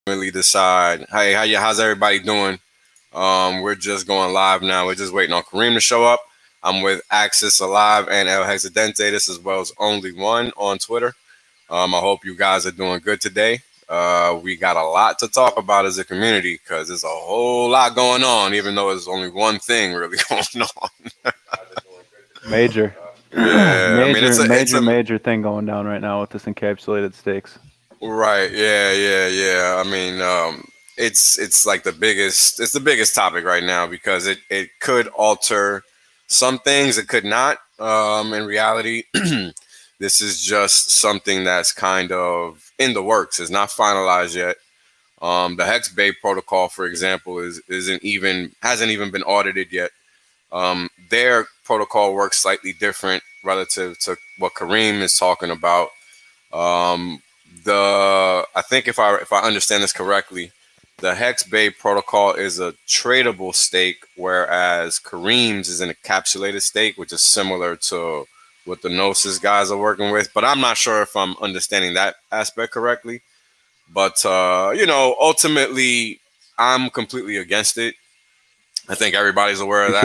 Really decide. Hey, how's everybody doing? We're just going live now. We're just waiting on Karim to show up. I'm with Axis Alive and El Hexadente. This as well as Only One on Twitter. I hope you guys are doing good today. We got a lot to talk about as a community because there's a whole lot going on, even though there's only one thing really going on. Major. Yeah, I mean Major thing going down right now with this encapsulated stakes. right. Yeah. I mean, it's like the biggest. It's the biggest topic right now because it could alter some things. It could not. In reality, this is just something that's kind of in the works. It's not finalized yet. The HEX.LIVE protocol, for example, hasn't even been audited yet. Their protocol works slightly different relative to what Karim is talking about. I think if I understand this correctly, the HEX.LIVE protocol is a tradable stake, whereas Kareem's is an encapsulated stake, which is similar to what the Gnosis guys are working with. But I'm not sure if I'm understanding that aspect correctly. But ultimately, I'm completely against it. I think everybody's aware of that.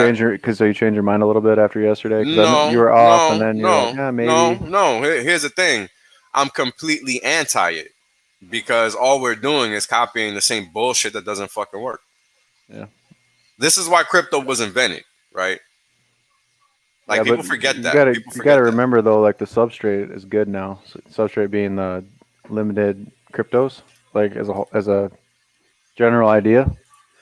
So you changed your mind a little bit after yesterday because you No, were off, and no, then you're like, no, yeah, no, maybe. no. Here's the thing. I'm completely anti it because all we're doing is copying the same bullshit that doesn't fucking work. Yeah, This is why crypto was invented, right? Like yeah, but people forget you that. gotta People you gotta forget that. remember though, like the substrate is good now. Substrate being the limited cryptos, like as a general idea.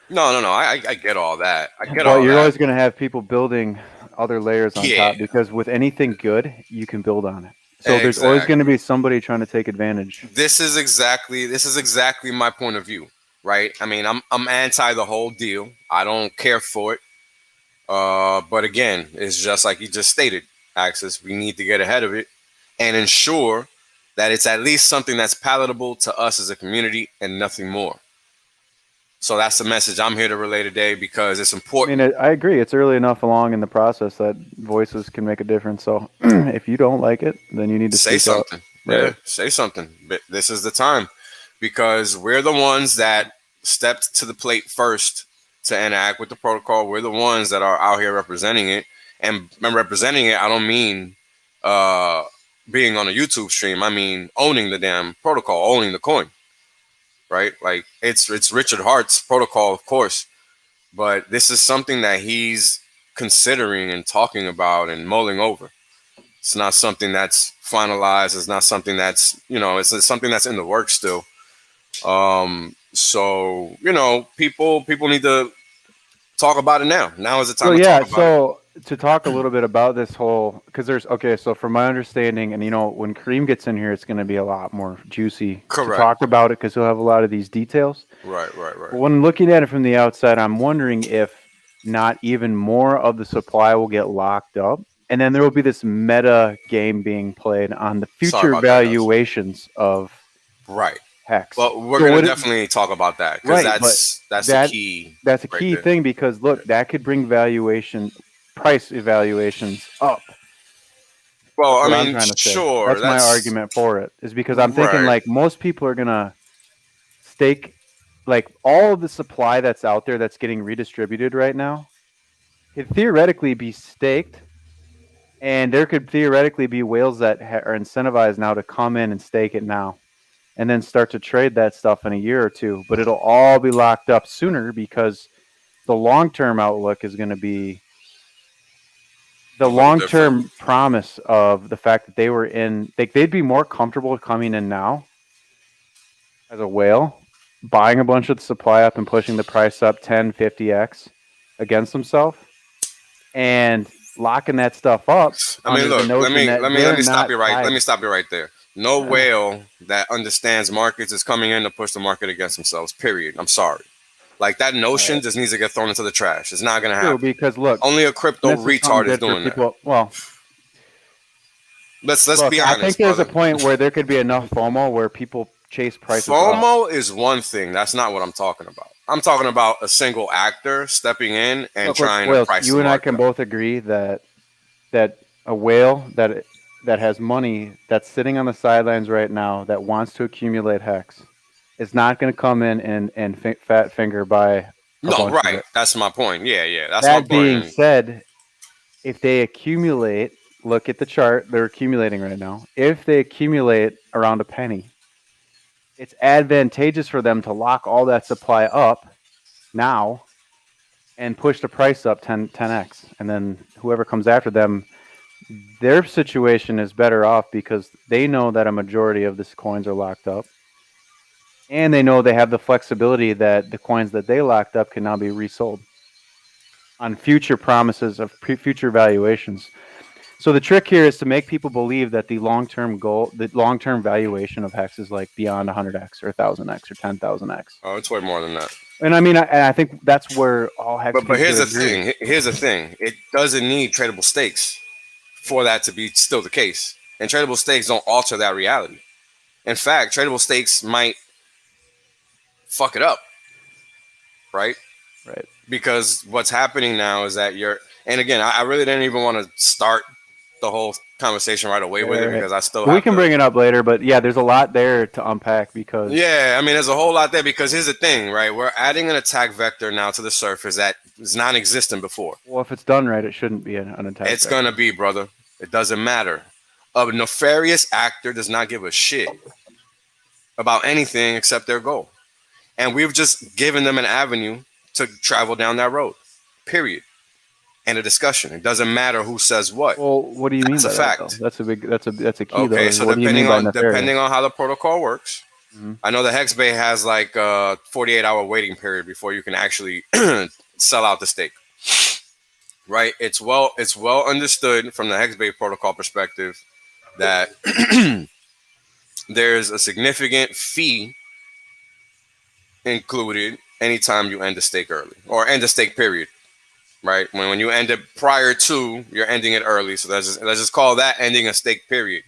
No. I get all that. I get But all you're that. always gonna have people building other layers on Yeah, top because with anything good, you can build on it. So there's always going to exactly. be somebody trying to take advantage. This is exactly my point of view, right? I mean, I'm anti the whole deal. I don't care for it. But again, it's just like you just stated, Axis. We need to get ahead of it and ensure that it's at least something that's palatable to us as a community and nothing more. So that's the message I'm here to relay today because it's I mean, important. I agree. It's early enough along in the process that voices can make a difference. So if you don't like it, then you need to Say speak up. something. Yeah, Right. say something. But this is the time because we're the ones that stepped to the plate first to interact with the protocol. We're the ones that are out here representing it. And representing it, I don't mean uh, being on a YouTube stream. I mean owning the damn protocol, owning the coin, right? Like it's Richard Hart's protocol, of course, but this is something that he's considering and talking about and mulling over. It's not something that's finalized. It's not something that's it's something that's in the works still. So people need to talk about it now. Now is the So time to talk yeah, about it. so to talk a little bit about this whole, because there's okay. So from my understanding, and when Kareem gets in here, it's going to be a lot more juicy to Correct. talk about it because he'll have a lot of these details. Right. But when looking at it from the outside, I'm wondering if not even more of the supply will get locked up. And then there will be this meta game being played on the Sorry future about that, guys. valuations of Right. Hex. But we're So gonna what? definitely talk about that because Right, but that's the that key that's a right key there. thing because look, that could bring valuation price evaluations up. Well, That's I what I'm mean, trying to say. sure, That's my that's argument for it. Is because I'm thinking right. like most people are gonna stake like all of the supply that's out there that's getting redistributed right now could theoretically be staked, and there could theoretically be whales that are incentivized now to come in and stake it now, and then start to trade that stuff in a year or two. But it'll all be locked up sooner because the long term outlook is going to be the A little long different. term promise of the fact that they were in, like, they'd be more comfortable coming in now as a whale, buying a bunch of the supply up and pushing the price up 10, 50x against themselves and locking that stuff up I mean, under the look, let notion me that let me let they're me stop not you right. Let tied. me stop you right there. No whale that understands markets is coming in to push the market against themselves. Period. I'm sorry. Like that notion just needs to get thrown into the trash. It's not gonna True, happen. because look, Only a and crypto this is something retard is good for doing that. people. Well, Let's look, be I think honest, there's a brother. point where there could be enough FOMO where people chase prices up. FOMO is one thing. That's not what I'm talking about. I'm talking about a single actor stepping in and Look, trying to Wales, price the you and I market can up. both agree that a whale that has money that's sitting on the sidelines right now that wants to accumulate hex. is not going to come in and fat finger buy a No, bunch of right. it. That's my point. Yeah. That's my That being point. said, if they accumulate, look at the chart, they're accumulating right now. If they accumulate around a penny, it's advantageous for them to lock all that supply up now and push the price up 10x. And then whoever comes after them, their situation is better off because they know that a majority of these coins are locked up. And they know they have the flexibility that the coins that they locked up can now be resold on future promises of future valuations. So the trick here is to make people believe that the long-term goal, the long-term valuation of HEX is like beyond 100x or 1000x or 10,000x. Oh, it's way more than that. And I mean, I think that's where all HEX But people here's could the agree. thing. Here's the thing. It doesn't need tradable stakes for that to be still the case. And tradable stakes don't alter that reality. In fact, tradable stakes might fuck it up, right? Right. Because what's happening now is that and again, I really didn't even want to start the whole conversation right away with it because I still We have can to. bring it up later, but yeah, there's a lot there to unpack because Yeah, I mean, there's a whole lot there because here's the thing, right? We're adding an attack vector now to the surface that was non-existent before. well, if it's done right, it shouldn't be an attack It's vector. gonna be, brother. It doesn't matter. A nefarious actor does not give a shit about anything except their goal. And we've just given them an avenue to travel down that road. Period. And a discussion. It doesn't matter who says what. Well, what do you mean That's a by that though? fact. That's a key Okay, though. so What do you mean by nefarious? depending on how the protocol works, Mm-hmm. I know the HEX.Bay has like a 48-hour waiting period before you can actually sell out the stake. Right? It's well understood from the HEX.Bay protocol perspective that there's a significant fee included anytime you end a stake early or end a stake period. Right? When you end it prior to, you're ending it early. So let's just call that ending a stake period.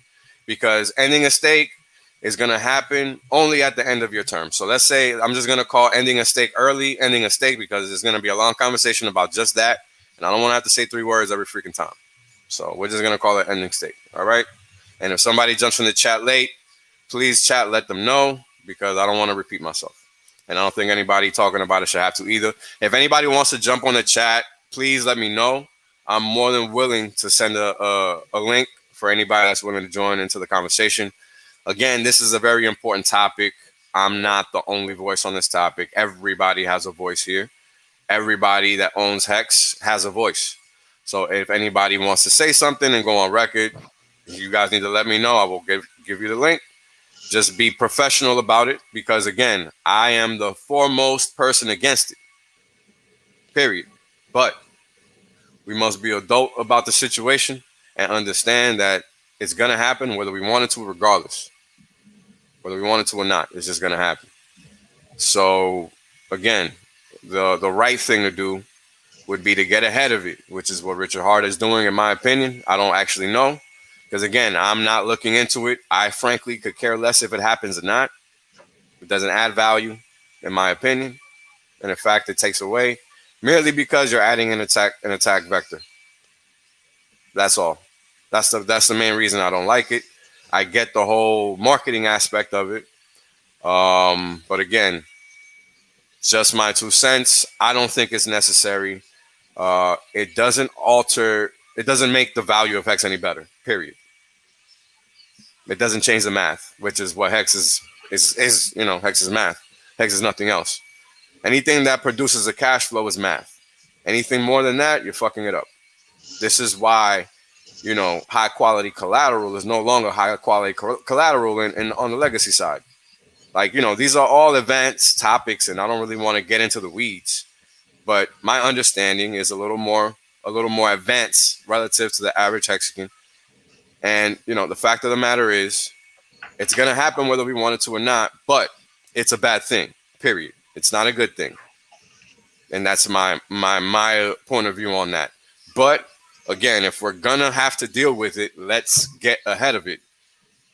Because ending a stake is going to happen only at the end of your term. So let's say I'm just going to call ending a stake early, ending a stake, because it's going to be a long conversation about just that. And I don't want to have to say 3 words every freaking time. So we're just going to call it ending stake. All right. And if somebody jumps in the chat late, please chat, let them know because I don't want to repeat myself. And I don't think anybody talking about it should have to either. If anybody wants to jump on the chat, please let me know. I'm more than willing to send a link for anybody that's willing to join into the conversation. Again, this is a very important topic. I'm not the only voice on this topic. Everybody has a voice here. Everybody that owns HEX has a voice. So if anybody wants to say something and go on record, you guys need to let me know. I will give you the link. Just be professional about it because, again, I am the foremost person against it. Period. But we must be adult about the situation and understand that it's going to happen whether we want it to, regardless. Whether we want it to or not, it's just going to happen. So, again, the right thing to do would be to get ahead of it, which is what Richard Hart is doing, in my opinion. I don't actually know. Because, again, I'm not looking into it. I, frankly, could care less if it happens or not. It doesn't add value, in my opinion. And in fact, it takes away merely because you're adding an attack vector. That's all. That's the main reason I don't like it. I get the whole marketing aspect of it. But again, just my 2 cents. I don't think it's necessary. It doesn't make the value of HEX any better, period. It doesn't change the math, which is what HEX is, HEX is math. HEX is nothing else. Anything that produces a cash flow is math. Anything more than that, you're fucking it up. This is why, high quality collateral is no longer high quality collateral in on the legacy side. Like, these are all advanced topics and I don't really want to get into the weeds, but my understanding is a little more advanced relative to the average Mexican. And, the fact of the matter is it's going to happen whether we want it to or not, but it's a bad thing, period. It's not a good thing. And that's my point of view on that. But again, if we're going to have to deal with it, let's get ahead of it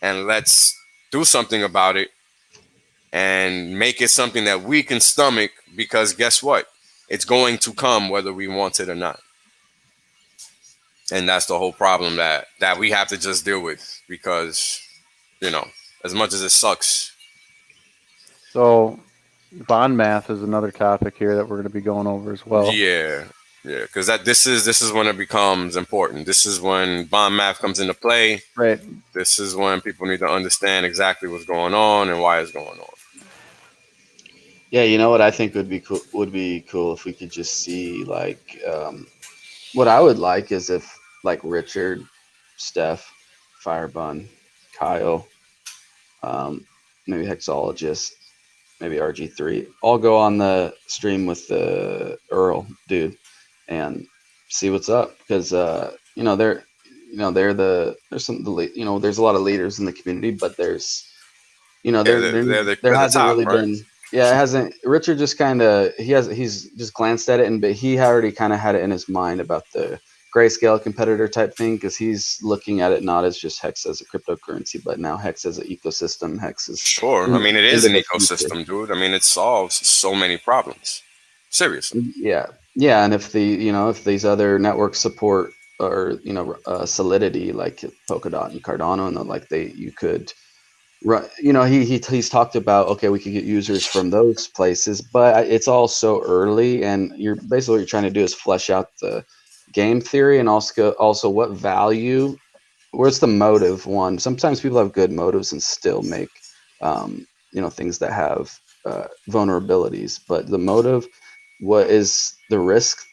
and let's do something about it and make it something that we can stomach because guess what? It's going to come whether we want it or not. And that's the whole problem that we have to just deal with because, as much as it sucks, So bond math is another topic here that we're going to be going over as well. Yeah, yeah, because this is when it becomes important. This is when bond math comes into play. Right. This is when people need to understand exactly what's going on and why it's going on. Yeah, you know what I think would be cool? Would be cool if we could just see like what I would like is if like Richard, Steph, Firebun, Kyle, maybe Hexologist, maybe RG3, all go on the stream with the Earl dude and see what's up because there's some there's a lot of leaders in the community, but there's Yeah, they're there the hasn't top, really right? been. Yeah, it hasn't. Richard just kind of he's just glanced at it, and but he already kind of had it in his mind about the grayscale competitor type thing because he's looking at it not as just Hex as a cryptocurrency, but now Hex as an ecosystem. Hex is Sure. I mean, it is into an the future. ecosystem, dude. I mean, it solves so many problems. Seriously. Yeah, yeah, and if if these other networks support or Solidity like Polkadot and Cardano and like you could. Right, he's talked about okay, we could get users from those places, but it's all so early, and you're basically what you're trying to do is flesh out the game theory and also what value, where's the motive one. Sometimes people have good motives and still make things that have vulnerabilities, but the motive, what is the risk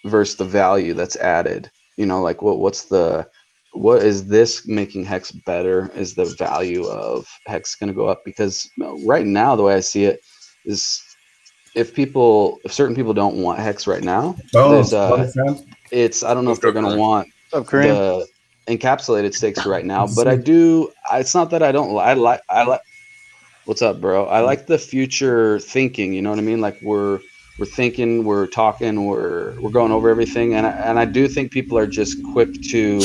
versus the value that's added, like what is this making Hex better? Is the value of Hex going to go up? Because right now, the way I see it is, if certain people don't want Hex right now, Boom. there's I don't know What's if they're good, going to Karim? want What's up, Kareem? the encapsulated stakes right now, but I See. do. It's not that I don't. I like. What's up, bro? I like the future thinking. You know what I mean? Like we're thinking, we're talking, we're going over everything, and I do think people are just quick to,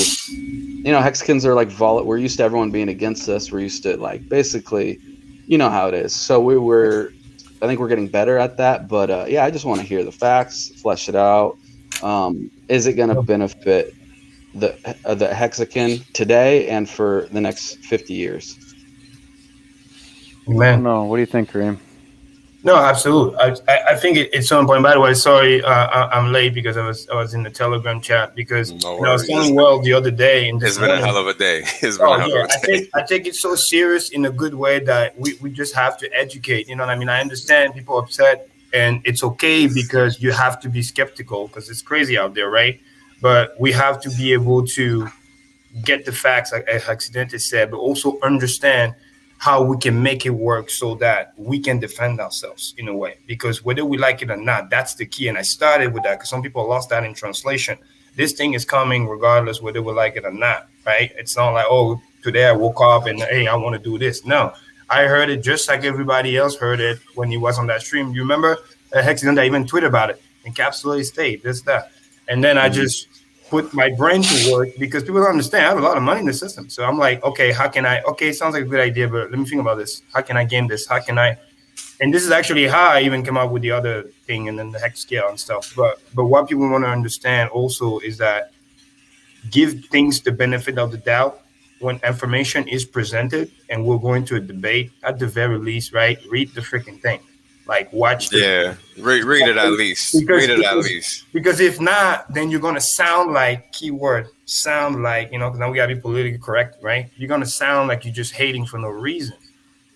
Hexicans are like we're used to everyone being against us. We're used to like basically, how it is. So I think we're getting better at that. But yeah, I just want to hear the facts, flesh it out. Is it going to benefit the Hexican today and for the next 50 years? I don't Man. know. What do you think, Kareem? No, absolutely. I think it's so important. By the way, sorry, I'm late because I was in the Telegram chat because No I was worries. telling Well the other day and It's this been a morning. hell of a day. It's been a Oh hell yeah, of a day. I take it so serious in a good way that we just have to educate. You know what I mean? I understand people upset, and it's okay because you have to be skeptical because it's crazy out there, right? But we have to be able to get the facts, like Accidente said, but also understand how we can make it work so that we can defend ourselves in a way. Because whether we like it or not, that's the key. And I started with that because some people lost that in translation. This thing is coming regardless whether we like it or not, right? It's not like, oh, today I woke up and hey, I want to do this. No, I heard it just like everybody else heard it when he was on that stream. You remember Hexagon? I even tweeted about it. Encapsulated state, this, that. And then I Mhm. just put my brain to work because people don't understand. I have a lot of money in the system. So I'm like, okay, how can I? Okay, it sounds like a good idea, but let me think about this. How can I game this? How can I? And this is actually how I even came up with the other thing and then the hex scale and stuff. But what people want to understand also is that give things the benefit of the doubt when information is presented and we're going to a debate. At the very least, right? Read the freaking thing. Like watch the Yeah. Read it at least. because Read it at because least. because if not, then you're gonna sound like keyword sound like because now we gotta be politically correct, right? You're gonna sound like you're just hating for no reason,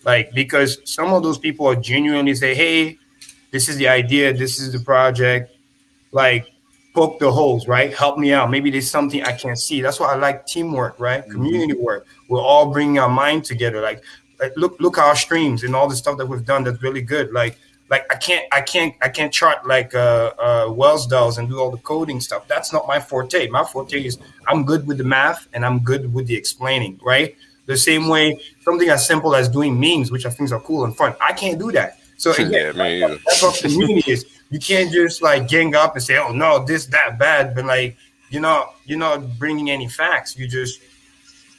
like because some of those people are genuinely say, hey, this is the idea, this is the project, like poke the holes, right? Help me out. Maybe there's something I can't see. That's why I like teamwork, right? Mhm. Community work. We're all bringing our mind together. Like look at our streams and all the stuff that we've done that's really good. Like I can't chart like Wells does and do all the coding stuff. That's not my forte. My forte is I'm good with the math and I'm good with the explaining, right? The same way something as simple as doing memes, which I think are cool and fun. I can't do that. So again, Yeah, me either. that's what community is. You can't just like gang up and say, "Oh no, this that bad," but like you're not bringing any facts. You just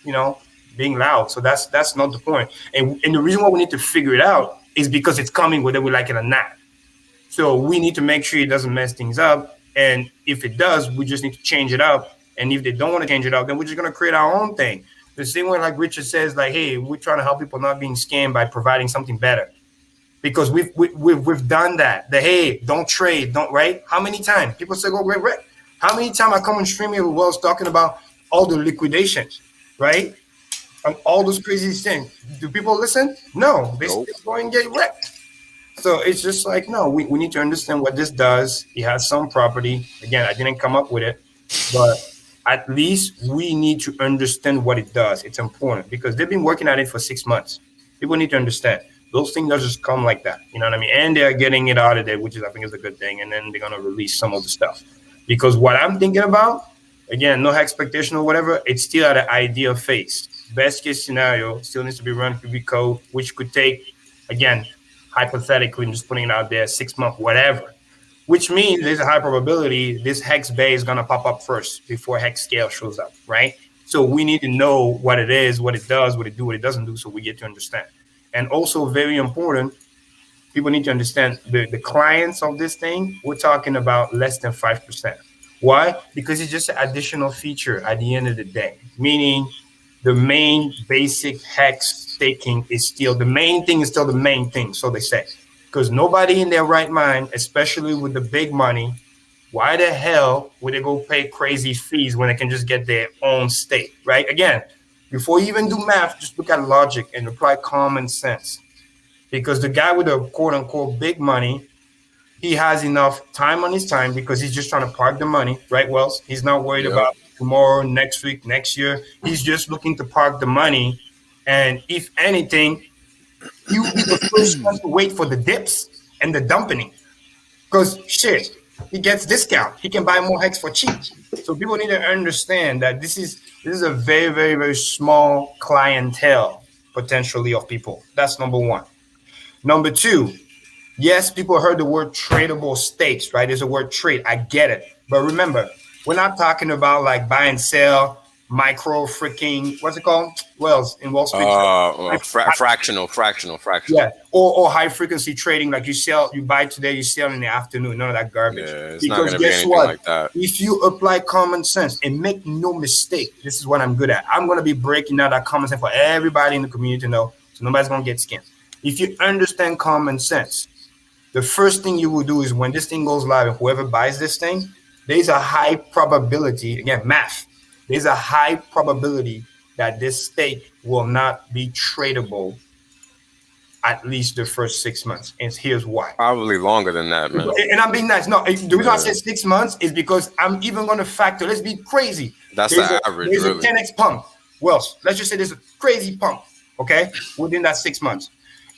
you know being loud. So that's not the point. And the reason why we need to figure it out is because it's coming whether we like it or not. So we need to make sure it doesn't mess things up. And if it does, we just need to change it up. And if they don't want to change it up, then we're just gonna create our own thing. The same way, like Richard says, like, hey, we're trying to help people not being scammed by providing something better. because we've done that. The hey, don't trade, don't, right? How many times people say go great, right? How many times I come on streaming with Wells talking about all the liquidations, right? And all those crazy things. Do people listen? No, they Nope. still go and get wrecked. So it's just like, no, we need to understand what this does. It has some property. Again, I didn't come up with it, but at least we need to understand what it does. It's important because they've been working at it for 6 months. People need to understand those things don't just come like that. You know what I mean? And they're getting it out of there, which is, I think, is a good thing. And then they're gonna release some of the stuff because what I'm thinking about, again, no expectation or whatever, it's still at an idea phase. Best case scenario still needs to be run through code, which could take, again, hypothetically, I'm just putting it out there, 6 months, whatever. Which means there's a high probability this hex bay is gonna pop up first before hex scale shows up, right? So we need to know what it is, what it does, what it do, what it doesn't do, so we get to understand. And also very important, people need to understand the clients of this thing, we're talking about less than 5%. Why? Because it's just an additional feature at the end of the day, meaning the main basic hex staking is still the main thing, is still the main thing, so they say. Because nobody in their right mind, especially with the big money, why the hell would they go pay crazy fees when they can just get their own stake, right? Again, before you even do math, just look at logic and apply common sense. Because the guy with the quote unquote big money, he has enough time on his time because he's just trying to park the money, right, Wells? He's not worried about tomorrow, next week, next year. He's just looking to park the money. And if anything, he will be the first one to wait for the dips and the dumping. Because shit, he gets discount. He can buy more hex for cheap. So people need to understand that this is a very, very, very small clientele potentially of people. That's number one. Number two, yes, people heard the word tradable stakes, right? There's a word trade. I get it. But remember, we're not talking about like buy and sell, micro freaking, what's it called? Wells in Wall Street. Fractional. Yeah. Or high frequency trading, like you buy today, you sell in the afternoon. None of that garbage. Yeah, it's because not gonna be guess anything what? like that. If you apply common sense and make no mistake, this is what I'm good at. I'm gonna be breaking out that common sense for everybody in the community to know, so nobody's gonna get scammed. If you understand common sense, the first thing you will do is when this thing goes live and whoever buys this thing, there's a high probability, again, math, there's a high probability that this stake will not be tradable at least the first 6 months. And here's why. Probably longer than that, man. And I'm being nice. No, the reason I said 6 months is because I'm even going to factor, let's be crazy. That's the average, There's really. a 10x pump. Well, let's just say there's a crazy pump, okay, within that 6 months.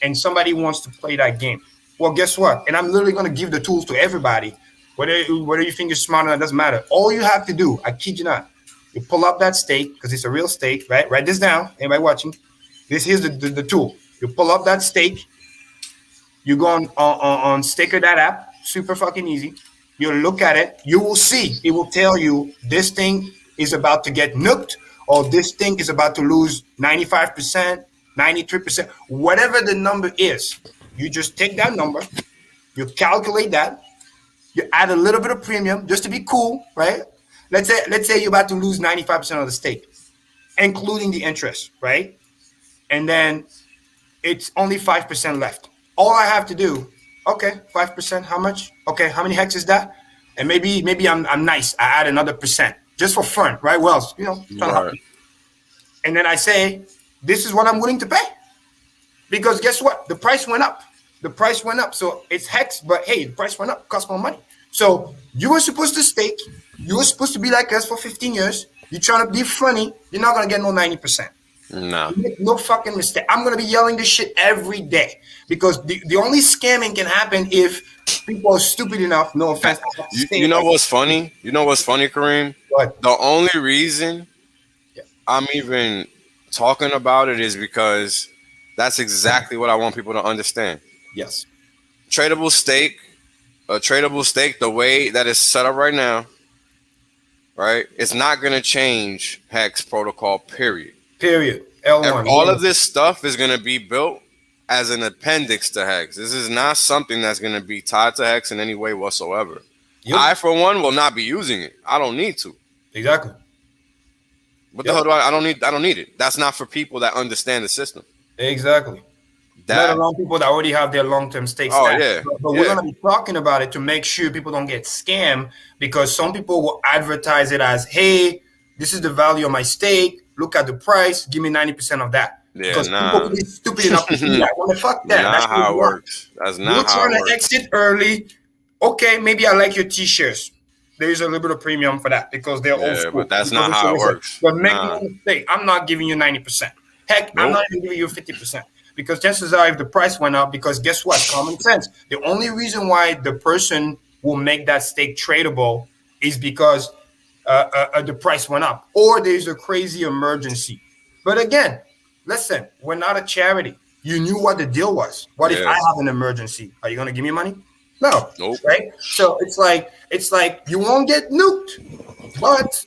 And somebody wants to play that game. Well, guess what? And I'm literally going to give the tools to everybody. Whether you think you're smart or not, doesn't matter. All you have to do, I kid you not, you pull up that stake, because it's a real stake, right? Write this down, anybody watching. Here's the tool. You pull up that stake. You go on STAKER.APP, super fucking easy. You look at it. You will see. It will tell you this thing is about to get nuked, or this thing is about to lose 95%, 93%, whatever the number is. You just take that number, you calculate that, you add a little bit of premium just to be cool, right? Let's say you're about to lose 95% of the stake, including the interest, right? And then it's only 5% left. All I have to do, okay, 5%, how much? Okay, how many hex is that? And maybe I'm nice. I add another percent just for fun, right? Well, Right. And then I say, this is what I'm willing to pay. Because guess what? The price went up. The price went up. So it's hex, but hey, the price went up, cost more money. So you were supposed to stake. You were supposed to be like us for 15 years. You're trying to be funny. You're not going to get no 90%. No. No fucking mistake. I'm going to be yelling this shit every day because the only scamming can happen if people are stupid enough. No offense. You know what's funny? You know what's funny, Karim? What? The only reason I'm even talking about it is because that's exactly what I want people to understand. Yes. A tradable stake, the way that it's set up right now, right? It's not going to change Hex protocol, period. L1. All of this stuff is going to be built as an appendix to Hex. This is not something that's going to be tied to Hex in any way whatsoever. Yep. I, for one, will not be using it. I don't need to. Exactly. What the hell do I don't need it. That's not for people that understand the system. Exactly. let That. alone people that already have their long-term stake Oh stack. yeah, But we're yeah, going to be talking about it to make sure people don't get scammed, because some people will advertise it as, hey, this is the value of my stake. Look at the price. Give me 90% of that. yeah. Because people Nah, will be stupid enough to do that. Well, fuck that. That's not what how it you want. works. That's You're not how trying it to works. exit early. Okay, maybe I like your t-shirts. There is a little bit of premium for that because they're old Yeah, but school. that's not how it works. But make no Nah, mistake, I'm not giving you 90%. Heck, I'm nope. not even giving you 50%. Because chances are, if the price went up, because guess what? Common sense. The only reason why the person will make that stake tradable is because the price went up, or there's a crazy emergency. But again, listen, we're not a charity. You knew what the deal was. What if I Yeah, have an emergency? Are you gonna give me money? No, nope. right? So it's like you won't get nuked, but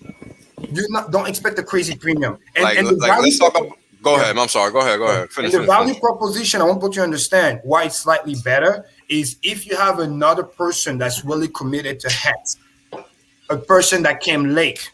you not don't expect a crazy premium. And the Like value let's talk about. Go yeah. ahead. I'm sorry. Go ahead. Go ahead. And Finish. the Finish. value Finish. proposition, I want people to understand why it's slightly better is if you have another person that's really committed to HEX, a person that came late,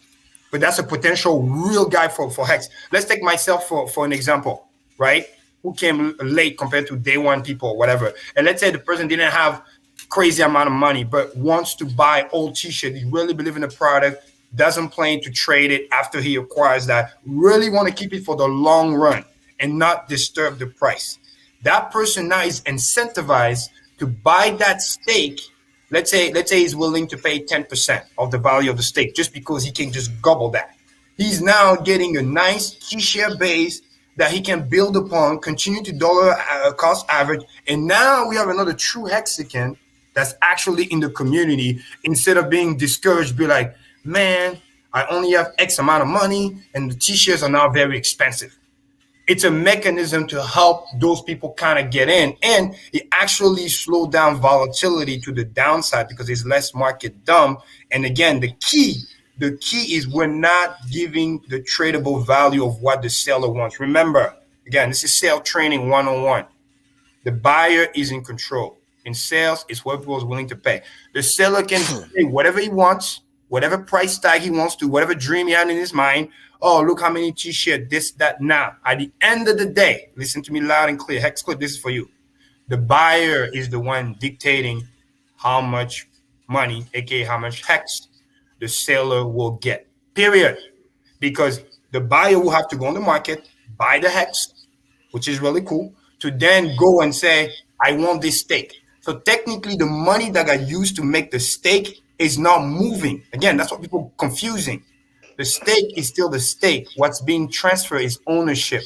but that's a potential real guy for HEX. Let's take myself for an example, right? Who came late compared to day one people or whatever. And let's say the person didn't have crazy amount of money, but wants to buy old t-shirt. He really believe in the product, doesn't plan to trade it after he acquires that, really want to keep it for the long run and not disturb the price. That person now is incentivized to buy that stake. Let's say he's willing to pay 10% of the value of the stake just because he can just gobble that. He's now getting a nice key share base that he can build upon, continue to dollar cost average, and now we have another true Hexagon that's actually in the community instead of being discouraged, be like, man, I only have X amount of money and the t-shirts are now very expensive. It's a mechanism to help those people kind of get in, and it actually slow down volatility to the downside because there's less market dump. And again, the key is we're not giving the tradable value of what the seller wants. Remember, again, this is sale training 101. The buyer is in control. In sales, it's what people is willing to pay. The seller can say whatever he wants, whatever price tag he wants to, whatever dream he had in his mind. Oh, look how many t-shirts, this, that. Now, at the end of the day, listen to me loud and clear. Hex Clip, this is for you. The buyer is the one dictating how much money, aka how much hex, the seller will get. Period. Because the buyer will have to go on the market, buy the hex, which is really cool, to then go and say, I want this stake. So technically, the money that got used to make the stake is not moving. Again, that's what people confusing. The stake is still the stake. What's being transferred is ownership.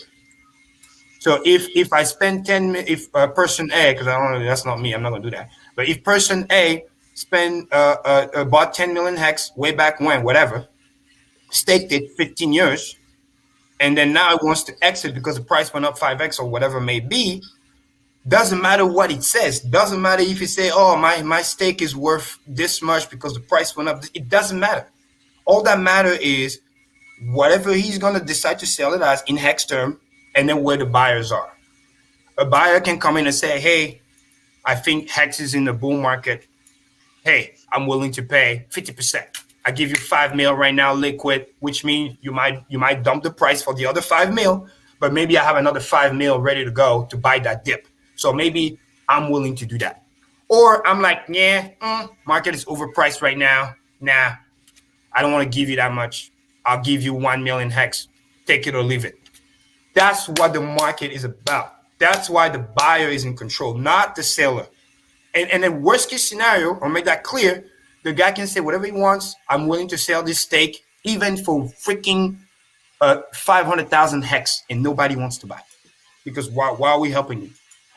So if I spend 10, if person A, because I don't know, that's not me, I'm not gonna do that. But if person A spend bought 10 million hex way back when, whatever, staked it 15 years, and then now it wants to exit because the price went up 5x or whatever it may be, doesn't matter what it says. Doesn't matter if you say, oh, my stake is worth this much because the price went up. It doesn't matter. All that matter is whatever he's going to decide to sell it as in hex term, and then where the buyers are. A buyer can come in and say, hey, I think hex is in the bull market. Hey, I'm willing to pay 50%. I give you 5 mil right now liquid, which means you might dump the price for the other 5 mil, but maybe I have another 5 mil ready to go to buy that dip. So maybe I'm willing to do that. Or I'm like, yeah, market is overpriced right now. Nah, I don't want to give you that much. I'll give you 1 million hex. Take it or leave it. That's what the market is about. That's why the buyer is in control, not the seller. And the worst case scenario, I'll make that clear, the guy can say whatever he wants. I'm willing to sell this stake even for freaking 500,000 hex, and nobody wants to buy. Because why are we helping you?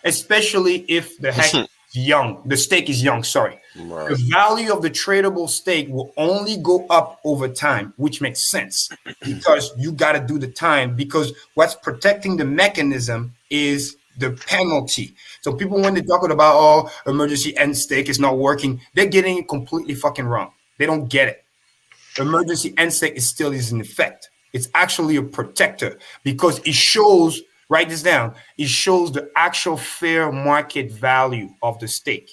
Especially if the hex is young, the stake is young, sorry. Right. The value of the tradable stake will only go up over time, which makes sense because you got to do the time, because what's protecting the mechanism is the penalty. So people, when they're talking about, oh, emergency end stake is not working, they're getting it completely fucking wrong. They don't get it. Emergency end stake is still is in effect. It's actually a protector because it shows, write this down, it shows the actual fair market value of the stake.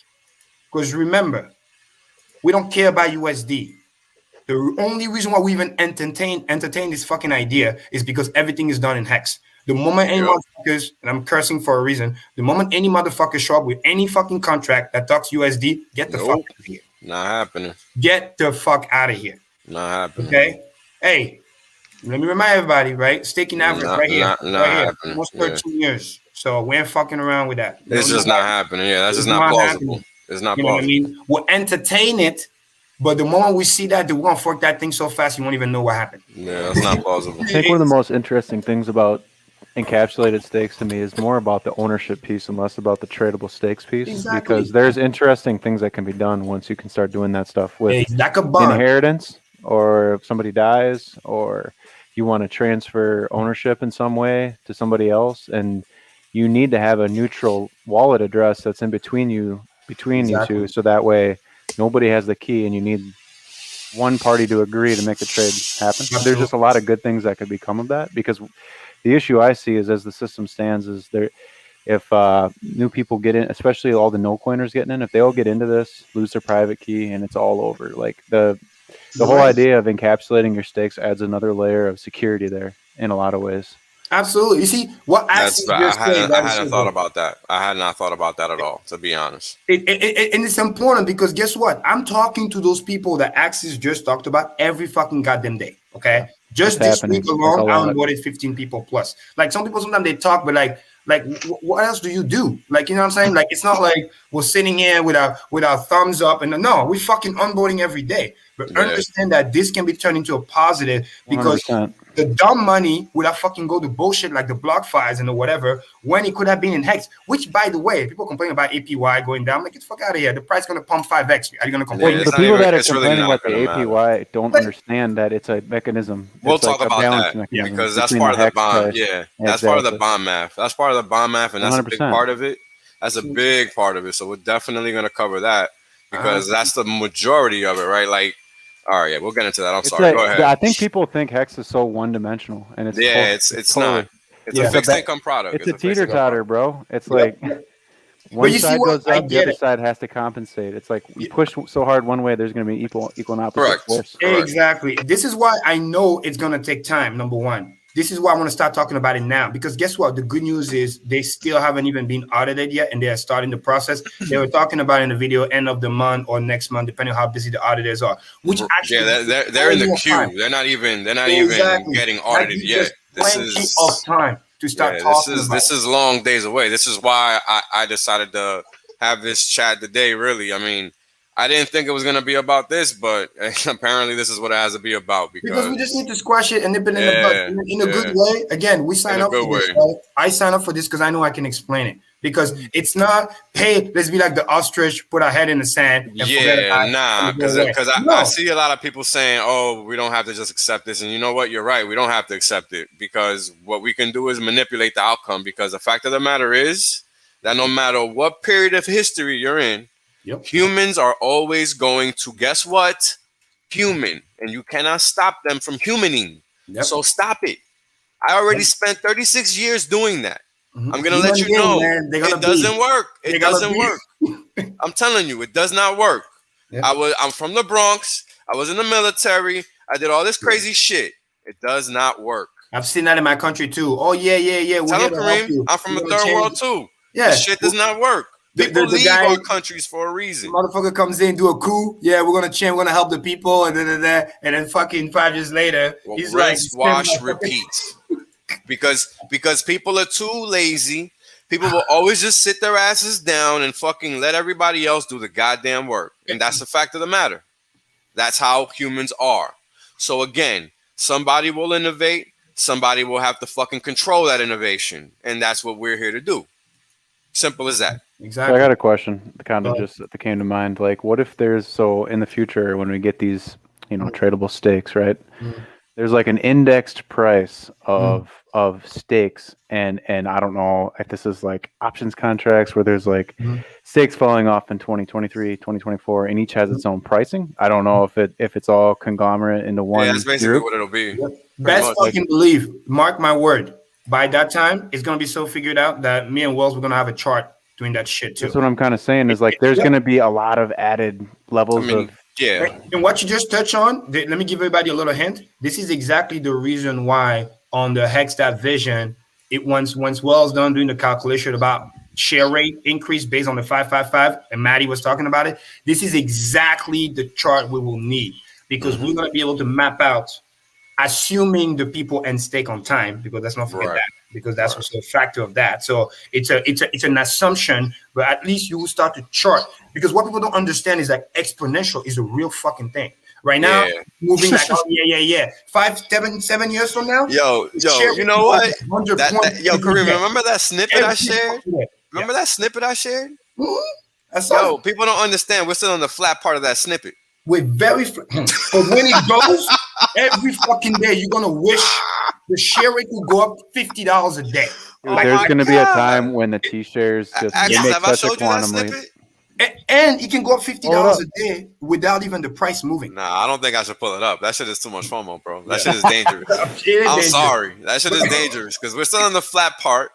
Because remember, we don't care about USD. The only reason why we even entertain this fucking idea is because everything is done in hex. The moment any motherfuckers, and I'm cursing for a reason, the moment any motherfucker show up with any fucking contract that talks USD, get the fuck out of here. Not happening. Get the fuck out of here. Not happening. Okay? Hey, let me remind everybody, right? Staking average right here. Happening. Almost 13 years. So we ain't fucking around with that. It's just not happening. Yeah, that's just not plausible. Happening. It's not you plausible. Know what I mean? We'll entertain it, but the moment we see that, we're gonna fork that thing so fast you won't even know what happened. Yeah, that's not plausible. I think one of the most interesting things about encapsulated stakes to me is more about the ownership piece and less about the tradable stakes piece, because there's interesting things that can be done once you can start doing that stuff with inheritance, or if somebody dies, or you want to transfer ownership in some way to somebody else, and you need to have a neutral wallet address that's in between you two, so that way nobody has the key and you need one party to agree to make the trade happen. There's just a lot of good things that could become of that, because the issue I see is, as the system stands, is there, if new people get in, especially all the no coiners getting in, if they all get into this, lose their private key, and it's all over. Like the whole idea of encapsulating your stakes adds another layer of security there in a lot of ways. Absolutely. You see what I hadn't thought about that. I had not thought about that at all, to be honest. And it's important because guess what? I'm talking to those people that Axis just talked about every fucking goddamn day. Okay. Just this week alone, I onboarded 15 people plus. Like some people sometimes they talk, but like what else do you do? Like, you know what I'm saying? Like, it's not like we're sitting here with our thumbs up and no, we fucking onboarding every day. But understand that this can be turned into a positive, because 100%. The dumb money would have fucking go to bullshit like the block files and whatever, when it could have been in Hex, which, by the way, people complain about APY going down. Like, get the fuck out of here. The price is going to pump 5x. Are you going to complain? The people that are complaining about the APY don't understand that it's a mechanism. We'll talk about that, because that's part of the bond. Yeah, that's part of the bond math. That's part of the bond math, and that's 100%. A big part of it. That's a big part of it. So we're definitely going to cover that, because that's the majority of it, right? Like, all right, yeah, we'll get into that. I'm sorry. Go ahead. I think people think Hex is so one-dimensional, and it's it's not. It's a fixed income product. It's a teeter-totter, bro. It's like one side goes up, the other side has to compensate. It's like you push so hard one way, there's going to be equal and opposite force. Exactly. This is why I know it's going to take time. Number one. This is why I want to start talking about it now, because guess what? The good news is they still haven't even been audited yet, and they are starting the process. They were talking about in the video end of the month or next month, depending on how busy the auditors are. Which actually, they're in the queue. Time. They're not even getting audited yet. This is of time to start talking. This is long days away. This is why I decided to have this chat today. Really, I mean, I didn't think it was going to be about this, but apparently this is what it has to be about. Because we just need to squash it and nip it in the bud in a good way. Again, we sign up for this. Right? I sign up for this because I know I can explain it. Because it's not, hey, let's be like the ostrich, put our head in the sand. And because I see a lot of people saying, oh, we don't have to just accept this. And you know what? You're right. We don't have to accept it, because what we can do is manipulate the outcome. Because the fact of the matter is that no matter what period of history you're in, humans are always going to, guess what? Human. And you cannot stop them from humaning. So stop it. I already spent 36 years doing that. I'm going to let you know it doesn't work. It doesn't work. I'm telling you, it does not work. I'm from the Bronx. I was in the military. I did all this crazy shit. It does not work. I've seen that in my country too. Oh, yeah. Tell him, Karim, I'm from the third world too. Yeah. This shit does not work. People leave our countries for a reason. Motherfucker comes in, do a coup. Yeah, we're gonna change. We're gonna help the people, and then fucking 5 years later, he's rinse, wash, repeat. Because people are too lazy. People will always just sit their asses down and fucking let everybody else do the goddamn work, and that's the fact of the matter. That's how humans are. So again, somebody will innovate. Somebody will have to fucking control that innovation, and that's what we're here to do. Simple as that. Exactly. So I got a question that kind of just came to mind. Like, what if there's, in the future when we get these, tradable stakes, right? There's like an indexed price of stakes, and I don't know if this is like options contracts where there's like stakes falling off in 2023, 2024, and each has its own pricing. I don't know if it's all conglomerate into one. Yeah, that's basically what it'll be. Best fucking believe. Mark my word. By that time, it's gonna be so figured out that me and Wells we're gonna have a chart doing that shit too. That's what I'm kind of saying is like there's gonna be a lot of added levels of. Yeah. And what you just touched on, let me give everybody a little hint. This is exactly the reason why on the HEX.VISION, it once Wells done doing the calculation about share rate increase based on the 555, and Maddie was talking about it. This is exactly the chart we will need, because we're going to be able to map out, assuming the people end stake on time, because let's not forget that, because that's also a factor of that. So it's an assumption, but at least you will start to chart, because what people don't understand is that exponential is a real fucking thing. Right now, moving like, oh, yeah. 7 years from now, yo, you know what? Karim, remember that snippet I shared? Remember that snippet I shared? Yo, people don't understand. We're still on the flat part of that snippet. We're very, because when it goes, every fucking day, you're gonna wish the share rate could go up $50 a day. Dude, there's gonna be a time when the T-shares just make such a quantum leap. And it can go up $50 a day without even the price moving. Nah, I don't think I should pull it up. That shit is too much FOMO, bro. That shit is dangerous. I'm sorry. That shit is dangerous, because we're still on the flat part.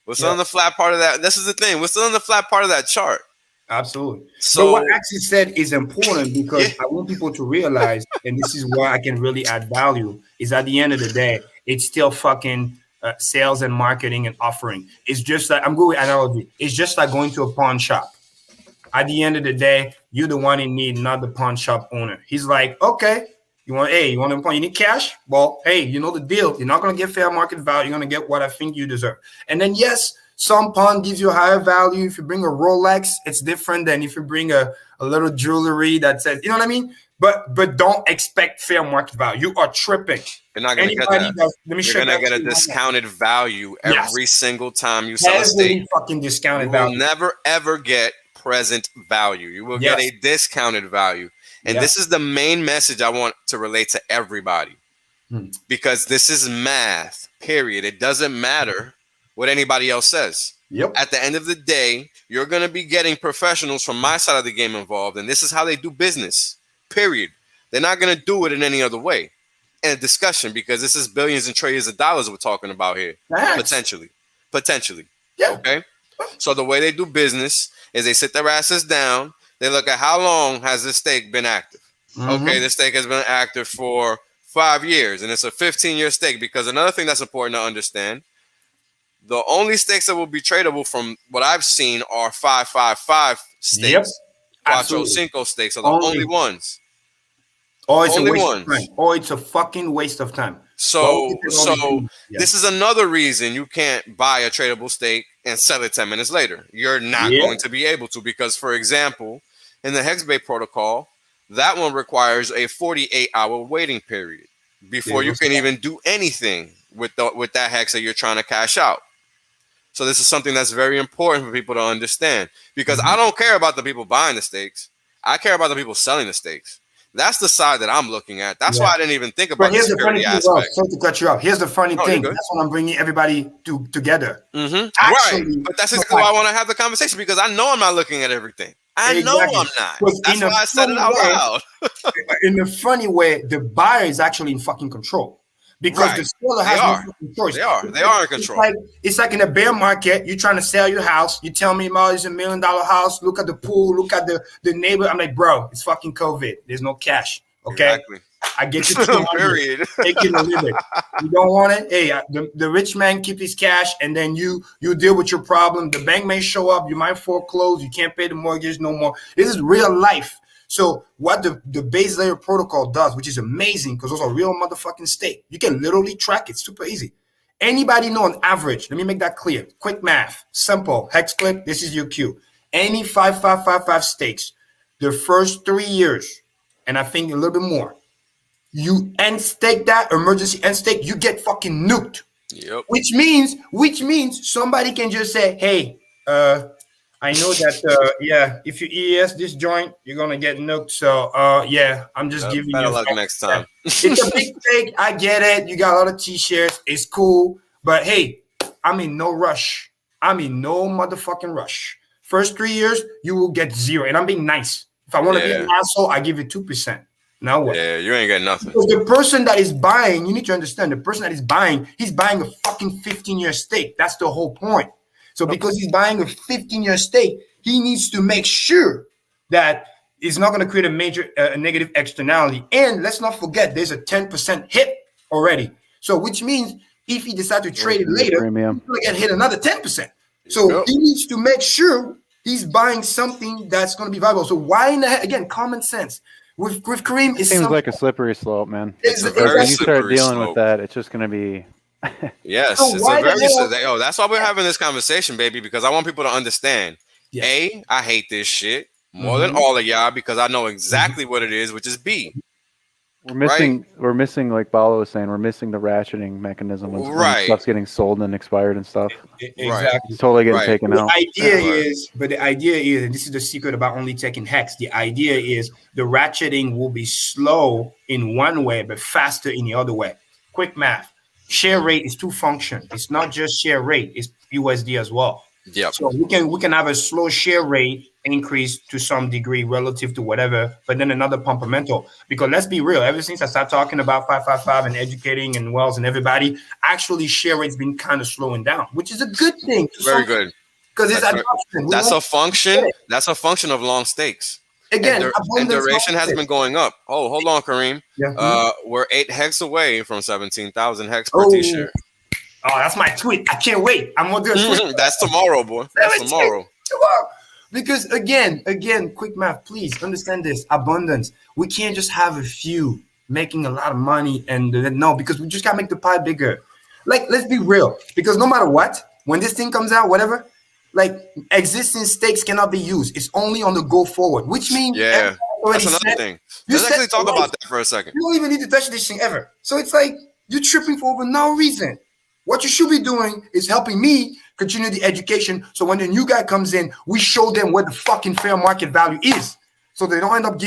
We're still on the flat part of that. This is the thing. We're still on the flat part of that chart. Absolutely. So what Axie said is important, because I want people to realize, and this is why I can really add value, is at the end of the day, it's still fucking sales and marketing and offering. It's just like, I'm good with analogy. It's just like going to a pawn shop. At the end of the day, you're the one in need, not the pawn shop owner. He's like, okay, you want a pawn? You need cash? Well, hey, you know the deal. You're not going to get fair market value. You're going to get what I think you deserve. And then, yes, some pawn gives you a higher value. If you bring a Rolex, it's different than if you bring a little jewelry that says, you know what I mean? But don't expect fair market value. You are tripping. You're not going to get that. You're going to get a discounted value every single time you sell a stake. Fucking discounted value. You will never, ever get present value. You will get a discounted value. And this is the main message I want to relate to everybody, because this is math, period. It doesn't matter what anybody else says. At the end of the day, you're going to be getting professionals from my side of the game involved, and this is how they do business, period. They're not going to do it in any other way. And a discussion, because this is billions and trillions of dollars we're talking about here. Potentially. Okay? So the way they do business is they sit their asses down. They look at how long has this stake been active. Okay, this stake has been active for 5 years, and it's a 15-year stake. Because another thing that's important to understand, the only stakes that will be tradable from what I've seen are 555 stakes. Cuatro Cinco stakes are the only ones. Or it's a waste of time. Or it's a fucking waste of time. So this is another reason you can't buy a tradable stake and sell it 10 minutes later. You're not going to be able to, because, for example, in the HEX.LIVE protocol, that one requires a 48-hour waiting period before you can even do anything with that hex that you're trying to cash out. So this is something that's very important for people to understand, because I don't care about the people buying the stakes. I care about the people selling the stakes. That's the side that I'm looking at. That's why I didn't even think about the security aspect. Sorry to cut you off. Here's the funny thing. That's what I'm bringing everybody together. Actually, right. But that's exactly why I want to have the conversation, because I know I'm not looking at everything. I know I'm not. That's why I said it out loud. In a funny way, the buyer is actually in fucking control. Because the seller has no fucking choice. They are in control. It's like in a bear market, you're trying to sell your house. You tell me, "Ma, it's $1 million house. Look at the pool. Look at the neighbor." I'm like, bro, it's fucking COVID. There's no cash. Okay. Exactly. I get you. Period. Take it or leave it. You don't want it. Hey, the rich man keep his cash, and then you deal with your problem. The bank may show up. You might foreclose. You can't pay the mortgage no more. This is real life. So what the base layer protocol does, which is amazing, because those are real motherfucking stake. You can literally track it. Super easy. Anybody know on average? Let me make that clear. Quick math. Simple. Hex click. This is your Q. Any 5555 stakes, the first 3 years, and I think a little bit more, you end stake that emergency end stake, you get fucking nuked. Yep. Which means somebody can just say, hey, I know that if you ES this joint, you're gonna get nuked. So I'm just giving you better luck next time. It's a big stake. I get it. You got a lot of T-shares. It's cool. But hey, I'm in no rush. I'm in no motherfucking rush. First 3 years, you will get 0. And I'm being nice. If I want to be an asshole, I give you 2%. Now what? Yeah, you ain't getting nothing. Because the person that is buying, you need to understand, the person that is buying, he's buying a fucking 15-year stake. That's the whole point. So because he's buying a 15-year stake, he needs to make sure that it's not going to create a major negative externality. And let's not forget, there's a 10% hit already. So which means if he decides to trade it later, premium. he's going to get hit another 10%. So he needs to make sure he's buying something that's going to be valuable. So why in the heck, again, common sense. With Karim, it seems like a slippery slope, man. It's a When very you start slippery dealing slope. with that, it's just going to be. Yes, So it's why a the very. hell- That's why we're having this conversation, baby, because I want people to understand. Yes. A, I hate this shit more than all of y'all because I know exactly what it is, which is B. We're missing, like Balo was saying, we're missing the ratcheting mechanism when stuff's getting sold and expired and stuff. Exactly. It's totally getting taken out. The idea is, and this is the secret about only taking HEX. The idea is the ratcheting will be slow in one way, but faster in the other way. Quick math. Share rate is two function. It's not just share rate, it's USD as well. Yep. So we can have a slow share rate increase to some degree relative to whatever, but then another pumpamental. Because let's be real, ever since I started talking about 555 and educating and Wells and everybody, actually share rate's been kind of slowing down, which is a good thing. Very good. Because it's adoption. That's a function. That's a function of long stakes. Again, and duration has been going up. Oh, hold on, Karim. Yeah. We're 8 hex away from 17,000 hex per t-shirt. Oh, that's my tweet. I can't wait. I'm gonna do a tweet. That's tomorrow, boy. That's tomorrow. Because again, quick math, please understand this. Abundance. We can't just have a few making a lot of money and no, because we just gotta make the pie bigger. Like, let's be real. Because no matter what, when this thing comes out, whatever, like existing stakes cannot be used. It's only on the go forward, which means that's another thing. Let's actually talk about that for a second. You don't even need to touch this thing ever. So it's like you're tripping for over no reason. What you should be doing is helping me continue the education. So when the new guy comes in, we show them what the fucking fair market value is. So they don't end up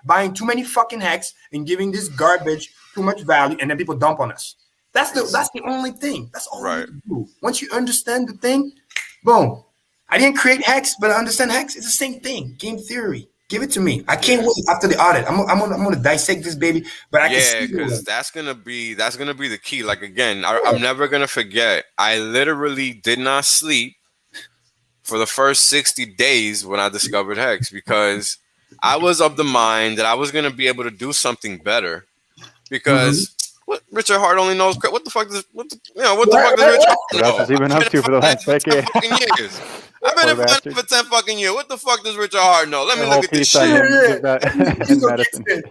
buying too many fucking hacks and giving this garbage too much value, and then people dump on us. That's the only thing. That's all we do. Once you understand the thing, boom. I didn't create HEX, but I understand HEX. It's the same thing. Game theory. Give it to me. I can't wait after the audit. I'm gonna dissect this baby. But I can see because that's gonna be the key. Like again, I'm never gonna forget. I literally did not sleep for the first 60 days when I discovered HEX because I was of the mind that I was gonna be able to do something better. Because what Richard Hart only knows what the fuck does fuck does Richard Hart know? That's what he's been up to for the last decade. I've been in finance for 10 fucking years. What the fuck does Richard Hart know? Let me look at this shit.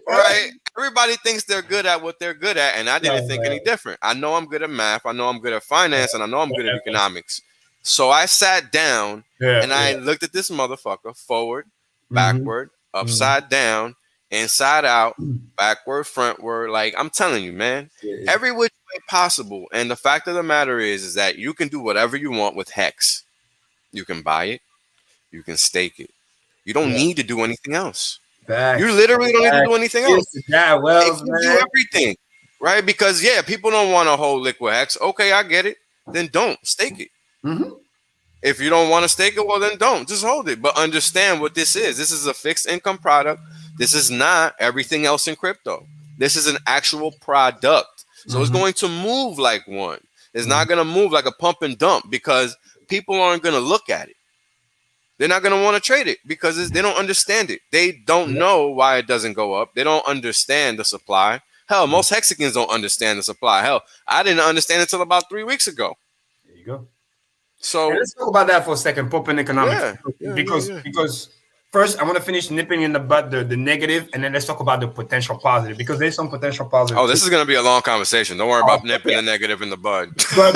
Right? Everybody thinks they're good at what they're good at, and I didn't think any different. I know I'm good at math. I know I'm good at finance, and I know I'm good at economics. So I sat down and I looked at this motherfucker forward, backward, upside down, inside out, backward, frontward. Like I'm telling you, man, every which way possible. And the fact of the matter is that you can do whatever you want with HEX. You can buy it. You can stake it. You don't need to do anything else. You literally don't need to do anything else. You do everything, right? Because people don't want to hold liquid HEX. Okay, I get it. Then don't stake it. If you don't want to stake it, well, then don't. Just hold it. But understand what this is. This is a fixed income product. This is not everything else in crypto. This is an actual product. So it's going to move like one. It's not going to move like a pump and dump because people aren't going to look at it. They're not going to want to trade it because they don't understand it. They don't know why it doesn't go up. They don't understand the supply. Hell, most Hexicans don't understand the supply. Hell, I didn't understand it until about 3 weeks ago. There you go. So let's talk about that for a second, Pope and economics. Because first, I want to finish nipping in the bud the negative, and then let's talk about the potential positive because there's some potential positive. Oh, this is going to be a long conversation. Don't worry about nipping the negative in the bud. But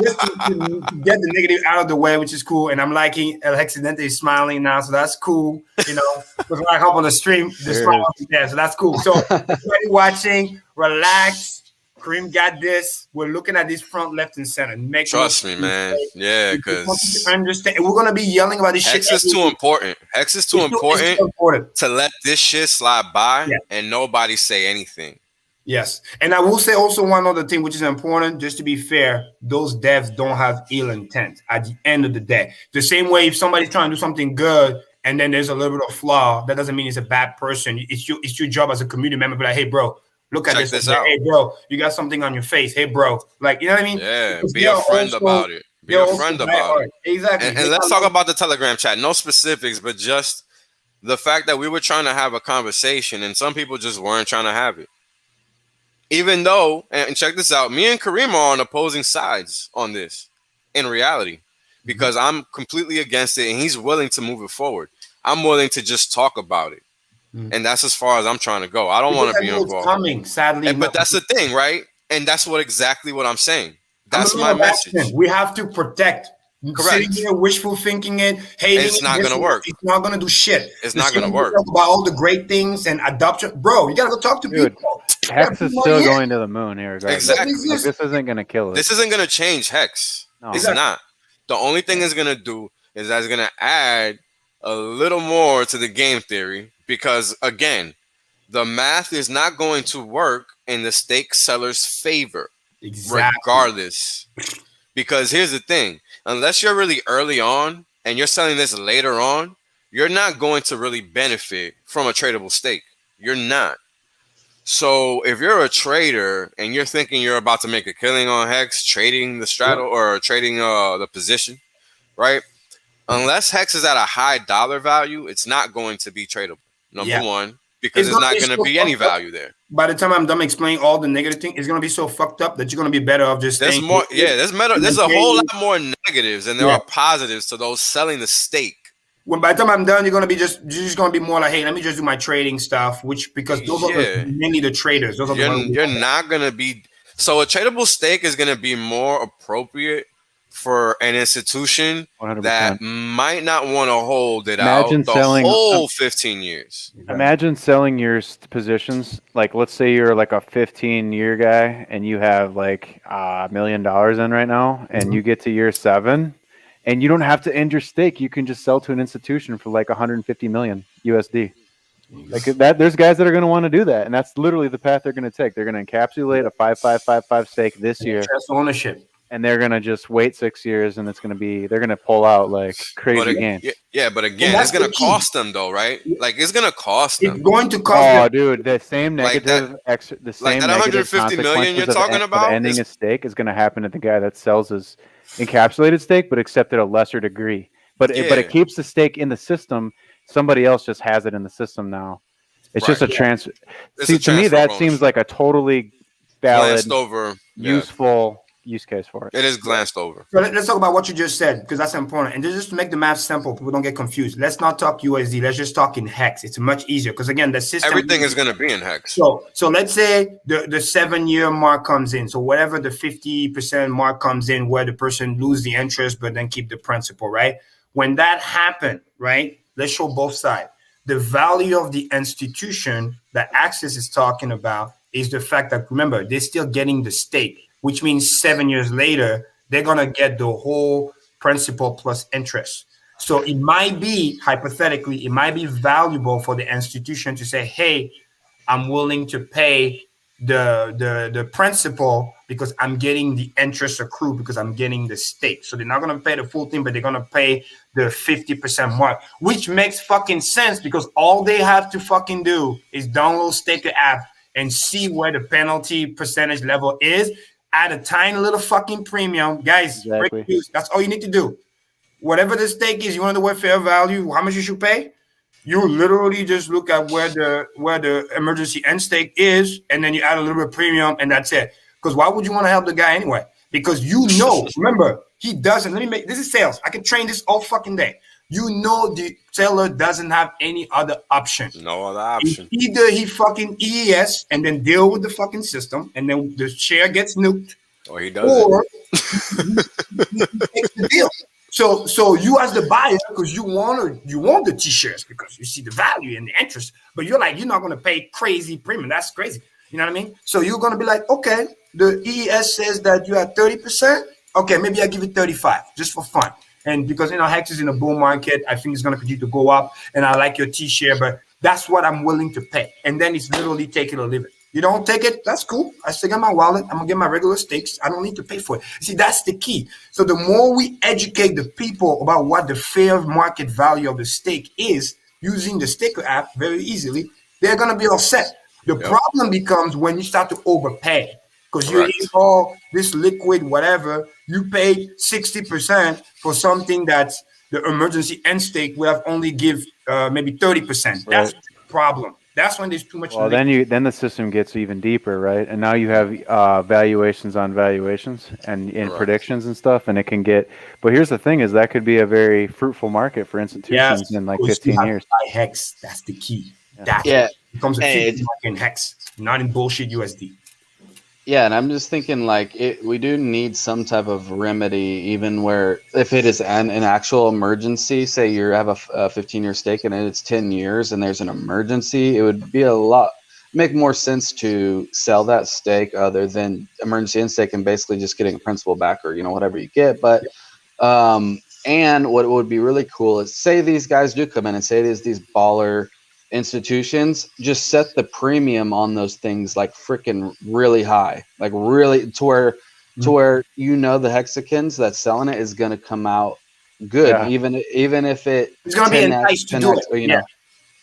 just to get the negative out of the way, which is cool, and I'm liking El Hexidente is smiling now, so that's cool. You know, because when I hop on the stream, the smile is there, so that's cool. So everybody watching, relax. Karim got this. We're looking at this front, left, and center. Trust me, man. Yeah, because understand. We're gonna be yelling about this shit. HEX is too important. HEX is too important to let this shit slide by and nobody say anything. Yes, and I will say also one other thing, which is important. Just to be fair, those devs don't have ill intent. At the end of the day, the same way if somebody's trying to do something good and then there's a little bit of flaw, that doesn't mean it's a bad person. It's your job as a community member. Be like, hey, bro. Look at this out. Hey, bro, you got something on your face. Hey, bro. Like, you know what I mean? Yeah, because be a friend about it. Be a friend about it. Exactly. And let's talk about the Telegram chat. No specifics, but just the fact that we were trying to have a conversation and some people just weren't trying to have it. Even though, and check this out, me and Karim are on opposing sides on this in reality, because I'm completely against it and he's willing to move it forward. I'm willing to just talk about it. And that's as far as I'm trying to go. I don't want to be It's involved. coming, sadly. But that's the thing, right? And that's exactly what I'm saying. That's my message. We have to protect. Correct. Sitting here, wishful thinking it, hating it's not going to work. It's not going to do shit. It's not going to work. About all the great things and adoption. Bro, you got to go talk to people. Hex is still going to the moon here. Exactly. Like, this isn't going to kill it. This isn't going to change Hex. No. It's not. The only thing it's going to do is that it's going to add a little more to the game theory, because, again, the math is not going to work in the stake seller's favor, regardless. Because here's the thing. Unless you're really early on and you're selling this later on, you're not going to really benefit from a tradable stake. You're not. So if you're a trader and you're thinking you're about to make a killing on Hex, trading the straddle or trading the position, right? Unless Hex is at a high dollar value, it's not going to be tradable. Number one, because it's not going to be any value there. By the time I'm done explaining all the negative things, it's going to be so fucked up that you're going to be better off just there's more. Yeah, there's a whole lot more negatives than there are positives to those selling the stake. When by the time I'm done, you're just going to be more like, hey, let me just do my trading stuff, because those are mainly the traders. Those are you're not going to be. So a tradable stake is going to be more appropriate for an institution 100%. that might not want to hold it out the whole 15 years. Imagine selling your positions. Like, let's say you're like a 15-year guy and you have like $1 million in right now, and you get to year 7 and you don't have to end your stake. You can just sell to an institution for like 150 million USD. Like that, there's guys that are going to want to do that, and that's literally the path they're going to take. They're going to encapsulate a 5555 stake this year. Ownership. And they're going to just wait 6 years, and they're going to pull out like crazy gains. Yeah, but again, it's going to cost them though, right? Like, it's going to cost them. It's going to cost them. Oh, dude, the same negative, the same like that 150 million you're talking about, ending a stake is going to happen to the guy that sells his encapsulated stake, but except at a lesser degree. But it keeps the stake in the system. Somebody else just has it in the system now. It's just a transfer. See, to me, that seems like a totally valid, useful use case for it. It is glanced over. So let's talk about what you just said, because that's important. And just to make the math simple, people don't get confused. Let's not talk USD. Let's just talk in Hex. It's much easier because, again, the system. Everything is going to be in Hex. So let's say the 7-year mark comes in. So whatever the 50% mark comes in, where the person lose the interest but then keep the principal, right? When that happened, right? Let's show both sides. The value of the institution that Access is talking about is the fact that, remember, they're still getting the stake, which means 7 years later, they're going to get the whole principal plus interest. So it might be, hypothetically, it might be valuable for the institution to say, hey, I'm willing to pay the principal because I'm getting the interest accrued because I'm getting the stake. So they're not going to pay the full thing, but they're going to pay the 50% mark, which makes fucking sense because all they have to fucking do is download STAKER.APP and see where the penalty percentage level is. Add a tiny little fucking premium. Guys, exactly. That's all you need to do. Whatever the stake is, you want to know what fair value, how much you should pay? You literally just look at where the emergency end stake is, and then you add a little bit of premium, and that's it. Because why would you want to help the guy anyway? Because you know, remember, he doesn't. This is sales. I can train this all fucking day. You know the seller doesn't have any other option. No other option. Either he fucking EES and then deal with the fucking system, and then the share gets nuked, or he does, or he takes the deal. So you as the buyer, because you want the T-shares because you see the value and the interest, but you're not going to pay crazy premium. That's crazy. You know what I mean? So you're going to be like, okay, the EES says that you have 30%. Okay, maybe I give it 35 just for fun. And because, Hex is in a bull market, I think it's going to continue to go up. And I like your T-share, but that's what I'm willing to pay. And then it's literally take it or leave it. You don't take it, that's cool. I still got my wallet. I'm going to get my regular stakes. I don't need to pay for it. See, that's the key. So the more we educate the people about what the fair market value of the stake is using the STAKER.APP very easily, they're going to be all set. The problem becomes when you start to overpay. Because you need all this liquid, whatever, you paid 60% for something that's the emergency end stake. We have only give maybe 30%. That's the problem. That's when there's too much. Well, then the system gets even deeper, right? And now you have valuations on valuations and in predictions and stuff, and it can get. But here's the thing: is that could be a very fruitful market for institutions in like 15 years. Hex, that's the key. Yeah. It becomes a market in Hex, not in bullshit USD. Yeah, and I'm just thinking like we do need some type of remedy, even where if it is an actual emergency, say you have a 15-year stake and it's 10 years and there's an emergency, it would be make more sense to sell that stake other than emergency in stake and basically just getting a principal back or whatever you get. But and what would be really cool is say these guys do come in and say there's these baller institutions, just set the premium on those things like freaking really high, like really to where the hexagons that's selling it is going to come out good, even if it's going to be nice to do it.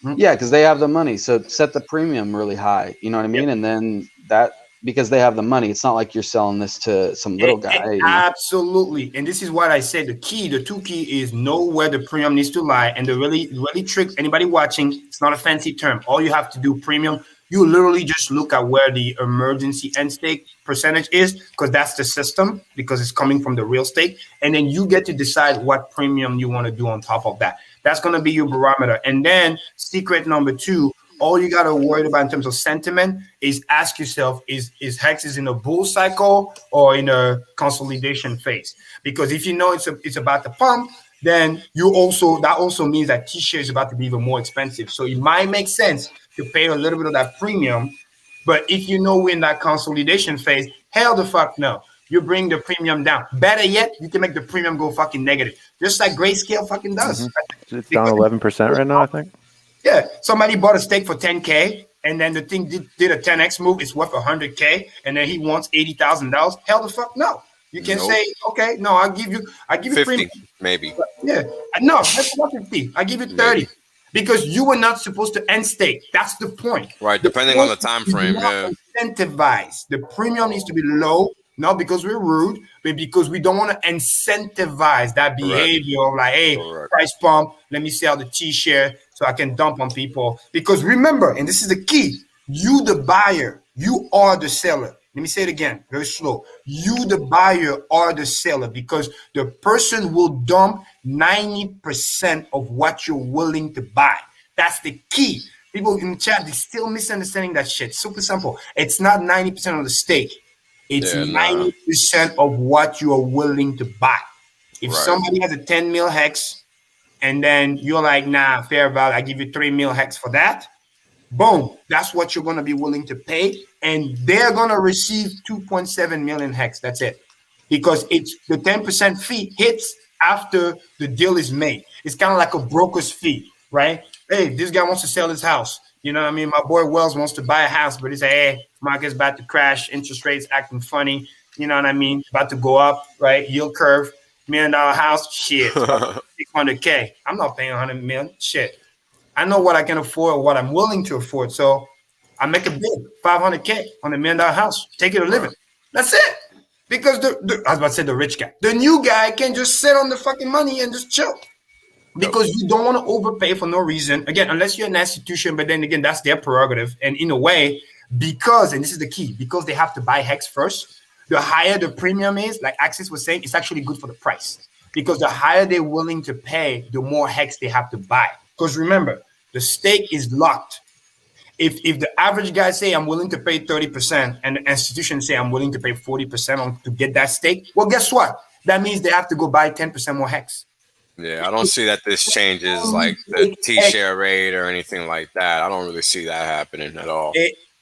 Because they have the money, so set the premium really high, you know what I mean? And then that, because they have the money, it's not like you're selling this to some little guy. Absolutely. And this is what I said. The two key is know where the premium needs to lie. And the really trick anybody watching, it's not a fancy term. All you have to do, premium, you literally just look at where the emergency end stake percentage is, because that's the system, because it's coming from the real stake. And then you get to decide what premium you want to do on top of that. That's going to be your barometer. And then secret number 2, all you got to worry about in terms of sentiment is ask yourself, is Hex is in a bull cycle or in a consolidation phase? Because if you know it's about to pump, then that also means that T-share is about to be even more expensive. So it might make sense to pay a little bit of that premium. But if you know we're in that consolidation phase, hell the fuck no. You bring the premium down. Better yet, you can make the premium go fucking negative. Just like Grayscale fucking does. It's down 11% right now, I think. Yeah, somebody bought a stake for 10K, and then the thing did a 10x move. It's worth 100K, and then he wants $80,000. Hell the fuck no. You can say, okay, no, I'll give you 50, premium. maybe. Yeah, no, that's not 50. I give you 30, maybe. Because you were not supposed to end stake. That's the point. Right, depending on the time frame. Yeah. Incentivize. The premium needs to be low, not because we're rude, but because we don't want to incentivize that behavior of like, hey, price pump, let me sell the T-share so I can dump on people. Because remember, and this is the key, you the buyer, you are the seller. Let me say it again, very slow. You the buyer are the seller, because the person will dump 90% of what you're willing to buy. That's the key. People in the chat, they're still misunderstanding that shit. Super simple. It's not 90% of the stake. It's 90% of what you are willing to buy. If somebody has a 10 mil hex and then you're like, nah, fair value, I give you 3 mil hex for that. Boom, that's what you're going to be willing to pay. And they're going to receive 2.7 million hex. That's it. Because it's the 10% fee hits after the deal is made. It's kind of like a broker's fee, right? Hey, this guy wants to sell his house. You know what I mean? My boy Wells wants to buy a house, but he's like, hey, market's about to crash, interest rates acting funny. You know what I mean? About to go up, right? Yield curve, $1 million house, shit, 600K. I'm not paying 100 million, shit. I know what I can afford, what I'm willing to afford. So I make a bid, 500K on a $1 million house. Take it or live it. That's it. Because I was about to say the rich guy. The new guy can just sit on the fucking money and just chill. Because you don't want to overpay for no reason. Again, unless you're an institution, but then again, that's their prerogative. And in a way, because, and this is the key, because they have to buy Hex first, the higher the premium is, like Axis was saying, it's actually good for the price. Because the higher they're willing to pay, the more Hex they have to buy. Because remember, the stake is locked. If the average guy say I'm willing to pay 30% and the institution say I'm willing to pay 40% to get that stake, well, guess what? That means they have to go buy 10% more Hex. Yeah, I don't see that this changes like the T-share rate or anything like that. I don't really see that happening at all.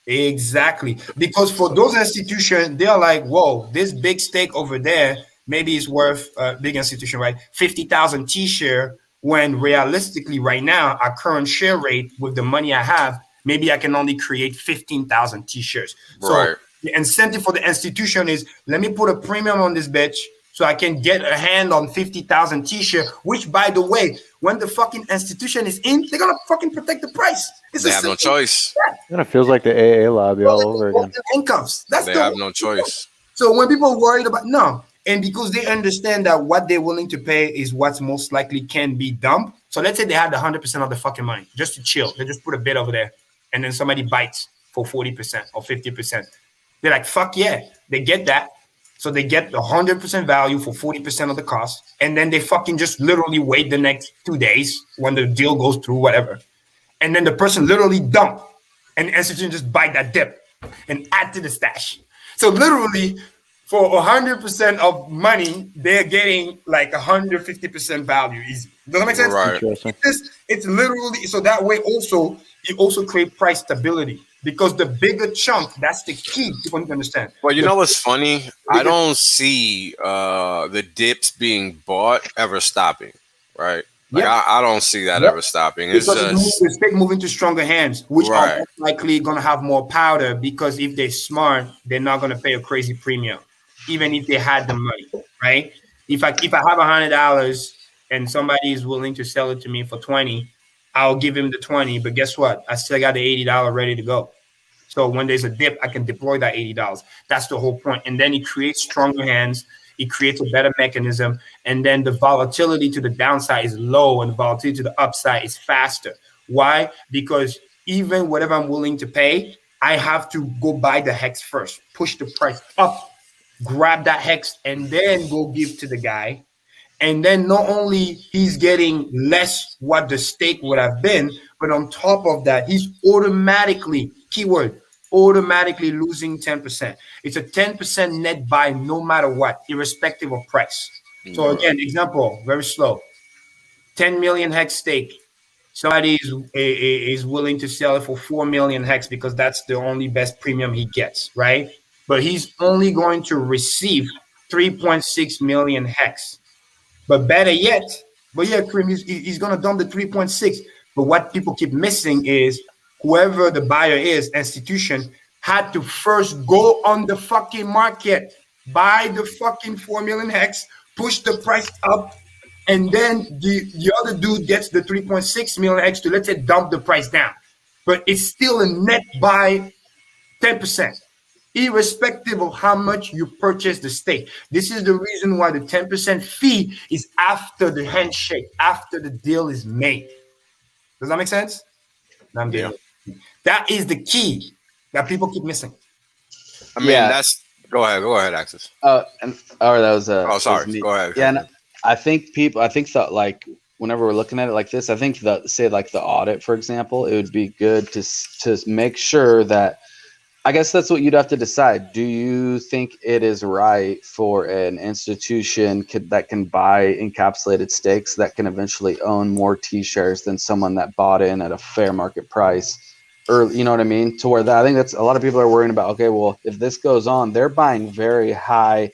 Exactly. Because for those institutions, they're like, whoa, this big stake over there, maybe it's worth big institution, right? 50,000 T-share, when realistically right now, our current share rate with the money I have, maybe I can only create 15,000 T-shares. So the incentive for the institution is, let me put a premium on this bitch so I can get a hand on 50,000 T-share, which, by the way, when the fucking institution is in, they're going to fucking protect the price. They have no choice. It kind of feels like the AA lobby all over again. Incomes. They have no choice. So when people are worried about, no, and because they understand that what they're willing to pay is what's most likely can be dumped. So let's say they had 100% of the fucking money just to chill. They just put a bid over there. and then somebody bites for 40% or 50%. They're like, fuck yeah, they get that. So they get the 100% value for 40% of the cost. And then they fucking just literally wait the next 2 days when the deal goes through, whatever. And then the person literally dump, and the institution just buy that dip and add to the stash. So literally for 100% of money, they're getting like 150% value easy. Does that make sense? Right. It's literally, so that way also, you also create price stability, because the bigger chunk, that's the key people need to understand. Well, you know what's funny? I don't see the dips being bought ever stopping, right? Like I don't see that ever stopping. It's because just the stake moving to stronger hands, which Right. are most likely going to have more powder, because if they're smart, they're not going to pay a crazy premium, even if they had the money, right? If I have $100 and somebody is willing to sell it to me for 20, I'll give him the 20. But guess what? I still got the $80 ready to go. So when there's a dip, I can deploy that $80. That's the whole point. And then it creates stronger hands. It creates a better mechanism. And then the volatility to the downside is low and the volatility to the upside is faster. Why? Because even whatever I'm willing to pay, I have to go buy the HEX first, push the price up, grab that HEX, and then go give to the guy. And then not only he's getting less what the stake would have been, but on top of that, he's automatically, keyword, automatically losing 10%. It's a 10% net buy no matter what, irrespective of price. So again, example, very slow. 10 million HEX stake. Somebody is willing to sell it for 4 million HEX because that's the only best premium he gets, right? But he's only going to receive 3.6 million HEX. But better yet, Karim, he's going to dump the 3.6. But what people keep missing is whoever the buyer is, institution, had to first go on the fucking market, buy the fucking 4 million HEX, push the price up, and then the other dude gets the 3.6 million HEX to, let's say, dump the price down. But it's still a net buy 10%. Irrespective of how much you purchase the stake. This is the reason why the 10% fee is after the handshake, after the deal is made. Does that make sense? Yeah. That is the key that people keep missing. I mean, that's go ahead, Axis. That was sorry. Was go ahead. Yeah, and I think that like whenever we're looking at it like this, I think that, say like the audit, for example, it would be good to make sure that, I guess that's what you'd have to decide. Do you think it is right for an institution that can buy encapsulated stakes that can eventually own more T-shares than someone that bought in at a fair market price? Or, you know what I mean? To where that, I think that's a lot of people are worrying about, okay, well, if this goes on, they're buying very high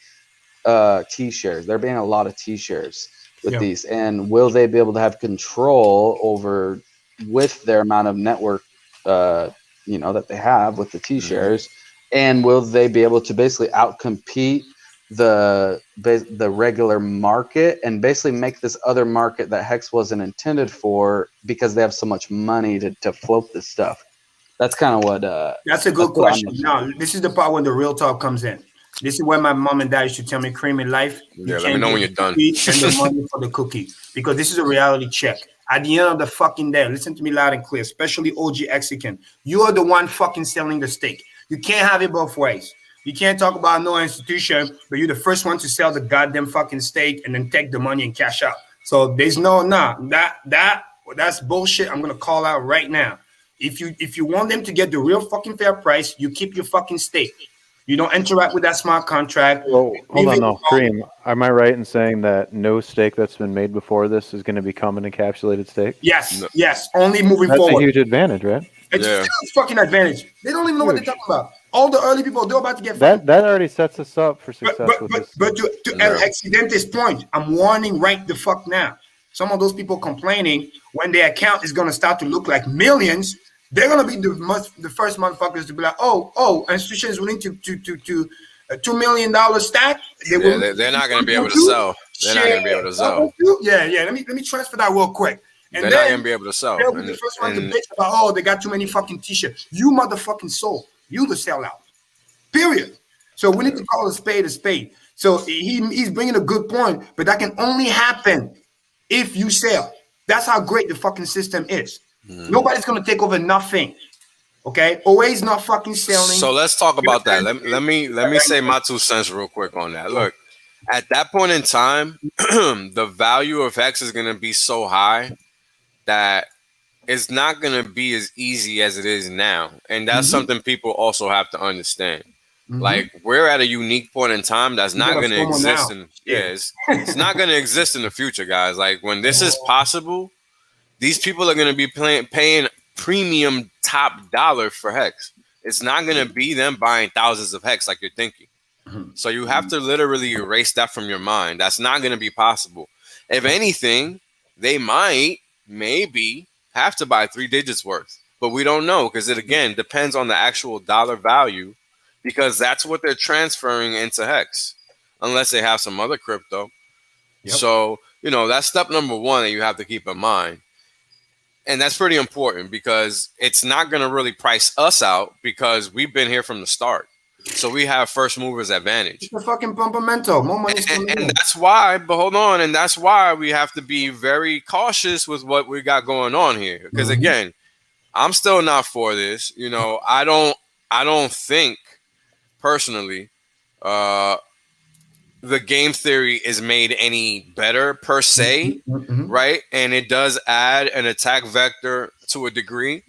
T-shares. They're buying a lot of T-shares with these. And will they be able to have control over, with their amount of network that they have with the T-shares, and will they be able to basically outcompete the regular market and basically make this other market that HEX wasn't intended for, because they have so much money to float this stuff? That's kind of what that's a good question. Now, this is the part when the real talk comes in. This is where my mom and dad used to tell me, Karim, in life, let me know when you're done. And the money for the cookie, because this is a reality check. At the end of the fucking day, listen to me loud and clear, especially OG Mexican. You are the one fucking selling the stake. You can't have it both ways. You can't talk about no institution, but you're the first one to sell the goddamn fucking stake and then take the money and cash out. So there's that's bullshit. I'm gonna call out right now. If you want them to get the real fucking fair price, you keep your fucking stake. You don't interact with that smart contract. Well, hold on, no, Karim. Am I right in saying that no stake that's been made before this is going to become an encapsulated stake? Yes, yes. Only moving that's forward. That's a huge advantage, right? It's a fucking advantage. They don't even know what they're talking about. All the early people, they're about to get that already sets us up for success with this. But to Accidente's point, I'm warning right the fuck now. Some of those people complaining, when their account is going to start to look like millions, they're gonna be the first motherfuckers to be like, oh, institution is willing to a $2 million stack. They're not gonna be able to sell. They're not gonna be able to sell. Yeah. Let me transfer that real quick. And they're not gonna be able to sell. They'll be the first one to bitch about, they got too many fucking T-shirts. You motherfucking sold. You the sellout. Period. So we need to call a spade a spade. So he's bringing a good point, but that can only happen if you sell. That's how great the fucking system is. Nobody's going to take over nothing. Okay, always not fucking selling. So let's talk about that. Let me say my 2 cents real quick on that. Look, at that point in time, the value of Hex is going to be so high that it's not going to be as easy as it is now. And that's something people also have to understand. Like, we're at a unique point in time that's not going to exist it's not going to exist in the future, guys. Like, when this is possible, these people are going to be paying premium top dollar for Hex. It's not going to be them buying thousands of Hex like you're thinking. So you have to literally erase that from your mind. That's not going to be possible. If anything, they maybe have to buy 3 digits worth, but we don't know, because it again depends on the actual dollar value, because that's what they're transferring into Hex, unless they have some other crypto. So, that's step number 1 that you have to keep in mind. And that's pretty important, because it's not going to really price us out, because we've been here from the start. So we have first movers advantage. It's a fucking pumpamento. More money's coming in. And that's why, but hold on, and that's why we have to be very cautious with what we got going on here. Because again, I'm still not for this. I don't think personally the game theory is made any better per se, right? And it does add an attack vector to a degree,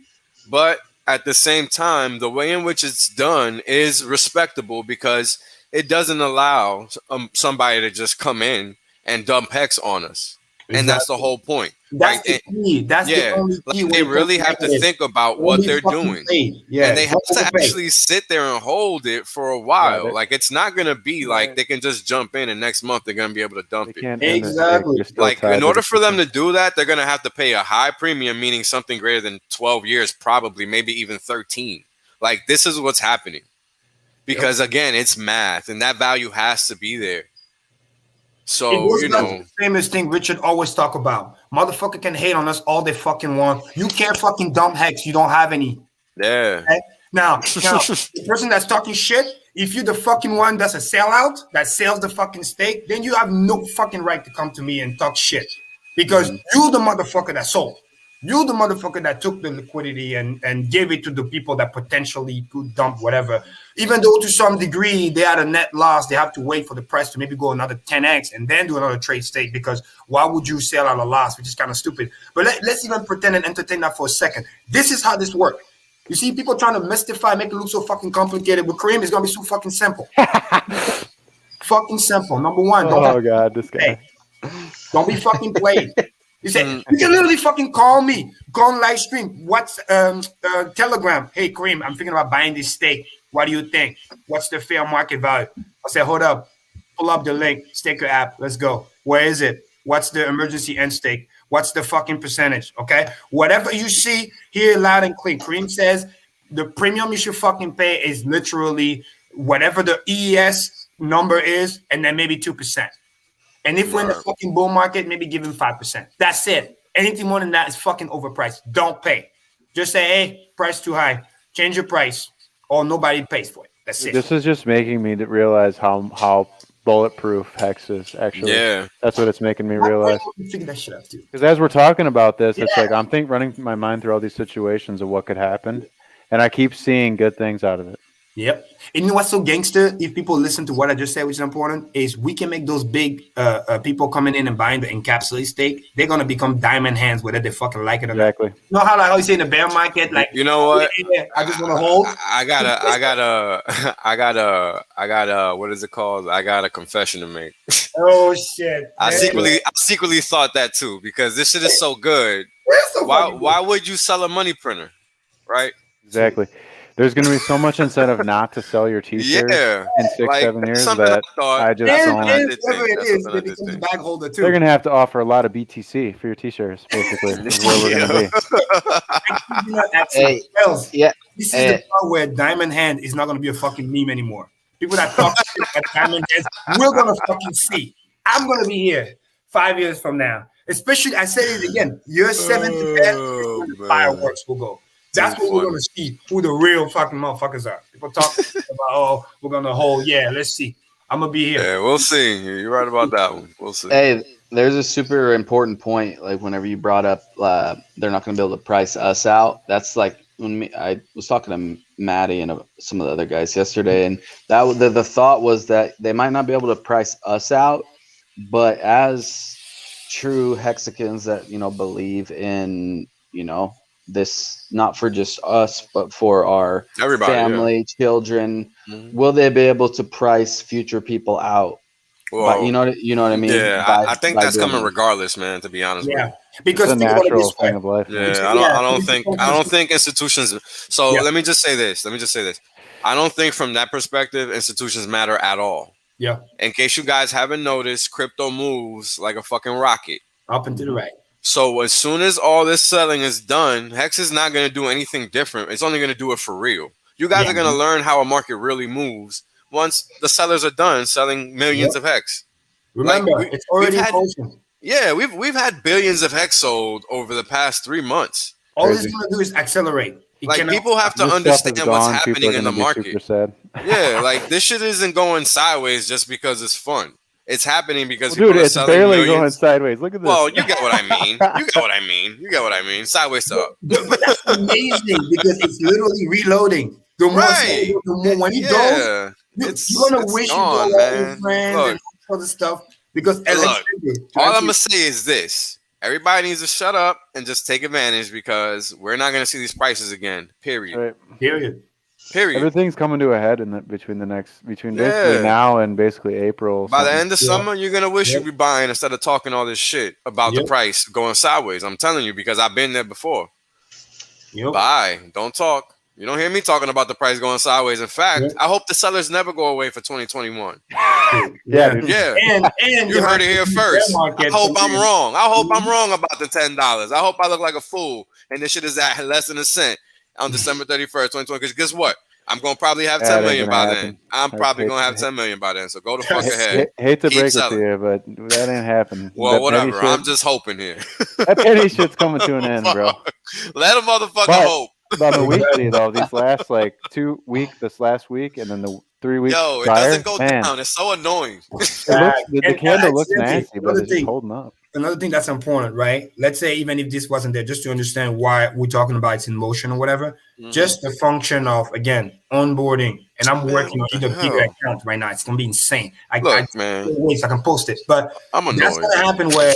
but at the same time, the way in which it's done is respectable, because it doesn't allow somebody to just come in and dump Hex on us. Exactly. And that's the whole point. That's the key. That's the only key. They really have to think about what they're doing. And they have to actually sit there and hold it for a while. Yeah, like, it's not going to be like they can just jump in and next month they're going to be able to dump it. Exactly. Like, in order for them to do that, they're going to have to pay a high premium, meaning something greater than 12 years, probably, maybe even 13. Like, this is what's happening. Because, again, it's math, and that value has to be there. So, the famous thing Richard always talk about. Motherfucker can hate on us all they fucking want. You can't fucking dump Hex. You don't have any. Yeah. Okay? Now, the person that's talking shit, if you're the fucking one that's a sellout, that sells the fucking stake, then you have no fucking right to come to me and talk shit. Because you're the motherfucker that sold. You're the motherfucker that took the liquidity and gave it to the people that potentially could dump whatever. Even though to some degree they had a net loss, they have to wait for the price to maybe go another 10x and then do another trade stake, because why would you sell at a loss, which is kind of stupid. But let's even pretend and entertain that for a second. This is how this works. You see people trying to mystify, make it look so fucking complicated. With Karim, it's going to be so fucking simple. Fucking simple. Number 1. God, this guy. Don't be fucking played. You say, you can literally fucking call me, go on live stream. What's Telegram? Hey, Karim, I'm thinking about buying this stake. What do you think? What's the fair market value? I say, hold up, pull up the link, STAKER.APP, let's go. Where is it? What's the emergency end stake? What's the fucking percentage? Okay, whatever you see here, loud and clear. Karim says the premium you should fucking pay is literally whatever the EES number is, and then maybe 2%. And if we're in the fucking bull market, maybe give him 5%. That's it. Anything more than that is fucking overpriced. Don't pay. Just say, hey, price too high. Change your price, or nobody pays for it. That's it. This is just making me realize how bulletproof Hex is, actually. Yeah. That's what it's making me realize. Figure that shit out, too. Because as we're talking about this, it's like I'm running my mind through all these situations of what could happen, and I keep seeing good things out of it. Yep. And you know what's so gangster? If people listen to what I just said, which is important, is we can make those big people coming in and buying the encapsulated stake. They're gonna become diamond hands, whether they fucking like it or not. You know how like you say in the bear market, like, you know what? I just want to hold. I got what is it called? I got a confession to make. Oh shit! I secretly thought that too, because this shit is so good. Why would you sell a money printer, right? Exactly. There's going to be so much incentive not to sell your t-shirts in 6-7 years that I just don't. Bag holder too. They're going to have to offer a lot of BTC for your t-shirts, basically. Is where we're going to be. This is the part where Diamond Hand is not going to be a fucking meme anymore. People that talk shit about Diamond Hands, we're going to fucking see. I'm going to be here 5 years from now. Especially, I say it again, year 7 to 10, fireworks will go. That's what we're going to see, who the real fucking motherfuckers are. People talk about, oh, we're going to hold. Yeah, let's see. I'm going to be here. Yeah, we'll see. You're right about that one. We'll see. Hey, there's a super important point. Like, whenever you brought up they're not going to be able to price us out, that's like I was talking to Maddie and some of the other guys yesterday, and that the thought was that they might not be able to price us out, but as true hexicans that believe in this, not for just us but for our Everybody, family, children, Mhm. will they be able to price future people out? But Well, you know what I mean. yeah, I think that's doing coming that. regardless, man. To be honest with Yeah, you. It's because a think about it natural this way. thing of life, man. Yeah, Yeah, I don't think institutions. So Yeah. let me just say this. I don't think from that perspective institutions matter at all. Yeah, In case you guys haven't noticed, crypto moves like a fucking rocket. up and to the right. So as soon as all this selling is done, Hex is not going to do anything different. It's only going to do it for real. You guys Yeah. are going to learn how a market really moves once the sellers are done selling millions of Hex. Like Remember, it's we've already in had motion. we've had billions of Hex sold over the past 3 months. All it's Crazy. going to do is accelerate. It Like cannot people have to This stuff is understand what's gone. People happening are in going the to be super market. sad. Yeah, like this shit isn't going sideways just because it's fun. It's happening because Well, people dude, are it's selling barely going millions. sideways. Look at this. Well, you get what I mean. You get what I mean. You get what I mean. Sideways to up. But that's amazing because it's literally reloading. The more, Right. the more when it goes, Yeah. you're It's gonna wish you gone, told all your man. friends and Look, all the stuff because look. electricity. All I'm gonna say is this: everybody needs to shut up and just take advantage because we're not gonna see these prices again. Period. Right. Period. Period. Everything's coming to a head between basically Yeah. now and basically April. By the something. end of summer, you're gonna wish Yep. you'd be buying instead of talking all this shit about the Yep. price going sideways. I'm telling you because I've been there before. Yep. Buy, don't talk. You don't hear me talking about the price going sideways. In fact, Yep. I hope the sellers never go away for 2021. Yeah, dude. Yeah, And you heard it here first. I hope I'm wrong. I hope I'm Mhm. wrong about the $10. I hope I look like a fool and this shit is at less than a cent on December 31st, 2020. Because guess what? I'm gonna probably have That 10 ain't million gonna by happen. then. I'm I probably hate- gonna have 10 million by then. So go the fuck Hate- ahead. Hate to Keep break it selling. to you, but that ain't happening. Well, That whatever. penny I'm shit, just hoping here. that penny shit's coming to an end, bro. Let a motherfucker But- hope. On the weekly though, these last this last week, and then the 3 weeks Yo, it prior, doesn't go man, down. It's so annoying. it looks the And, candle looks simply, nasty, but another it's just thing, holding up. another thing that's important, right? Let's say even if this wasn't there, just to understand why we're talking about it's in motion or whatever, just the function of again onboarding. And I'm Man, working on what the either bigger hell? account right now. It's gonna be insane. I Look, man, wait so I can post it, but I'm that's annoyed. gonna happen where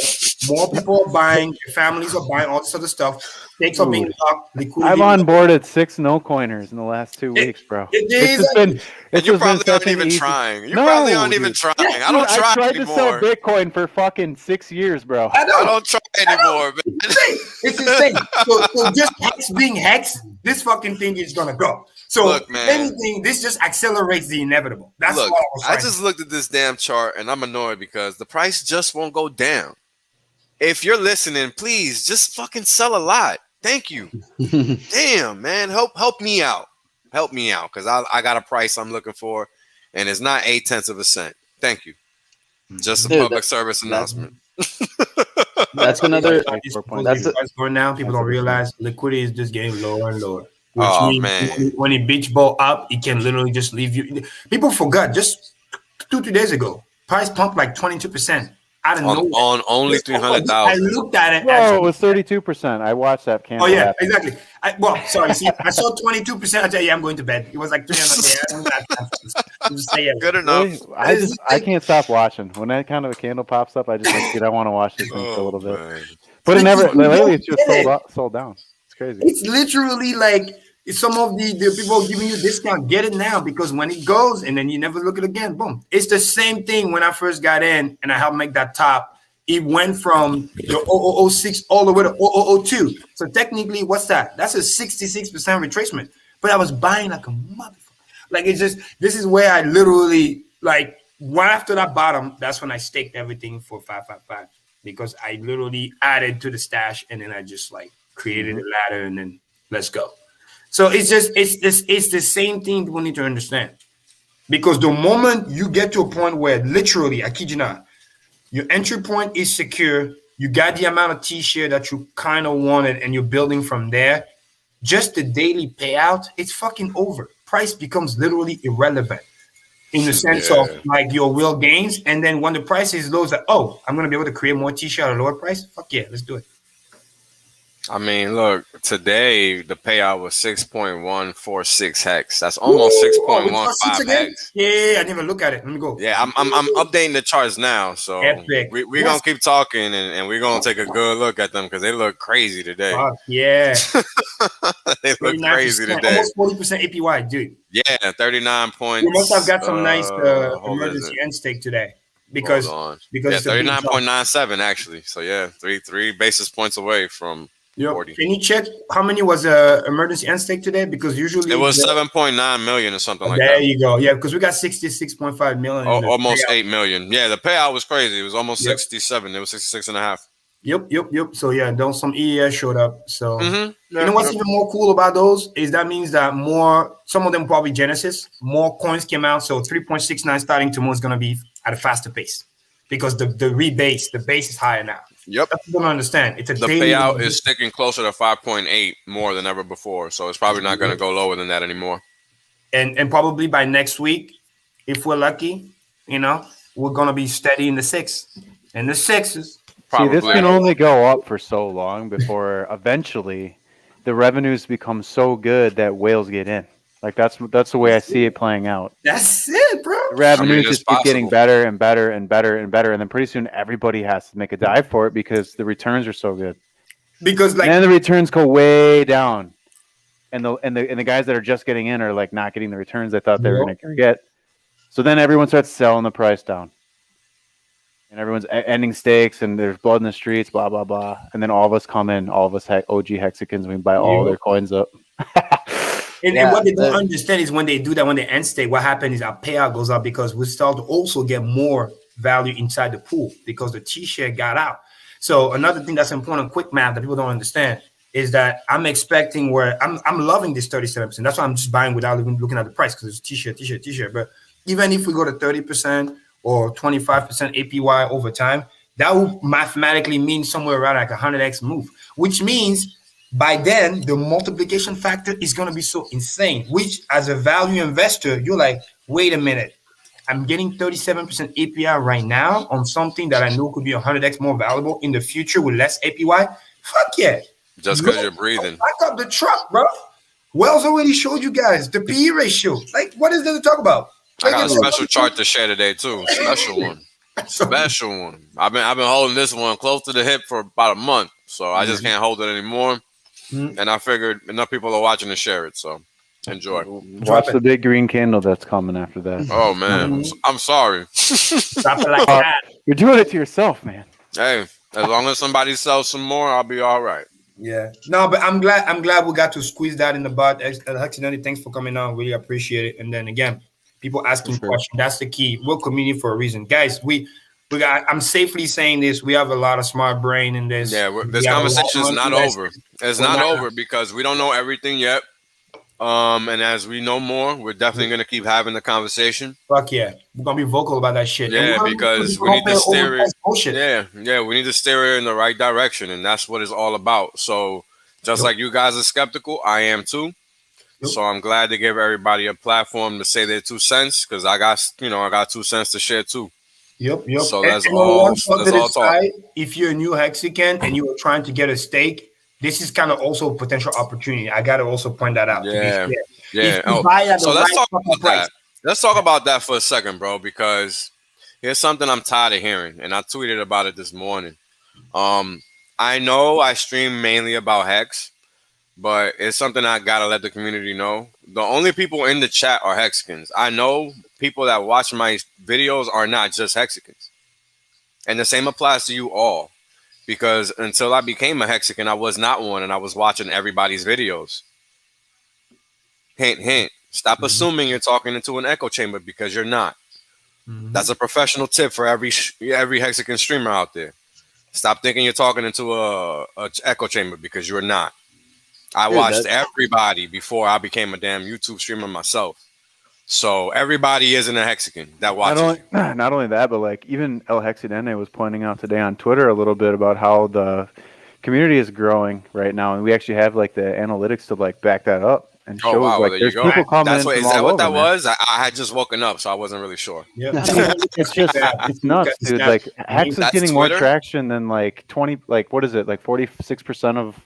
more people are buying, families are buying all this other stuff. Stakes are being Dude, locked, liquidity. I've onboarded 6 no coiners in the last 2 weeks, bro. It's just been And it's you just been probably such aren't an even easy. trying. You No, probably aren't even dude. trying. Yeah, I don't Dude, try I tried to sell anymore. Bitcoin for fucking 6 years, bro. I know. I don't try anymore, man. It's insane. So just Hex being Hex, this fucking thing is gonna go. So Look, man. anything, this just accelerates the inevitable. That's Look, what I was I trying. just looked at this damn chart and I'm annoyed because the price just won't go down. If you're listening, please just fucking sell a lot. Thank you. Damn, man. Help me out. Help me out. Because I got a price I'm looking for and it's not 0.8 of a cent. Thank you. Just a Dude, public service announcement. That's another. That's going down. People don't realize liquidity is just getting lower and lower. Which Oh, means man. when it beach ball up, it can literally just leave you. People forgot just 2-3 days ago, price pumped like 22% out of nowhere. On only I 300,000. looked at it. Bro, it was 32%. I watched that candle. Oh yeah, happen. exactly. Sorry. See, I saw 22%. I tell you, I'm going to bed. It was like 300. Good enough. Really? I can't stop watching. When that kind of a candle pops up, I just like, dude, I want to watch this thing for a little bit. Man. But lately it's just Get it. sold down. It's crazy. It's literally like some of the people giving you discount. Get it now because when it goes and then you never look at it again. Boom. It's the same thing when I first got in and I helped make that top. It went from the 0006 all the way to 0002. So technically, what's that? That's a 66% retracement. But I was buying like a motherfucker. Like it's just this is where I literally like right after that bottom. That's when I staked everything for 555 because I literally added to the stash and then I just like created a ladder and then let's go. So it's the same thing people need to understand because the moment you get to a point where literally, I kid you not, your entry point is secure, you got the amount of T-share that you kind of wanted and you're building from there, just the daily payout, it's fucking over. Price becomes literally irrelevant in the sense of like your real gains. And then when the price is low, it's like, oh, I'm going to be able to create more T-share at a lower price. Fuck yeah, let's do it. I mean, look, today the payout was 6.146 hex. That's almost Oh, we crossed 6 6.15 again? hex. Yeah, I didn't even look at it. Let me go. Yeah, I'm updating the charts now, so Epic. we're Yes. gonna keep talking and we're gonna take a good look at them because they look crazy today. Fuck yeah. They look crazy 39%, today. almost 40% APY, dude. Yeah, 39 We must have points. got some nice Hold is emergency it? end stake today Hold because on. because Yeah, it's a big jump. 39.97 actually. So yeah, three basis points away from Yep. 40. Can you check how many was emergency end stake today? Because usually It was 7.9 million or something like there that. you go. Yeah, because we got 66.5 million in the Almost payout. 8 million. Yeah, the payout was crazy. It was almost Yep. 67. It was 66 and a half. Yep. So yeah, those some EES showed up. So Yeah, you know what's even more cool about those is that means that some of them probably Genesis, more coins came out. So 3.69 starting tomorrow is gonna be at a faster pace because the base is higher now. Yep. That's what you don't understand. It's a The daily payout is sticking closer to 5.8 more than ever before. So it's probably not going to go lower than that anymore. and probably by next week, if we're lucky, we're gonna be steady in the 6 and the 6s. See, this Probably. can only go up for so long before eventually the revenues become so good that whales get in. Like that's the way I see it playing out. That's it, bro. The revenues it's just keep getting possible. better and better and better and better, and then pretty soon everybody has to make a dive for it because the returns are so good. Because And then the returns go way down, and the guys that are just getting in are like not getting the returns they thought they were going to get. So then everyone starts selling the price down, and everyone's ending stakes, and there's blood in the streets, blah blah blah. And then all of us come in, all of us OG Hexicans, we buy all their coins up. And what they don't understand is when they do that, when they end state, what happens is our payout goes up because we start to also get more value inside the pool because the T-share got out. So another thing that's important, quick math that people don't understand is that I'm expecting where I'm loving this 37%. That's why I'm just buying without even looking at the price because it's T-share. But even if we go to 30% or 25% APY over time, that will mathematically mean somewhere around like 100x move, which means by then the multiplication factor is going to be so insane, which as a value investor, you're like, wait a minute, I'm getting 37% API right now on something that I know could be 100x more valuable in the future with less APY. Fuck yeah. Just because you're breathing. Back up the truck, bro. Wells already showed you guys the PE ratio. Like, what is there to talk about? I got a special chart to share today too. Special one. Special one. I've been holding this one close to the hip for about a month, so I just can't hold it anymore. And I figured enough people are watching to share it, so enjoy. Watch the big green candle that's coming after that. Oh man, I'm sorry. Drop it like that. You're doing it to yourself, man. Hey, as long as somebody sells some more, I'll be all right. Yeah. No, but I'm glad we got to squeeze that in the butt. Hexinity, thanks for coming on. Really appreciate it. And then again, people asking questions. That's the key. We're community for a reason. Guys, we got, I'm safely saying this. We have a lot of smart brain in this. Yeah, this conversation is not over. It's not over because we don't know everything yet. And as we know more, we're definitely going to keep having the conversation. Fuck yeah. We're going to be vocal about that shit. Yeah, because we need to steer it. Yeah, we need to steer it in the right direction. And that's what it's all about. So just like you guys are skeptical, I am too. So I'm glad to give everybody a platform to say their 2 cents because I got 2 cents to share too. Yep. So that's all talk. If you're a new Hexican and you are trying to get a stake, this is kind of also a potential opportunity. I got to also point that out. Yeah. So let's talk about that. Let's talk about that for a second, bro, because here's something I'm tired of hearing, and I tweeted about it this morning. I know I stream mainly about Hex, but it's something I got to let the community know. The only people in the chat are Hexicans. I know people that watch my videos are not just Hexicans. And the same applies to you all. Because until I became a Hexican, I was not one, and I was watching everybody's videos. Hint, hint. Stop assuming you're talking into an echo chamber because you're not. That's a professional tip for every Hexican streamer out there. Stop thinking you're talking into a echo chamber because you're not. I watched everybody before I became a damn YouTube streamer myself. So everybody isn't a Hexican that watches. Not only that, but like even El Hexidente was pointing out today on Twitter a little bit about how the community is growing right now, and we actually have like the analytics to like back that up and show like there's people coming in. Is that what that was? I had just woken up, so I wasn't really sure. Yeah, it's just it's nuts, dude. Like Hex is getting more traction than like 20, like what is it, like 46% of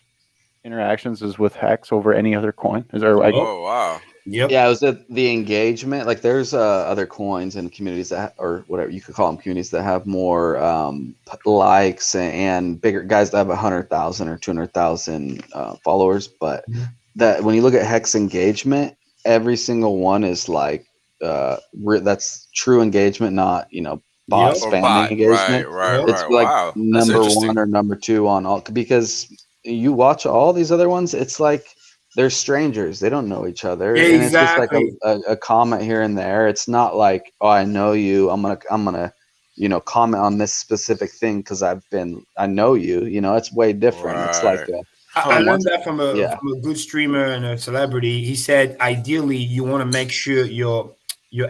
interactions is with Hex over any other coin. Is there like Oh wow. Yep. Yeah, it was the engagement. Like, there's other coins and communities that, or whatever you could call them, communities that have more likes and bigger guys that have 100,000 or 200,000 followers. But that when you look at Hex engagement, every single one is like that's true engagement, not bot Yep. Or spamming bot. Right, engagement. right, It's right. like Wow. That's number interesting. one or number two on all, because you watch all these other ones, it's like they're strangers. They don't know each other, and it's just like Exactly. a comment here and there. It's not like, oh, I know you. I'm gonna comment on this specific thing because I know you. It's way different. It's like Right. I and learned once, that from yeah. a good streamer and a celebrity. He said ideally you want to make sure your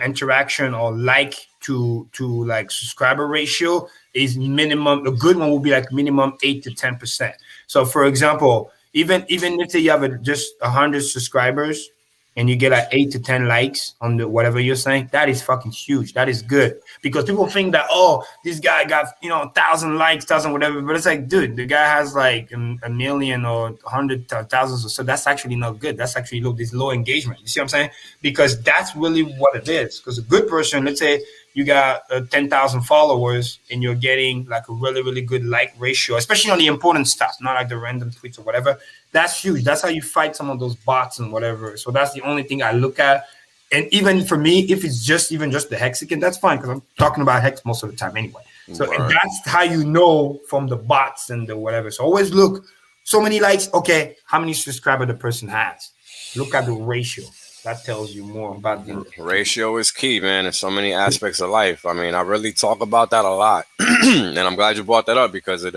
interaction or like to like subscriber ratio is minimum. A good one will be like minimum 8 to 10%. So for example, even if you have just 100 subscribers and you get like 8 to 10 likes on the whatever you're saying, that is fucking huge. That is good because people think that, oh, this guy got 1,000 likes, 1,000 whatever, but it's like, dude, the guy has like a million or 100,000 or so. That's actually not good. That's actually low engagement. You see what I'm saying? Because that's really what it is. Because a good person, let's say you got 10,000 followers and you're getting like a really, really good like ratio, especially on the important stuff, not like the random tweets or whatever. That's huge. That's how you fight some of those bots and whatever. So that's the only thing I look at. And even for me, if it's just the hexagon, that's fine because I'm talking about hex most of the time anyway. So Right. that's how you know from the bots and the whatever. So always look, so many likes. Okay, how many subscribers the person has? Look at the ratio. That tells you more about the Ratio is key, man, in so many aspects of life. I mean, I really talk about that a lot. And I'm glad you brought that up because it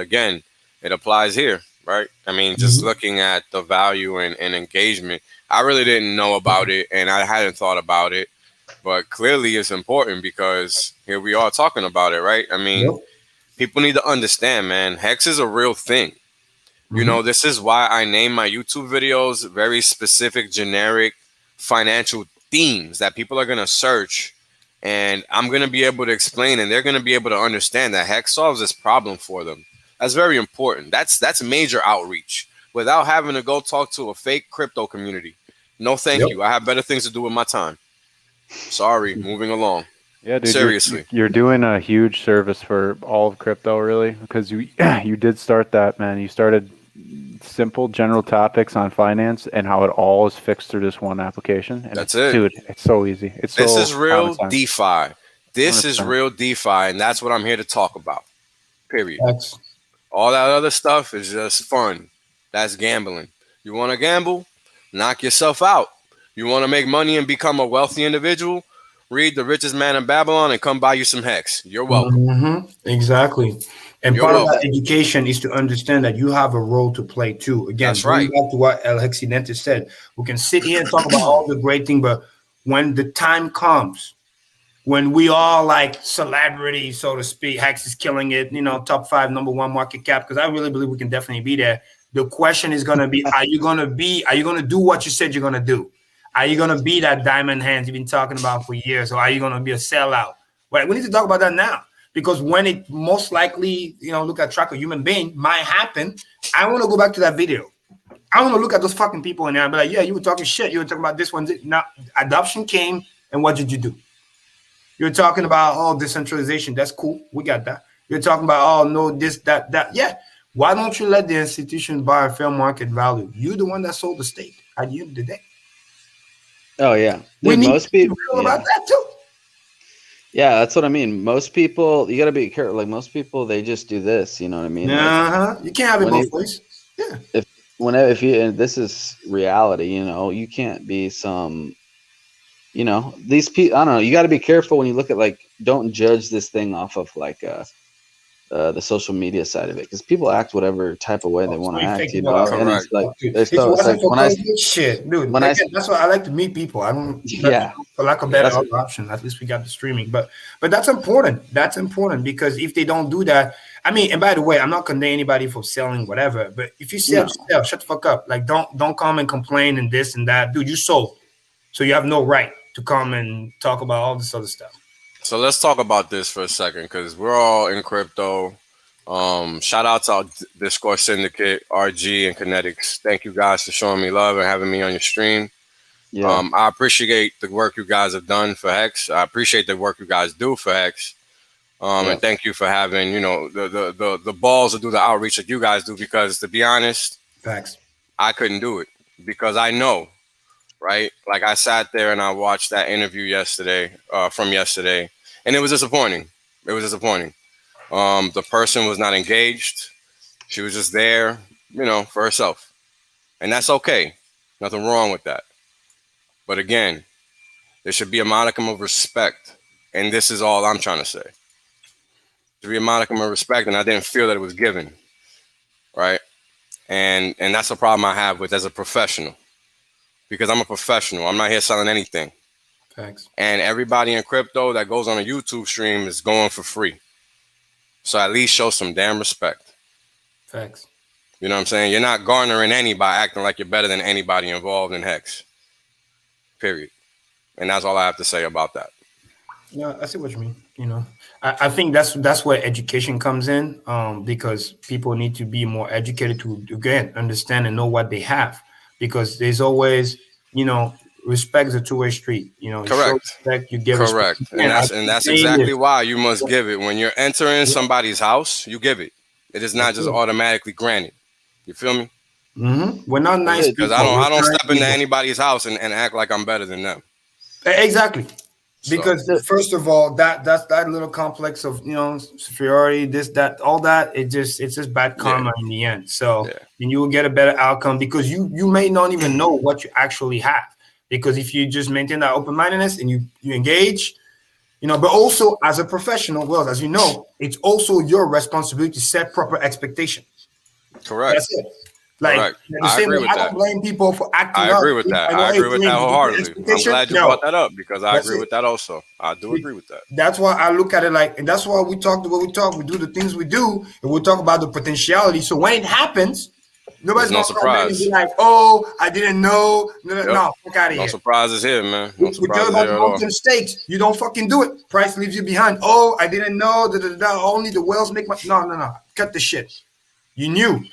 applies here, right? I mean, just looking at the value and engagement, I really didn't know about it and I hadn't thought about it, but clearly it's important because here we are talking about it, right? I mean, Yep. people need to understand, man, Hex is a real thing. This is why I name my YouTube videos very specific, generic financial themes that people are going to search. And I'm going to be able to explain and they're going to be able to understand that Hex solves this problem for them. That's very important. That's major outreach without having to go talk to a fake crypto community. No, thank Yep. you. I have better things to do with my time. Sorry, moving along. Yeah, dude, Seriously. you're doing a huge service for all of crypto, really, because you did start that, man. You started simple general topics on finance and how it all is fixed through this one application. And That's it. Dude, it's so easy. It's This so is real common sense. DeFi. This is 100%. real DeFi, and that's what I'm here to talk about. Period. That's All that other stuff is just fun. That's gambling. You want to gamble? Knock yourself out. You want to make money and become a wealthy individual? Read The Richest Man in Babylon and come buy you some Hex. You're welcome. exactly. And You're part of welcome. that education is to understand that you have a role to play too. Again, That's going right. back to what El Hexidente said, we can sit here and talk about all the great things, but when the time comes, when we all like celebrities, so to speak, Hex is killing it, top 5, number 1 market cap, because I really believe we can definitely be there. The question is going to be, are you going to do what you said you're going to do? Are you going to be that diamond hands you've been talking about for years? Or are you going to be a sellout? Well, we need to talk about that now because when it most likely, look at track of human being might happen. I want to go back to that video. I want to look at those fucking people in there and be like, yeah, you were talking shit. You were talking about this one. Now, adoption came, and what did you do? You're talking about, oh, decentralization. That's cool. We got that. You're talking about, oh, no, this, that. Yeah. Why don't you let the institution buy a fair market value? You're the one that sold the state at the end of the day. Oh yeah, We dude. need Most to be people, real about that too. Yeah, that's what I mean. Most people, you got to be careful. Like most people, they just do this. You know what I mean? Like, You can't have it both ways. Yeah. If you, and this is reality, you can't be some, these people. I don't know. You got to be careful when you look at like. Don't judge this thing off of like the social media side of it, because people act whatever type of way they want to act. And Correct. it's like It wasn't for COVID shit, dude. when That's why I like to meet people. I don't. Yeah. For lack of better option, at least we got the streaming. But that's important. That's important because if they don't do that, I mean, and by the way, I'm not condemning anybody for selling whatever. But if you sell, shut the fuck up. Like don't come and complain and this and that, dude. You sold, so you have no right to come and talk about all this other stuff. So let's talk about this for a second because we're all in crypto. Shout out to our Discourse Syndicate, RG, and Kinetics. Thank you guys for showing me love and having me on your stream. Yeah. I appreciate the work you guys have done for Hex. I appreciate the work you guys do for Hex. And thank you for having, the balls to do the outreach that you guys do, because to be honest, Facts. I couldn't do it because I know, right? Like I sat there and I watched that interview from yesterday, and it was disappointing. It was disappointing. The person was not engaged. She was just there, for herself. And that's okay. Nothing wrong with that. But again, there should be a modicum of respect. And this is all I'm trying to say. There should be a modicum of respect, and I didn't feel that it was given. Right? And that's a problem I have with as a professional. Because I'm a professional. I'm not here selling anything. Facts. And everybody in crypto that goes on a YouTube stream is going for free. So at least show some damn respect. Facts. You know what I'm saying? You're not garnering any by acting like you're better than anybody involved in Hex. Period. And that's all I have to say about that. Yeah, I see what you mean. I think that's where education comes in, because people need to be more educated to, again, understand and know what they have. Because there's always, respect is a two-way street. You show Correct. respect, you give Correct. respect. And that's exactly why you must give it. When you're entering somebody's house, you give it. It is not just automatically granted. You feel me? Mm-hmm. We're not nice because people. I don't step into anybody's house and act like I'm better than them. Exactly. Because first of all, that's that little complex of superiority, this, that, all that, it's just bad karma in the end. So and you will get a better outcome because you may not even know what you actually have. Because if you just maintain that open-mindedness and you engage, but also as a professional, well, as you know, it's also your responsibility to set proper expectation. Correct. That's it. Like the same way, I don't blame people for acting up. I agree with that. I agree with that wholeheartedly. I'm glad you brought that up because I agree with that also. I do agree with that. That's why I look at it like, and that's why we talk the way we talk. We do the things we do, and we talk about the potentiality. So when it happens, nobody's no surprise. Be like, "Oh, I didn't know." No, fuck out of here. No surprises here, man. No surprises here at all. Mistakes. You don't fucking do it. Price leaves you behind. Oh, I didn't know. Only the whales make money. No. Cut the shit. You knew.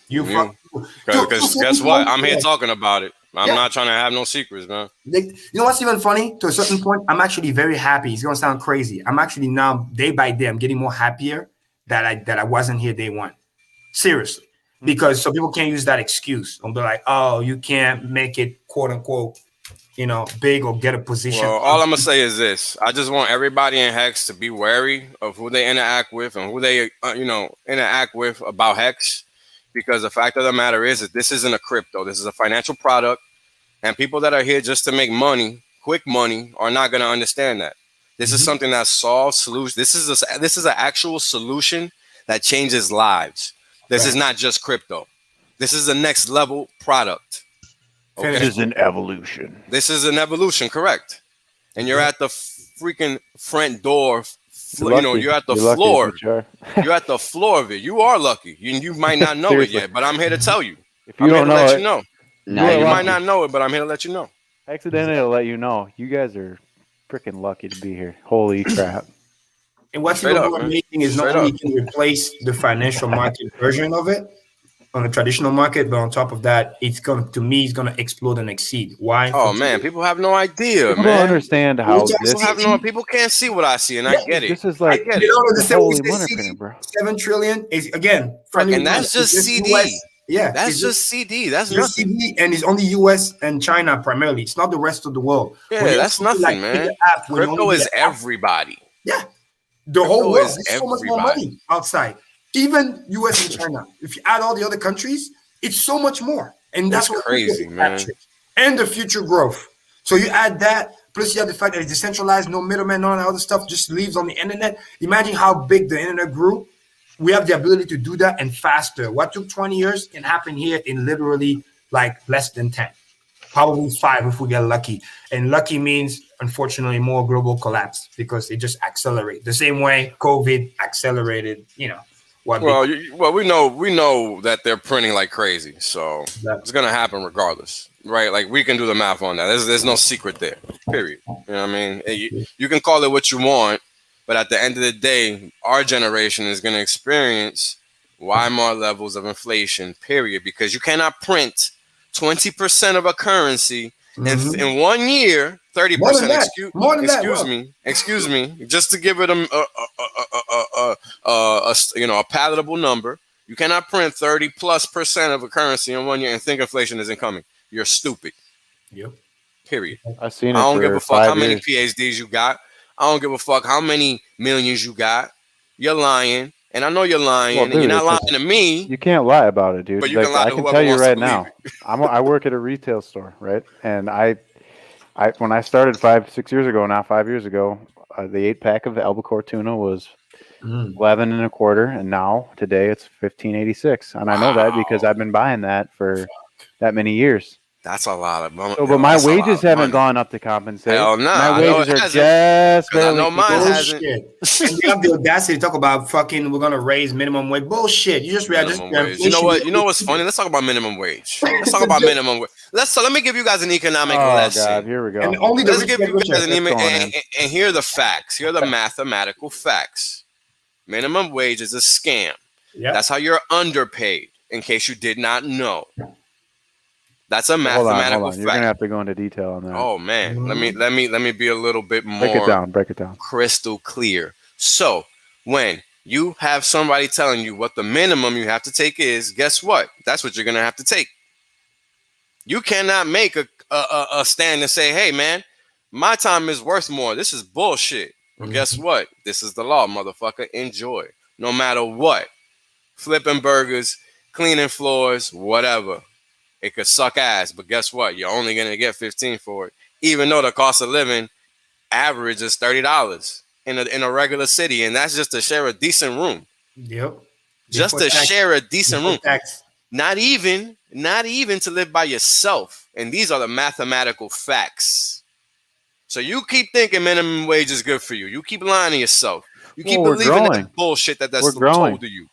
You knew. Because guess what? I'm here talking about it. I'm not trying to have no secrets, man. You know what's even funny? To a certain point, I'm actually very happy. It's gonna sound crazy. I'm actually now day by day, I'm getting more happier that I wasn't here day one. Seriously, because so people can't use that excuse and be like, "Oh, you can't make it, quote unquote, big or get a position." Well, all I'm gonna say is this: I just want everybody in Hex to be wary of who they interact with and who they interact with about Hex. Because the fact of the matter is that this isn't a crypto. This is a financial product. And people that are here just to make money, quick money, are not going to understand that. This is something that solves solutions. This is an actual solution that changes lives. This is not just crypto. This is the next level product. Okay? This is an evolution. This is an evolution, correct. And you're at the freaking front door. You're at the floor. You're at the floor of it. You are lucky. You might not know it yet, but I'm here to tell you. If you don't know it, you know. You might not know it, but I'm here to let you know. Accidentally to let you know. You guys are freaking lucky to be here. Holy crap. And what's even more amazing is not only can replace the financial market version of it on the traditional market, but on top of that, it's going to explode and exceed. Why? Oh man, people have no idea. People don't understand how people can't see what I see, and I get it. This is like holy money printing, bro. 7 trillion is again, and that's just CD. US. Yeah, that's just CD. That's just nothing. CD, and it's only US and China primarily. It's not the rest of the world. Yeah, that's nothing, man. Crypto is everybody. Yeah, the whole world. There's so much more money outside. Even US and China. If you add all the other countries, it's so much more. And that's what crazy, man. And the future growth. So you add that, plus you have the fact that it's decentralized, no middleman, none of that other stuff, just lives on the internet. Imagine how big the internet grew. We have the ability to do that and faster. What took 20 years can happen here in literally like less than 10. Probably 5 if we get lucky. And lucky means, unfortunately, more global collapse because they just accelerate. The same way COVID accelerated, Well, we know that they're printing like crazy, so it's gonna happen regardless, right? Like we can do the math on that. There's no secret there. Period. You know what I mean? You can call it what you want, But at the end of the day, our generation is going to experience Y more levels of inflation, period. Because you cannot print 20% of a currency in 1 year, 30%. Excuse me. Just to give it a palatable number, you cannot print 30+% of a currency in 1 year and think inflation isn't coming. You're stupid. Yep. Period. I've seen it. I don't give a fuck how many years. PhDs you got. I don't give a fuck how many millions you got. You're lying, and I know you're lying, Well, and dude, you're not lying to me. You can't lie about it, dude. But you can lie to I can whoever tell you wants to right believe now. it. I work at a retail store, right? And I when I started 5-6 years ago, not 5 years ago, the 8-pack of albacore tuna was 11 and a quarter, and now today it's 15.86. And I know that because I've been buying that for that many years. That's a lot of money. But my wages haven't gone up to compensate. Hell no. My wages are just barely. I know mine hasn't. And you have the audacity to talk about fucking, we're gonna raise minimum wage. Bullshit. You just read wage. You know what? You know what's funny? Let's talk about minimum wage. Let's talk about minimum wage. Let me give you guys an economic lesson. God, here we go. And only Let's give you guys and here are the facts. Here are the mathematical facts. Minimum wage is a scam. Yep. That's how you're underpaid. In case you did not know. That's a mathematical fact. You're gonna have to go into detail on that. Oh man, let me be a little bit more break it down, crystal clear. So when you have somebody telling you what the minimum you have to take is, guess what? That's what you're gonna have to take. You cannot make a stand and say, "Hey man, my time is worth more." This is bullshit. Well, guess what? This is the law, motherfucker. Enjoy, no matter what. Flipping burgers, cleaning floors, whatever. It could suck ass, but guess what? You're only gonna get 15 for it, even though the cost of living average is $30 in a regular city, and that's just to share a decent room. Yep. Just to share a decent room. Not even to live by yourself. And these are the mathematical facts. So you keep thinking minimum wage is good for you. You keep lying to yourself. You keep believing that bullshit that's told to you.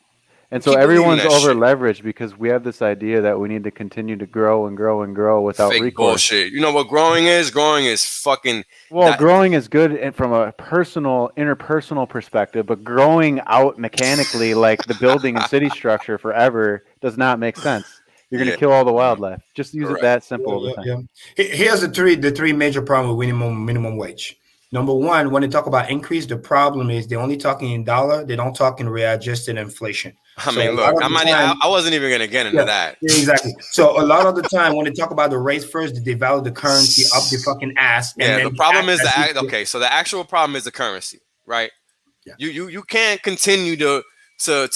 And so everyone's over leveraged because we have this idea that we need to continue to grow and grow and grow without fake recourse. Bullshit. You know what growing is? Growing is fucking. Well, growing is good from a interpersonal perspective, but growing out mechanically, like the building and city structure forever, does not make sense. You're going to kill all the wildlife. Just use it that simple. Here's the three major problems with minimum wage. Number one, when they talk about increase, the problem is they're only talking in dollar. They don't talk in readjusted inflation. I mean, look, I wasn't even going to get into that. Exactly. So a lot of the time when they talk about the rates first, they value the currency up the fucking ass. Yeah, the problem is so the actual problem is the currency, right? Yeah. You can't continue to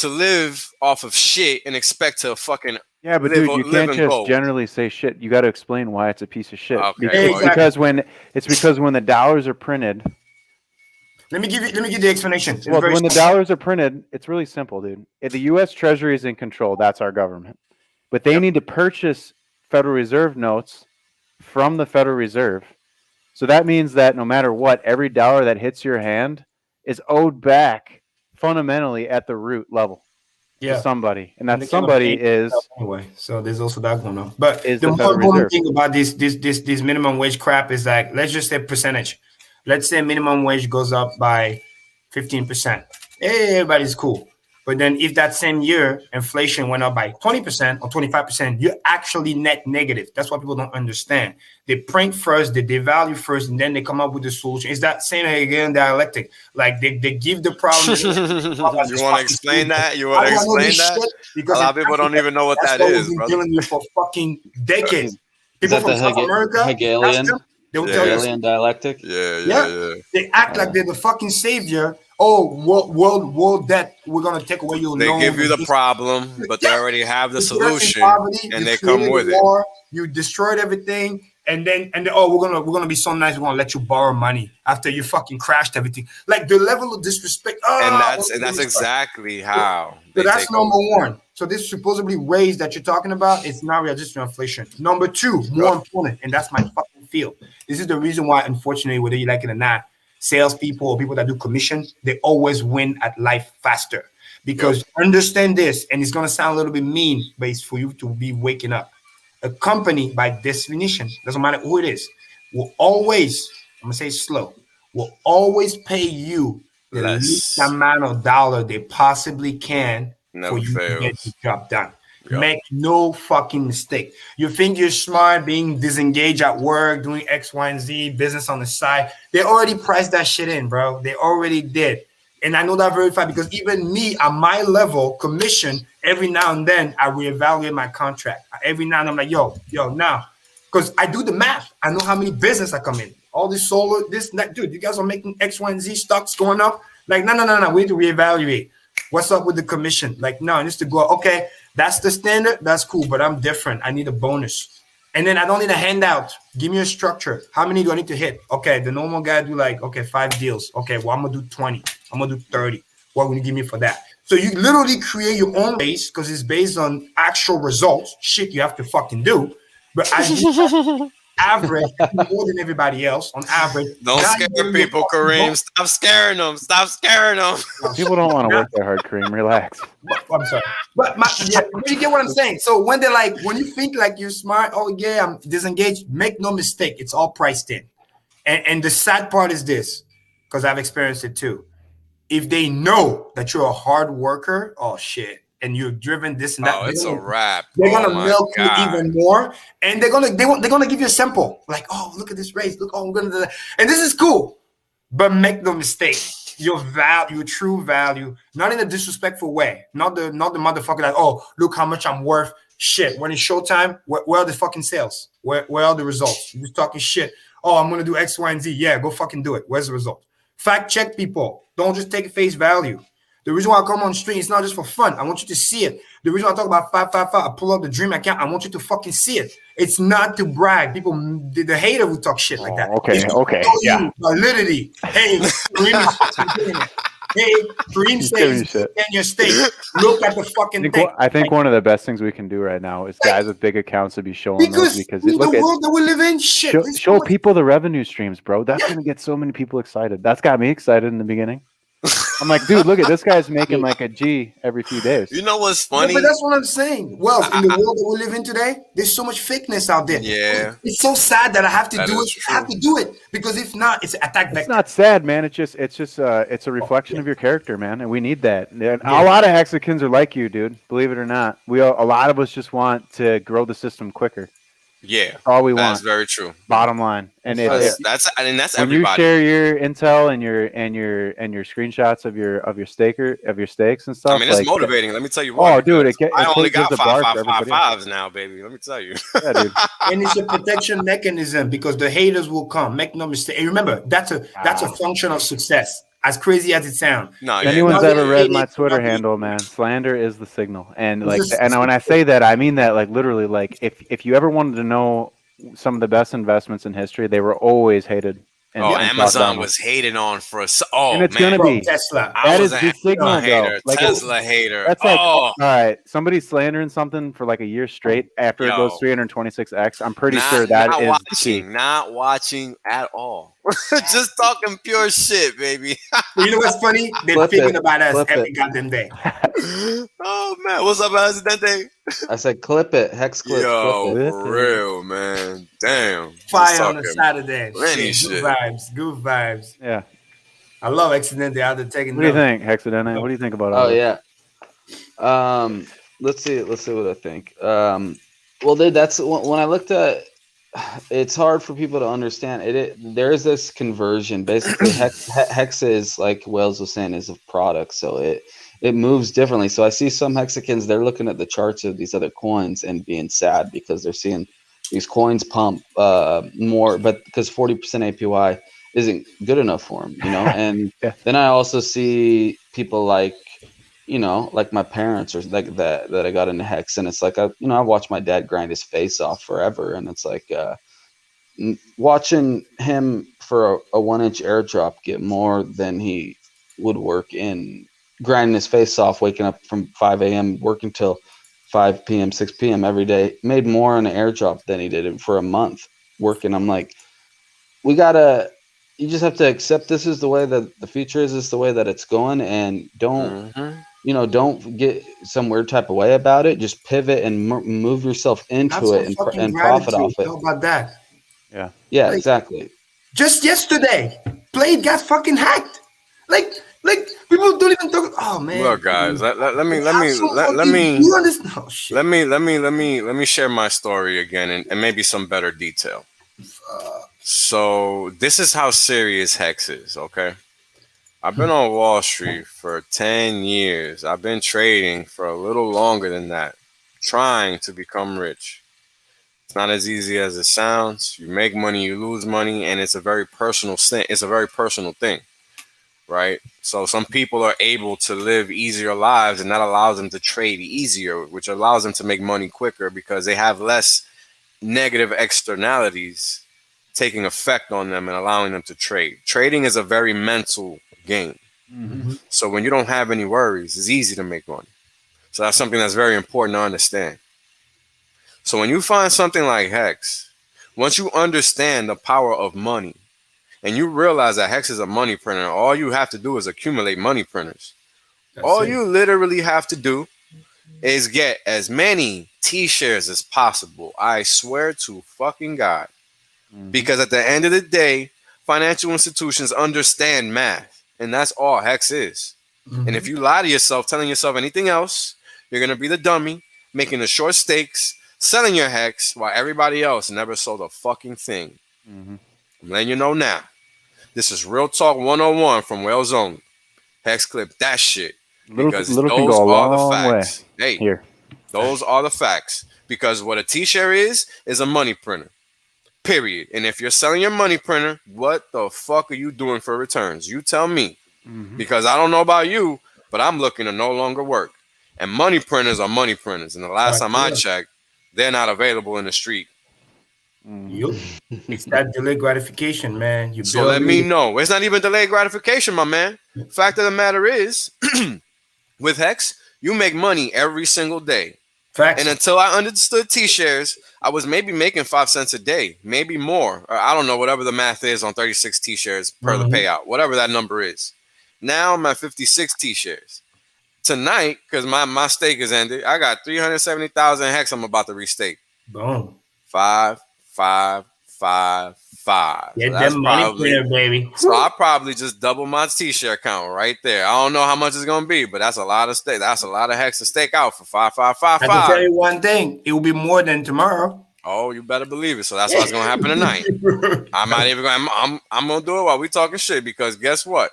live off of shit and expect to fucking but dude, you can't just generally say shit. You got to explain why it's a piece of shit. Okay. Because when the dollars are printed. Let me give you the explanation. Well, when the dollars are printed, it's really simple, dude. If the U.S. Treasury is in control, that's our government. But they need to purchase Federal Reserve notes from the Federal Reserve. So that means that no matter what, every dollar that hits your hand is owed back fundamentally at the root level. To somebody, and that somebody is anyway. So there's also that going on. But the more important thing about this minimum wage crap is like, let's just say percentage. Let's say minimum wage goes up by 15%. Hey, everybody's cool. But then if that same year inflation went up by 20% or 25%, you're actually net negative. That's what people don't understand. They print first, they devalue first, and then they come up with the solution. It's that same Hegelian dialectic. Like they give the problem. You want to explain that? You want to explain that? Because a lot of people don't even know what that is. We've been dealing with for fucking decades. People from South America, Hegelian dialectic. Yeah. They act like they're the fucking savior. Oh, world debt, we're going to take away your loan. They give you the problem, but they already have the solution, and they come with it. You destroyed everything, and we're gonna be so nice, we're going to let you borrow money after you fucking crashed everything. Like the level of disrespect. And that's exactly how. So that's number one. So this supposedly raise that you're talking about is not readjusted inflation. Number two, more important, and that's my fucking field. This is the reason why, unfortunately, whether you like it or not, salespeople or people that do commission, they always win at life faster. Because understand this, and it's going to sound a little bit mean, but it's for you to be waking up. A company, by definition, doesn't matter who it is, will always, I'm going to say slow, will always pay you the least Less. amount of dollar they possibly can for Never you to get the fails. job done. Yep. Make no fucking mistake. You think you're smart being disengaged at work, doing X, Y, and Z, business on the side. They already priced that shit in, bro. They already did. And I know that very fast because even me at my level, commission, every now and then I reevaluate my contract. Every now and then I'm like, now. Because I do the math. I know how many business I come in. All this solar, dude, you guys are making X, Y, and Z stocks going up. Like, no. We need to reevaluate. What's up with the commission? Like, no, it needs to go. Okay, that's the standard. That's cool, but I'm different. I need a bonus. And then I don't need a handout. Give me a structure. How many do I need to hit? Okay, the normal guy do like, okay, 5 deals. Okay, well, I'm going to do 20. I'm going to do 30. What will you give me for that? So you literally create your own base because it's based on actual results. Shit you have to fucking do. But as you average, more than everybody else on average. Don't scare people, Karim. Stop scaring them. Stop scaring them. People don't want to work that hard, Karim. Relax. I'm sorry. But you get what I'm saying? So when they're like, when you think like you're smart, oh yeah, I'm disengaged, make no mistake. It's all priced in. And the sad part is this, because I've experienced it too. If they know that you're a hard worker, oh shit, and you're driven this and that, it's a wrap. They're gonna milk you even more, and they're gonna give you a sample. Like, oh, look at this race. Look, oh, I'm gonna do that. And this is cool, but make no mistake, your value, your true value, not in a disrespectful way, not the motherfucker that, oh, look how much I'm worth. Shit, when it's showtime, where are the fucking sales? Where are the results? You're just talking shit. Oh, I'm gonna do X, Y, and Z. Yeah, go fucking do it. Where's the result? Fact check people. Don't just take face value. The reason why I come on stream, it's not just for fun. I want you to see it. The reason why I talk about 555, I pull up the dream account. I want you to fucking see it. It's not to brag. People, the hater will talk shit like that. Okay, yeah. Validity. Hey, Karim says in your state. Look at the fucking thing. I think one of the best things we can do right now is guys with big accounts to be showing those because in the world that we live in, show people the revenue streams, bro. That's gonna get so many people excited. That's got me excited in the beginning. I'm like, dude, look at this guy's making like a G every few days. You know what's funny? But that's what I'm saying. Well, in the world that we live in today, there's so much fakeness out there. Yeah. It's so sad that I have to do it. I have to do it because if not, it's attack vector. It's not sad, man. It's a reflection of your character, man, and we need that. And a lot of Hexicans are like you, dude. Believe it or not, a lot of us just want to grow the system quicker. Yeah, that's all we want. That's very true. Bottom line, and that's when everybody. You share your intel and your screenshots of your stakes and stuff. I mean, it's motivating. Let me tell you what. Oh, dude, I only got 5 now, baby. Let me tell you. Yeah, dude. And it's a protection mechanism because the haters will come. Make no mistake. And remember, that's a function of success. As crazy as it sounds. No, if anyone's ever read my Twitter handle, man, slander is the signal. And like, and when I say that, I mean that like literally. Like, if you ever wanted to know some of the best investments in history, they were always hated. Amazon was hated on for us. Oh, and it's gonna be Tesla. That is the signal, hater. Like Tesla hater. That's like, all right, somebody's slandering something for like a year straight after it goes 326x. I'm pretty sure that is not watching at all. Just talking pure shit, baby. You know what's funny? They're thinking about us every goddamn day. Oh man, what's up, Presidente? I said, clip it, Hex clip. Yo, clip it. For real, man. Damn. Fire on a Saturday. Shit. Good vibes. Yeah. I love Accidente out there taking. What do you think, Hexadente? What do you think about all this? Yeah. Let's see what I think. Well, that's when I looked at. It's hard for people to understand it. There is this conversion. Basically, Hex is, like Wales was saying, is a product, so it moves differently. So I see some Hexicans, they're looking at the charts of these other coins and being sad because they're seeing these coins pump more, but because 40% APY isn't good enough for them, And then I also see people like, like my parents or like that I got into Hex, and it's like I watched my dad grind his face off forever, and it's like watching him for a 1-inch airdrop get more than he would work in grinding his face off, waking up from 5 a.m. working till 5 p.m., 6 p.m. every day, made more on an airdrop than he did for a month working. I'm like, you just have to accept this is the way that the future is, the way that it's going, and don't get some weird type of way about it. Just pivot and move yourself into it and profit off it. How about that? Yeah, exactly. Just yesterday, Blade got fucking hacked. Like, Like people don't even talk. Oh man, Look, guys, let me we have some fucking you understand? Oh shit. let me share my story again and maybe some better detail. So this is how serious Hex is, okay? I've been on Wall Street for 10 years. I've been trading for a little longer than that, trying to become rich. It's not as easy as it sounds. You make money, you lose money, and it's a very personal thing. It's a very personal thing, right? So some people are able to live easier lives, and that allows them to trade easier, which allows them to make money quicker because they have less negative externalities taking effect on them and allowing them to trade. Trading is a very mental game. Mm-hmm. So when you don't have any worries, it's easy to make money. So that's something that's very important to understand. So when you find something like Hex, once you understand the power of money and you realize that Hex is a money printer, all you have to do is accumulate money printers. All you literally have to do is get as many T-shares as possible. I swear to fucking God. Because at the end of the day, financial institutions understand math. And that's all Hex is. And if you lie to yourself, telling yourself anything else, you're going to be the dummy, making the short stakes, selling your Hex while everybody else never sold a fucking thing. Mm-hmm. I'm letting you know now. This is Real Talk 101 from Wales Only. Hex clip that shit. Because Little can those go a are the long way. facts. Hey, Here. those are the facts. Because what a T-share is a money printer. Period. And if you're selling your money printer, what the fuck are you doing for returns? You tell me. Mm-hmm. Because I don't know about you, but I'm looking to no longer work. And money printers are money printers. And the last time I checked, they're not available in the street. Yup. It's that delayed gratification, man. You So build let me it. know. It's not even delayed gratification, my man. Fact of the matter is, with Hex, you make money every single day. Facts. And until I understood T-shares, I was maybe making 5 cents a day, maybe more. Or I don't know, whatever the math is on 36 T-shares per the payout, whatever that number is. Now I'm at 56 T-shares. Tonight, because my stake is ended, I got 370,000 Hex I'm about to restake. Boom. 5, 5, 5, 5. Get So that's them money probably clear, baby. so I'll probably just double my T-share count right there. I don't know how much it's gonna be, but that's a lot of stake. That's a lot of Hex to stake out for 5, 5, 5, I 5. can tell you one thing. It will be more than tomorrow. Oh, you better believe it. So that's what's gonna happen tonight. I'm not even gonna. I'm gonna do it while we talking shit because guess what?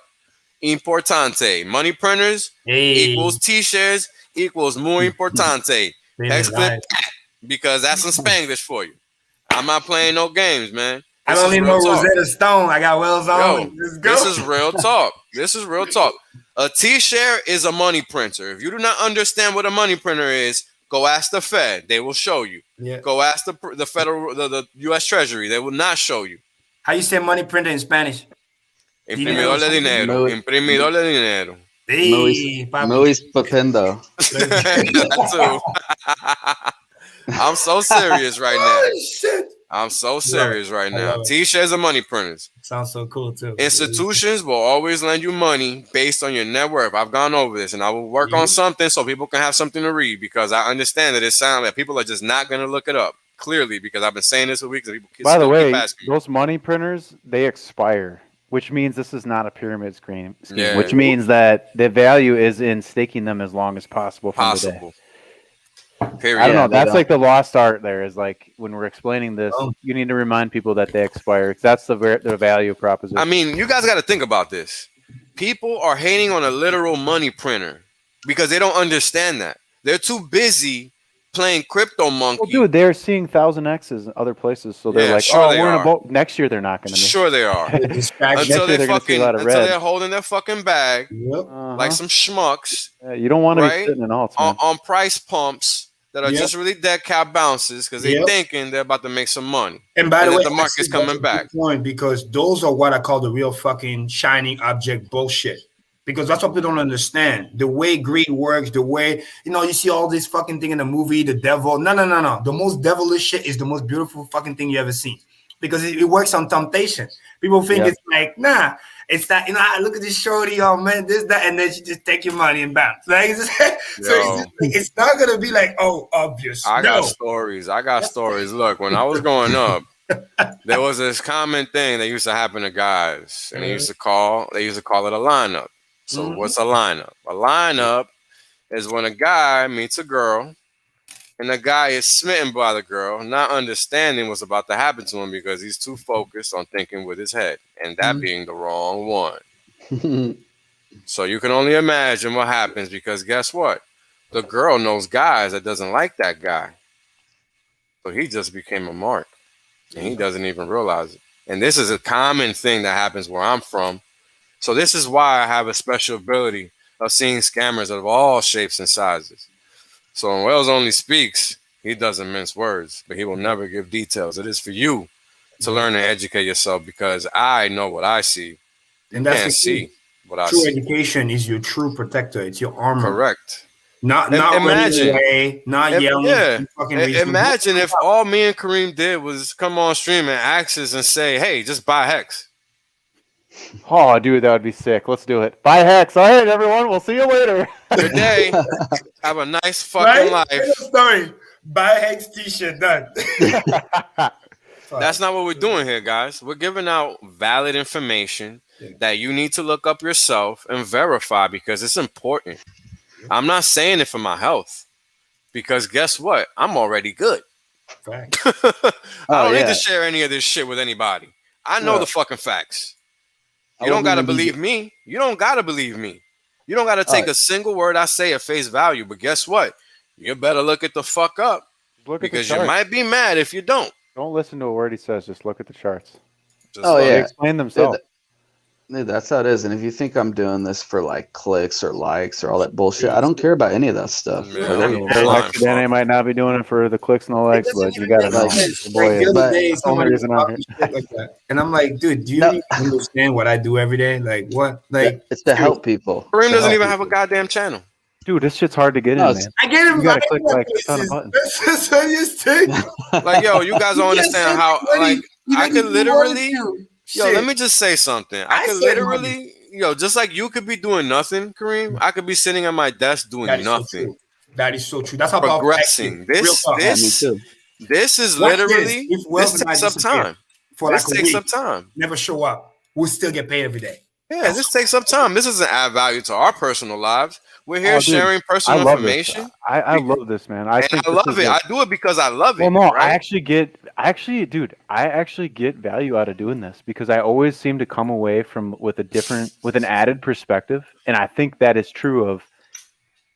Importante. Money printers equals T-shares equals muy importante. Hex clip because that's some Spanglish for you. I'm not playing no games, man. I This don't is need real no talk. Rosetta Stone. I got Wells Yo, on. Let's go. this is real talk. This is real talk. A T-share is a money printer. If you do not understand what a money printer is, go ask the Fed. They will show you. Yeah. Go ask the federal, the U.S. Treasury. They will not show you. How you say money printer in Spanish? Imprimidor de dinero. Imprimidor de dinero. Hey, papi. Luis Papendo. That too. I'm so serious right now. Oh, shit. I'm so serious right I now. love it. T-shares are money printers. Sounds so cool too. Institutions will always lend you money based on your net worth. I've gone over this, and I will work on something so people can have something to read because I understand that it sounds like people are just not going to look it up clearly because I've been saying this for weeks and people By the still way, keep asking me. those money printers, they expire, which means this is not a pyramid scheme, Yeah. which means that the value is in staking them as long as possible from the day. Period. I don't Yeah, know. they That's don't- like the lost art there is like when we're explaining this, you need to remind people that they expire. That's the value proposition. I mean, you guys got to think about this. People are hating on a literal money printer because they don't understand that. They're too busy playing crypto monkey. Well, dude, they're seeing 1000Xs in other places, so they're Yeah, like, sure "Oh, they we're in a are. boat." Next year, they're not going to. Sure they are. Until They're holding their fucking bag Yep. like some schmucks. You don't want to right? be sitting in alts, man. On price pumps that are just really dead cap bounces because they're thinking they're about to make some money. And by the way, the market's coming back. Point because those are what I call the real fucking shining object bullshit. Because that's what people don't understand. The way greed works, the way, you see all this fucking thing in the movie, the devil. No. The most devilish shit is the most beautiful fucking thing you ever seen. Because it works on temptation. People think it's like, nah, it's that, I look at this shorty, oh man, this, that, and then she just take your money and bounce. Like, it's not going to be like, oh, obvious. I got stories. Look, when I was growing up, there was this common thing that used to happen to guys. And they used to call it a lineup. So what's a lineup? A lineup is when a guy meets a girl and the guy is smitten by the girl, not understanding what's about to happen to him because he's too focused on thinking with his head, and that being the wrong one. So you can only imagine what happens because guess what? The girl knows guys that doesn't like that guy. So he just became a mark, and he doesn't even realize it. And this is a common thing that happens where I'm from. So this is why I have a special ability of seeing scammers of all shapes and sizes. So when Wells only speaks, he doesn't mince words, but he will never give details. It is for you to learn and educate yourself because I know what I see. And that's Can't see what I true see. education is your true protector. It's your armor. Correct. Not imagine, running away, not yelling. Yeah. Fucking Imagine if all me and Karim did was come on stream and ask us and say, "Hey, just buy Hex." Oh, dude, that would be sick. Let's do it. Buy Hex. All right, everyone. We'll see you later. Good day. Have a nice fucking life. Story. Buy Hex t-shirt done. That's not what we're doing here, guys. We're giving out valid information that you need to look up yourself and verify because it's important. I'm not saying it for my health because guess what? I'm already good. I don't need to share any of this shit with anybody. I know the fucking facts. You don't got to believe me. You don't got to believe me. You don't got to take a single word I say at face value. But guess what? You better look it the fuck up because you might be mad if you don't. Don't listen to a word he says. Just look at the charts. They explain themselves. Dude, that's how it is. And if you think I'm doing this for like clicks or likes or all that bullshit, I don't care about any of that stuff. They might not be doing it for the clicks and the likes, but you got to know. And I'm like, dude, do you even understand what I do every day? Like, what? Like, it's to help people. Karim doesn't even have a goddamn channel. Dude, this shit's hard to get in, man. I get him. You gotta click like a ton of buttons. That's what you think. Like, yo, you guys don't understand how, like, I could literally... Yo, let me just say something. I could literally, just like you could be doing nothing, Karim, I could be sitting at my desk doing nothing. That is so true. That's how progressing. This is literally, this takes up time. This takes up time. Never show up. We'll still get paid every day. Yeah, this takes up time. This doesn't add value to our personal lives. We're here sharing personal information. I love this, man. I love it. I do it because I love it. Well, no, right? I actually get value out of doing this because I always seem to come away with an added perspective, and I think that is true of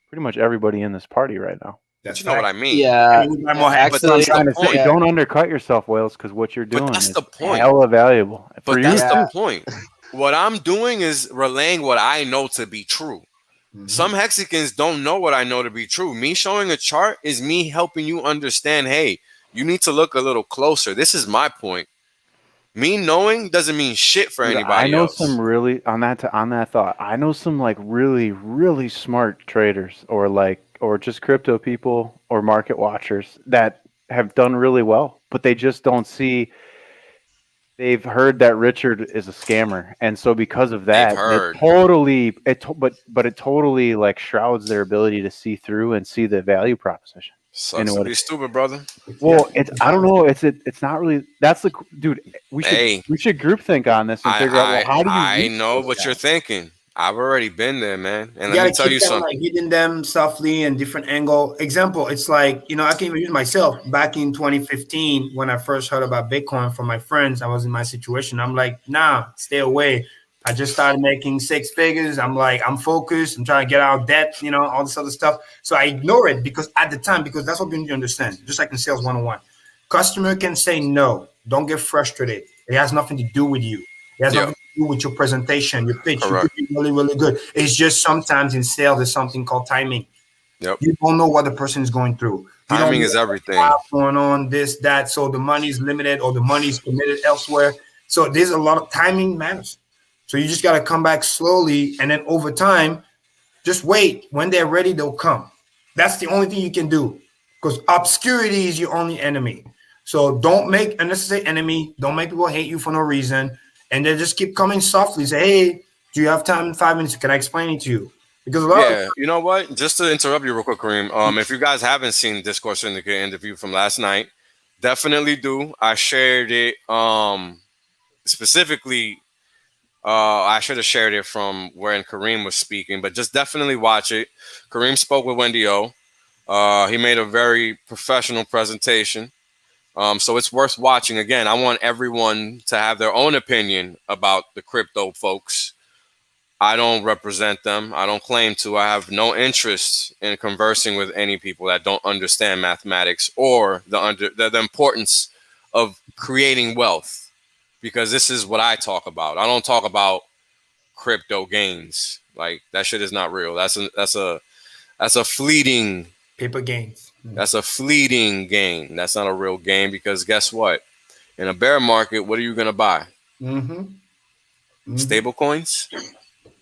pretty much everybody in this party right now. You know what I mean? Yeah. But I'm trying to say, don't undercut yourself, Wales, because what you're doing is hella valuable. But that's the point. What I'm doing is relaying what I know to be true. Some Hexicans don't know what I know to be true. Me showing a chart is me helping you understand, hey, you need to look a little closer. This is my point. Me knowing doesn't mean shit for anybody else. I know some really on that thought. I know some like really, really smart traders or just crypto people or market watchers that have done really well, but they just don't see. They've heard that Richard is a scammer, and so because of that, it totally like shrouds their ability to see through and see the value proposition. Sucks to be stupid, brother. Well, I don't know. It's not really. That's the dude. We should group think on this and figure out how do you. I know what you're thinking. I've already been there, man. And let me tell you something. Like hitting them softly and different angle. Example, it's like, I can even use myself. Back in 2015, when I first heard about Bitcoin from my friends, I was in my situation. I'm like, nah, stay away. I just started making 6 figures. I'm like, I'm focused. I'm trying to get out of debt, all this other stuff. So I ignore it because at the time, because that's what you need to understand. Just like in sales 101, customer can say no. Don't get frustrated. It has nothing to do with you. It has nothing to do with your presentation, your pitch. You could be really, really good. It's just sometimes in sales, there's something called timing. Yep. You don't know what the person is going through. Timing is everything. Going on, this, that. So the money is limited or the money is committed elsewhere. So there's a lot of timing matters. So you just got to come back slowly. And then over time, just wait. When they're ready, they'll come. That's the only thing you can do because obscurity is your only enemy. So don't make unnecessary enemy. Don't make people hate you for no reason. And then just keep coming softly. Say, hey, do you have time in 5 minutes? Can I explain it to you? Because you know what? Just to interrupt you real quick, Karim. If you guys haven't seen Discourse Syndicate interview from last night, definitely do. I shared it specifically I should have shared it from when Karim was speaking, but just definitely watch it. Karim spoke with Wendy O. He made a very professional presentation. So it's worth watching. Again, I want everyone to have their own opinion about the crypto folks. I don't represent them. I don't claim to. I have no interest in conversing with any people that don't understand mathematics or the importance of creating wealth, because this is what I talk about. I don't talk about crypto gains. Like, that shit is not real. That's a fleeting Paper gains. That's a fleeting gain. That's not a real gain, because guess what? In a bear market, what are you going to buy? Stable coins?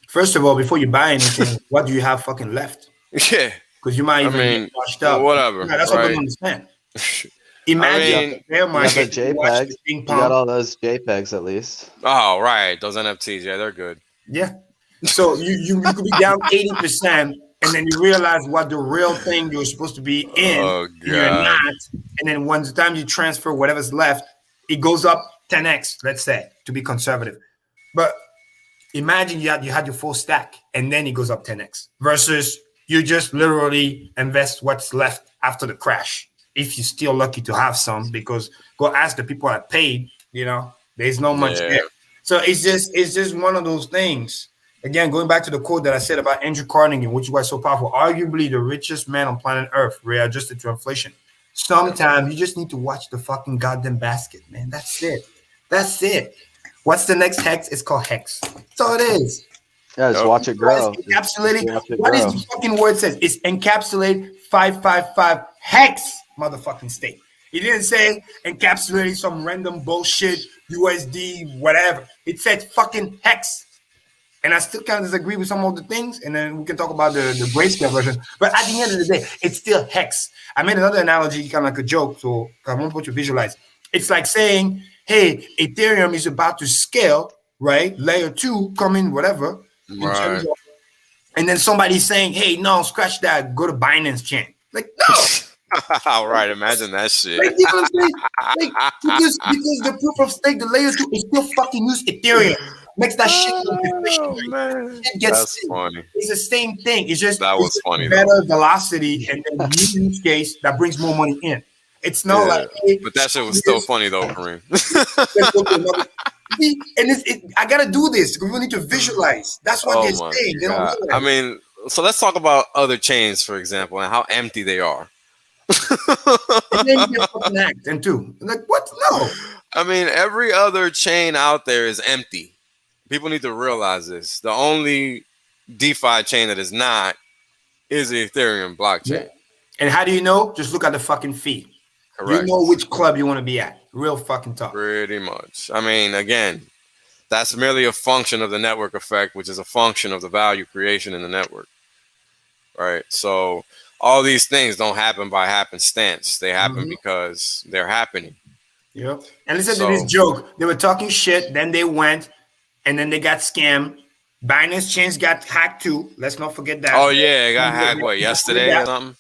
First of all, before you buy anything, what do you have fucking left? Yeah. Because you might even get washed up. Whatever. Yeah, that's what I don't understand. Imagine bear market. You got all those JPEGs at least. Oh, right. Those NFTs. Yeah, they're good. Yeah. So you could be down 80%, and then you realize what the real thing you're supposed to be in, and you're not. And then once the time you transfer whatever's left, it goes up 10x, let's say, to be conservative. But imagine you had your full stack, and then it goes up 10x, versus you just literally invest what's left after the crash, if you're still lucky to have some, because go ask the people that paid, there's no much there. So it's just one of those things. Again, going back to the quote that I said about Andrew Carnegie, which was so powerful, arguably the richest man on planet Earth, readjusted to inflation. Sometimes you just need to watch the fucking goddamn basket, man. That's it. What's the next hex? It's called hex. That's all it is. Yeah, just watch it grow. Encapsulated. What is the fucking word says? It's encapsulate 555 hex motherfucking state. He didn't say encapsulating some random bullshit USD whatever. It said fucking hex. And I still kind of disagree with some of the things, and then we can talk about the grayscale version. But at the end of the day, it's still hex. I made another analogy, kind of like a joke, so I want you to visualize. It's like saying, hey, Ethereum is about to scale, right? Layer 2 coming, whatever. Right. And then somebody's saying, hey, no, scratch that. Go to Binance chain. Like, no. All right, imagine that shit. Like, you know what I'm saying? Like, because the proof of stake, the layer 2 is still fucking use Ethereum. Makes that shit efficient. Man. That's funny. It's the same thing. It's just that was funny. Better velocity and then new use case that brings more money in. It's not like. Hey, but that shit was still funny though, Karim. And I gotta do this because we need to visualize. That's what they're saying. They don't I mean, so let's talk about other chains, for example, and how empty they are. And then you get fucking hacked and too. Like, what? No. I mean, every other chain out there is empty. People need to realize this. The only DeFi chain that is not is the Ethereum blockchain. Yeah. And how do you know? Just look at the fucking fee. Correct. You know which club you want to be at. Real fucking tough. Pretty much. I mean, again, that's merely a function of the network effect, which is a function of the value creation in the network. Right? So all these things don't happen by happenstance. They happen because they're happening. Yep. And listen to this joke. They were talking shit, then they went, and then they got scammed. Binance chains got hacked too. Let's not forget that. Oh yeah, it got hacked. What, yesterday or something?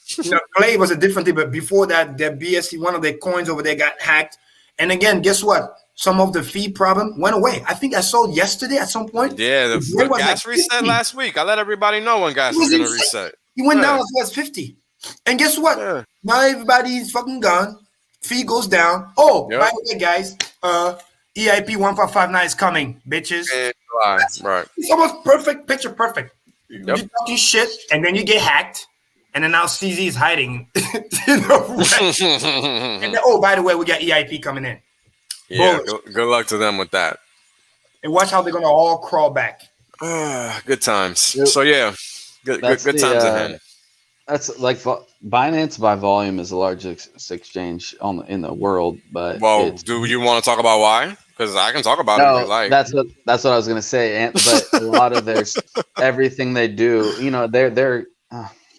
Clay was a different thing, but before that, their BSC, one of their coins over there, got hacked. And again, guess what? Some of the fee problem went away. I think I saw yesterday at some point. Yeah, the gas reset last week. I let everybody know when gas was going to reset. He went down as low as 50. And guess what? Yeah. Now everybody's fucking gone. Fee goes down. Oh, by the way, guys, EIP 1559 is coming, bitches. Right. It's almost perfect, picture perfect. Yep. You're talking shit, and then you get hacked, and then now CZ is hiding. And then, oh, by the way, we got EIP coming in. Yeah, good luck to them with that. And watch how they're gonna all crawl back. Good times. Yep. So yeah, good times ahead. That's like Binance by volume is the largest exchange in the world, but do you want to talk about why? Because I can talk about it if you like. That's what I was gonna say. But a lot of their everything they do, they're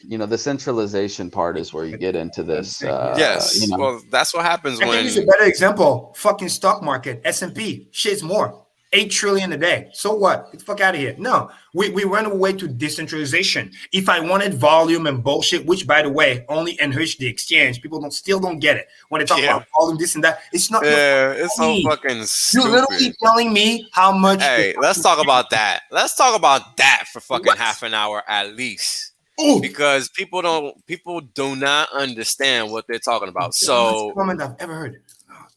the centralization part is where you get into this. Yes, well, that's what happens when. I think it's a better example. Fucking stock market, S&P, shit's more. 8 trillion a day. So what? Get the fuck out of here. No, we went away to decentralization. If I wanted volume and bullshit, which by the way only enrich the exchange, people still don't get it when they talk about volume, this and that. It's not. Yeah, it's so fucking You're stupid. literally telling me how much. Hey, let's talk about that. Let's talk about that for fucking half an hour at least. Ooh. Because people do not understand what they're talking about. So comment I've ever heard.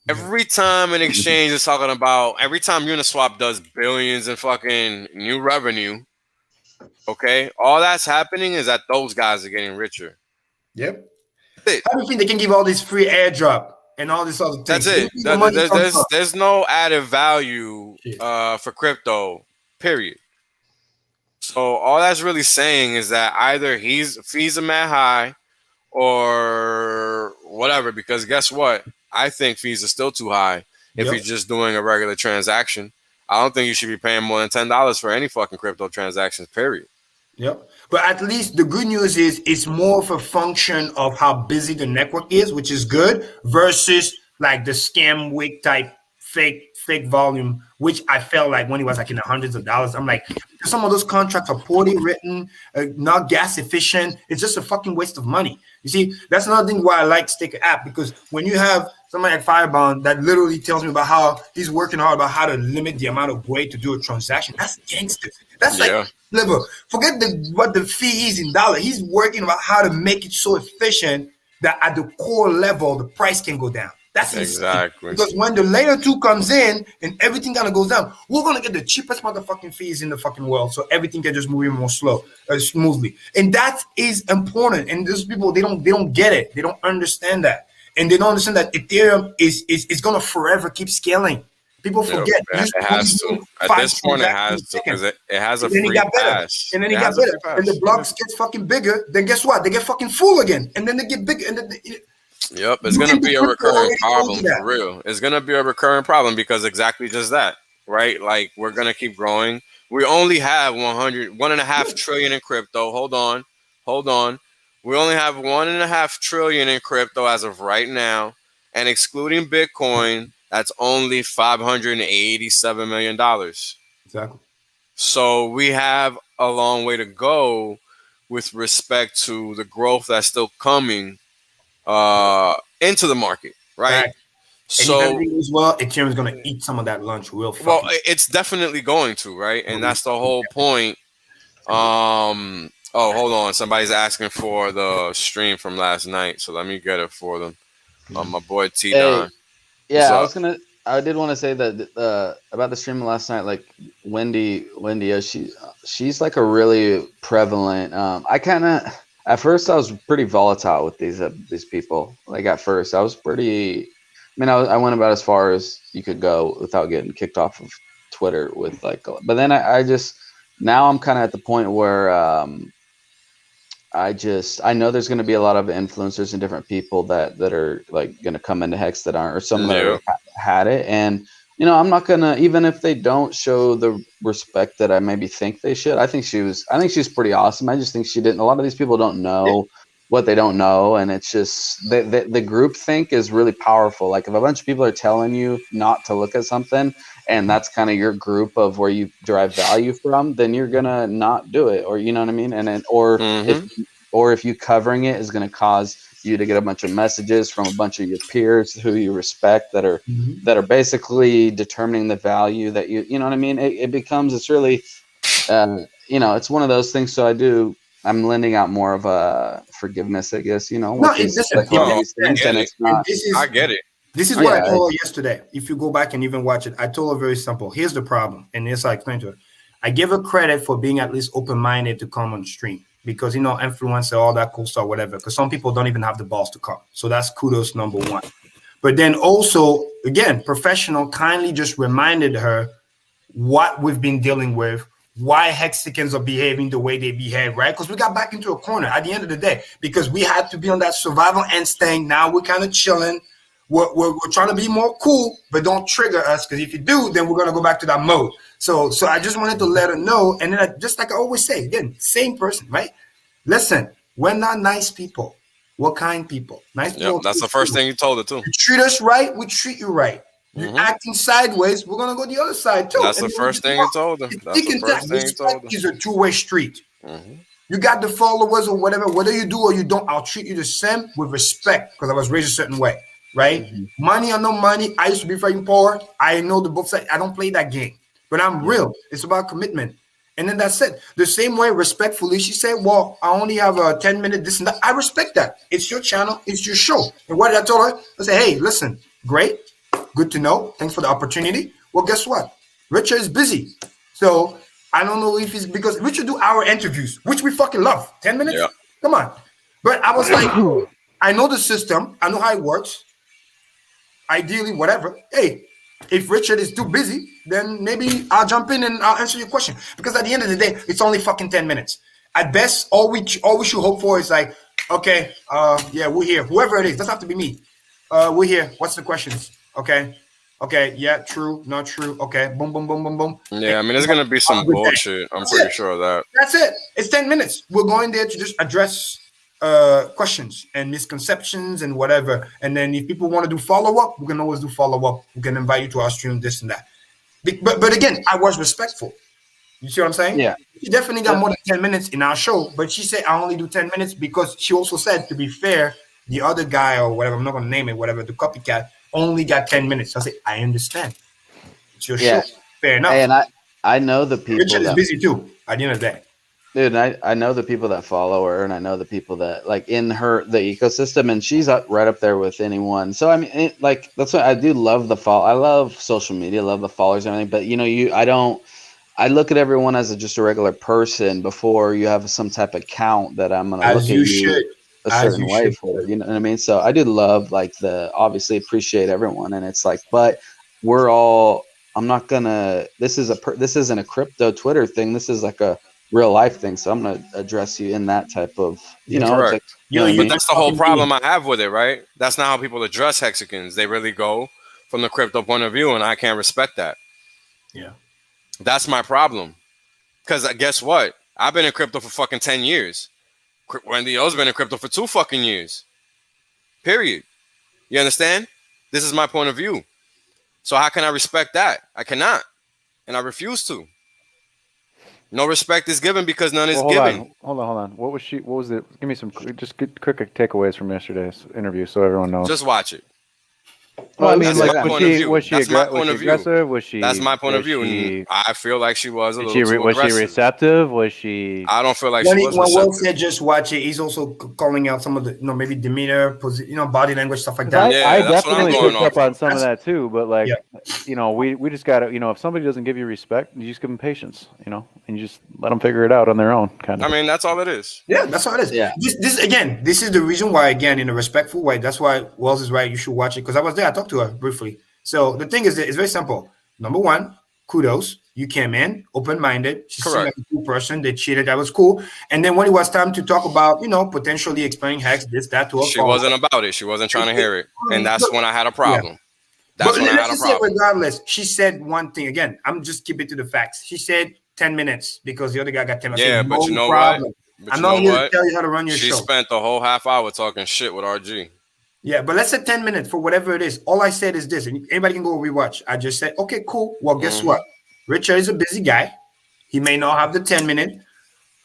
Every time an exchange is talking about, every time Uniswap does billions in fucking new revenue, okay, all that's happening is that those guys are getting richer. Yep. How do you think they can give all this free airdrop and all this other things? That's it. There's no added value for crypto, period. So all that's really saying is that either fees are mad high or whatever, because guess what? I think fees are still too high if you're just doing a regular transaction. I don't think you should be paying more than $10 for any fucking crypto transactions, period. Yep. But at least the good news is it's more of a function of how busy the network is, which is good, versus like the scam week type fake volume, which I felt like when it was like in the hundreds of dollars. I'm like, some of those contracts are poorly written, not gas efficient. It's just a fucking waste of money. You see, that's another thing why I like STAKER.APP, because when you have somebody like Firebond that literally tells me about how he's working hard about how to limit the amount of weight to do a transaction, that's gangster. That's like level. Forget what the fee is in dollar. He's working about how to make it so efficient that at the core level, the price can go down. That's exactly insane. Because when the layer 2 comes in and everything kind of goes down, we're gonna get the cheapest motherfucking fees in the fucking world, so everything can just move more smoothly. And that is important. And those people, they don't get it. They don't understand that, and they don't understand that Ethereum is gonna forever keep scaling. People forget. It has to. At this point, it has to, because it has a free pass. And then it got better. And the blocks get fucking bigger. Then guess what? They get fucking full again. And then they get bigger. And then yep, it's going to be a recurring problem for real. It's going to be a recurring problem because exactly just that, right? Like, we're going to keep growing. We only have 1.5 trillion in crypto. Hold on. We only have 1.5 trillion in crypto as of right now. And excluding Bitcoin, that's only $587 million. Exactly. So we have a long way to go with respect to the growth that's still coming into the market, right? So and if everything goes well, Ethereum is going to eat some of that lunch real fast. Well, it's definitely going to, right? And that's the whole point. Oh, hold on. Somebody's asking for the stream from last night, so let me get it for them. My boy T Don. Yeah, I did want to say that about the stream last night. Like Wendy, she's like a really prevalent. At first I was pretty volatile with these people. Like at first I was pretty. I mean, I went about as far as you could go without getting kicked off of Twitter with like. But then I just now I'm kind of at the point where I know there's going to be a lot of influencers and different people that are like going to come into Hex that aren't, or some that had it. And, you know, I'm not going to, even if they don't show the respect that I maybe think they should, I think she's pretty awesome. I just think she didn't, a lot of these people don't know what they don't know. And it's just, the group think is really powerful. Like if a bunch of people are telling you not to look at something and that's kind of your group of where you derive value from, then you're going to not do it, or, you know what I mean? And then, or if you covering it is going to cause you to get a bunch of messages from a bunch of your peers who you respect that are basically determining the value that you know what I mean? It becomes, it's really, you know, it's one of those things. So I'm lending out more of a forgiveness, I guess, you know. I get it. This is what I told her yesterday. If you go back and even watch it, I told her very simple. Here's the problem. And this I explained to her. I give her credit for being at least open-minded to come on the stream. Because, you know, influencer, all that cool stuff, whatever. Because some people don't even have the balls to come. So that's kudos number one. But then also, again, professional kindly just reminded her what we've been dealing with, why Hexicans are behaving the way they behave, right? Because we got back into a corner at the end of the day. Because we had to be on that survival instinct. Now we're kind of chilling. We're trying to be more cool, but don't trigger us. Because if you do, then we're going to go back to that mode. So I just wanted to let her know. And then just like I always say, again, same person, right? Listen, we're not nice people. We're kind people. Nice people. That's the first thing you told her too. You treat us right, we treat you right. You acting sideways, we're gonna go the other side too. That's and the first thing you told them. That's the first thing you told them. Respect is a two-way street. You got the followers or whatever, whether you do or you don't, I'll treat you the same with respect because I was raised a certain way, right? Money or no money, I used to be fighting poor. I know the both sides. I don't play that game, but I'm real. It's about commitment. And then that's it. The same way, respectfully, she said, well, I only have a 10-minute this and that. I respect that. It's your channel. It's your show. And what did I tell her? I said, hey, listen, great. Good to know. Thanks for the opportunity. Well, guess what? Richard is busy. So I don't know if he's, because Richard do our interviews, which we fucking love. 10 minutes? Yeah. Come on. But I was like, I know the system. I know how it works. Ideally, whatever. Hey, if Richard is too busy, then maybe I'll jump in and I'll answer your question. Because at the end of the day, it's only fucking 10 minutes. At best, all we should hope for is like, okay, yeah, we're here. Whoever it is, doesn't have to be me. We're here. What's the questions? Okay. Okay, yeah, true, not true. Okay, boom, boom, boom, boom, boom. Yeah, I mean, there's gonna be some bullshit. I'm pretty sure of that. That's it. It's 10 minutes. We're going there to just address questions and misconceptions and whatever. And then if people want to do follow-up, we can always do follow-up. We can invite you to our stream, this and that. But again, I was respectful. You see what I'm saying? Yeah. She definitely got more than 10 minutes in our show, but she said I only do 10 minutes because she also said, to be fair, the other guy or whatever, I'm not going to name it, whatever, the copycat, only got 10 minutes. So I said, I understand. It's your show. Fair enough. And I know the people Richard is busy too, at the end of the day. Dude, I know the people that follow her, and I know the people that like in the ecosystem, and she's right up there with anyone. So I mean, that's what I do love the follow. I love social media, love the followers and everything. But you know, I look at everyone as just a regular person before you have some type of count that I'm gonna look at you a certain way for. You know what I mean? So I do love obviously appreciate everyone, and it's like, but we're all. I'm not gonna. This isn't a crypto Twitter thing. This is like a real life thing, so I'm gonna address you in that type of, you know. Correct. Like, but that's the whole problem I have with it, right? That's not how people address Hexicans. They really go from the crypto point of view, and I can't respect that. Yeah, that's my problem. Because guess what? I've been in crypto for fucking 10 years. Wendy O's been in crypto for 2 fucking years. Period. You understand? This is my point of view. So how can I respect that? I cannot, and I refuse to. No respect is given because none is given. Hold on. What was it? Give me some just quick takeaways from yesterday's interview so everyone knows. Just watch it. Well, I mean, was she aggressive? Was she? That's my point of view. I feel like she was a little too aggressive. Was she receptive? Was she? I don't feel like she was receptive. When Will said just watch it, he's also calling out some of the, maybe demeanor, body language, stuff like that. I definitely picked up on some of that too. But we just gotta, if somebody doesn't give you respect, you just give them patience, and you just let them figure it out on their own, kind of. I mean, that's all it is. Yeah, that's all it is. Yeah. This is the reason why, again, in a respectful way. That's why Wells is right. You should watch it because I was there. I talked to her briefly. So the thing is, it's very simple. Number one, kudos. You came in open-minded. She seemed like a cool person. They cheated. That was cool. And then when it was time to talk about, potentially explaining Hex, this, that, to her. She wasn't about it. She wasn't trying to hear it. And that's when I had a problem. Yeah. That's when I had a problem. Regardless, she said one thing. Again, I'm just keep it to the facts. She said 10 minutes because the other guy got 10 minutes. Yeah, but you know what? I'm not here to tell you how to run your show. She spent the whole half hour talking shit with RG. Yeah, but let's say 10 minutes for whatever it is. All I said is this, and anybody can go rewatch. I just said, okay, cool. Well, guess what? Richard is a busy guy. He may not have the 10-minute.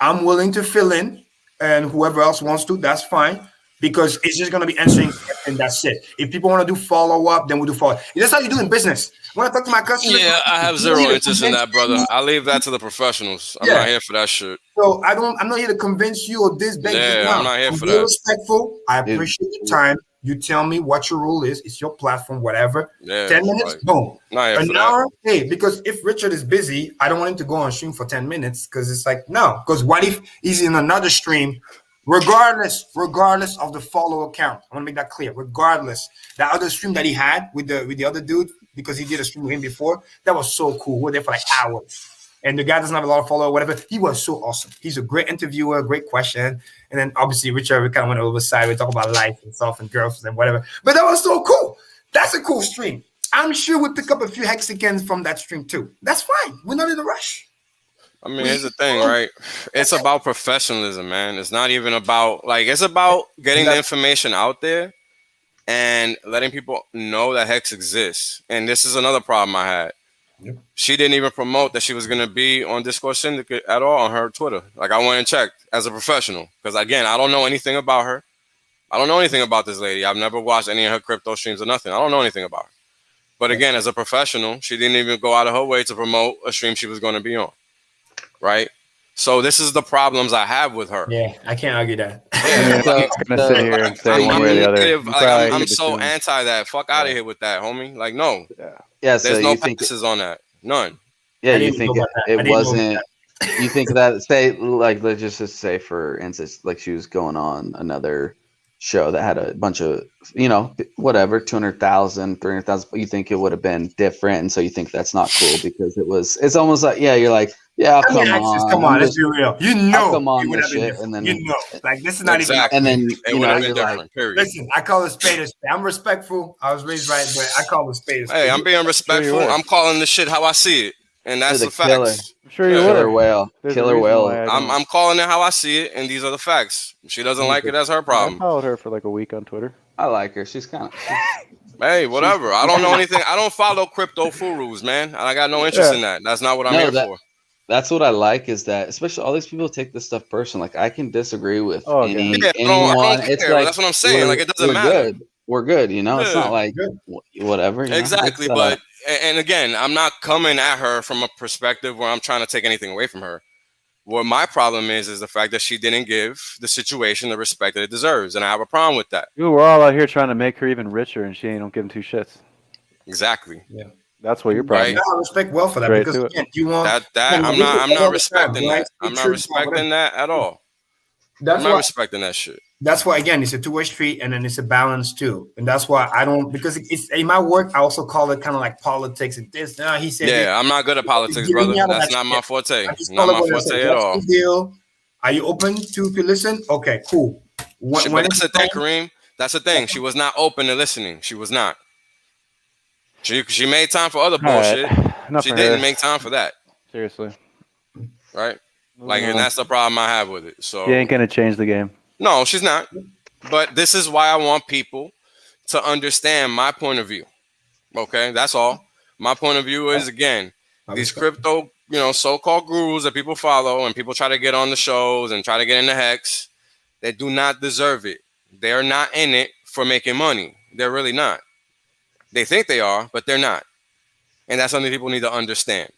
I'm willing to fill in, and whoever else wants to, that's fine, because it's just going to be answering, and that's it. If people want to do follow-up, then we'll do follow-up. That's how you do in business. When I talk to my customers, I have zero interest in that, brother. I leave that to the professionals. I'm not here for that shit. So I'm not here to convince you or this. I'm not here for that. Respectful. I appreciate your time. You tell me what your rule is. It's your platform, whatever. 10 minutes, boom. An hour, hey, because if Richard is busy, I don't want him to go on stream for 10 minutes because it's like, no. Because what if he's in another stream, regardless of the follow account? I want to make that clear. Regardless, that other stream that he had with the other dude, because he did a stream with him before, that was so cool. We were there for like hours. And the guy doesn't have a lot of followers, whatever. He was so awesome. He's a great interviewer, great question. And then obviously Richard kind of went over the side. We talk about life and stuff and girls and whatever. But that was so cool. That's a cool stream. I'm sure we'll pick up a few Hexicans from that stream too. That's fine. We're not in a rush. I mean, here's the thing, right? It's about professionalism, man. It's not even about, it's about getting the information out there and letting people know that Hex exists. And this is another problem I had. Yep. She didn't even promote that she was going to be on Discourse Syndicate at all on her Twitter. Like, I went and checked as a professional because, again, I don't know anything about her. I don't know anything about this lady. I've never watched any of her crypto streams or nothing. I don't know anything about her. But again, as a professional, she didn't even go out of her way to promote a stream she was going to be on. Right? So this is the problems I have with her. Yeah, I can't argue that. I'm not gonna sit here and say one way or the other. negative, You like, probably I'm could so assume- anti that. Fuck out of here with that, homie. Like, no. Yeah, so There's no you think passes on that. None. yeah, I you didn't think know about that. I it didn't know wasn't about you think that say like let's just say for instance like she was going on another show that had a bunch of whatever 200,000 300,000 you think it would have been different and so you think that's not cool because it's almost like you're like I'll I mean, come on come on, I'm let's just- be real. I'll come on it would this have been shit different. and then Like this is not Exactly. and then It would have been you're different, like period. Listen, I call a spade a spade. I'm respectful. I was raised right, but I call a spade a spade. Hey, I'm being respectful. were. I'm calling the shit how I see it. And that's the the facts. I'm sure you Yeah. were. killer whale There's a killer reason whale why I don't- I'm calling it how I see it, and these are the facts. She doesn't like it, that's her I problem. followed her for like a week on Twitter. I like her she's kind of Hey, whatever. I don't know anything. I don't follow crypto gurus, man. I got no interest in that. That's not what I'm here for. That's what I like is that, especially all these people take this stuff personal. Like I can disagree with anyone. I don't It's care. like That's what I'm saying. Like, it doesn't matter. Good. We're good. It's not like whatever. Exactly. But and again, I'm not coming at her from a perspective where I'm trying to take anything away from her. What my problem is the fact that she didn't give the situation the respect that it deserves, and I have a problem with that. Dude, we're all out here trying to make her even richer, and she ain't don't give two shits. Exactly. Yeah. That's what your problem Right. is. I respect well for that Straight because to it. again, you want that I'm not respecting that. I'm not respecting that at all. That's I'm not why. respecting that shit. That's why again, it's a two-way street, and then it's a balance too. And that's why I don't because it's in my work. I also call it kind of like politics and this. He said, Yeah, I'm not good at politics, brother. That's not my forte. Not my forte at all. Deal? Are you open to listen? Okay, cool. But that's the thing, Kareem. That's the thing. She was not open to listening. She was not. She made time for other bullshit. She didn't make time for that. Seriously. Right? Like, and that's the problem I have with it. So she ain't gonna change the game. No, she's not. But this is why I want people to understand my point of view. Okay, that's all. My point of view is, again, these crypto, so-called gurus that people follow and people try to get on the shows and try to get into Hex, they do not deserve it. They're not in it for making money. They're really not. They think they are, but they're not. And that's something people need to understand.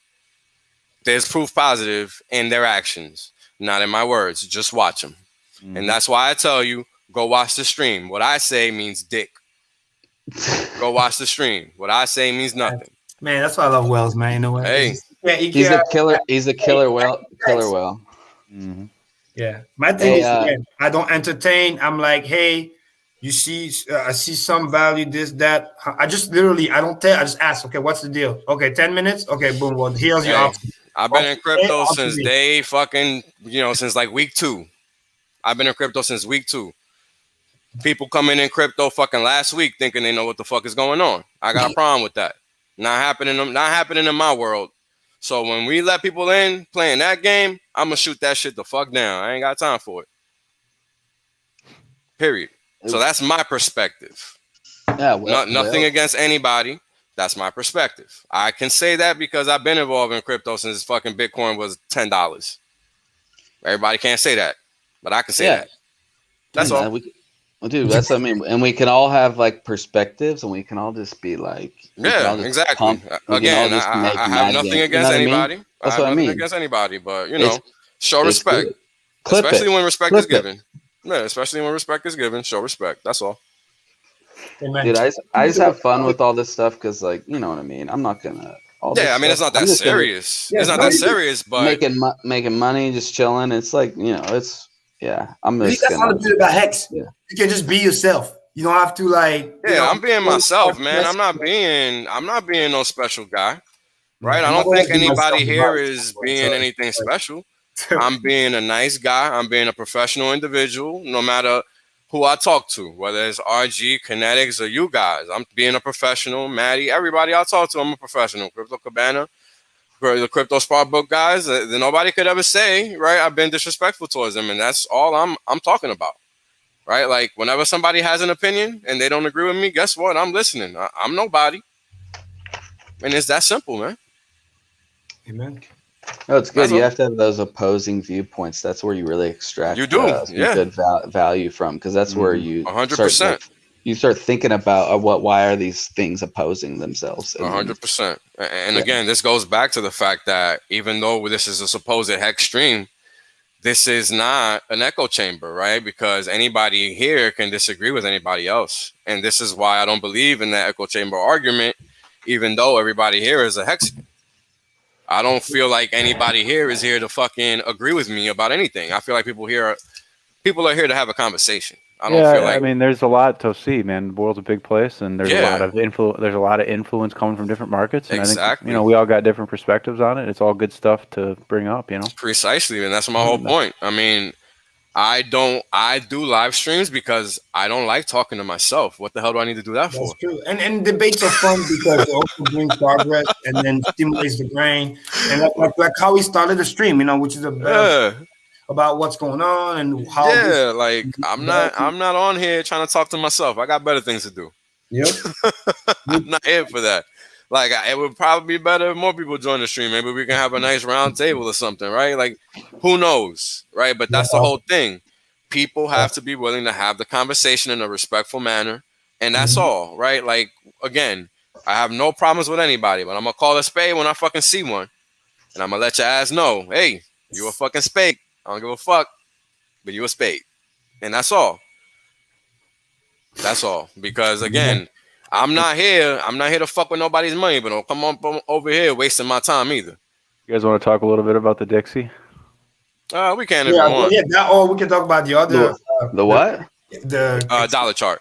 There's proof positive in their actions, not in my words. Just watch them. And that's why I tell you, go watch the stream. What I say means dick. Go watch the stream. What I say means nothing. Man, that's why I love Wells, man. You know what? Hey, he's a killer. He's a killer whale. Killer whale. Mm-hmm. Yeah, my thing is, again, I don't entertain. I'm like, hey, you see, I see some value, this, that. I just literally, I don't tell. I just ask, okay, what's the deal? Okay, 10 minutes. Okay, boom. Well, here's your option. I've been in crypto since day fucking, since like week 2. I've been in crypto since week 2. People coming in crypto fucking last week thinking they know what the fuck is going on. I got a problem with that. Not happening in my world. So when we let people in playing that game, I'm gonna shoot that shit the fuck down. I ain't got time for it. Period. So that's my perspective. Yeah, nothing against anybody. That's my perspective. I can say that because I've been involved in crypto since fucking Bitcoin was $10. Everybody can't say that. But I can say that. That's all. Dude, that's what I mean. And we can all have like perspectives, and we can all just be like, exactly. Again, I have nothing against anybody. That's what I mean. Against anybody, but show respect, good. Especially when respect is given. Yeah, especially when respect is given. Show respect. That's all. Dude, I just have fun with all this stuff because, like, you know what I mean. I'm not gonna. I mean, it's not that serious. It's not that serious, but making money, just chilling. It's like, it's. Yeah, I'm just. That's all the beauty about Hex. Yeah. You can just be yourself. You don't have to like. Yeah, I'm being myself, man. I'm not being no special guy, right? I don't think anybody here is being anything special. I'm being a nice guy. I'm being a professional individual, no matter who I talk to, whether it's RG, Kinetics, or you guys. I'm being a professional. Maddie, everybody I talk to, I'm a professional. Crypto Cabana, the Crypto Spark Book guys, nobody could ever say, right, I've been disrespectful towards them, and that's all I'm talking about. right? Like whenever somebody has an opinion and they don't agree with me, guess what? I'm listening. I'm nobody. And it's that simple, man. Amen. No, it's good. That's You all. have to have those opposing viewpoints. That's where you really You extract do, some yeah. good value from, because that's where you start 100%. you start thinking about why are these things opposing themselves, and then 100%. And Yeah. again, this goes back to the fact that even though this is a supposed hex stream, this is not an echo chamber, right? Because anybody here can disagree with anybody else. And this is why I don't believe in that echo chamber argument, even though everybody here is a Hexian. I don't feel like anybody here is here to fucking agree with me about anything. I feel like people are here to have a conversation. I don't feel I like mean, there's a lot to see, man. The world's a big place, and there's a lot Yeah. of There's a lot of influence coming from different markets, and I think Exactly. we all got different perspectives on it. It's all good stuff to bring up, Precisely, and that's my whole point. I mean, I do live streams because I don't like talking to myself. What the hell do I need to do that That's for? true. And debates are fun because they also bring progress and then stimulates the brain. And like how we started the stream, which is a better Yeah. about what's going on and how this Yeah, like I'm not on here trying to talk to myself. I got better things to do. Yep. I'm not here for that. Like it would probably be better if more people join the stream. Maybe we can have a nice round table or something, right? Like who knows, right? But that's the whole thing. People have to be willing to have the conversation in a respectful manner, and that's all, right? Like again, I have no problems with anybody, but I'm gonna call a spade when I fucking see one, and I'm gonna let your ass know, hey, you a fucking spade. I don't give a fuck, but you a spade, and that's all. That's all. Because again, I'm not here to fuck with nobody's money, but don't come on over here wasting my time either. You guys want to talk a little bit about the Dixie? We can if you want. That, or we can talk about the other the what? the Dollar chart.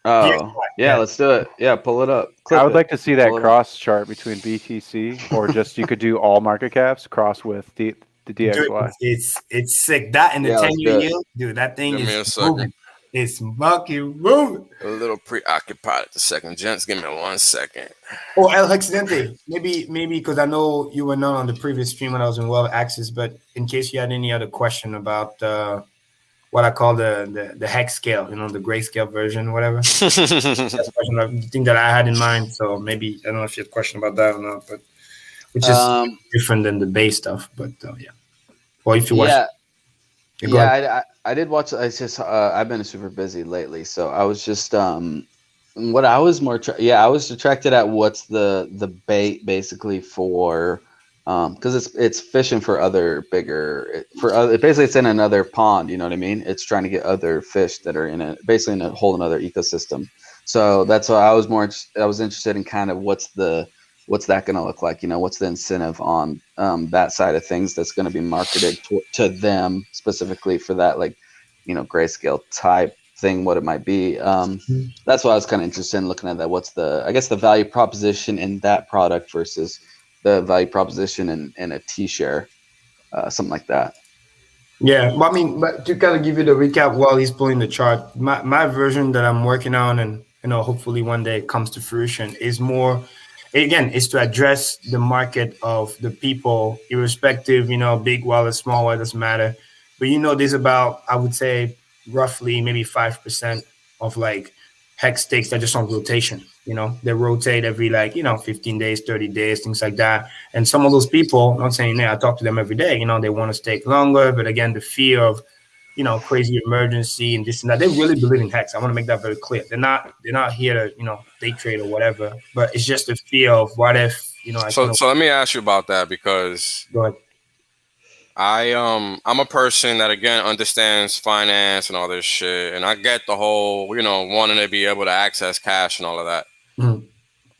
Oh, yeah, let's do it. Yeah, pull it up. I would like to see that Pull it up. cross chart between BTC, or just you could do all market caps cross with the DXY. Dude, it's sick. That and the Yeah, let's 10-year do it. yield, dude. That thing Give me a is second. moving. It's fucking moving. A little preoccupied at the second, gents. Give me 1 second. Oh, El Hexidente. Maybe because I know you were not on the previous stream when I was in Wealth Access, but in case you had any other question about what I call the hex scale, the grayscale version, whatever. That's the thing that I had in mind. So maybe I don't know if you had a question about that or not, but which is different than the base stuff. But yeah. Well, if you watch. Yeah, I did watch. I just I've been super busy lately, so I was just what I was more I was attracted at what's the bait basically for because it's fishing for other bigger basically it's in another pond, you know what I mean? It's trying to get other fish that are in it, basically in a whole another ecosystem. So that's why I was interested in kind of what's that going to look like? What's the incentive on that side of things that's going to be marketed to them specifically for that, like, grayscale type thing, what it might be. That's why I was kind of interested in looking at that. What's the value proposition in that product versus the value proposition in a T-share, something like that. Yeah, well, I mean, but to kind of give you the recap while he's pulling the chart, my version that I'm working on, and hopefully one day it comes to fruition, is more. Again, is to address the market of the people, irrespective, big wallet, small wallet, doesn't matter. But there's about, I would say, roughly maybe 5% of like hex stakes that are just on rotation. They rotate every 15 days, 30 days, things like that. And some of those people, I'm not saying I talk to them every day, they want to stake longer. But again, the fear of crazy emergency and this and that. They really believe in hex. I want to make that very clear. They're not here to, day trade or whatever, but it's just the fear of what if, So let me ask you about that, because go ahead. I'm a person that again understands finance and all this shit, and I get the whole, wanting to be able to access cash and all of that. Mm-hmm.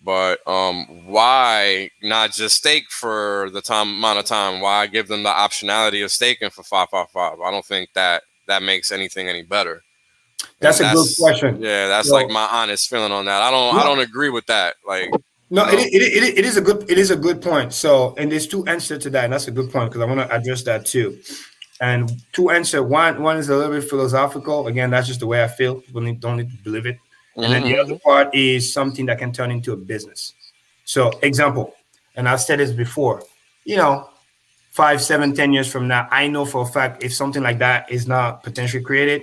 But why not just stake for the amount of time? Why give them the optionality of staking for 555? I don't think that makes anything any better. That's a good question. Yeah, that's like my honest feeling on that. I don't agree with that. Like, no, it is a good point. So, and there's two answers to that, and that's a good point because I want to address that too. And two answers. One is a little bit philosophical. Again, that's just the way I feel. People don't need to believe it. And then the other part is something that can turn into a business. So, example, and I've said this before, 5, 7, 10 years from now, I know for a fact if something like that is not potentially created,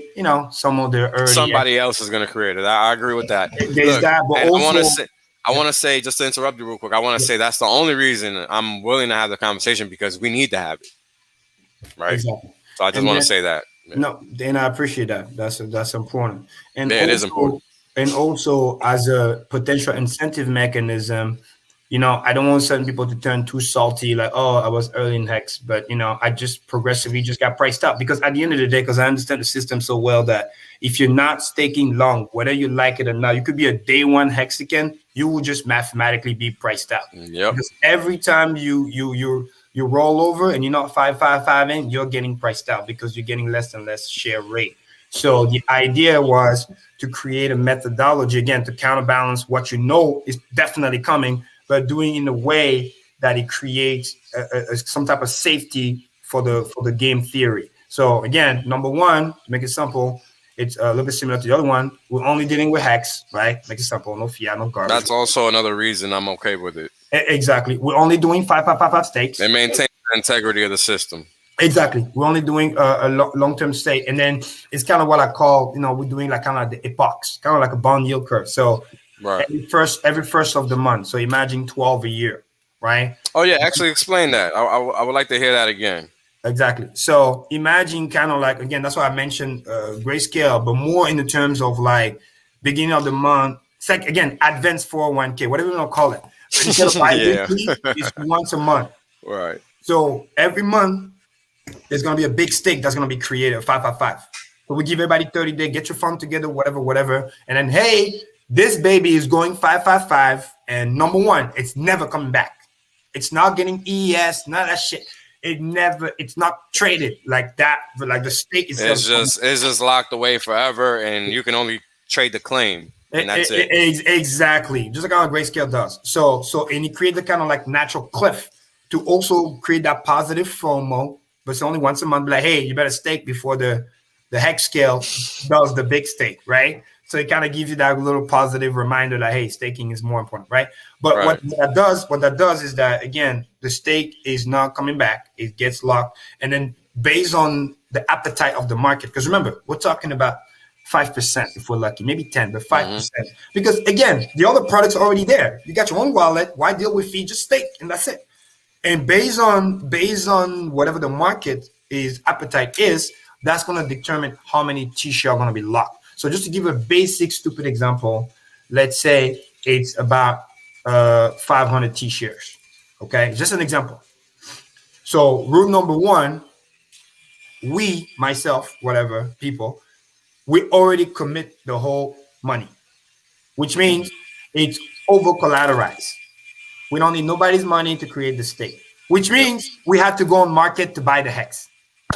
some of the early Somebody else is going to create it. I agree with that. there's Look, that, but and also I want to say, just to interrupt you real quick, I want to say that's the only reason I'm willing to have the conversation, because we need to have it, right? exactly. So I just And want then to say that. Yeah. no, and I appreciate that. That's important. And Yeah, it is important. also as a potential incentive mechanism, I don't want certain people to turn too salty, like, oh, I was early in Hex, but I just progressively just got priced out. Because at the end of the day, because I understand the system so well, that if you're not staking long, whether you like it or not, you could be a day one Hexagon, you will just mathematically be priced out. Yep. Because every time you roll over and you're not 555 in, you're getting priced out because you're getting less and less share rate. So the idea was to create a methodology, again, to counterbalance what is definitely coming, but doing in a way that it creates some type of safety for the game theory. So again, number one, to make it simple, it's a little bit similar to the other one. We're only dealing with Hex, right? Make it simple, no fiat, no garbage. That's also another reason I'm okay with it. Exactly. We're only doing 5 stakes. They maintain the integrity of the system. Exactly. We're only doing a long-term stake. And then it's kind of what I call, we're doing like kind of like the epochs, kind of like a bond yield curve. So right. every first of the month. So imagine 12 a year, right? Oh, yeah. Actually explain that. I would like to hear that again. Exactly. So imagine kind of like, again, that's why I mentioned grayscale, but more in the terms of like beginning of the month. It's like, again, advanced 401k, whatever you want to call it. But instead of bi-weekly, it's once a month. Right. So every month, there's going to be a big stake that's going to be created, 555. So we give everybody 30 days, get your fund together, whatever. And then, hey, this baby is going 555. And number one, it's never coming back. It's not getting ES, none of that shit. It's not traded like that. But like the stake is it's just locked away forever, and you can only trade the claim. And that's it. Exactly. Just like how Grayscale does. So and you create the kind of like natural cliff to also create that positive FOMO. But it's only once a month, like, hey, you better stake before the hex scale does the big stake, right? So it kind of gives you that little positive reminder that, hey, staking is more important, right? But right. what that does is that, again, the stake is not coming back. It gets locked. And then based on the appetite of the market, because remember, we're talking about 5% if we're lucky, maybe 10, but 5%. Because again, the other products are already there. You got your own wallet. Why deal with fee? Just stake, and that's it. And based on whatever the market is appetite is, that's going to determine how many T-shares are going to be locked. So just to give a basic stupid example, let's say it's about 500 T-shares. Okay, just an example. So rule number one, people, we already commit the whole money, which means it's over collateralized. We don't need nobody's money to create the stake, which means we have to go on market to buy the hex.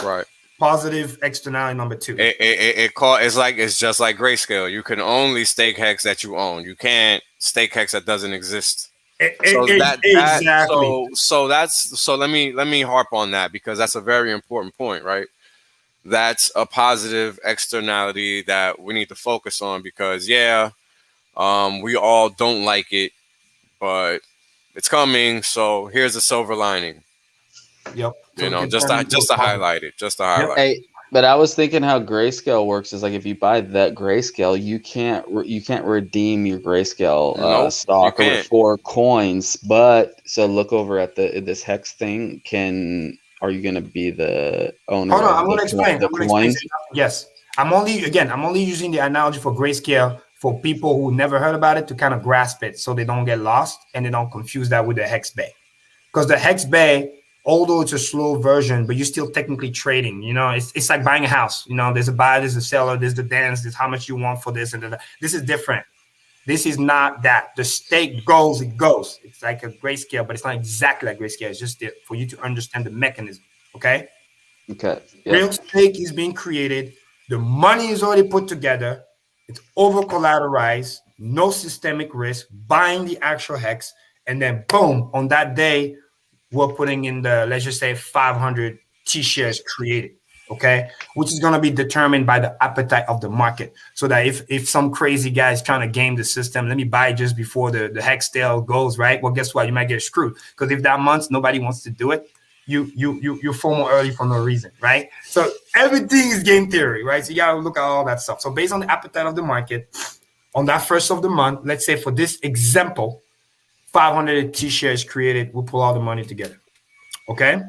Right. Positive externality number two. It's just like Grayscale. You can only stake hex that you own. You can't stake hex that doesn't exist. Exactly. So let me harp on that, because that's a very important point, right? That's a positive externality that we need to focus on, because we all don't like it, but it's coming. So here's a silver lining. Yep. Just to highlight it. Hey, but I was thinking how Grayscale works is like, if you buy that Grayscale, you can't redeem your Grayscale stock for coins. But so look over at this hex thing. Are you going to be the owner? Hold on, I'm going to explain. Yes, I'm only using the analogy for Grayscale for people who never heard about it to kind of grasp it, so they don't get lost and they don't confuse that with the hex bay. Because the hex bay, although it's a slow version, but you're still technically trading. It's like buying a house. There's a buyer, there's a seller, there's the dance, there's how much you want for this and that. This is different. This is not that. The stake goes, it goes. It's like a Grayscale, but it's not exactly like Grayscale. It's just for you to understand the mechanism. Okay. Okay. Yep. Real stake is being created. The money is already put together. It's over collateralized, no systemic risk, buying the actual hex, and then boom, on that day, we're putting in let's just say 500 T-shares created, okay? Which is going to be determined by the appetite of the market. So that if some crazy guy is trying to game the system, let me buy just before the hex sale goes, right? Well, guess what? You might get screwed. Because if that month nobody wants to do it, you FOMO early for no reason, right? So everything is game theory, right? So you gotta look at all that stuff. So based on the appetite of the market, on that first of the month, let's say for this example, 500 T-shares created, we'll pull all the money together. Okay.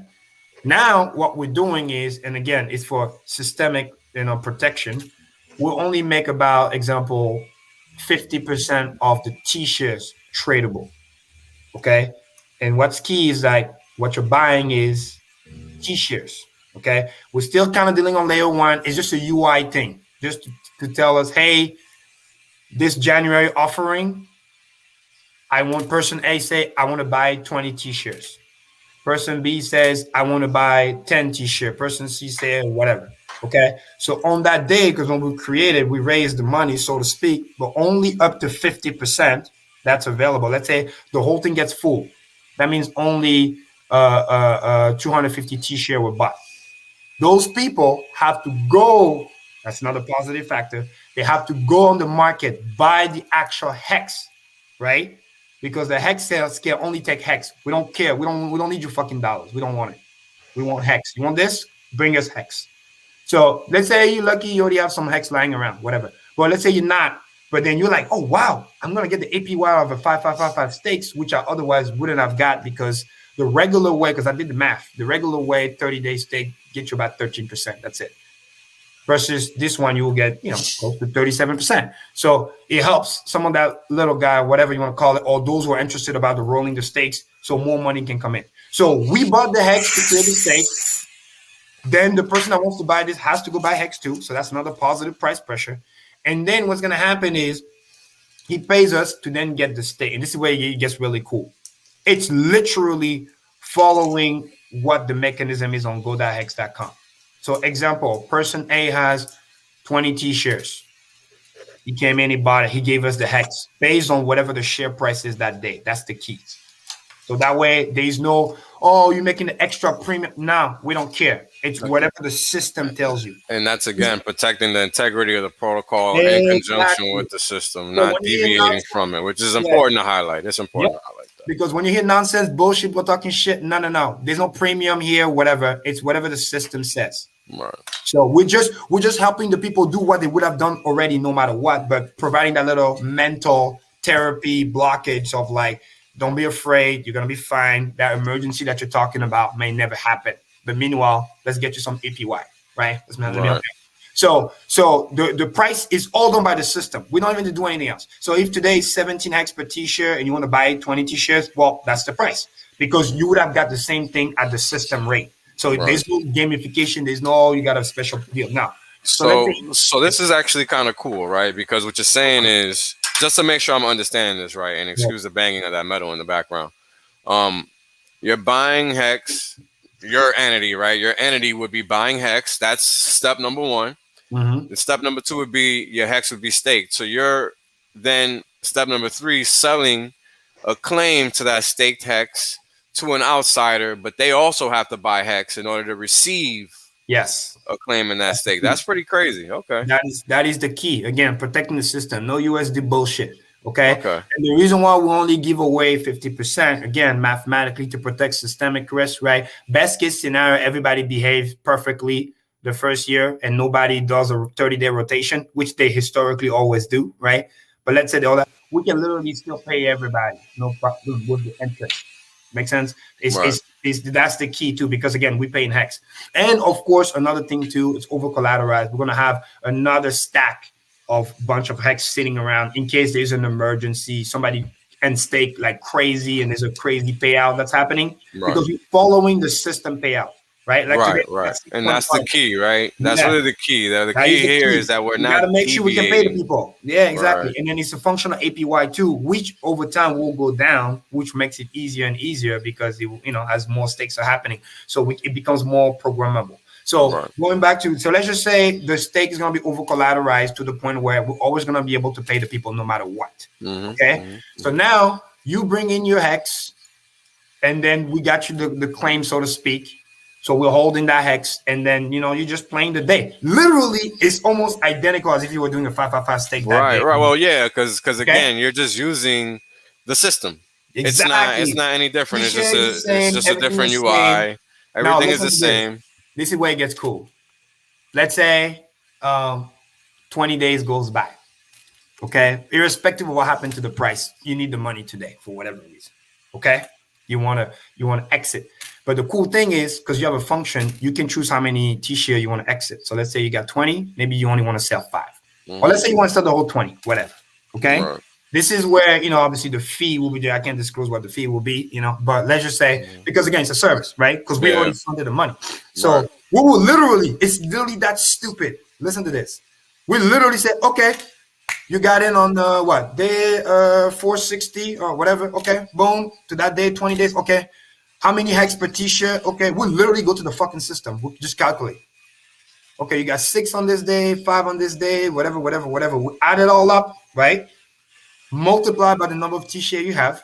Now what we're doing is, and again, it's for systemic, protection. We'll only make about example 50% of the T-shares tradable. Okay. And what's key is like what you're buying is T-shares. Okay. We're still kind of dealing on layer one. It's just a UI thing, just to tell us, hey, this January offering, I want person A say, I want to buy 20 T-shirts. Person B says, I want to buy 10 T-shirts. Person C says, whatever. Okay. So on that day, because when we created, we raised the money, so to speak, but only up to 50% that's available. Let's say the whole thing gets full. That means only 250 T-shirts were bought. Those people have to go. That's another positive factor. They have to go on the market, buy the actual HEX, right? Because the HEX sales can only take HEX. We don't care. We don't need your fucking dollars. We don't want it. We want HEX. You want this? Bring us HEX. So let's say you're lucky, you already have some HEX lying around, whatever. But let's say you're not. But then you're like, oh wow, I'm gonna get the APY of a 5555 stakes, which I otherwise wouldn't have got, because the regular way, because I did the math, the regular way 30-day stake gets you about 13%. That's it. Versus this one, you will get, close to 37%. So it helps some of that little guy, whatever you want to call it, or those who are interested about the rolling the stakes, so more money can come in. So we bought the HEX to create the stake. Then the person that wants to buy this has to go buy HEX too. So that's another positive price pressure. And then what's going to happen is he pays us to then get the stake. And this is where it gets really cool. It's literally following what the mechanism is on go.hex.com. So example, person A has 20 T-shares. He came in, he bought it. He gave us the HEX based on whatever the share price is that day. That's the key. So that way there's no, oh, you're making the extra premium. No, we don't care. It's whatever the system tells you. And that's, again, protecting the integrity of the protocol in conjunction with the system, so not deviating from it, which is important to highlight. It's important to highlight that. Because when you hear nonsense, bullshit, we're talking shit. No. There's no premium here, whatever. It's whatever the system says. Right. So we're just helping the people do what they would have done already, no matter what, but providing that little mental therapy blockage of like, don't be afraid. You're going to be fine. That emergency that you're talking about may never happen. But meanwhile, let's get you some APY, right? Okay. So the price is all done by the system. We don't even do anything else. So if today is 17 HEX per T-shirt and you want to buy 20 T-shirts, well, that's the price, because you would have got the same thing at the system rate. So there's no gamification. There's no, you got a special deal. No. So this is actually kind of cool, right? Because what you're saying is, just to make sure I'm understanding this right, and excuse the banging of that metal in the background. You're buying HEX, your entity, right? Your entity would be buying HEX. That's step number one. Mm-hmm. The step number two would be your HEX would be staked. So you're then step number three, selling a claim to that staked HEX to an outsider, but they also have to buy HEX in order to receive a claim in that stake. That's pretty crazy. Okay. That is the key. Again, protecting the system. No USD bullshit. Okay. And the reason why we only give away 50%, again, mathematically, to protect systemic risk, right? Best case scenario, everybody behaves perfectly the first year and nobody does a 30-day rotation, which they historically always do, right? But let's say we can literally still pay everybody, no problem, with the interest. Make sense? That's the key too, because again, we pay in HEX. And of course, another thing too, it's over collateralized. We're going to have another stack of bunch of HEX sitting around in case there's an emergency, somebody can stake like crazy and there's a crazy payout that's happening, because you're following the system payout. Right, like right. And that's the key, right? That's really the key. The key here is that we're not. Got to make sure we can pay the people. Yeah, exactly. Right. And then it's a function of APY too, which over time will go down, which makes it easier and easier because it, as more stakes are happening, so it becomes more programmable. So going back to, let's just say the stake is going to be over collateralized to the point where we're always going to be able to pay the people no matter what. Mm-hmm. Okay, so now you bring in your HEX, and then we got you the claim, so to speak. So we're holding that HEX, and then you're just playing the day. Literally, it's almost identical as if you were doing a 555 stake. Right. Well, yeah, because again, you're just using the system. Exactly. It's not any different. It's just a different UI. Everything is the same. This is where it gets cool. Let's say 20 days goes by. Okay, irrespective of what happened to the price, you need the money today for whatever reason. Okay, you wanna exit. But the cool thing is, because you have a function, you can choose how many T-share you want to exit. So let's say you got 20, maybe you only want to sell 5. Or let's say you want to sell the whole 20, whatever. Okay. Right. This is where, obviously the fee will be there. I can't disclose what the fee will be, but let's just say, because again, it's a service, right? Because we already funded the money. So we will it's literally that stupid. Listen to this. We literally said, okay, you got in on day 460 or whatever. Okay, boom, to that day, 20 days. Okay, how many hex per T-shirt? Okay, we'll literally go to the fucking system. We'll just calculate. Okay, you got 6 on this day, 5 on this day, whatever. We add it all up, right? Multiply by the number of T-share you have,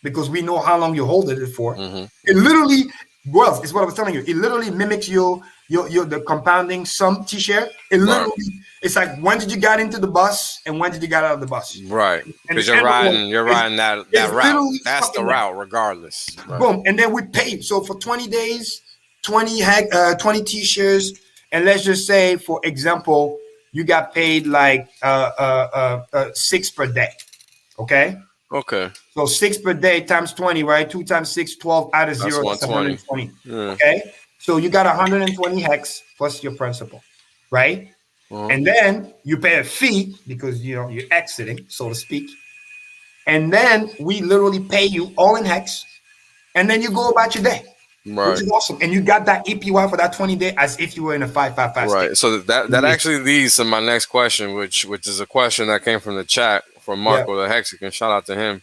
because we know how long you hold it for. It literally, it's what I was telling you. It literally mimics the compounding sum T-share. It literally, it's like, when did you get into the bus and when did you get out of the bus? Right. Because you're riding that route. That's the route, regardless. Right. Boom. And then we paid. So for 20 days, 20 T-shares, and let's just say, for example, you got paid like 6 per day. Okay. So 6 per day times 20, right? 2 times 6, 12, add a 0, that's 120. Okay. So you got 120 hex plus your principal, right? And then you pay a fee because you're exiting, so to speak. And then we literally pay you all in hex, and then you go about your day. Right. Which is awesome. And you got that APY for that 20 day as if you were in a 555 Right. State. So that actually leads to my next question, which is a question that came from the chat from Marco the Hexican. Shout out to him.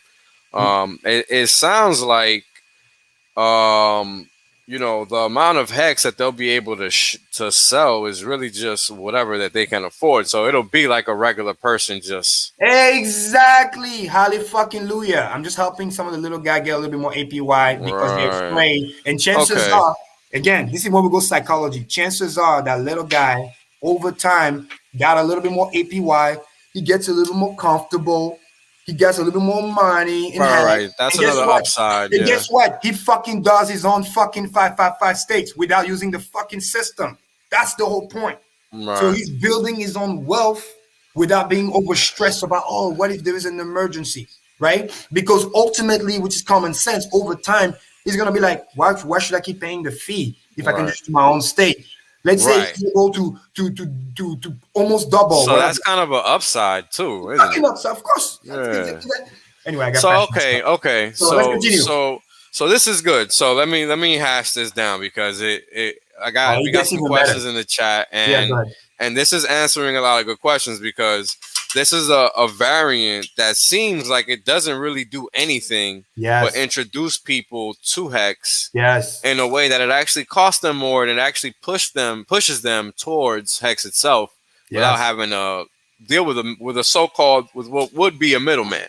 It sounds like the amount of hex that they'll be able to sell is really just whatever that they can afford. So it'll be like a regular person just. Exactly. Hallelujah. I'm just helping some of the little guy get a little bit more APY because they're afraid. And chances are, again, this is where we go psychology. Chances are that little guy over time got a little bit more APY. He gets a little more comfortable. He gets a little bit more money. Right. That's another upside. And guess what? He fucking does his own fucking 555 states without using the fucking system. That's the whole point. Right. So he's building his own wealth without being overstressed about, what if there is an emergency, right? Because ultimately, which is common sense, over time, he's going to be like, why should I keep paying the fee if I can just do my own state? Let's say you go to almost double. So that's kind of an upside too, isn't it? Upside, of course. Yeah. Anyway, I got okay. So let's continue. So this is good. So let me hash this down because we got some questions in the chat, and this is answering a lot of good questions because this is a variant that seems like it doesn't really do anything but introduce people to Hex in a way that it actually costs them more and it actually pushes them towards Hex itself without having to deal with a so-called with what would be a middleman.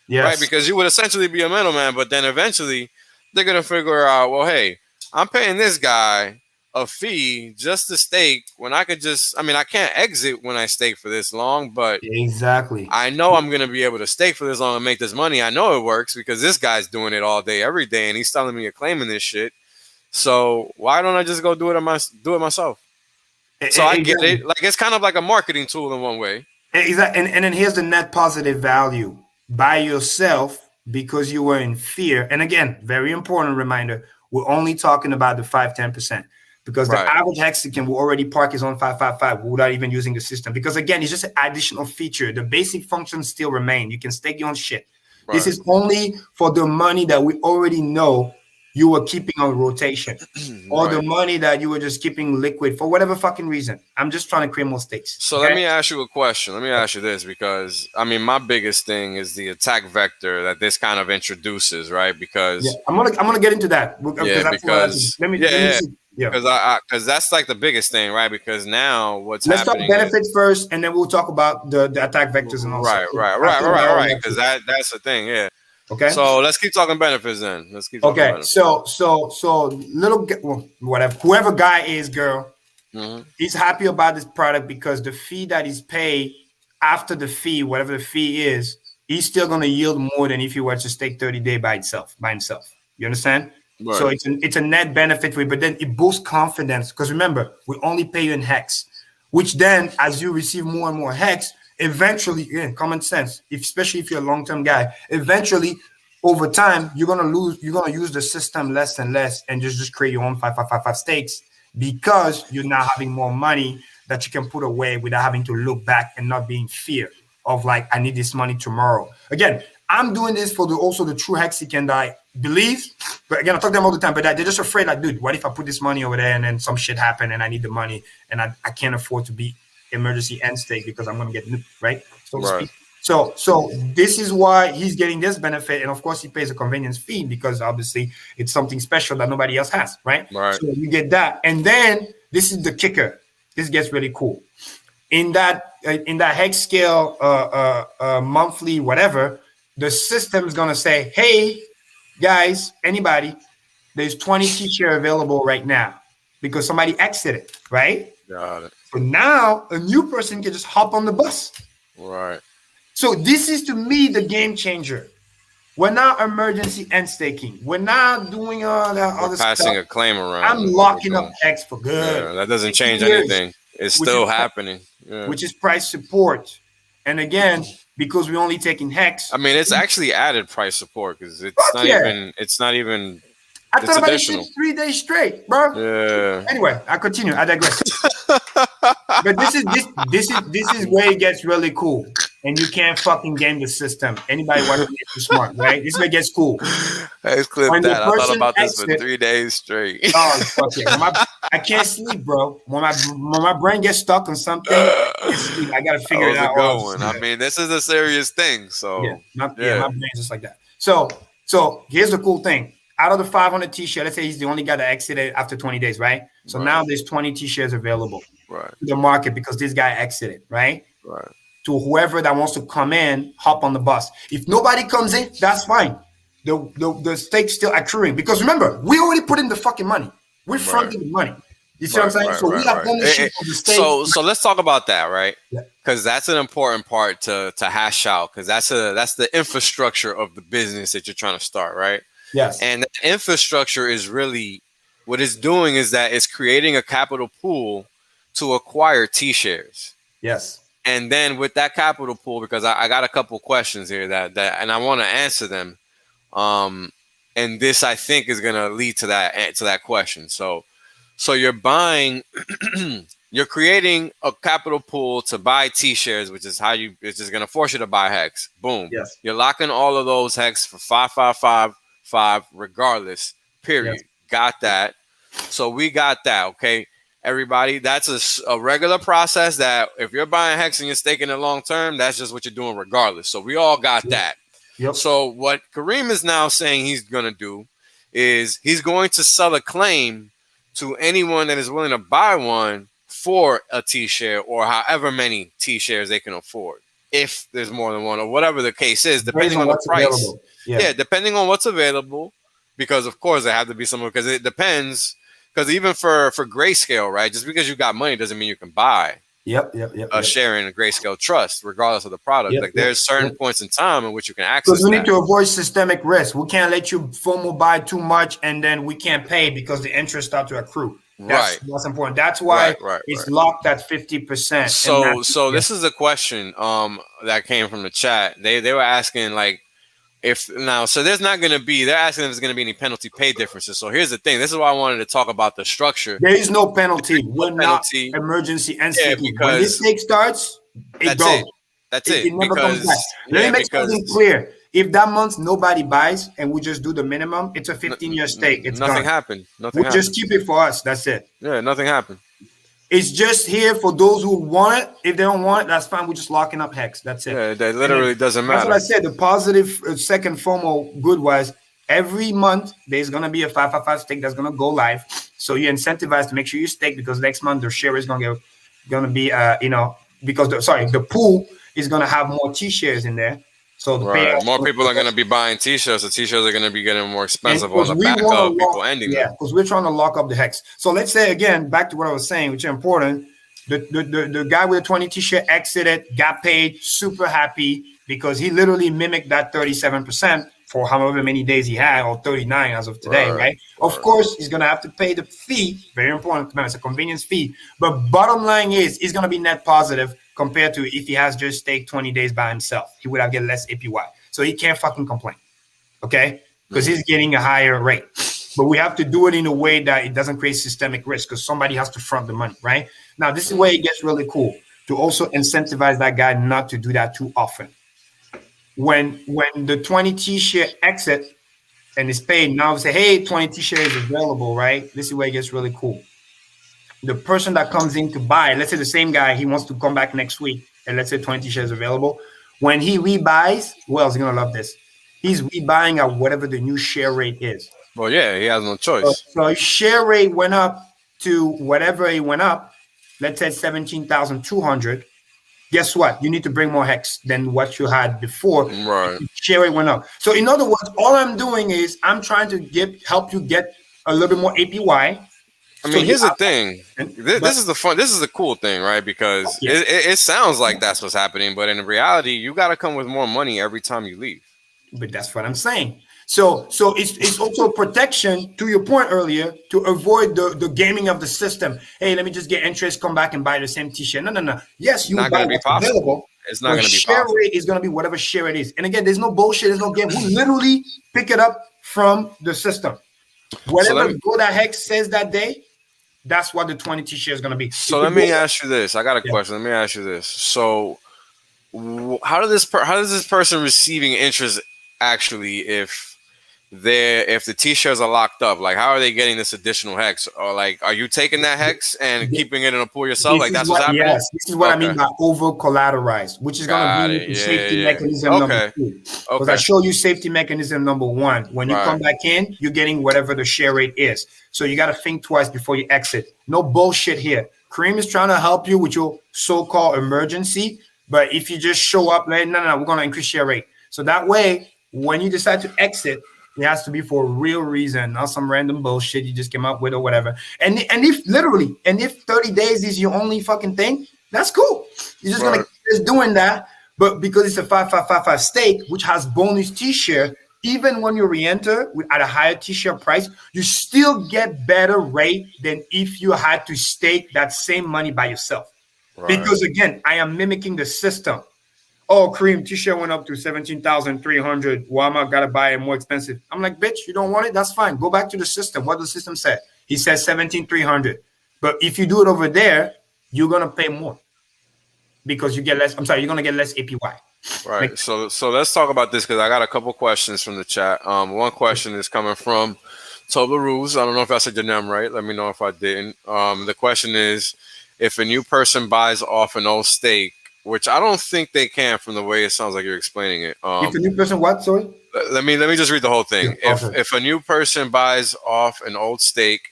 Right? Because you would essentially be a middleman, but then eventually they're gonna figure out, well, hey, I'm paying this guy a fee just to stake when I could I can't exit when I stake for this long, but I know I'm going to be able to stake for this long and make this money. I know it works because this guy's doing it all day, every day, and he's telling me a claim in this shit. So why don't I just go do it myself? So I get it. Like, it's kind of like a marketing tool in one way. Exactly. And then here's the net positive value. By yourself, because you were in fear. And again, very important reminder, we're only talking about the 5-10%. Because the average Hexican will already park his own 555 without even using the system. Because again, it's just an additional feature. The basic functions still remain. You can stake your own shit. Right. This is only for the money that we already know you were keeping on rotation. Or the money that you were just keeping liquid for whatever fucking reason. I'm just trying to create more stakes. So let me ask you a question. Let me ask you this, because my biggest thing is the attack vector that this kind of introduces, right? Because I'm gonna get into that. Because because that's like the biggest thing, right? Because now let's talk benefits first, and then we'll talk about the attack vectors and all. Right. Because that's the thing, yeah. Okay. So let's keep talking benefits then. Let's keep talking benefits. So whoever guy is, girl, he's happy about this product because the fee that he's paid after the fee, whatever the fee is, he's still going to yield more than if he were to stake 30 days by himself. You understand? Right. So it's a net benefit for you, but then it boosts confidence because remember, we only pay you in HEX, which then as you receive more and more HEX, eventually, again, common sense, especially if you're a long-term guy, eventually over time, you're gonna use the system less and less and just create your own 5555 stakes because you're now having more money that you can put away without having to look back and not being fear of like, I need this money tomorrow. Again, I'm doing this for also the true Hexicans that I believe. But again, I talk to them all the time, but they're just afraid, like, dude, what if I put this money over there and then some shit happen and I need the money and I can't afford to be emergency end stake because I'm going to get nuked, right? So this is why he's getting this benefit. And of course, he pays a convenience fee because obviously it's something special that nobody else has, right? So you get that. And then this is the kicker. This gets really cool. In that hex scale monthly whatever, the system is going to say, hey, guys, anybody, there's 20 T-share available right now because somebody exited, right? Got it. So now a new person can just hop on the bus. Right. So this is, to me, the game changer. We're not emergency end staking. We're not doing all that other stuff. Passing a claim around. I'm locking up X for good. Yeah, that doesn't change anything. It's still happening. Yeah. Which is price support. And again, because we're only taking HEX. I mean, it's actually added price support because it's not even. It's not even. I thought about it 3 days straight, bro. Yeah. Anyway, I continue. I digress. But this is where it gets really cool, and you can't fucking game the system. Anybody want to be too smart, right? This is where it gets cool. Let's clip that. I thought about this for 3 days straight. Oh, fuck yeah. I can't sleep, bro. When my brain gets stuck on something, I gotta figure it out. Going. I mean, this is a serious thing. So my brain's just like that. So here's the cool thing. Out of the 500 T-shares, let's say he's the only guy that exited after 20 days, right? So now there's 20 T-shares available to the market because this guy exited, right? Right. To whoever that wants to come in, hop on the bus. If nobody comes in, that's fine. The stake's still accruing because remember, we already put in the fucking money. We fronted the money. You see what I'm saying? So we have ownership of the stake. So let's talk about that, right? Because that's an important part to hash out because that's the infrastructure of the business that you're trying to start, right? Yes. And the infrastructure is really what it's doing is that it's creating a capital pool to acquire T-shares. Yes. And then with that capital pool, because I got a couple questions here that and I want to answer them. And this I think is going to lead to that question. So you're buying, you're creating a capital pool to buy T-shares, which is it's just going to force you to buy HEX. Boom. Yes. You're locking all of those HEX for 555. Regardless, period. Yes. Got that. So we got that. Okay, everybody, that's a regular process that if you're buying HEX and you're staking it long term, that's just what you're doing regardless. So we all got that. Yep. So what Karim is now saying he's going to do is he's going to sell a claim to anyone that is willing to buy one for a T-share or however many T-shares they can afford. If there's more than one or whatever the case is, depending on the price. Available. Yeah, depending on what's available, because of course there have to be someone because it depends. Because even for Grayscale, right? Just because you got money doesn't mean you can buy a share in a Grayscale trust, regardless of the product. There's certain points in time in which you can access. Because we need to avoid systemic risk. We can't let you FOMO buy too much and then we can't pay because the interest start to accrue. That's important. That's why it's locked at 50%. So this is a question that came from the chat. They were asking like so there's not going to be, they're asking if there's going to be any penalty pay differences. So here's the thing. This is why I wanted to talk about the structure. There is no penalty. We're not emergency end staking. When this stake starts, it goes. That's it. It never comes back. Let me make something clear. If that month nobody buys and we just do the minimum, it's a 15-year stake. It's nothing gone. Happened. Just keep it for us. That's it. Yeah, nothing happened. It's just here for those who want it. If they don't want it, that's fine. We're just locking up HEX. That's it. Yeah, that literally doesn't matter. That's what I said. The positive second FOMO good was every month there's going to be a 555 stake that's going to go live. So you're incentivized to make sure you stake because next month the share is going to be, because the pool is going to have more T-shares in there. So the more people are going to be buying T-shirts. The T-shirts are going to be getting more expensive on the back of people ending them. Because we're trying to lock up the HEX. So let's say, again, back to what I was saying, which is important. The guy with a 20 T-shirt exited, got paid, super happy because he literally mimicked that 37%. for however many days he had, or 39 as of today, right? Of course, he's going to have to pay the fee. Very important. It's a convenience fee. But bottom line is, he's going to be net positive compared to if he has just staked 20 days by himself. He would have get less APY. So he can't fucking complain, okay? Because he's getting a higher rate. But we have to do it in a way that it doesn't create systemic risk, because somebody has to front the money, right? Now, this is where it gets really cool, to also incentivize that guy not to do that too often. When the 20 T-share exit and is paid, now say, hey, 20 T-share is available, right? This is where it gets really cool. The person that comes in to buy, let's say the same guy, he wants to come back next week, and let's say 20 T-shares available. When he rebuys, who else is going to love this? He's rebuying at whatever the new share rate is. Well, yeah, he has no choice. So if share rate went up to whatever it went up, let's say 17,200, guess what? You need to bring more HEX than what you had before. Right. Share rate went up. So in other words, all I'm doing is I'm trying to help you get a little bit more APY. I mean, here's the thing. This is the cool thing, right? Because it sounds like that's what's happening, but in reality, you got to come with more money every time you leave. But that's what I'm saying. So it's also a protection, to your point earlier, to avoid the gaming of the system. Hey, let me just get interest, come back and buy the same T-shirt. No. Yes, you not going to be possible. It's not going to be possible. Share rate is going to be whatever share it is. And again, there's no bullshit. There's no game. We literally pick it up from the system. Whatever that HEX says that day, that's what the 20 T-shirt is going to be. So let me ask you this. I got a question. Let me ask you this. So how does this person receiving interest actually, if the T-shirts are locked up, like how are they getting this additional HEX? Or like, are you taking that HEX and keeping it in a pool yourself? Like that's what's happening? Yes, this is what I mean by over collateralized, which is going to bring you to safety mechanism number 2. Because I show you safety mechanism number 1. When you come back in, you're getting whatever the share rate is. So you got to think twice before you exit. No bullshit here. Karim is trying to help you with your so-called emergency. But if you just show up, like, no, we're going to increase share rate. So that way, when you decide to exit, it has to be for a real reason, not some random bullshit you just came up with or whatever. And if 30 days is your only fucking thing, that's cool. You're just gonna keep doing that. But because it's a 5555 stake, which has bonus T-share, even when you re-enter at a higher T-share price, you still get better rate than if you had to stake that same money by yourself. Because again, I am mimicking the system. Oh, Karim, T-shirt went up to 17,300. Why am I gotta buy it more expensive? I'm like, bitch, you don't want it? That's fine. Go back to the system. What does the system say? He says 17,300. But if you do it over there, you're gonna pay more because you get less. I'm sorry, you're gonna get less APY. Right. So let's talk about this because I got a couple questions from the chat. One question is coming from Toba Rules. I don't know if I said your name right. Let me know if I didn't. The question is, if a new person buys off an old stake, which I don't think they can from the way it sounds like you're explaining it. If a new person what, sorry? Let me just read the whole thing. If a new person buys off an old stake,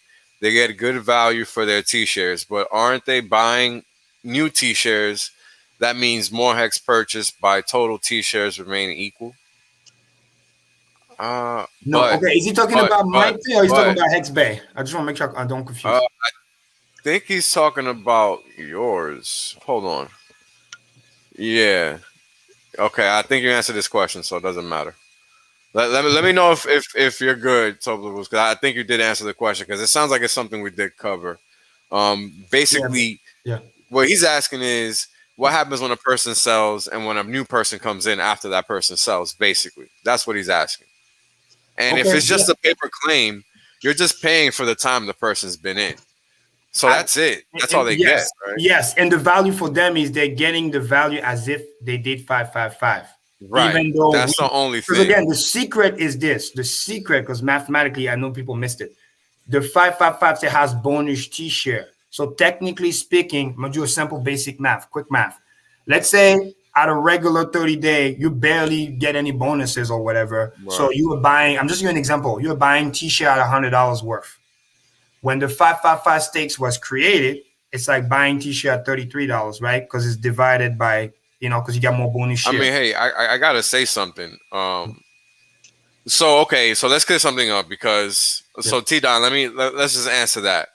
they get good value for their T-shares, but aren't they buying new T-shares? That means more HEX purchased by total T-shares remain equal. No, okay. Is he talking about my thing or is he talking about HEX Bay? I just want to make sure I don't confuse. I think he's talking about yours. Hold on. Yeah. Okay. I think you answered this question, so it doesn't matter. Let me know if you're good, because I think you did answer the question because it sounds like it's something we did cover. Basically, what he's asking is what happens when a person sells and when a new person comes in after that person sells. Basically, that's what he's asking. And if it's just a paper claim, you're just paying for the time the person's been in. So that's it. That's all they get, right? Yes, and the value for them is they're getting the value as if they did 555. Right. Even though that's the only thing. Again, the secret is this. The secret, because mathematically, I know people missed it. The 555 has bonus T-share. So technically speaking, I'm going to do a simple basic math, quick math. Let's say at a regular 30-day, you barely get any bonuses or whatever. Right. So you were buying, I'm just giving an example. You're buying T-share at $100 worth. When the 555 stakes was created, it's like buying T-share at $33, right? Because it's divided by, because you got more bonus share. I mean, hey, I got to say something. So let's clear something up because, so T-Don, let's just answer that.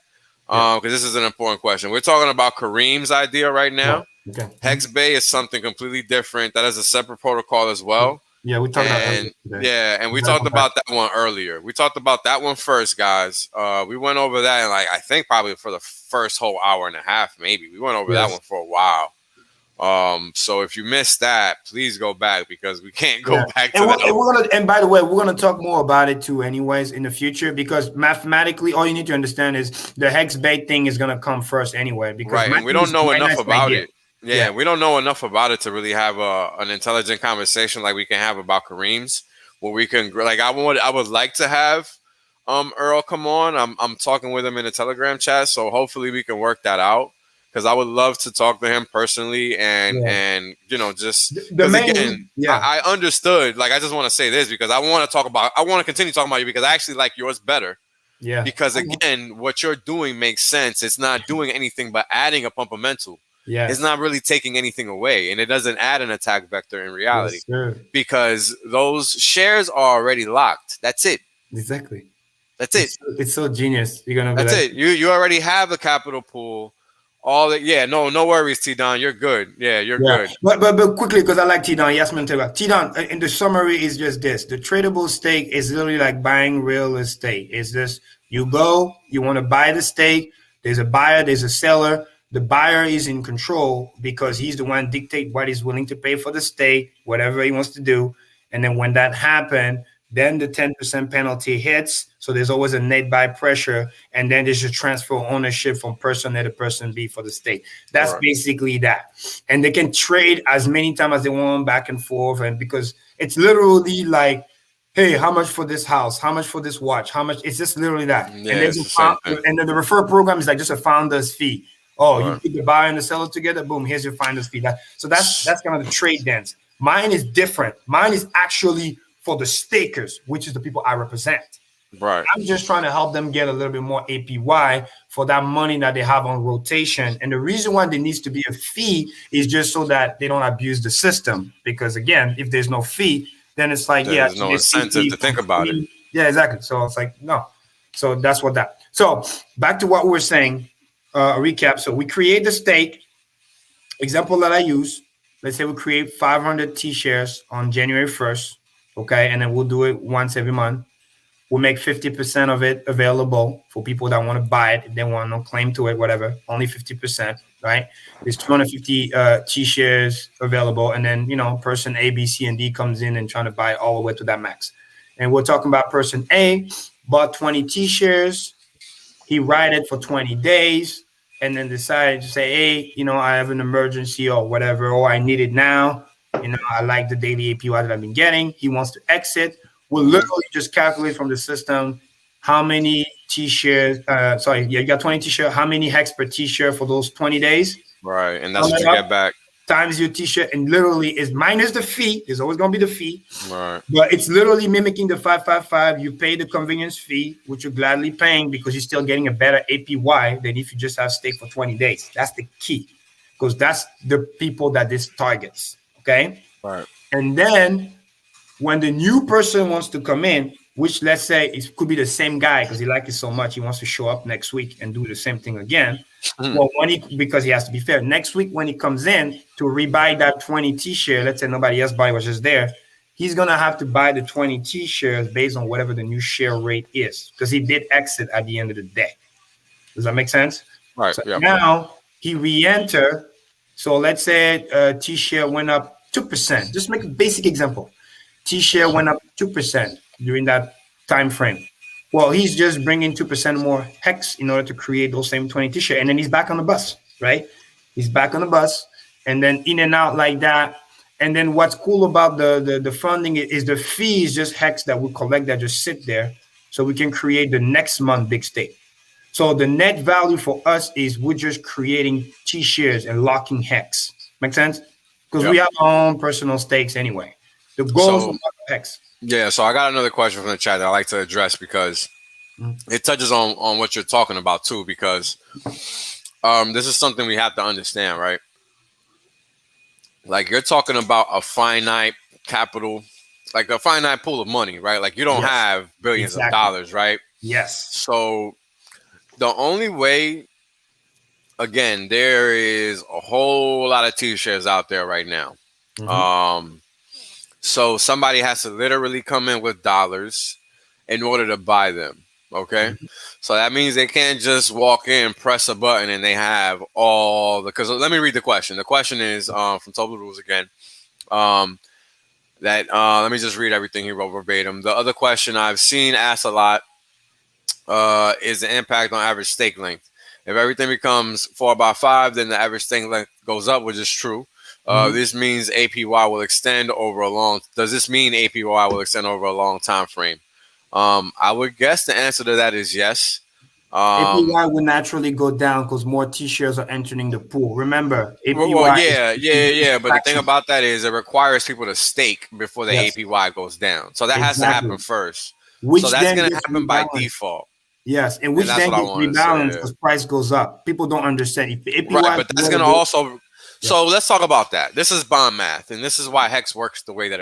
Because this is an important question. We're talking about Karim's idea right now. Okay. HEX Bay is something completely different. That is a separate protocol as well. Yeah, we talked about And that today. yeah, and we Gotta talked go back. about that one earlier. We talked about that one first, guys. We went over that, and like I think probably for the first whole hour and a half, maybe we went over that Yes. one for a while. So if you missed that, please go back because we can't go Yeah. back And to that. we're gonna, and by the way, we're gonna talk more about it too, anyways, in the future, because mathematically, all you need to understand is the hex bait thing is gonna come first anyway. Because Right, my and we thing don't is know my enough nice about idea. it. Yeah. Yeah, we don't know enough about it to really have an intelligent conversation like we can have about Kareem's, where we can like I would like to have Earl come on. I'm talking with him in a Telegram chat, so hopefully we can work that out because I would love to talk to him personally Yeah. and you know just The because main again yeah. I understood like I just want to say this because I want to continue talking about you because I actually like yours better. Yeah. Because again, what you're doing makes sense. It's not doing anything but adding a pump of mental. It's Yes. not really taking anything away, and it doesn't add an attack vector in reality Yes, sir. because those shares are already locked. That's it. Exactly. That's it. It's so genius. You're gonna be That's like, it. You already have the capital pool. All that. Yeah. No worries, T Don. You're good. Yeah, you're yeah, good. but quickly because I like T-Don. Yes, man, T-Don. In the summary is just this: the tradable stake is literally like buying real estate. It's just you go, you want to buy the stake. There's a buyer, there's a seller. The buyer is in control because he's the one dictate what he's willing to pay for the stake, whatever he wants to do. And then when that happens, then the 10% penalty hits. So there's always a net buy pressure. And then there's a transfer ownership from person A to person B for the stake. That's Right. basically that. And they can trade as many times as they want back and forth. And because it's literally like, hey, how much for this house? How much for this watch? How much? It's just literally that. And Yeah, there's it's the same thing. and then the referral program is like just a founder's fee. Oh, you Right. put the buyer and the seller together, boom, here's your finder's fee. So that's kind of the trade dance. Mine is different. Mine is actually for the stakers, which is the people I represent. Right. I'm just trying to help them get a little bit more APY for that money that they have on rotation. And the reason why there needs to be a fee is just so that they don't abuse the system. Because again, if there's no fee, then it's like, yeah, There's no incentive to think about it. Yeah, exactly. So it's like, no. So that's what that. So back to what we were saying, a recap. So we create the stake. Example that I use, let's say we create 500 T shares on January 1st. Okay. And then we'll do it once every month. We'll make 50% of it available for people that want to buy it. If they want no claim to it, whatever, only 50%, right? There's 250 T shares available. And then, person A, B, C, and D comes in and trying to buy it all the way to that max. And we're talking about person A bought 20 T shares. He ride it for 20 days and then decided to say, hey, I have an emergency or whatever, or I need it now. I like the daily APY that I've been getting. He wants to exit. We'll literally just calculate from the system how many T-shares, you got 20 T-shirt, how many hex per T-shirt for those 20 days. Right. And that's what you get back. Times your T-shirt, and literally is minus the fee. There's always going to be the fee. Right. But it's literally mimicking the 555. You pay the convenience fee, which you're gladly paying because you're still getting a better APY than if you just have stake for 20 days. That's the key because that's the people that this targets. Okay. Right. And then when the new person wants to come in, which let's say it could be the same guy because he likes it so much, he wants to show up next week and do the same thing again. Well, because he has to be fair, next week when he comes in to rebuy that 20 T-share, let's say nobody else buy was just there, he's gonna have to buy the 20 T-shares based on whatever the new share rate is because he did exit at the end of the day. Does that make sense? Right. So yeah. now he re-enter. So let's say T-share went up 2%. Just make a basic example. T-share went up 2% during that time frame. Well, he's just bringing 2% more hex in order to create those same 20 T-share, and then he's back on the bus, right? He's back on the bus, and then in and out like that. And then what's cool about the funding is the fee is just hex that we collect that just sit there, so we can create the next month big stake. So the net value for us is we're just creating T-shares and locking hex. Make sense? Because we have our own personal stakes anyway. The goals of hex. Yeah, so I got another question from the chat that I like to address because it touches on what you're talking about too. Because this is something we have to understand, right? Like you're talking about a finite capital, like a finite pool of money, right? Like you don't have billions of dollars, right? Yes. So the only way, again, there is a whole lot of T-shares out there right now. So somebody has to literally come in with dollars in order to buy them. Okay. So that means they can't just walk in, press a button, and they have all the. Because let me read the question. The question is from Total Rules again. Let me just read everything he wrote verbatim. The other question I've seen asked a lot is the impact on average stake length. If everything becomes 4/5, then the average stake length goes up, which is true. This means APY will extend over a long. Does this mean APY will extend over a long time frame? I would guess the answer to that is yes. APY will naturally go down because more T-shares are entering the pool. Remember, APY Well, is yeah. But the thing fraction. about that is it requires people to stake before the Yes, APY goes down. So that has to exactly. happen first. So Which that's then going to gets happen by rebalanced. default. Yes, and And which that's then what I gets want to say. rebalanced because price goes up. People don't understand. If the APY Right, is but that's where to going to go, also. So let's talk about that. This is bond math, and this is why Hex works the way that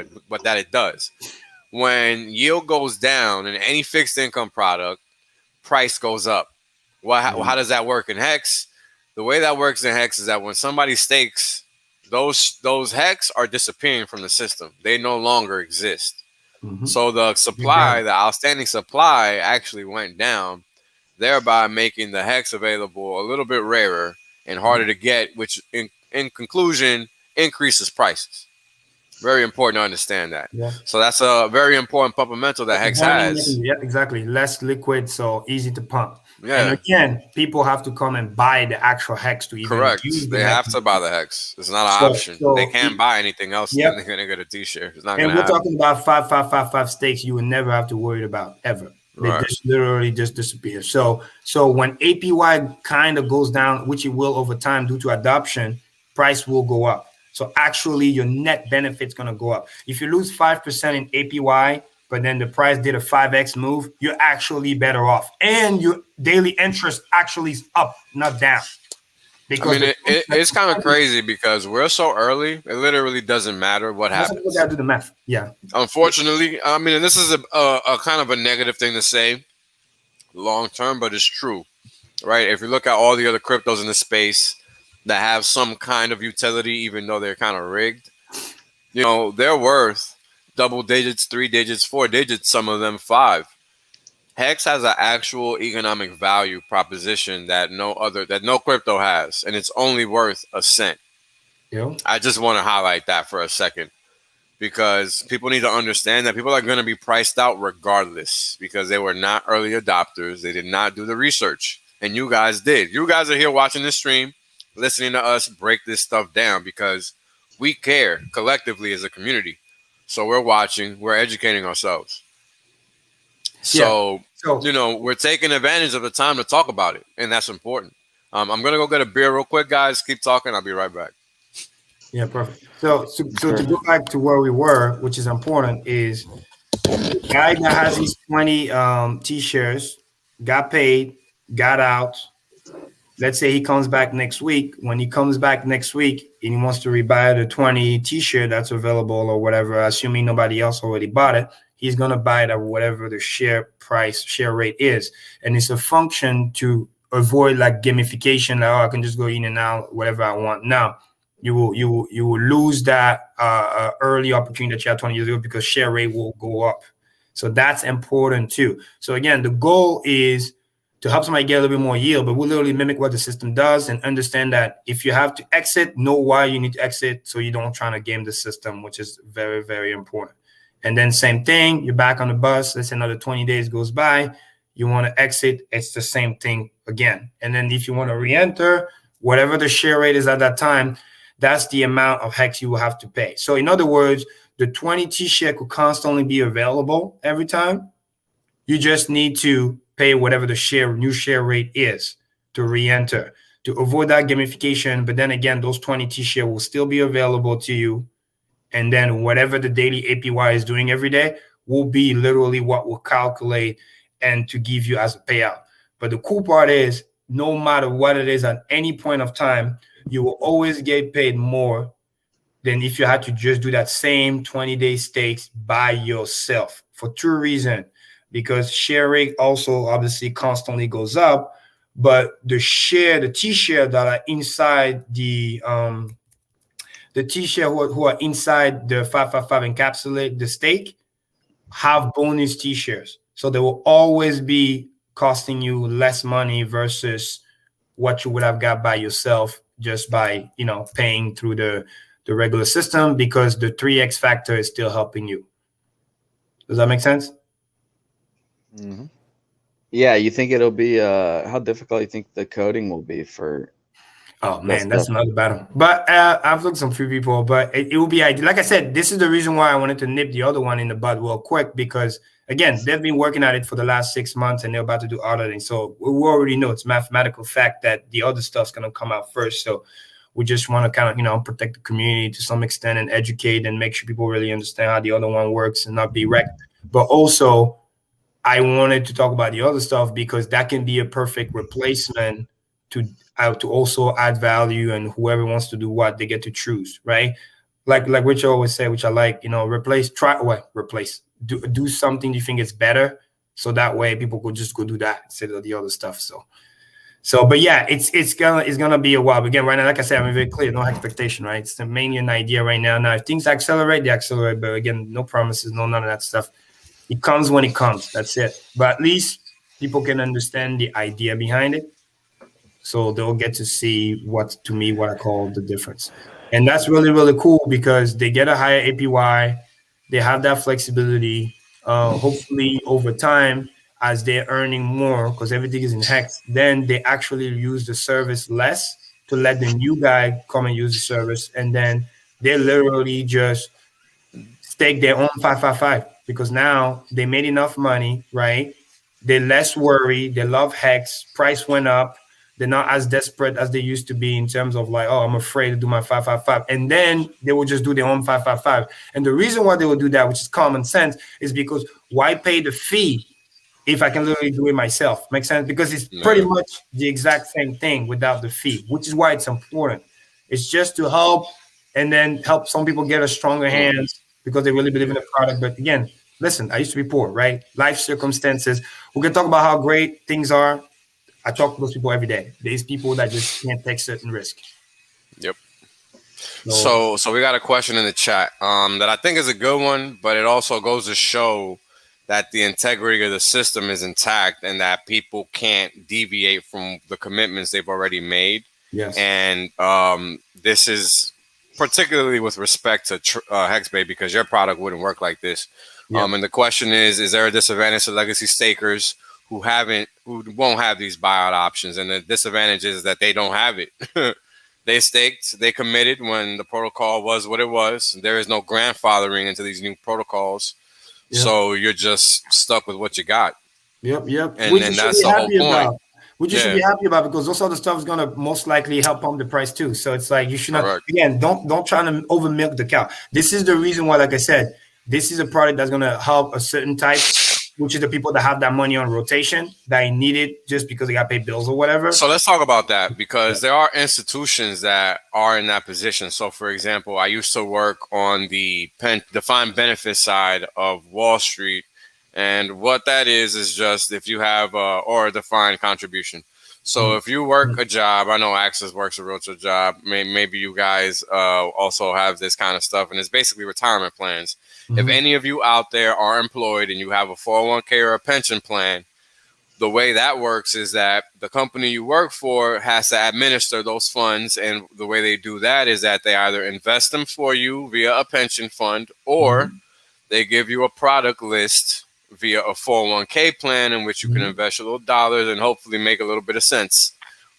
it does. When yield goes down in any fixed income product, price goes up. How does that work in Hex? The way that works in Hex is that when somebody stakes, those Hex are disappearing from the system. They no longer exist. So the supply, the outstanding supply, actually went down, thereby making the Hex available a little bit rarer and harder to get, which in conclusion increases prices. Very important to understand that. Yeah. So that's a very important fundamental that Hex has. Yeah, exactly. Less liquid, so easy to pump. And Yeah, again, people have to come and buy the actual Hex to even use correct. the They Hex. have to buy the Hex. It's not an So, option. They so can't buy anything else. yep. Then they're gonna get a T-share. It's not And gonna we're happen. talking about 5 stakes you would never have to worry about ever. They Right. just literally just disappear. So when APY kind of goes down, which it will over time due to adoption, price will go up. So actually your net benefit's gonna go up. If you lose 5% in APY, but then the price did a 5x move, you're actually better off. And your daily interest actually is up, not down. I Because mean, it's kind of crazy because we're so early. It literally doesn't matter what most people happens. gotta do the math. Yeah. Unfortunately, I mean, and this is a kind of a negative thing to say long term, but it's true, right? If you look at all the other cryptos in the space that have some kind of utility, even though they're kind of rigged, they're worth double digits, 3 digits, 4 digits, some of them 5. Hex has an actual economic value proposition that no crypto has, and it's only worth a cent. Yeah. I just want to highlight that for a second because people need to understand that people are going to be priced out regardless because they were not early adopters. They did not do the research, and you guys did. You guys are here watching this stream, listening to us break this stuff down because we care collectively as a community. So we're watching, we're educating ourselves. So, we're taking advantage of the time to talk about it, and that's important. I'm going to go get a beer real quick, guys. Keep talking. I'll be right back. Yeah, perfect. So to go back to where we were, which is important, is the guy that has these 20 T-shares, got paid, got out. Let's say he comes back next week. When he comes back next week and he wants to rebuy the 20 T-shirt that's available or whatever, assuming nobody else already bought it, he's going to buy it at whatever the share rate is. And it's a function to avoid like gamification, like, oh, I can just go in and out, whatever I want. Now, you will lose that early opportunity that you had 20 years ago because share rate will go up. So that's important too. So again, the goal is to help somebody get a little bit more yield, but we'll literally mimic what the system does and understand that if you have to exit, know why you need to exit so you don't try to game the system, which is very, very important. And then same thing, you're back on the bus. Let's say another 20 days goes by. You want to exit, it's the same thing again. And then if you want to re-enter, whatever the share rate is at that time, that's the amount of Hex you will have to pay. So in other words, the 20 T-share could constantly be available every time. You just need to pay whatever the new share rate is to re-enter to avoid that gamification. But then again, those 20 T-share will still be available to you. And then whatever the daily APY is doing every day will be literally what will calculate and to give you as a payout. But the cool part is no matter what it is at any point of time, you will always get paid more than if you had to just do that same 20-day stakes by yourself for 2 reasons. Because share rate also obviously constantly goes up, but the T-share that are inside the the T-share who are inside the 555 encapsulate the stake have bonus T-shares. So they will always be costing you less money versus what you would have got by yourself just by, you know, paying through the regular system, because the 3x factor is still helping you. Does that make sense? Mm-hmm. Yeah, you think it'll be how difficult you think the coding will be for? Oh man, that's another battle. But I've looked some few people, but it will be ideal. Like I said, this is the reason why I wanted to nip the other one in the bud real quick, because again, they've been working at it for the last 6 months and they're about to do auditing. So we already know it's mathematical fact that the other stuff's gonna come out first. So we just want to kind of, you know, protect the community to some extent and educate and make sure people really understand how the other one works and not be wrecked. But also, I wanted to talk about the other stuff because that can be a perfect replacement to also add value, and whoever wants to do what, they get to choose, right? Like Richard always say, which I like, you know, do something you think is better, so that way people could just go do that instead of the other stuff. So, but yeah, it's gonna be a while. But again, right now, like I said, I'm very clear, no expectation, right? It's mainly an idea right now. Now, if things accelerate, they accelerate. But again, no promises, none of that stuff. It comes when it comes. That's it. But at least people can understand the idea behind it, so they'll get to see what I call the difference. And that's really, really cool because they get a higher APY. They have that flexibility. Hopefully, over time, as they're earning more, because everything is in hex, then they actually use the service less to let the new guy come and use the service. And then they literally just stake their own 555 because now they made enough money, right? They're less worried. They love hex. Price went up. They're not as desperate as they used to be in terms of like, oh, I'm afraid to do my 555. And then they will just do their own 555. And the reason why they will do that, which is common sense, is because why pay the fee if I can literally do it myself? Makes sense? Because it's pretty much the exact same thing without the fee, which is why it's important. It's just to help and then help some people get a stronger hands because they really believe in the product. But again, listen, I used to be poor, right? Life circumstances. We can talk about how great things are. I talk to those people every day. There's people that just can't take certain risk. Yep. So we got a question in the chat that I think is a good one, but it also goes to show that the integrity of the system is intact and that people can't deviate from the commitments they've already made. Yes. And this is particularly with respect to HEX.BAY, because your product wouldn't work like this. Yeah. And the question is there a disadvantage to legacy stakers who won't have these buyout options? And the disadvantage is that they don't have it. They staked, they committed when the protocol was what it was. There is no grandfathering into these new protocols. Yep. So you're just stuck with what you got. Yep. And that's the whole point. Which you should be happy about, because those other stuff is going to most likely help pump the price too. So it's like you should not, again, don't try to over milk the cow. This is the reason why, like I said, this is a product that's going to help a certain type, which is the people that have that money on rotation that need it just because they got to pay bills or whatever. So let's talk about that, because there are institutions that are in that position. So for example, I used to work on the defined benefit side of Wall Street. And what that is just if you have or a defined contribution. So if you work a job, I know Access works a realtor job. Maybe you guys also have this kind of stuff, and it's basically retirement plans. If any of you out there are employed and you have a 401k or a pension plan, the way that works is that the company you work for has to administer those funds. And the way they do that is that they either invest them for you via a pension fund, or they give you a product list via a 401k plan in which you can invest your little dollars and hopefully make a little bit of sense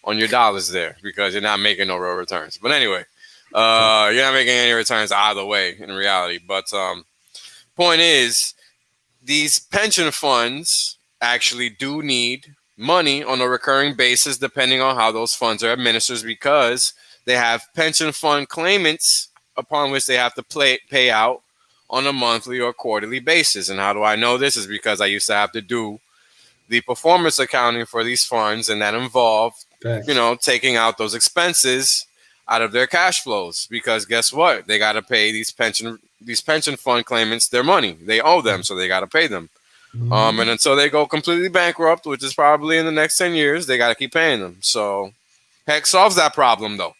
on your dollars there, because you're not making no real returns. But anyway, you're not making any returns either way in reality. But point is, these pension funds actually do need money on a recurring basis depending on how those funds are administered, because they have pension fund claimants upon which they have to pay out on a monthly or quarterly basis. And how do I know this? Is because I used to have to do the performance accounting for these funds, and that involved, taking out those expenses out of their cash flows, because guess what? They got to pay these pension fund claimants their money. They owe them, so they got to pay them. And until they go completely bankrupt, which is probably in the next 10 years, they got to keep paying them. So HEX solves that problem, though.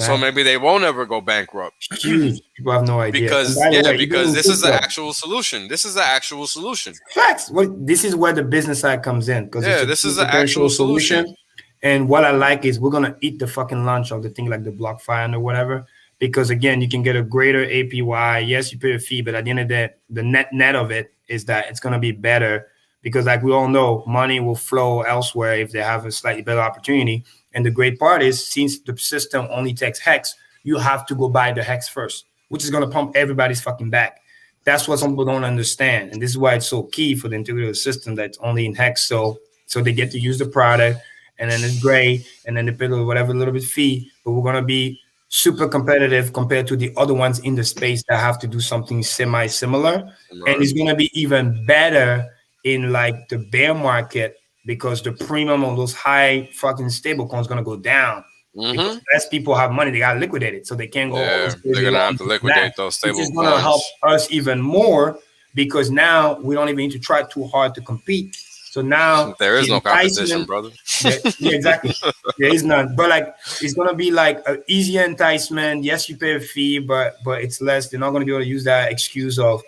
So maybe they won't ever go bankrupt. Huge. People have no idea. Because And by the way, because even this is the crypto, actual solution. This is the actual solution. facts. This is where the business side comes in, because it's Yeah, a this is the potential actual solution. solution. And what I like is we're gonna eat the fucking lunch of the thing like the BlockFi and or whatever. Because again, you can get a greater APY. Yes, you pay a fee, but at the end of the day, the net of it is that it's gonna be better, because like we all know, money will flow elsewhere if they have a slightly better opportunity. And the great part is, since the system only takes hex, you have to go buy the hex first, which is gonna pump everybody's fucking back. That's what some people don't understand, and this is why it's so key for the integrated system that's only in hex. So they get to use the product, and then it's great, and then they pay whatever little bit fee, but we're gonna be super competitive compared to the other ones in the space that have to do something semi-similar, and it's gonna be even better in like the bear market, because the premium on those high fucking stable coins is gonna go down. Because less people have money, they got liquidated, so they can't go. Yeah, they're gonna have to liquidate those stable which is gonna help us even more, because now we don't even need to try too hard to compete. So now there is no competition, brother. Yeah, exactly. There is none. But like, it's gonna be like an easier enticement. Yes, you pay a fee, but it's less. They're not gonna be able to use that excuse of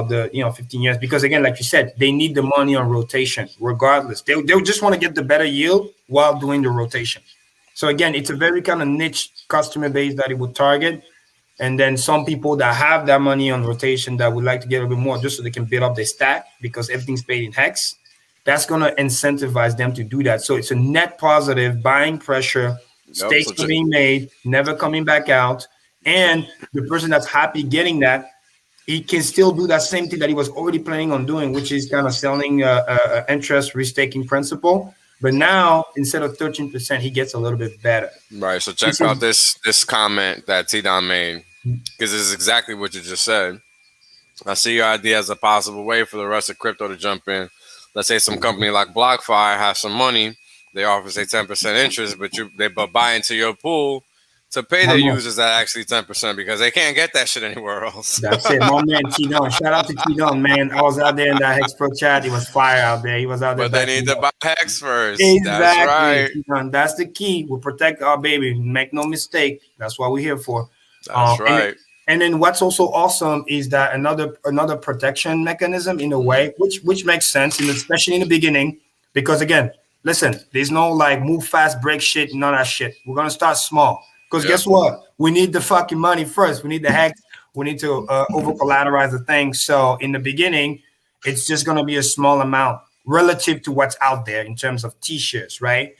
the 15 years, because again, like you said, they need the money on rotation regardless. They'll just want to get the better yield while doing the rotation. So again, it's a very kind of niche customer base that it would target. And then some people that have that money on rotation that would like to get a bit more just so they can build up their stack, because everything's paid in hex. That's going to incentivize them to do that. So it's a net positive, buying pressure, stakes are being made, never coming back out. And the person that's happy getting that, he can still do that same thing that he was already planning on doing, which is kind of selling interest restaking principle. But now, instead of 13%, he gets a little bit better. Right. So check out this comment that T-Don made, because this is exactly what you just said. I see your idea as a possible way for the rest of crypto to jump in. Let's say some company like BlockFi has some money. They offer, say, 10% interest, but they buy into your pool to pay their users that actually 10%, because they can't get that shit anywhere else. That's it. My man T-Don. Shout out to T-Don, man. I was out there in that Hex Pro chat. It was fire out there. He was out there. But they need to buy Hex first. Exactly. That's right. T-Don. That's the key. We'll protect our baby. Make no mistake. That's what we're here for. That's right. And then what's also awesome is that another protection mechanism in a way, which makes sense, and especially in the beginning, because again, listen, there's no like move fast, break shit, none of that shit. We're gonna start small. Because guess what? We need the fucking money first. We need the hex. We need to over collateralize the thing. So in the beginning, it's just going to be a small amount relative to what's out there in terms of T-shares, right?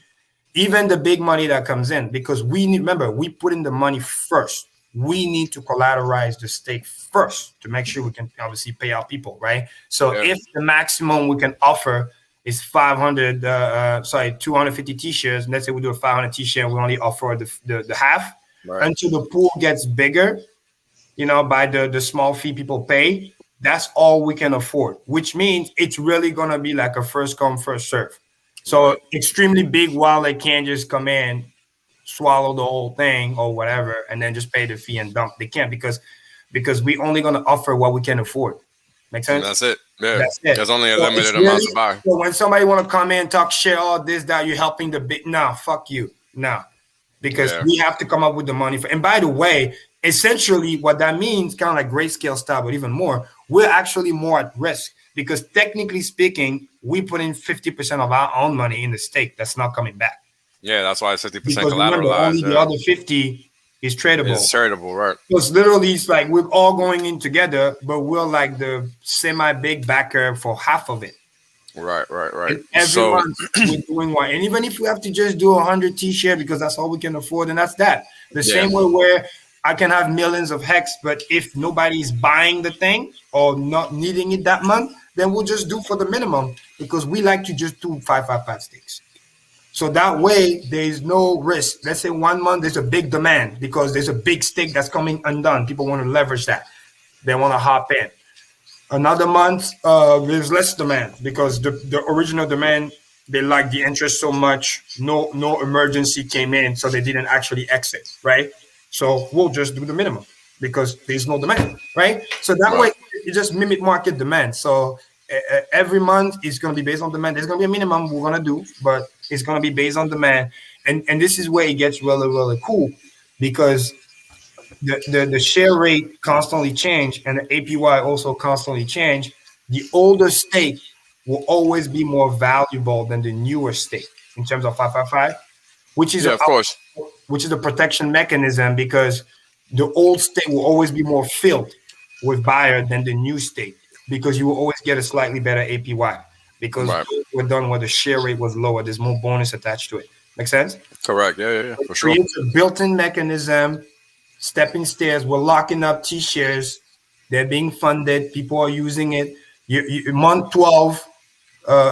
Even the big money that comes in, because remember, we put in the money first. We need to collateralize the stake first to make sure we can obviously pay out people, right? So if the maximum we can offer is 250 T-shares. Let's say we do a 500 T-share, we only offer the half until the pool gets bigger, by the small fee people pay. That's all we can afford, which means it's really going to be like a first come, first serve. So extremely big wallet can't just come in, swallow the whole thing or whatever, and then just pay the fee and dump. They can't because we only going to offer what we can afford. Make sense? And that's it. Yeah. That's it. There's only a limited amount to buy. So when somebody want to come in, talk shit, all this, that, you're helping the big. No, fuck you. No. Because we have to come up with the money for. And by the way, essentially what that means, kind of like grayscale style, but even more, we're actually more at risk, because technically speaking, we put in 50% of our own money in the stake that's not coming back. Yeah, that's why it's 50% because collateralized. Remember, only the other 50 is tradable. It's tradable, right? So it's literally, it's like we're all going in together, but we're like the semi-big backer for half of it. Right. And everyone we're doing one. And even if we have to just do 100 T-share because that's all we can afford, and that's that. The same way where I can have millions of hex, but if nobody's buying the thing or not needing it that month, then we'll just do for the minimum, because we like to just do 5 stakes. So that way, there is no risk. Let's say 1 month, there's a big demand because there's a big stake that's coming undone. People want to leverage that. They want to hop in. Another month, there's less demand because the original demand, they like the interest so much. No emergency came in, so they didn't actually exit, right? So we'll just do the minimum because there's no demand, right? So that way, it just mimic market demand. So every month is going to be based on demand. There's going to be a minimum we're going to do, but it's going to be based on demand. And this is where it gets really, really cool, because the share rate constantly change and the APY also constantly change. The older stake will always be more valuable than the newer stake in terms of 555, which is Yeah, a, of course. which is a protection mechanism, because the old stake will always be more filled with buyer than the new stake, because you will always get a slightly better APY because Right. those were done where the share rate was lower. There's more bonus attached to it. Make sense? Correct. Yeah, It for sure. creates a built-in mechanism, stepping stairs. We're locking up T-shares. They're being funded. People are using it. Month 12,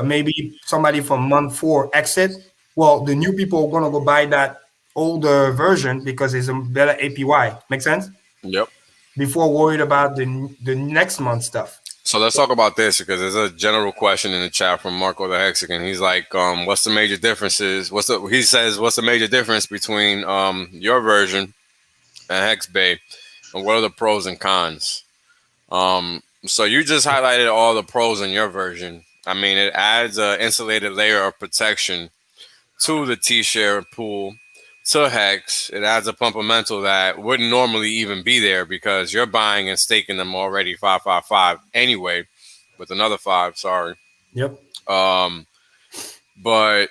maybe somebody from month 4 exit. Well, the new people are going to go buy that older version because it's a better APY. Make sense? Yep. Before worried about the next month stuff. So let's talk about this because there's a general question in the chat from Marco the Hexagon. He's like, what's the major differences? He says, what's the major difference between your version and HEX.Bay, and what are the pros and cons? So you just highlighted all the pros in your version. I mean, it adds an insulated layer of protection to the T-share pool, to HEX. It adds a fundamental that wouldn't normally even be there because you're buying and staking them already 555 anyway, with another 5. Sorry. Yep. But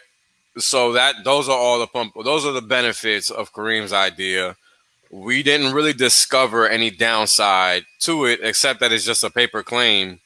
so those are the benefits of Karim's idea. We didn't really discover any downside to it, except that it's just a paper claim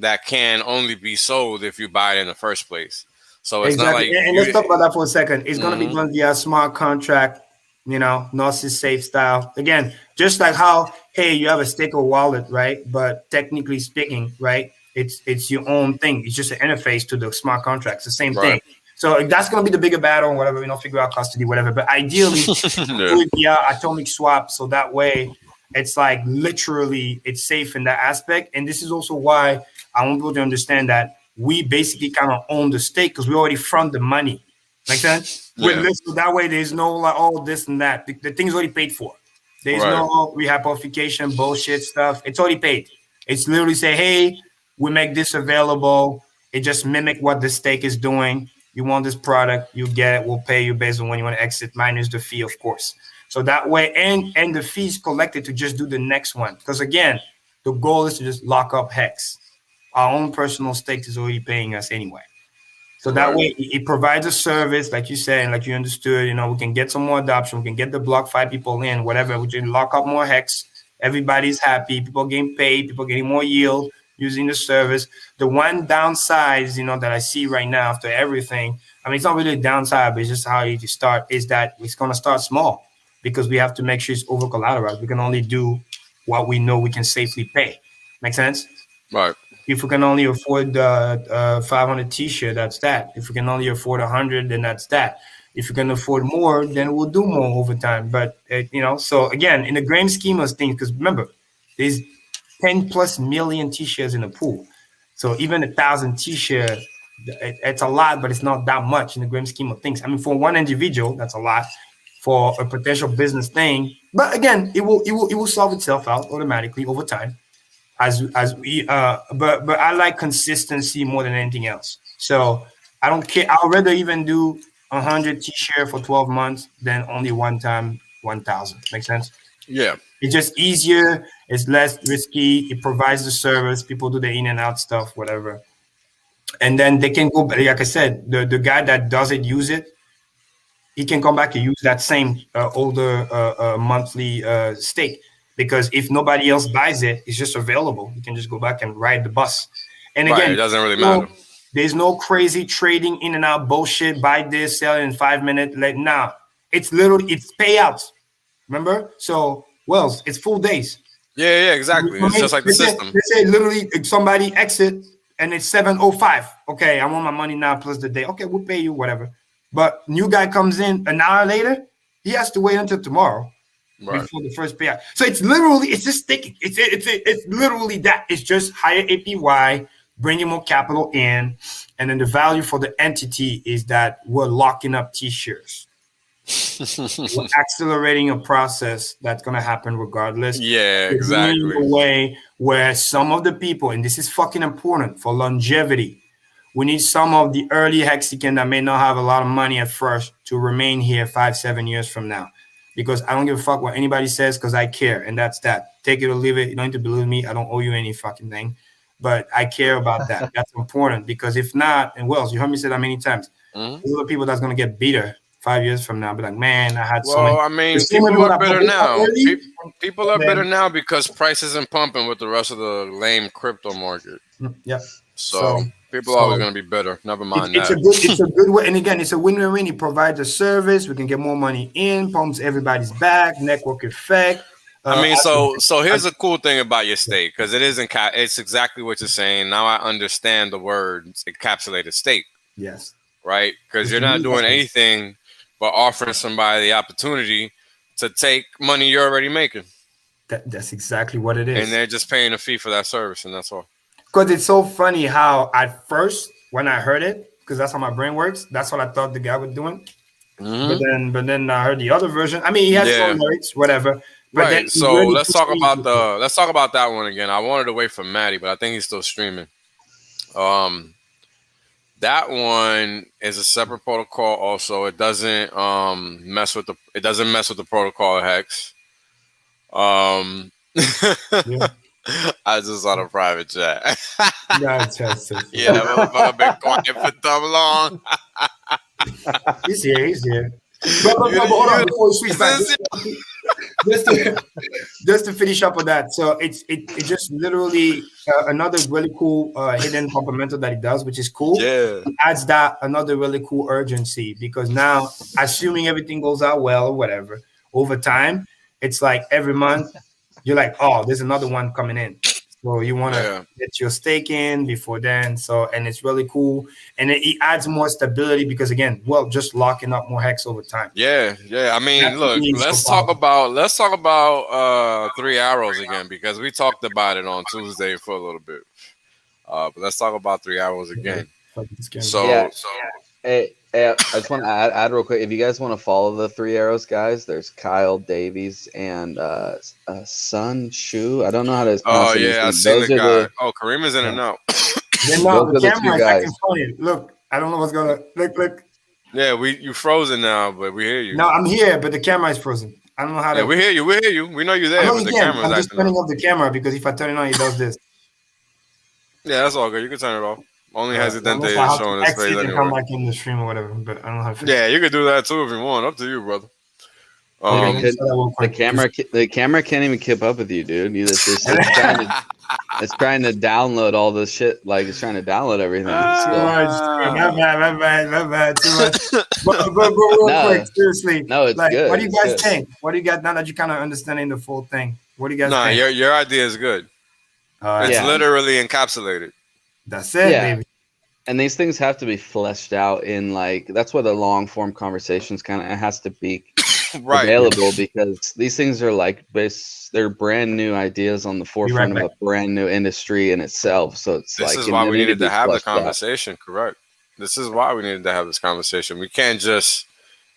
that can only be sold if you buy it in the first place. So it's exactly. not like and let's talk about that for a second. It's going to be Mhm. done via smart contract, Gnosis safe style. Again, just like how, hey, you have a staker wallet, right? But technically speaking, right, it's your own thing. It's just an interface to the smart contract. It's the same thing. Right. So that's going to be the bigger battle, whatever, figure out custody, whatever. But ideally, do it via atomic swap. So that way, it's like literally it's safe in that aspect. And this is also why I want people to understand that we basically kind of own the stake because we already front the money. Make sense? With this, so that way there's no like all this and that. The thing's already paid for. There's no rehypothecation bullshit stuff. It's already paid. It's literally say, hey, we make this available. It just mimic what the stake is doing. You want this product, you get it. We'll pay you based on when you want to exit, minus the fee, of course. So that way, and the fees collected to just do the next one. Because again, the goal is to just lock up HEX. Our own personal stake is already paying us anyway. So that way, it provides a service, like you said, and like you understood. We can get some more adoption. We can get the BlockFi people in, whatever. We can lock up more HEX. Everybody's happy. People getting paid. People getting more yield using the service. The one downside, that I see right now after everything, I mean, it's not really a downside, but it's just how you start, is that it's going to start small because we have to make sure it's over collateralized. We can only do what we know we can safely pay. Make sense? Right. If we can only afford 500 T-shirt, that's that. If we can only afford 100, then that's that. If we can afford more, then we'll do more over time. But so again, in the grand scheme of things, because remember, there's 10 plus million T-shirts in the pool. So even 1,000 T-shirts, it's a lot, but it's not that much in the grand scheme of things. I mean, for one individual, that's a lot. For a potential business thing, but again, it will solve itself out automatically over time. But I like consistency more than anything else. So I don't care. I'd rather even do 100 T-shirt for 12 months than only one time 1,000. Make sense? Yeah. It's just easier. It's less risky. It provides the service. People do the in and out stuff, whatever. And then they can go, like I said, the guy that doesn't use it, he can come back and use that same older monthly stake. Because if nobody else buys it, it's just available. You can just go back and ride the bus. And again, it doesn't really matter. There's no crazy trading in and out bullshit. Buy this, sell it in 5 minutes. It's literally, it's payouts. Remember? So, it's full days. Yeah, exactly. It's just like the system. They say literally somebody exit and it's 7:05. Okay, I want my money now plus the day. Okay, we'll pay you whatever. But new guy comes in an hour later, he has to wait until tomorrow. Right. Before the first payout. So it's just sticking. It's literally that. It's just higher APY, bringing more capital in, and then the value for the entity is that we're locking up T-shirts. We're accelerating a process that's going to happen regardless. Yeah, exactly. In a way where some of the people, and this is fucking important for longevity, we need some of the early Hexicans that may not have a lot of money at first to remain here 5-7 years from now. because I don't give a fuck what anybody says because I care, and that's that. Take it or leave it. You don't need to believe me. I don't owe you any fucking thing, but I care about that. That's important, because if not, and Wells, you heard me say that many times. Mhm. Those are the people that's gonna get bitter 5 years from now. Be like, man, I had so many. Well, I mean, There's so many people people are that bought bitter this now. early, People are and bitter then- now because price isn't pumping with the rest of the lame crypto market. yeah. So people are always going to be bitter. Never mind It's that. a good way, and again, it's a win-win. It provides a service. We can get more money in, pumps everybody's back, network effect. I mean, so here's a cool thing about your stake, because it is it's exactly what you're saying. Now I understand the word encapsulated stake. Yes. Right? Because you're not doing anything but offering somebody the opportunity to take money you're already making. That's exactly what it is. And they're just paying a fee for that service, and that's all. Because it's so funny how at first, when I heard it, because that's how my brain works, that's what I thought the guy was doing. Mm-hmm. But then I heard the other version. I mean, he has his own lyrics, whatever. But right. Then so really let's talk about that one again. I wanted to wait for Maddie, but I think he's still streaming. That one is a separate protocol. Also, it doesn't mess with the protocol of Hex. Yeah. I just saw the private chat. That's yeah, that motherfucker been quiet for dumb long. He's here. But hold on, before we switch back, just to finish up on that. So it just literally another really cool hidden complemental that it does, which is cool. Yeah. It adds that another really cool urgency, because now, assuming everything goes out well or whatever, over time, it's like every month you're like, oh, there's another one coming in. So you want to get your stake in before then. So, and it's really cool. And it adds more stability because, again, well, just locking up more hex over time. Yeah. I mean, look, let's talk about 3 arrows again, because we talked about it on Tuesday for a little bit. But let's talk about 3 arrows again. Hey, I just want to add real quick. If you guys want to follow the 3 arrows guys, there's Kyle Davies and Sun Shu. I don't know how to pronounce it. I see the guy. Karim is in and out. The camera is acting funny. Look, I don't know what's going to look. Yeah, you frozen now, but we hear you. No, I'm here, but the camera is frozen. I don't know how to. Yeah, we hear you. We know you're there, but the camera's I'm just turning off the camera, because if I turn it on, it does this. Yeah, that's all good. You can turn it off. Only Hesitante is showing his face anyway. Come back in the stream or whatever, but I don't know how to. Yeah, you could do that too if you want. Up to you, brother. The camera can't even keep up with you, dude. It's trying to download all this shit. Like, it's trying to download everything. My bad. Too much. But real quick, seriously. No, it's good. What do you guys think? What do you got now that you're kind of understanding the full thing? What do you guys think? Your idea is good. It's literally encapsulated. That's it, baby. And these things have to be fleshed out in, like, that's where the long form conversations kind of has to be available, because these things are like they're brand new ideas on the forefront of a brand new industry in itself. So it's this is why we needed to have the conversation. Correct. This is why we needed to have this conversation. We can't just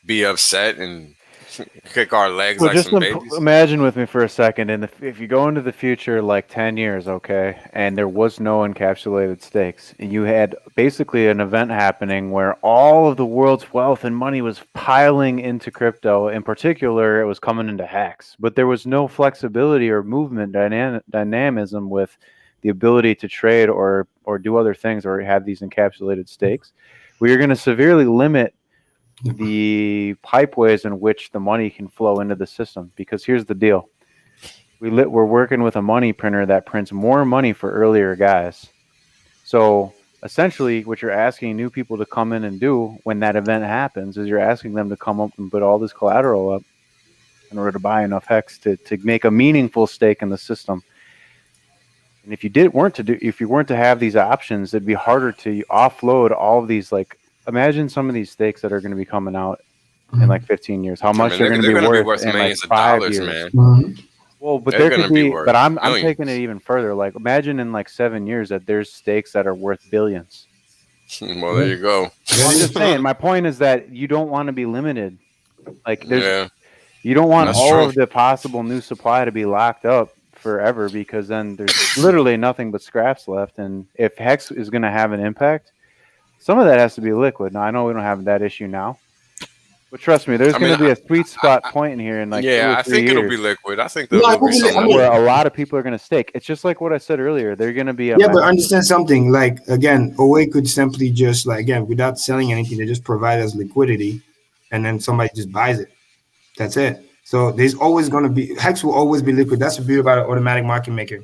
be upset and kick our legs like some babies. Imagine with me for a second, and if you go into the future like 10 years, okay, and there was no encapsulated stakes, and you had basically an event happening where all of the world's wealth and money was piling into crypto. In particular, it was coming into HEX, but there was no flexibility or movement dynamism with the ability to trade or do other things or have these encapsulated stakes. We are going to severely limit the pipeways in which the money can flow into the system, because here's the deal: we're working with a money printer that prints more money for earlier guys. So essentially what you're asking new people to come in and do when that event happens is you're asking them to come up and put all this collateral up in order to buy enough hex to make a meaningful stake in the system. And if you weren't to have these options, it'd be harder to offload all of these. Like, imagine some of these stakes that are going to be coming out in like 15 years. How much they're going to be worth in like 5 years, man. Well, but there could be. But I'm taking it even further. Like, imagine in like 7 years that there's stakes that are worth billions. Well, there you go. I'm just saying. My point is that you don't want to be limited. Like, you don't want all of the possible new supply to be locked up forever, because then there's literally nothing but scraps left. And if Hex is going to have an impact, some of that has to be liquid. Now, I know we don't have that issue now, But trust me, there's I going mean, to be a sweet spot point in here in like 2 yeah, or I 3 think it'll years be liquid. I think No, there'll I be some mean, where liquid. a lot of people are going to stake. It's just like what I said earlier. They're going to be a yeah, but massive. understand something. Like again, OA could simply just like again without selling anything, they just provide us liquidity, and then somebody just buys it. That's it. So there's always going to be Hex will always be liquid. That's the beauty about an automatic market maker.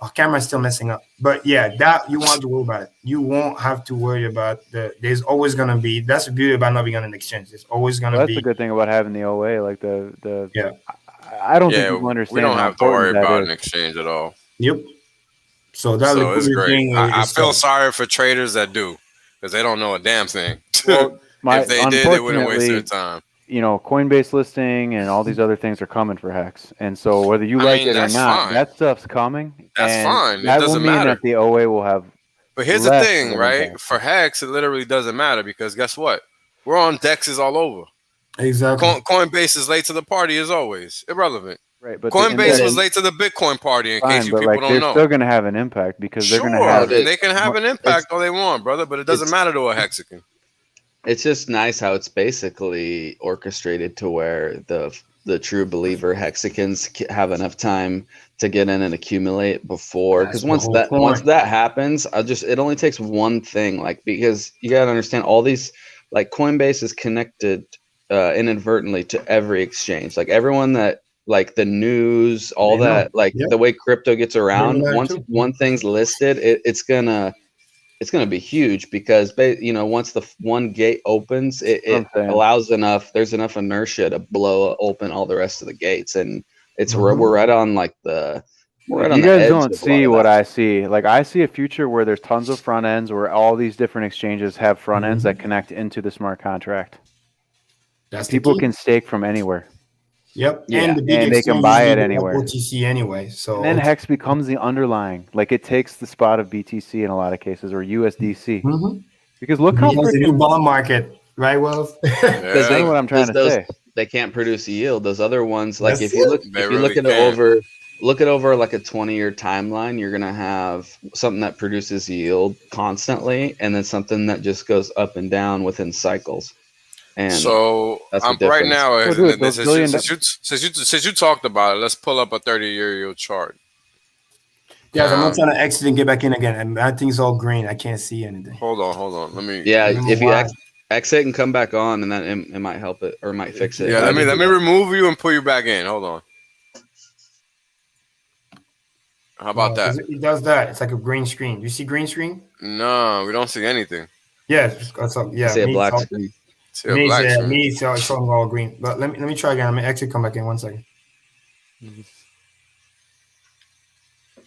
Oh, camera's still messing up, but yeah, that you won't have to worry about it. You won't have to worry about There's always going to be. That's the beauty about not being on an exchange. There's always going to Well, that's the be. good thing about having the OA. Like the Yeah. I don't think Yeah, people we understand don't how have to worry important that about is. an exchange at all. Yep. So that So it's liquidity great. thing I is feel tough. sorry for traders that do, because they don't know a damn thing. Well, If they did, they wouldn't waste their unfortunately, time. Coinbase listing and all these other things are coming for Hex. And so whether you I like mean, it or that's not, fine. that stuff's coming, That's and fine. It that will doesn't mean matter. that the OA will have But here's the less of thing, an right? impact. For Hex, it literally doesn't matter because guess what? We're on dexes all over. Exactly. Coinbase is late to the party as always. Irrelevant. Right, but Coinbase was And late to the Bitcoin party, in case fine, you but people like don't they're know. still going to have an impact because they're going to oh, Sure, have and dude, they can have an it's impact all they want, brother, but it doesn't it's matter to a Hexican. it's just nice how it's basically orchestrated to where the true believer hexicans have enough time to get in and accumulate before, That's because the whole once point. that happens, it only takes one thing, like, because you got to understand all these, like, Coinbase is connected inadvertently to every exchange, like everyone that, like, the news, all They know. that, like Yep. the way crypto gets Bring around, that once too. one thing's listed, it's going to be huge, because once the one gate opens, that's what I'm it saying. allows there's enough inertia to blow open all the rest of the gates, and Mhm. we're right on, like, we're Like right you on the guys edge don't of a lot see of what that. I see. Like I see a future where there's tons of front ends where all these different exchanges have front ends that connect into the smart contract. And That's the people key. can stake from anywhere. Yep. And Yeah, the big And they can exchanges buy it usually have anywhere. OTC anyway. And So then Hex becomes the underlying. Like it takes the spot of BTC in a lot of cases or USDC. Mhm. Because look how Becomes the new freaking bond market, right, Wells? because Yeah, kind of what I'm trying to those say. they can't produce yield. Those other ones, like, That's it. they if you really can. look at over like a 20-year timeline, you're gonna have something that produces yield constantly, and then something that just goes up and down within cycles, and So that's the I'm right difference. now. Well, dude, those billion. Since you talked about it, let's pull up a 30-year yield chart. Guys, I'm not Now, trying to exit and get back in again. And I think it's all green. I can't see anything. hold on. Yeah, I don't know if you why. exit and come back on, and then it might help it, or it might fix it. Yeah, How I do you just let do me that? remove you and pull you back in. Hold on. How about No, that? because it does that. It's like a green screen. Do you see green screen? No, we don't see anything. Yeah. Yeah. see a black screen. See a black screen. It's showing all green. But let me try again. Let me exit. Come back in 1 second.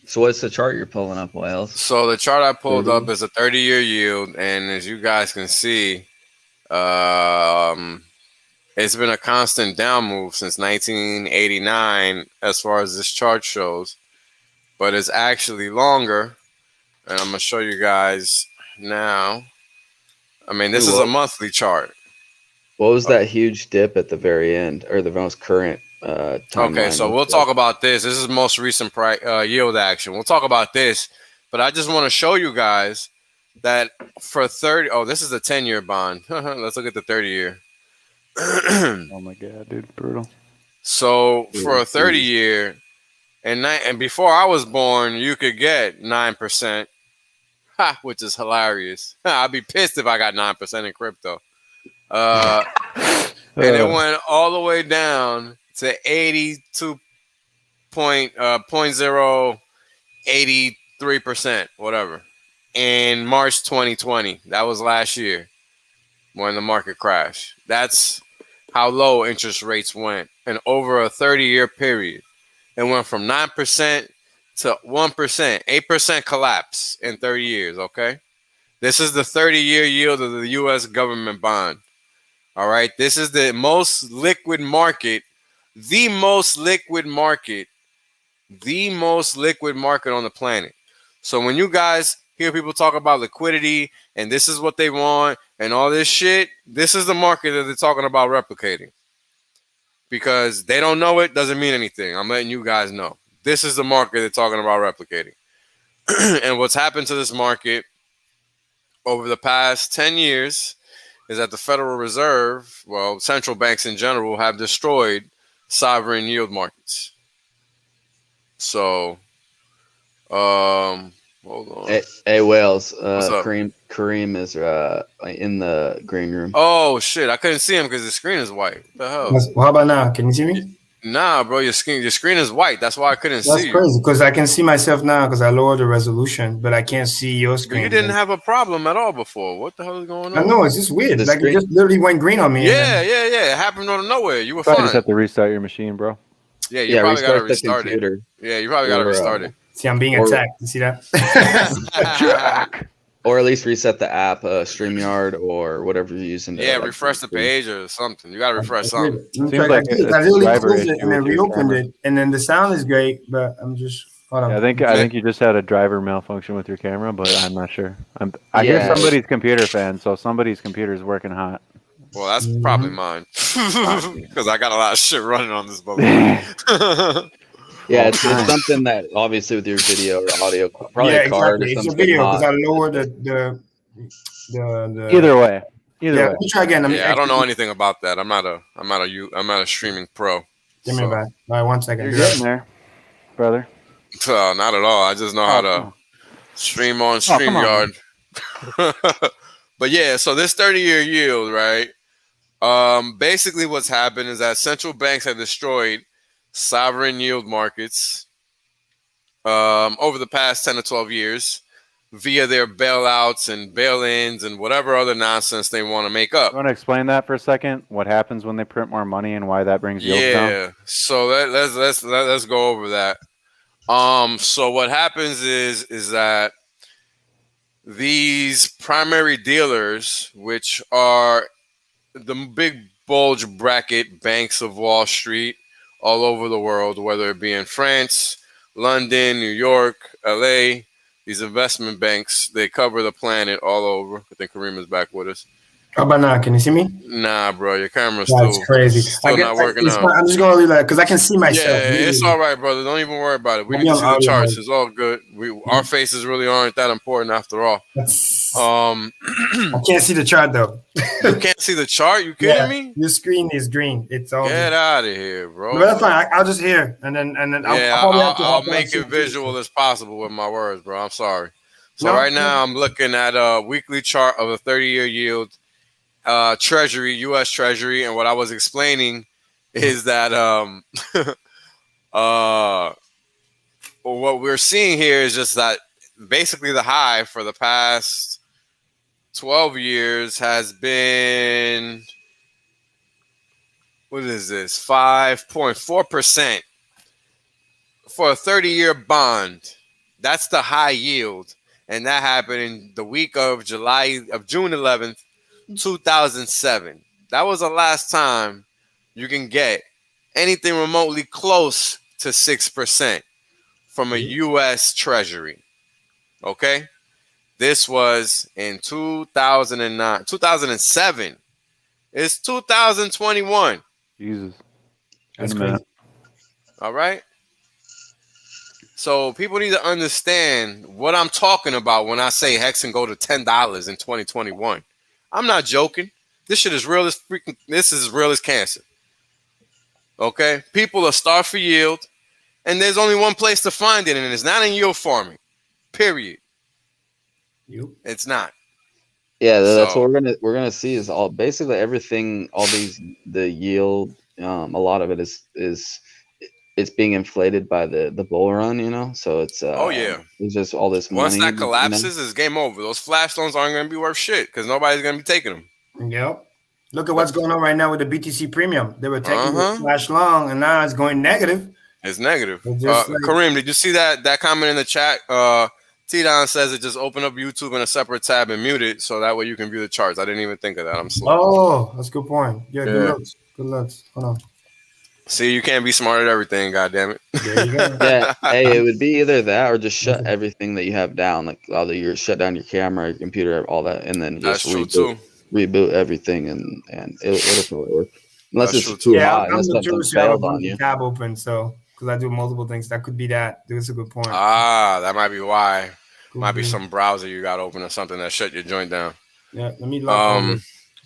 So what's the chart you're pulling up, Wales? So the chart I pulled 30? up is a 30-year yield, and as you guys can see, um, it's been a constant down move since 1989 as far as this chart shows, but it's actually longer, and I'm gonna show you guys now. I mean, this Dude, is a monthly chart. what was that huge dip at the very end, or the most current Okay, timeline? so we'll talk about this. This is most recent yield action. We'll talk about this, but I just want to show you guys that for 30. Oh, this is a 10-year bond. Let's look at the 30-year. Oh my god, dude, brutal. So for a Jeez. 30-year, and before I was born, you could get 9%, which is hilarious. I'd be pissed if I got 9% in crypto. And it went all the way down to 82.083%, whatever, in March 2020. That was last year when the market crashed. That's how low interest rates went. And over a 30-year period, it went from 9% to 1%, 8% collapse in 30 years, okay? This is the 30-year yield of the U.S. government bond. All right, this is the most liquid market, the most liquid market on the planet. So when you guys hear people talk about liquidity and this is what they want and all this shit, this is the market that they're talking about replicating. Because they don't know it doesn't mean anything. I'm letting you guys know. This is the market they're talking about replicating. And what's happened to this market over the past 10 years is that the Federal Reserve, well, central banks in general, have destroyed sovereign yield markets. So, hold on. Hey Wales, What's up? Karim is in the green room. Oh shit! I couldn't see him because the screen is white. What the hell? Well, how about now? Can you see me? Nah, bro, your screen is white. That's why I couldn't That's see crazy because I can see myself now because I lowered the resolution, but I can't see your you. screen. You didn't have a problem at all before. What the hell is going on? I know, it's just weird. The Like screen- it just literally went green on me. Yeah. It happened out of nowhere. You were Probably fine. just have to restart your machine, bro. Yeah, you probably gotta restart the restart it. computer. Yeah, you probably gotta restart it. See, I'm being attacked. You see that? Or at least reset the app, StreamYard or whatever you're using. Yeah, refresh the page or something. You gotta refresh something. Seems I like did. it's I literally driver closed it issue and then with your reopened camera. it, and then the sound is great, but I'm just hold on. Yeah, I think you just had a driver malfunction with your camera, but I'm not sure. I hear Yeah. somebody's computer fan, so somebody's computer is working hot. Well, that's probably mine because I got a lot of shit running on this boat. Yeah, it's something that obviously with your video or audio, probably a card or It's a something. video because hot. I lowered the Either way. Yeah, way. let me try again. Yeah, I don't know anything about that. I'm not a streaming pro. Give me a back. All right, 1 second. You're getting there, brother. Not at all. I just know how to stream on StreamYard. But yeah, so this 30-year yield, right? Basically what's happened is that central banks have destroyed sovereign yield markets over the past 10 to 12 years via their bailouts and bail-ins and whatever other nonsense they want to make up. You want to explain that for a second? What happens when they print more money and why that brings yields down? Yeah, so let's go over that. So what happens is that these primary dealers, which are the big bulge bracket banks of Wall Street all over the world, whether it be in France, London, New York, LA, these investment banks, they cover the planet all over. I think Karim is back with us. How about now? Can you see me? Nah, bro, your camera's That's crazy. still not working out. I'm just gonna leave that because I can see myself. Yeah, it's all right, brother. Don't even worry about it. We can see the charts. It's all good. Our faces really aren't that important after all. I can't see the chart though. You can't see the chart? You kidding me? Your screen is green. It's all. Get out of here, bro. No, that's fine. I'll just hear and then I'll make it visual as possible with my words, bro. I'm sorry. So right now I'm looking at a weekly chart of a 30-year yield. Treasury, U.S. Treasury, and what I was explaining is that what we're seeing here is just that basically the high for the past 12 years has been, what is this, 5.4% for a 30-year bond. That's the high yield, and that happened in the week of June 11th. 2007. That was the last time you can get anything remotely close to 6% from a U.S. Treasury. Okay? This was in 2007. It's 2021. Jesus. That's crazy. All right? So people need to understand what I'm talking about when I say Hex can go to $10 in 2021. I'm not joking. This shit is real as freaking. This is real as cancer. Okay, people are starved for yield, and there's only one place to find it, and it's not in yield farming. Period. It's not. Yeah, that's what we're gonna see is all basically everything. All the yield. A lot of it is it's being inflated by the bull run, you know. So it's it's just all this money. Once that collapses, it's game over. Those flash loans aren't going to be worth shit because nobody's going to be taking them. Yep. Look at what's going on right now with the BTC premium. They were taking the flash long, and now it's going negative. It's negative. Karim, did you see that comment in the chat? T-Don says it just open up YouTube in a separate tab and mute it so that way you can view the charts. I didn't even think of that. I'm slow. Oh, that's a good point. Yeah, good looks. Good looks. Hold on. See, you can't be smart at everything, goddammit. There you go. Yeah, hey, it would be either that or just shut everything that you have down, like either you shut down your camera, your computer, all that, and then just reboot everything, and it'll probably work. Unless it's too hot, unless something failed on you. Tab open, so because I do multiple things, that could be that. That's a good point. That might be why. Might be some browser you got open or something that shut your joint down. Yeah, let me log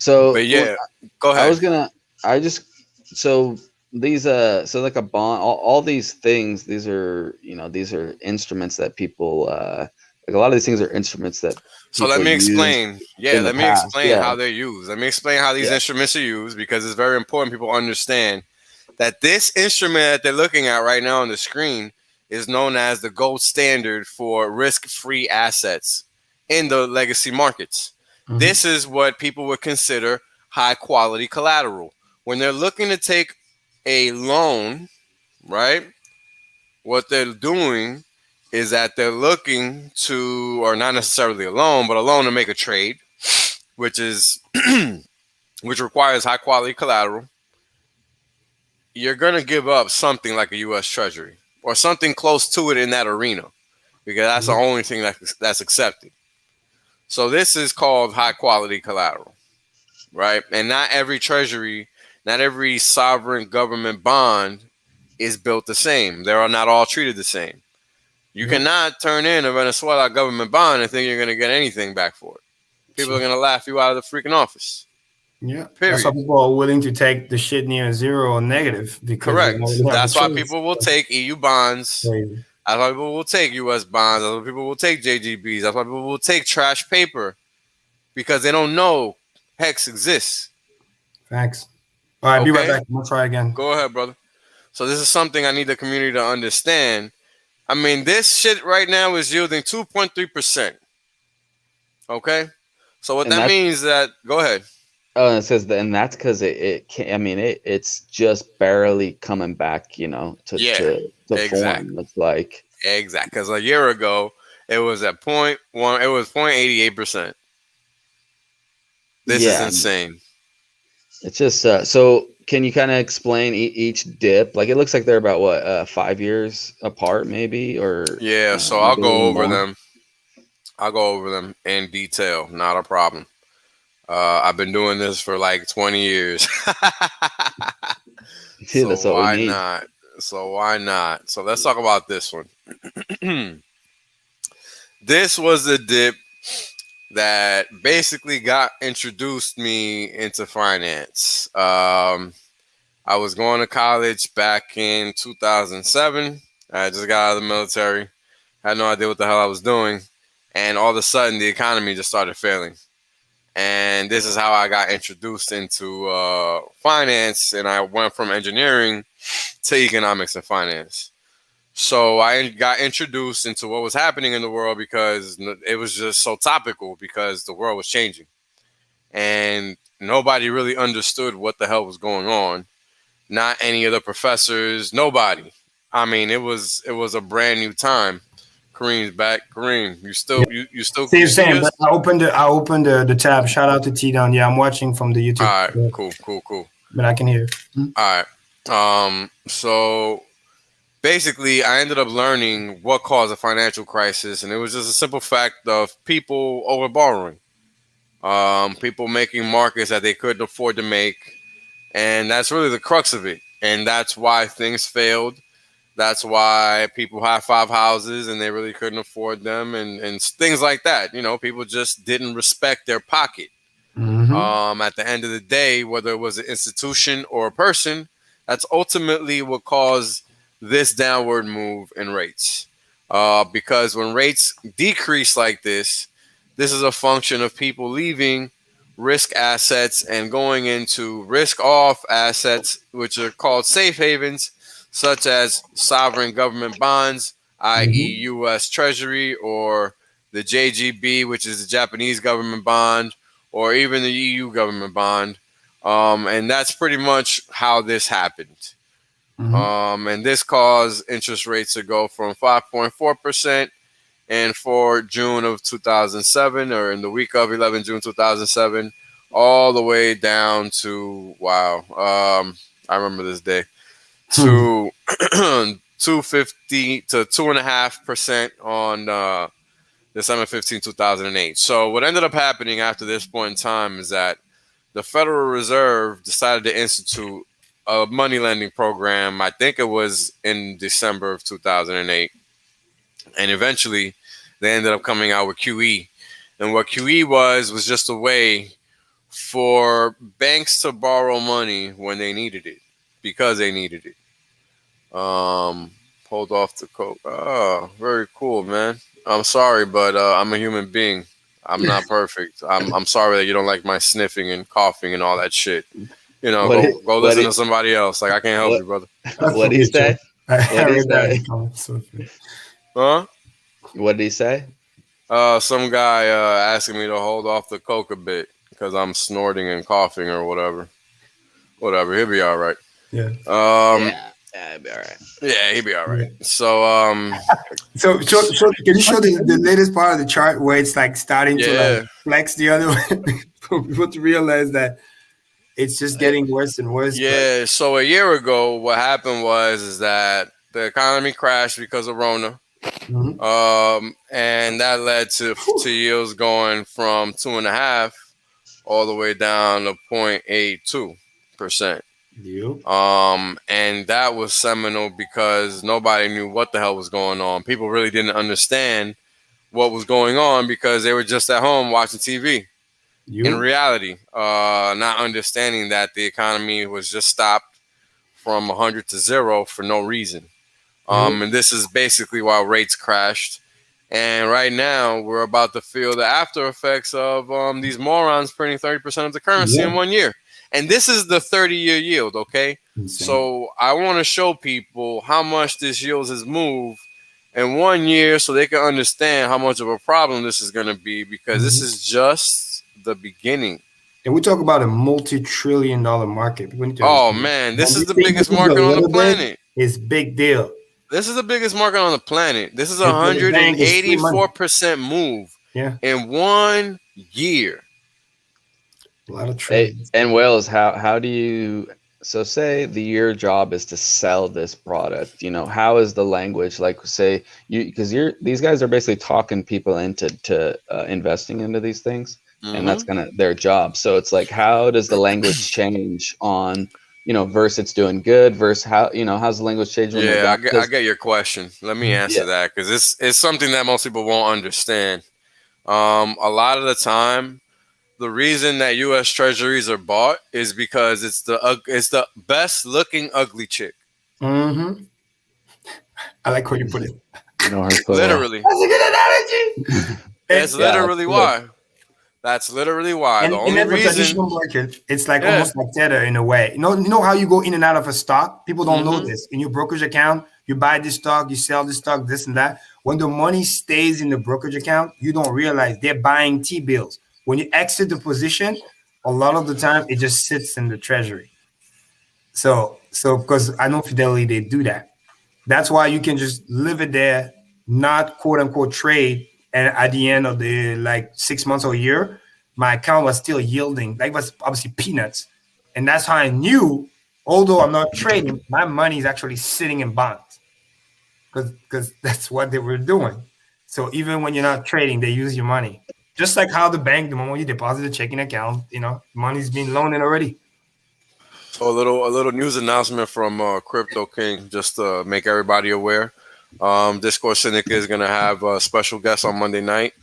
So But yeah, go I ahead. was gonna, I just, so these, so like a bond, all these things, these are, these are instruments that people, like a lot of these things are instruments that So let people me used explain. Yeah, in the let me past. explain Yeah. how they're used. Let me explain how these Yeah. instruments are used because it's very important people understand that this instrument that they're looking at right now on the screen is known as the gold standard for risk-free assets in the legacy markets. This is what people would consider high-quality collateral. When they're looking to take a loan, right? What they're doing is that they're looking to, or not necessarily a loan, but a loan to make a trade, which is which requires high quality collateral. You're gonna give up something like a U.S. Treasury or something close to it in that arena because that's the only thing that's accepted. So this is called high quality collateral, right? And not every treasury, not every sovereign government bond is built the same. They are not all treated the same. You cannot turn in a Venezuela government bond and think you're going to get anything back for it. People are going to laugh you out of the freaking office. Yeah, that's why Period. people are willing to take the shit near zero or negative because they know Correct. they have the That's why choice. people will take EU bonds. Crazy. That's why people will take US bonds. That's why people will take JGBs. That's why people will take trash paper because they don't know HEX exists. Facts. All right, be right Okay? back. I'm gonna try again. Go ahead, brother. So this is something I need the community to understand. I mean, this shit right now is yielding 2.3%. Okay? So what And that that's, means that go ahead. it says that, and that's because it can, I mean, it's just barely coming back, Yeah, to exactly. form. It's like, Exactly. Because a year ago, it was at 0.1, it was 0.88%. This is yeah, insane. it's just, so can you kind of explain each dip? Like, it looks like they're about what, 5 years apart, maybe, or Yeah, so I'll maybe a go little over more. them. I'll go over them in detail. Not a problem. I've been doing this for like 20 years. Dude, So that's what we why need. not? So why not? So let's talk about this one. This was the dip that basically got introduced me into finance. I was going to college back in 2007. I just got out of the military. Had no idea what the hell I was doing. And all of a sudden, the economy just started failing. And this is how I got introduced into finance. And I went from engineering to economics and finance. So I got introduced into what was happening in the world because it was just so topical because the world was changing. And nobody really understood what the hell was going on. Not any of the professors, nobody. I mean, it was a brand new time. Kareem's back. Kareem, Yeah. you Same, see same. us? But I opened the tab. Shout out to T Down. Yeah, I'm watching from the All YouTube, right, cool. but I can hear. All right. So basically, I ended up learning what caused a financial crisis, and it was just a simple fact of people over borrowing, people making markets that they couldn't afford to make, and that's really the crux of it. And that's why things failed. That's why people had 5 houses and they really couldn't afford them, and things like that. People just didn't respect their pocket. Mm-hmm. At the end of the day, whether it was an institution or a person, that's ultimately what caused this downward move in rates. Because when rates decrease like this is a function of people leaving risk assets and going into risk off assets, which are called safe havens, such as sovereign government bonds, i.e., Mm-hmm. U.S. Treasury, or the JGB, which is the Japanese government bond, or even the EU government bond. And that's pretty much how this happened. Mm-hmm. And this caused interest rates to go from 5.4% and for June of 2007, or in the week of 11 June 2007, all the way down to, wow, I remember this day, to 250 to 2.5% on December 15, 2008. So what ended up happening after this point in time is that the Federal Reserve decided to institute a money lending program. I think it was in December of 2008. And eventually they ended up coming out with QE. And what QE was just a way for banks to borrow money when they needed it because they needed it. Hold off the coke. Oh, very cool, man. I'm sorry, but I'm a human being. I'm not perfect. I'm sorry that you don't like my sniffing and coughing and all that shit. You know, go listen to somebody else. Like, I can't help you, brother. What did he say? What did he say? Huh? What did he say? Some guy asking me to hold off the coke a bit because I'm snorting and coughing or whatever. Whatever, he'll be all right. Yeah. Yeah, he'll be all right. Yeah, he'll be all right. Yeah. So, can you show the latest part of the chart where it's like starting to yeah. like flex the other way for people to realize that it's just getting worse and worse. Yeah. So a year ago, what happened is that the economy crashed because of Rona. And that led to yields going from 2.5 all the way down to 0.82%. And that was seminal because nobody knew what the hell was going on. People really didn't understand what was going on because they were just at home watching TV. In reality, not understanding that the economy was just stopped from 100 to 0 for no reason. And this is basically why rates crashed. And right now, we're about to feel the after effects of these morons printing 30% of the currency in 1 year. And this is the 30-year yield, okay? Insane. So I want to show people how much this yield has moved in 1 year so they can understand how much of a problem this is going to be because this is just the beginning. And we talk about a multi-trillion-dollar market. Oh, man, this is the biggest market on the planet. It's big deal. This is the biggest market on the planet. This is a 184% move in 1 year. A lot of trades. And Wells, how do you, so say your job is to sell this product, you know, how is the language, like say you, because these guys are basically talking people into investing into these things, and that's kind of their job. So it's like, how does the language change on, you know, versus it's doing good versus how, you know, how's the language change? When I get your question. Let me answer that because it's something that most people won't understand. A lot of the time, the reason that U.S. Treasuries are bought is because it's the best looking ugly chick. I like how you put it. You know her so literally. That's a good analogy. That's literally why. That's literally why. The only reason. Traditional market, it's like almost like Tether in a way. You know how you go in and out of a stock? People don't know this. In your brokerage account, you buy this stock, you sell this stock, this and that. When the money stays in the brokerage account, you don't realize they're buying T-bills. When you exit the position, a lot of the time it just sits in the treasury. So because I know Fidelity, they do that. That's why you can just leave it there, not quote unquote trade. And at the end of the like 6 months or a year, my account was still yielding. Like, was obviously peanuts. And that's how I knew, although I'm not trading, my money is actually sitting in bonds. Because that's what they were doing. So even when you're not trading, they use your money. Just like how the bank, the moment you deposit a checking account, you know, money's being loaned in already. So a little news announcement from Crypto King, just to make everybody aware. Discourse Cynic is going to have a special guest on Monday night.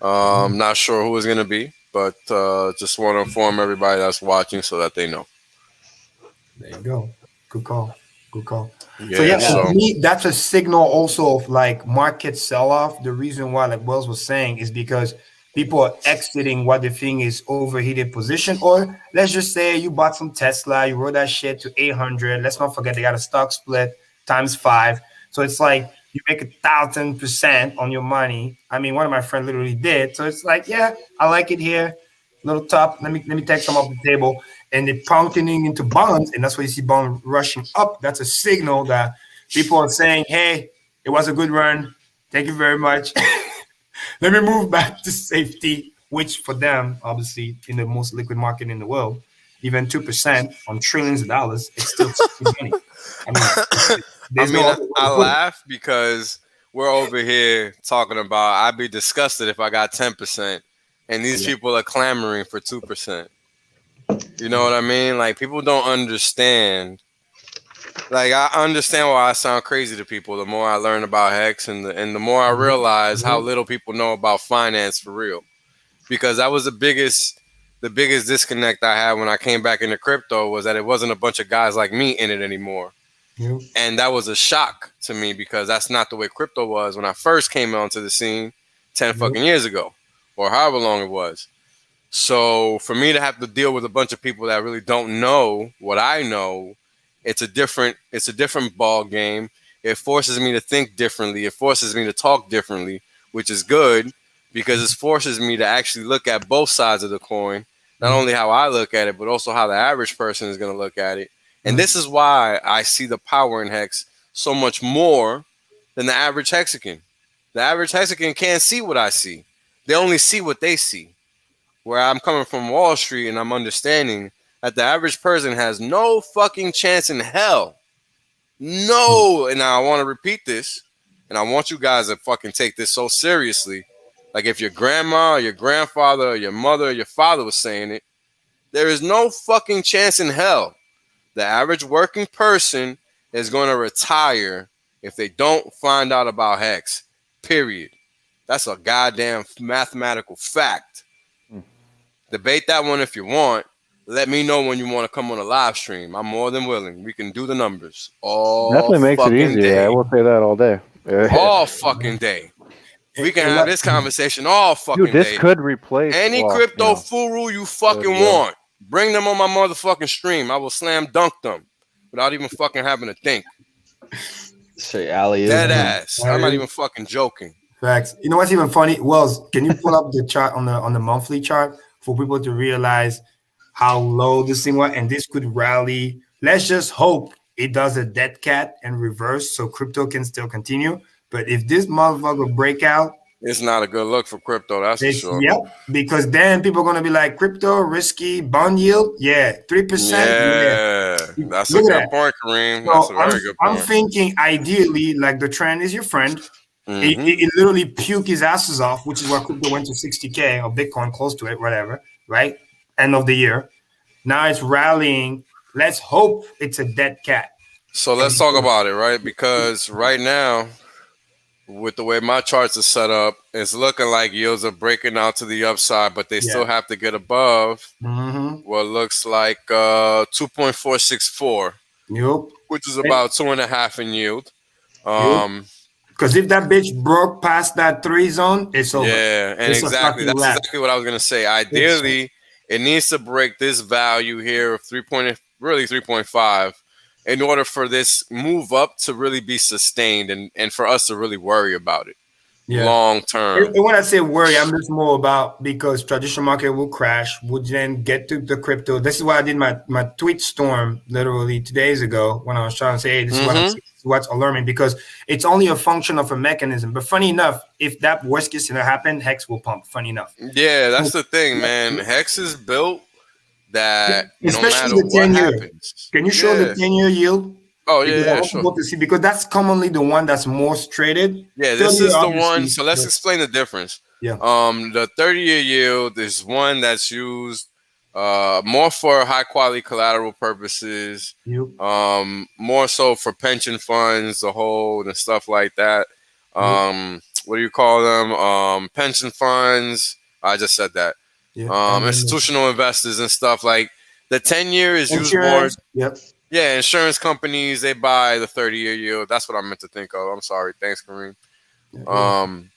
Not sure who it's going to be, but just want to inform everybody that's watching so that they know. There you go. Good call. Good call. Yeah, to me, that's a signal also of like market sell-off. The reason why, like Wells was saying, is because people are exiting what they think is overheated position. Or let's just say you bought some Tesla, you rode that shit to 800. Let's not forget they got a stock split times 5. So it's like you make 1,000% on your money. I mean, one of my friends literally did. So it's like, yeah, I like it here. Little top. Let me take some off the table. And they're pumping into bonds, and that's why you see bond rushing up. That's a signal that people are saying, hey, it was a good run. Thank you very much. Let me move back to safety, which for them, obviously, in the most liquid market in the world, even 2% on trillions of dollars, it's still money. I laugh because we're over here talking about I'd be disgusted if I got 10%, and these people are clamoring for 2%. You know what I mean? Like, people don't understand. Like, I understand why I sound crazy to people the more I learn about HEX and the more I realize how little people know about finance for real. Because that was the biggest the biggest disconnect I had when I came back into crypto was that it wasn't a bunch of guys like me in it anymore. Yep. And that was a shock to me because that's not the way crypto was when I first came onto the scene 10 fucking years ago or however long it was. So for me to have to deal with a bunch of people that really don't know what I know, it's a different ball game. It forces me to think differently. It forces me to talk differently, which is good because it forces me to actually look at both sides of the coin, not only how I look at it, but also how the average person is going to look at it. And this is why I see the power in Hex so much more than the average Hexican. The average Hexican can't see what I see. They only see what they see. Where I'm coming from Wall Street and I'm understanding that the average person has no fucking chance in hell. No. And now I want to repeat this, and I want you guys to fucking take this so seriously. Like if your grandma or your grandfather or your mother or your father was saying it, there is no fucking chance in hell the average working person is going to retire if they don't find out about Hex. Period. That's a goddamn mathematical fact. Debate that one if you want. Let me know when you want to come on a live stream. I'm more than willing. We can do the numbers all Definitely makes it fucking easier. I day. will say that all day. All fucking day. We can have this conversation all fucking Dude, this day. could replace Any crypto furu you fucking want. Bring them on my motherfucking stream. I will slam dunk them without even fucking having to think. Straight alley Dead ass. I'm not even fucking joking. Facts. You know what's even funny? Wells, can you pull up the chart on the monthly chart for people to realize how low this thing was? And this could rally. Let's just hope it does a dead cat and reverse so crypto can still continue. But if this motherfucker break out, it's not a good look for crypto, that's for sure. Yep, because then people are gonna be like, crypto risky, bond yield, 3%. Yeah, that's a good point, Kareem. That's a very good point. I'm thinking ideally, like the trend is your friend. It literally puke his asses off, which is why crypto went to 60K or Bitcoin close to it, whatever, right? End of the year. Now it's rallying. Let's hope it's a dead cat. So let's talk about it, right? Because right now, with the way my charts are set up, it's looking like yields are breaking out to the upside, but they still have to get above what looks like 2.464, which is about 2.5 in yield. Because if that bitch broke past that 3 zone, it's over. Yeah, and exactly. That's exactly what I was gonna say. Ideally, it needs to break this value here of 3.5 in order for this move up to really be sustained and for us to really worry about it long term. And when I say worry, I'm just more about because traditional market will crash, would then get to the crypto. This is why I did my tweet storm literally 2 days ago when I was trying to say, hey, this is what I'm seeing, what's alarming, because it's only a function of a mechanism. But funny enough, if that worst case scenario happened, Hex will pump. Funny enough. Yeah, that's the thing, man. Hex is built that especially no matter the 10-year. What happens. Can you show the 10-year yield? Oh yeah, sure. To see, because that's commonly the one that's most traded. Yeah, this is the one. So let's explain the difference. Yeah. The 30-year yield is one that's used more for high quality collateral purposes. More so for pension funds, the hold and stuff like that. What do you call them? Pension funds. I just said that. Institutional investors and stuff like the 10-year is used more. Yep. Yeah, insurance companies, they buy the 30-year yield. That's what I meant to think of. I'm sorry. Thanks, Kareem. The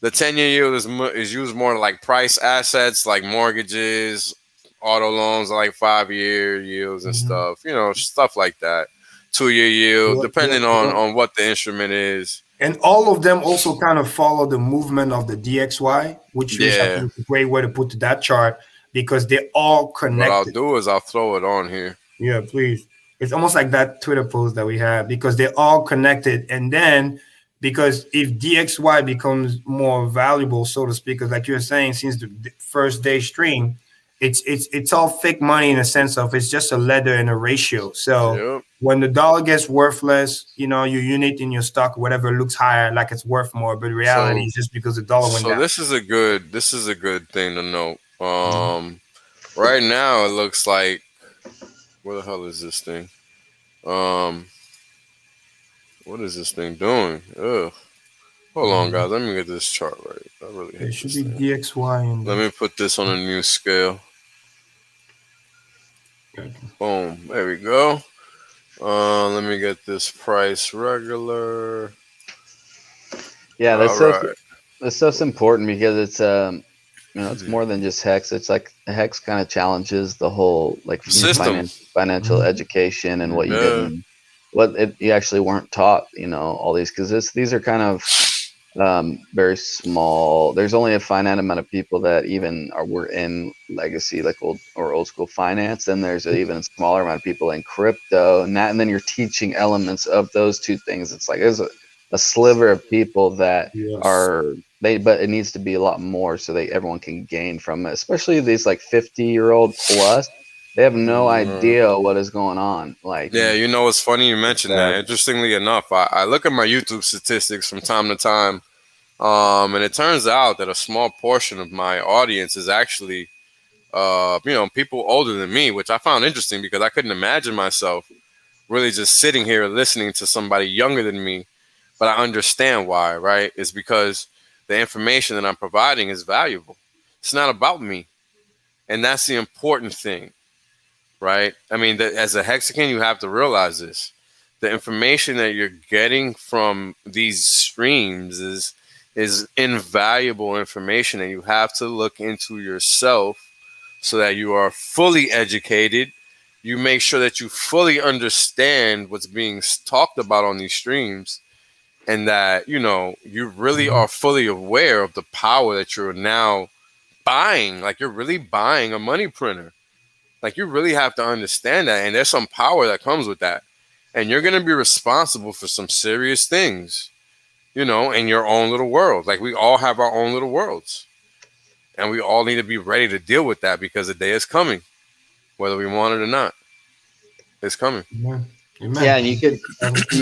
10-year yield is used more like price assets, like mortgages, auto loans, like 5-year yields and stuff. Stuff like that. 2-year yield, depending on what the instrument is. And all of them also kind of follow the movement of the DXY, which is a great way to put to that chart because they're all connected. What I'll do is I'll throw it on here. Yeah, please. It's almost like that Twitter post that we have because they're all connected. And then because if DXY becomes more valuable, so to speak, because like you were saying, since the first day stream, it's all fake money in a sense of it's just a ledger and a ratio. So when the dollar gets worthless, your unit in your stock, whatever, looks higher, like it's worth more, but reality is just because the dollar went down. So this is a good thing to note. Right now it looks like, where the hell is this thing? What is this thing doing? Ugh. Hold on, guys. Let me get this chart right. I really hate it should be DXY. Let me put this on a new scale. Boom. There we go. Let me get this price regular. Yeah, All right. that's so important because it's it's more than just hex. It's like hex kind of challenges the whole like System. financial education and what you Yeah. didn't, what you actually weren't taught. All these because these are kind of very small. There's only a finite amount of people that even were in legacy, like old school finance. And there's an even smaller amount of people in crypto, and then you're teaching elements of those two things. It's like there's a sliver of people that Yes. are but it needs to be a lot more so that everyone can gain from it. Especially these like 50-year-old plus, they have no Mhm. idea what is going on. Like, Yeah, it's funny you it's mentioned that. sad. Interestingly enough, I look at my YouTube statistics from time to time, and it turns out that a small portion of my audience is actually, people older than me, which I found interesting because I couldn't imagine myself really just sitting here listening to somebody younger than me. But I understand why, right? It's because the information that I'm providing is valuable. It's not about me, and that's the important thing, right? I mean, as a Hexagon, you have to realize this. The information that you're getting from these streams is invaluable information, and you have to look into yourself so that you are fully educated. You make sure that you fully understand what's being talked about on these streams, and that you really are fully aware of the power that you're now buying. Like, you're really buying a money printer. Like, you really have to understand that, and there's some power that comes with that. And you're gonna be responsible for some serious things, in your own little world. Like, we all have our own little worlds, and we all need to be ready to deal with that because the day is coming, whether we want it or not. It's coming. Amen. Yeah, Amen. and you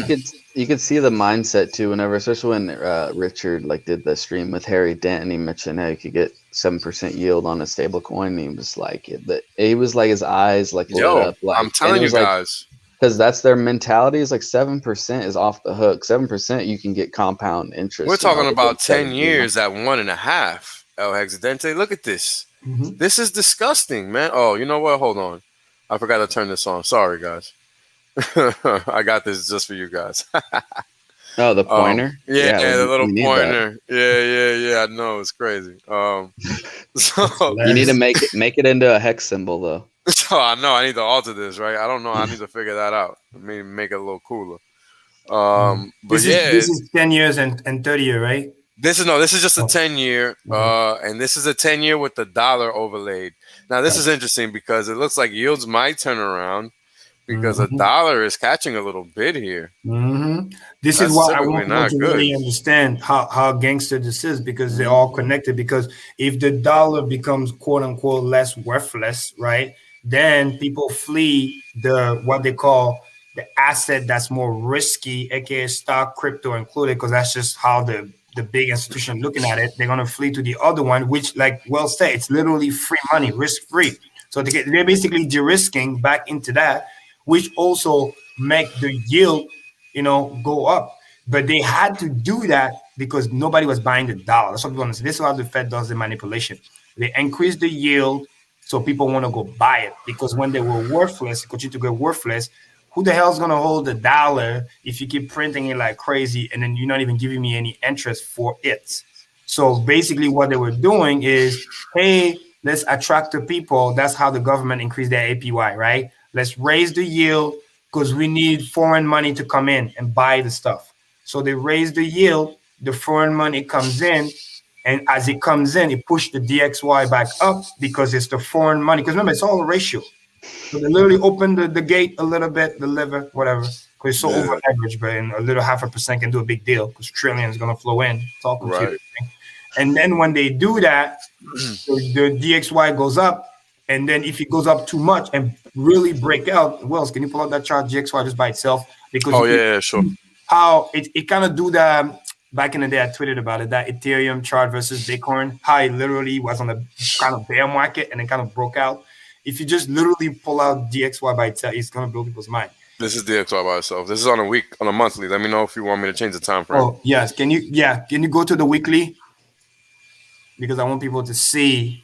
could you could see the mindset too. Whenever, especially when Richard like did the stream with Harry Dent, and he mentioned how you could get 7% yield on a stable coin. And he was like, he was like his eyes like lit Yo, up, like, I'm and it telling you was like guys. because that's their mentality. Is like 7% is off the hook. 7% you can get compound We're interest. talking Within about 10 seven. years at 1.5. El Hexadente, look at this. Mhm. This is disgusting, man. Oh, you know what? Hold on. I forgot to turn this on. Sorry, guys. I got this just for you guys. Oh, the pointer. Yeah, Yeah, the little we need that. pointer. Yeah. I know, it's crazy. That's So, You need to hilarious. make it into a hex symbol though. so I know I need to alter this, right? I don't know. I need to figure that out. Maybe make it a little cooler. But yeah, This is 10 years and 30 year, right? this is just a Oh, 10-year, okay. and this is a 10-year with the dollar overlaid. Now this is Gotcha. interesting because it looks like yields might turn around because a Mhm. dollar is catching a little bit here. This is That's what I typically want people not to good. really understand how gangster this is because they're all connected. Because if the dollar becomes quote unquote less worthless, right, then people flee the what they call the asset that's more risky, aka stock, crypto included, because that's just how the big institution looking at it. They're gonna flee to the other one, which, like well said, it's literally free money, risk free. So they're basically de-risking back into that, which also make the yield, go up. But they had to do that because nobody was buying the dollar. That's what people understand. This is how the Fed does the manipulation. They increase the yield so people want to go buy it because when they were worthless, continue to get worthless. Who the hell's gonna hold the dollar if you keep printing it like crazy and then you're not even giving me any interest for it? So basically, what they were doing is, hey, let's attract the people. That's how the government increased their APY, right? Let's raise the yield because we need foreign money to come in and buy the stuff. So they raise the yield, the foreign money comes in, and as it comes in, it pushed the DXY back up because it's the foreign money. Because remember, it's all a ratio. So they literally open the gate a little bit, the lever, whatever, because it's so over Yeah, leveraged, but in a little 0.5% can do a big deal because trillions is going to flow in. It's all computer. right. And then when they do that, the DXY goes up. And then if it goes up too much and really break out, Wells, can you pull out that chart GXY just by itself? Because Oh you can yeah, sure. see how it kind of do the back in the day I tweeted about it, that Ethereum chart versus Bitcoin, how it literally was on a kind of bear market and then kind of broke out. If you just literally pull out DXY by itself, it's gonna blow people's mind. This is DXY by itself. This is on a monthly. Let me know if you want me to change the time frame. Oh yes. Can you go to the weekly? Because I want people to see.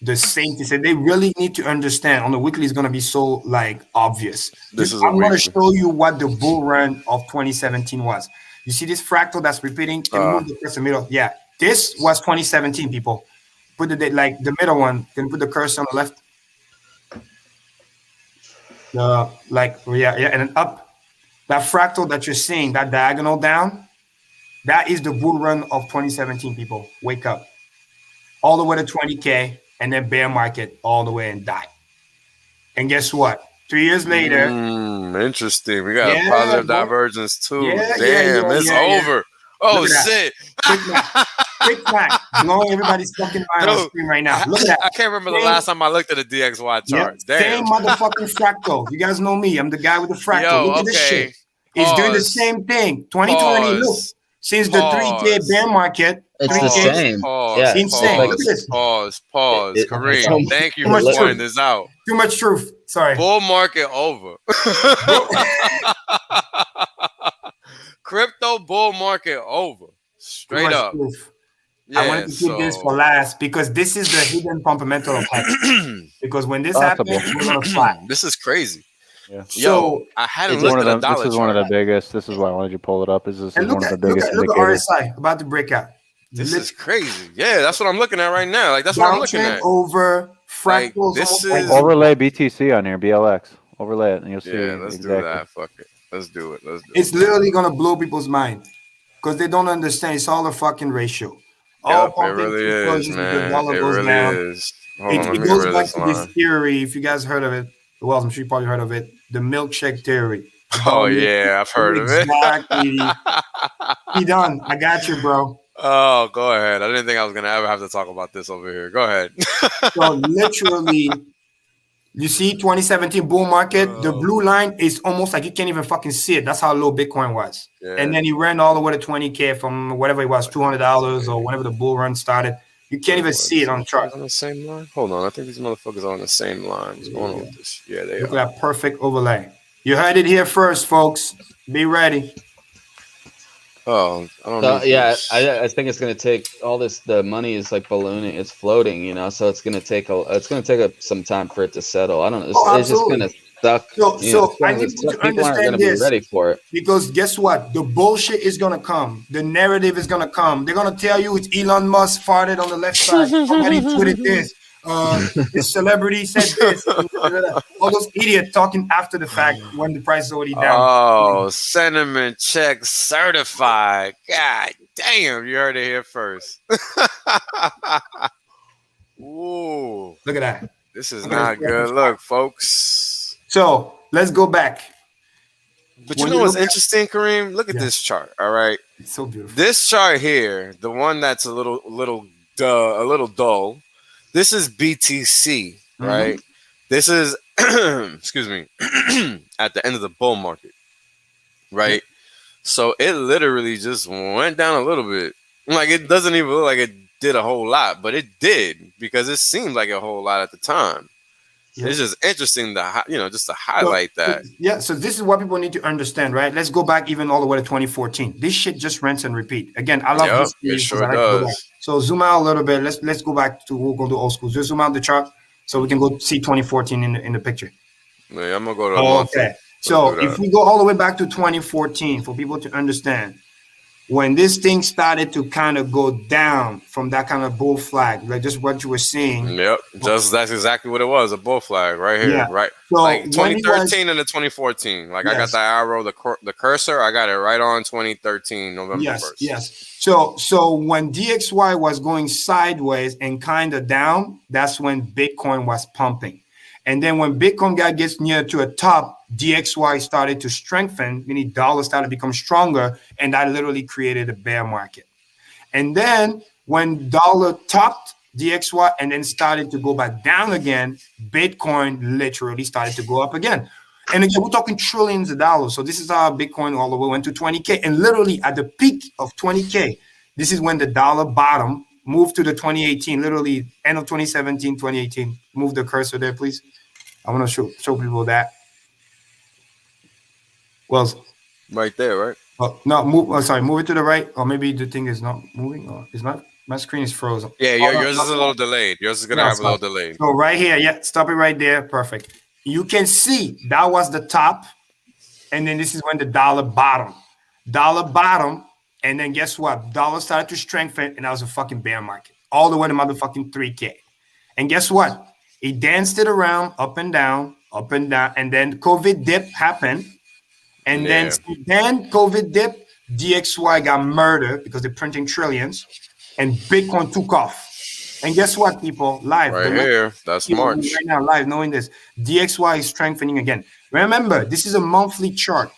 the same thing. So they really need to understand. On the weekly, is going to be so like obvious. This is a I'm going to weekly. show you what the bull run of 2017 was. You see this fractal that's repeating? Can you move the cursor middle? Yeah, this was 2017. People, put the date like the middle one. Can you put the cursor on the left? And then up. That fractal that you're seeing, that diagonal down, that is the bull run of 2017. People, wake up. All the way to 20K, and then bear market all the way and die. And guess what? 3 years later, interesting. We got a positive divergence too. Yeah, Damn, it's over. Oh shit! Quick fact, blowing everybody's fucking mind on screen right now. Look at that. I can't remember the last time I looked at a DXY chart. Damn. Same motherfucking fractal. You guys know me. I'm the guy with the fractal. Look at this shit. It's doing the same thing. 2020. Look, since the 3K bear market. It's the same. Yeah. Insane. Look at this. Pause. Karim, thank you for pointing this out. Too much truth. Sorry. Bull market over. Crypto bull market over. Straight up. Yeah, I wanted to keep this for last because this is the hidden fundamental of HEX. Because when this happens, we're gonna fly. This is crazy. Yeah. Yo, I hadn't looked at a dollar. This is one of the biggest. This is why I wanted you to pull it up. This is one of the biggest indicators. Look at RSI about to break out. This is crazy. Yeah, that's what I'm looking at right now. Like that's what I'm looking at. Over fractals. This is overlay BTC on here. BLX. Overlay it, and you'll see. Yeah, let's do that. Fuck it. Let's do it. It's literally gonna blow people's mind because they don't understand. It's all a fucking ratio. Yep, it really is, man. It really is. It goes back to this theory. If you guys heard of it, well, I'm sure you probably heard of it. The milkshake theory. Oh yeah, I've heard of it. Exactly. Be done. I got you, bro. Oh, go ahead. I didn't think I was gonna ever have to talk about this over here. Go ahead. So literally, you see 2017 bull market, the blue line is almost like you can't even fucking see it. That's how low Bitcoin was. Yeah. And then he ran all the way to 20K from whatever it was, $200 or whenever the bull run started. You can't even see it on the chart. On the same line? Hold on. I think these motherfuckers are on the same line. What's going on with this? Yeah, they Look at that perfect overlay. You heard it here first, folks. Be ready. Oh, I don't know. Yeah, I think it's gonna take all this. The money is like ballooning, it's floating, you know. So it's gonna take some time for it to settle. I don't know. It's just gonna stuck. So I need to understand this. Be ready for it because guess what? The bullshit is gonna come. The narrative is gonna come. They're gonna tell you it's Elon Musk farted on the left side. Somebody tweeted this. This celebrity said this. All those idiots talking after the fact when the price is already down. Oh, sentiment check certified. God damn, you heard it here first. Ooh, look at that. This is not good. Look, folks. So let's go back. But you know what's interesting, Karim? Look at this chart. All right, it's so beautiful. This chart here, the one that's a little dull. This is BTC, right? Mm-hmm. This is, excuse me, at the end of the bull market, right? So it literally just went down a little bit. Like it doesn't even look like it did a whole lot, but it did because it seemed like a whole lot at the time. Yeah. It's just interesting to, just to highlight that. Yeah, so this is what people need to understand, right? Let's go back even all the way to 2014. This shit just rinse and repeat. Again, I love this. It sure does. So zoom out a little bit. Let's go back to, we'll go to old school. Just zoom out the chart so we can go see 2014 in the picture. Yeah, I'm gonna go to okay. So if we go all the way back to 2014 for people to understand, when this thing started to kind of go down from that kind of bull flag, like just what you were seeing. Yep, that's exactly what it was, a bull flag right here, right? So like 2013 and the 2014. Like I got the arrow, the cursor, I got it right on 2013, November 1st. Yes. So when DXY was going sideways and kind of down, that's when Bitcoin was pumping. And then when Bitcoin gets near to a top, DXY started to strengthen, meaning dollar started to become stronger, and that literally created a bear market. And then when dollar topped DXY and then started to go back down again, Bitcoin literally started to go up again. And again, we're talking trillions of dollars. So this is how Bitcoin all the way went to 20K. And literally at the peak of 20K, this is when the dollar bottom moved to the 2018, literally end of 2017, 2018. Move the cursor there, please. I want to show people that. Well, right there, right? No, move. Sorry, move it to the right, or maybe the thing is not moving, or it's not. My screen is frozen. Yeah, Oh, no, yours is a no, little delayed. Yours is gonna no, have a little stop. delayed. So right here, yeah, stop it right there. Perfect. You can see that was the top, and then this is when the dollar bottom. Dollar bottom, and then guess what? Dollar started to strengthen, and that was a fucking bear market. All the way to motherfucking 3K. And guess what? It danced it around, up and down, and then COVID dip happened. And Yeah. then COVID dip, DXY got murdered because they're printing trillions, and Bitcoin took off. And guess what, people? Live, Right here, that's people March. right now, live, knowing this, DXY is strengthening again. Remember, this is a monthly chart.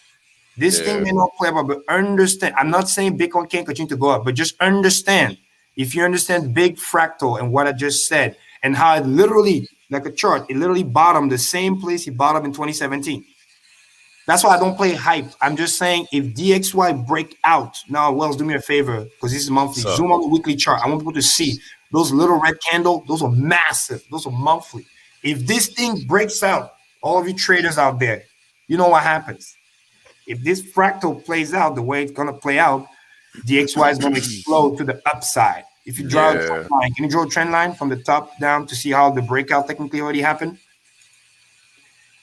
This thing may not play about, but understand. I'm not saying Bitcoin can't continue to go up, but just understand. If you understand big fractal and what I just said, and how it literally, like a chart, it literally bottomed the same place it bottomed in 2017. That's why I don't play hype. I'm just saying if DXY break out, now Wells, do me a favor, because this is monthly. So, Zoom on the weekly chart. I want people to see those little red candle. Those are massive. Those are monthly. If this thing breaks out, all of you traders out there, you know what happens. If this fractal plays out the way it's going to play out, DXY is going to explode to the upside. If you draw a trend line, can you draw a trend line from the top down to see how the breakout technically already happened?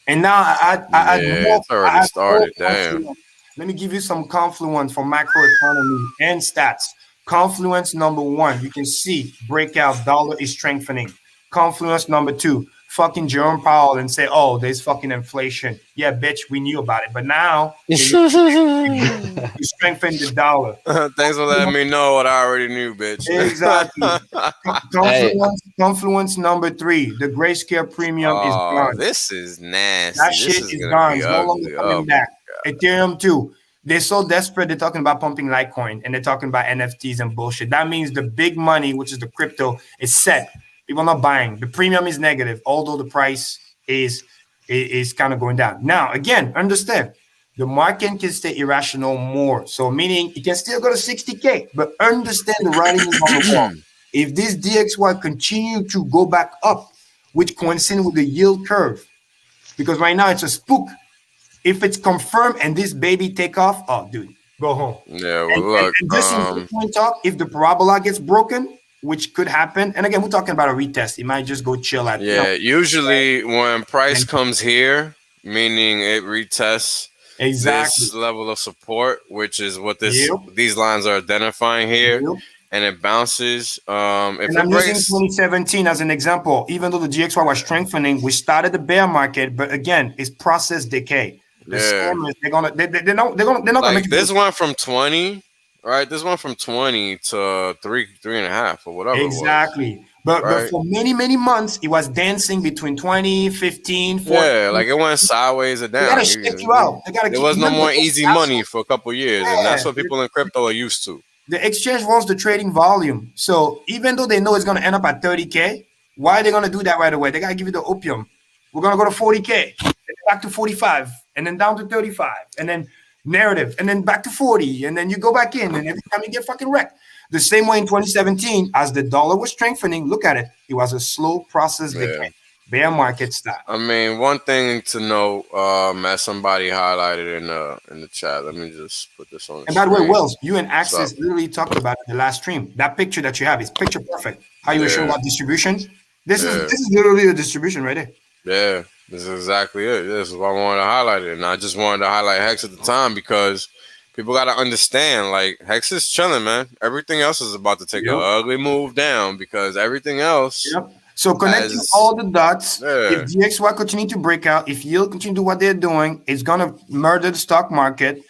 And now it's already started. Damn. Let me give you some confluence for macroeconomy and stats. Confluence number one, you can see breakout, dollar is strengthening. Confluence number two, fucking Jerome Powell and say, oh, there's fucking inflation. Yeah, bitch, we knew about it. But now you strengthen the dollar. Thanks for letting me know what I already knew, bitch. Exactly. Confluence number three, the grayscale premium is gone. This is nasty. That shit is gone. It's no longer coming back. Ethereum too. They're so desperate. They're talking about pumping Litecoin and they're talking about NFTs and bullshit. That means the big money, which is the crypto, is set. People are not buying. The premium is negative, although the price is kind of going down. Now, again, understand the market can stay irrational more. So meaning it can still go to 60K, but understand the writing is on the wall. If this DXY continue to go back up, which coincides with the yield curve, because right now it's a spook. If it's confirmed and this baby take off, oh, dude, go home. Yeah, well, look. And just in Bitcoin talk, if the parabola gets broken, which could happen, and again, we're talking about a retest. It might just go chill at. Usually when price comes here, meaning it retests this level of support, which is what these lines are identifying here. And it bounces. And I'm using 2017 as an example. Even though the GXY was strengthening, we started the bear market, but again, it's process decay. The scammers, they're not gonna make this one from 20, right? This one from 20 to 3.5 or whatever. Exactly. But for many months, it was dancing between 20, 15, 14. Yeah, like it went sideways or down. They gotta shake you out. There was no more easy money for a couple of years, and that's what people in crypto are used to. The exchange wants the trading volume. So even though they know it's going to end up at 30K, why are they going to do that right away? They got to give you the opium. We're going to go to 40K, back to 45, and then down to 35, and then narrative, and then back to 40, and then you go back in, and every time you get fucking wrecked. The same way in 2017, as the dollar was strengthening, look at it. It was a slow process decay. Bear market style. I mean, one thing to note, as somebody highlighted in the chat. Let me just put this on. And by the way, Wells, you and Access literally talked about it in the last stream. That picture that you have is picture perfect. How you were showing about distribution. This is literally a distribution right there. Yeah, this is exactly it. This is what I wanted to highlight it, and I just wanted to highlight Hex at the time because people got to understand, like, Hex is chilling, man. Everything else is about to take an ugly move down because everything else. So connecting all the dots, if DXY continue to break out, if yield continue to do what they're doing, it's going to murder the stock market.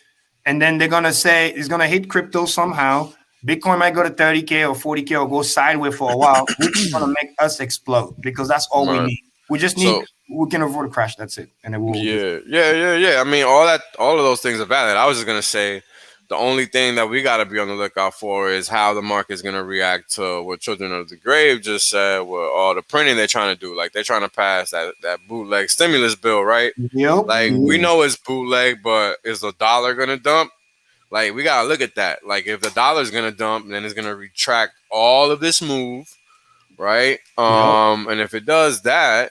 And then they're going to say it's going to hit crypto somehow. Bitcoin might go to 30K or 40K or go sideways for a while, which is going to make us explode because that's all we need. We just need, we can avoid a crash. That's it. And then we'll. Yeah. I mean, all of those things are valid. I was just going to say, the only thing that we got to be on the lookout for is how the market's going to react to what Children of the Grave just said with all the printing they're trying to do. Like, they're trying to pass that bootleg stimulus bill, right? Like, we know it's bootleg, but is the dollar going to dump? Like, we got to look at that. Like, if the dollar's going to dump, then it's going to retract all of this move, right? And if it does that,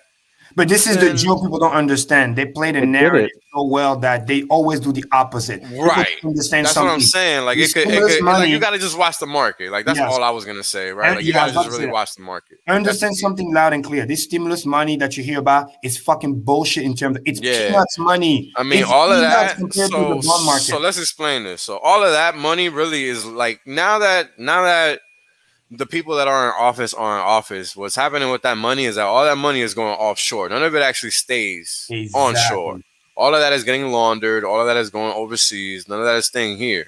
But this is the then joke people don't understand. They play the It did narrative it. so well that they always do the opposite. People right. don't understand That's what I'm something. saying. Like The it stimulus could like you money, gotta just watch the market. Like that's yes, all I was gonna say, right? and Like you yeah, I gotta was about just to say really that. watch the market. Like that's the Understand key. something loud and clear. This stimulus money that you hear about is fucking bullshit in terms of it's Yeah. peanuts money. I mean, It's all of peanuts that. compared to the bond So market. let's explain this. So all of that money really is like now that the people that are in office, what's happening with that money is that all that money is going offshore. None of it actually stays onshore. Exactly. All of that is getting laundered. All of that is going overseas. None of that is staying here.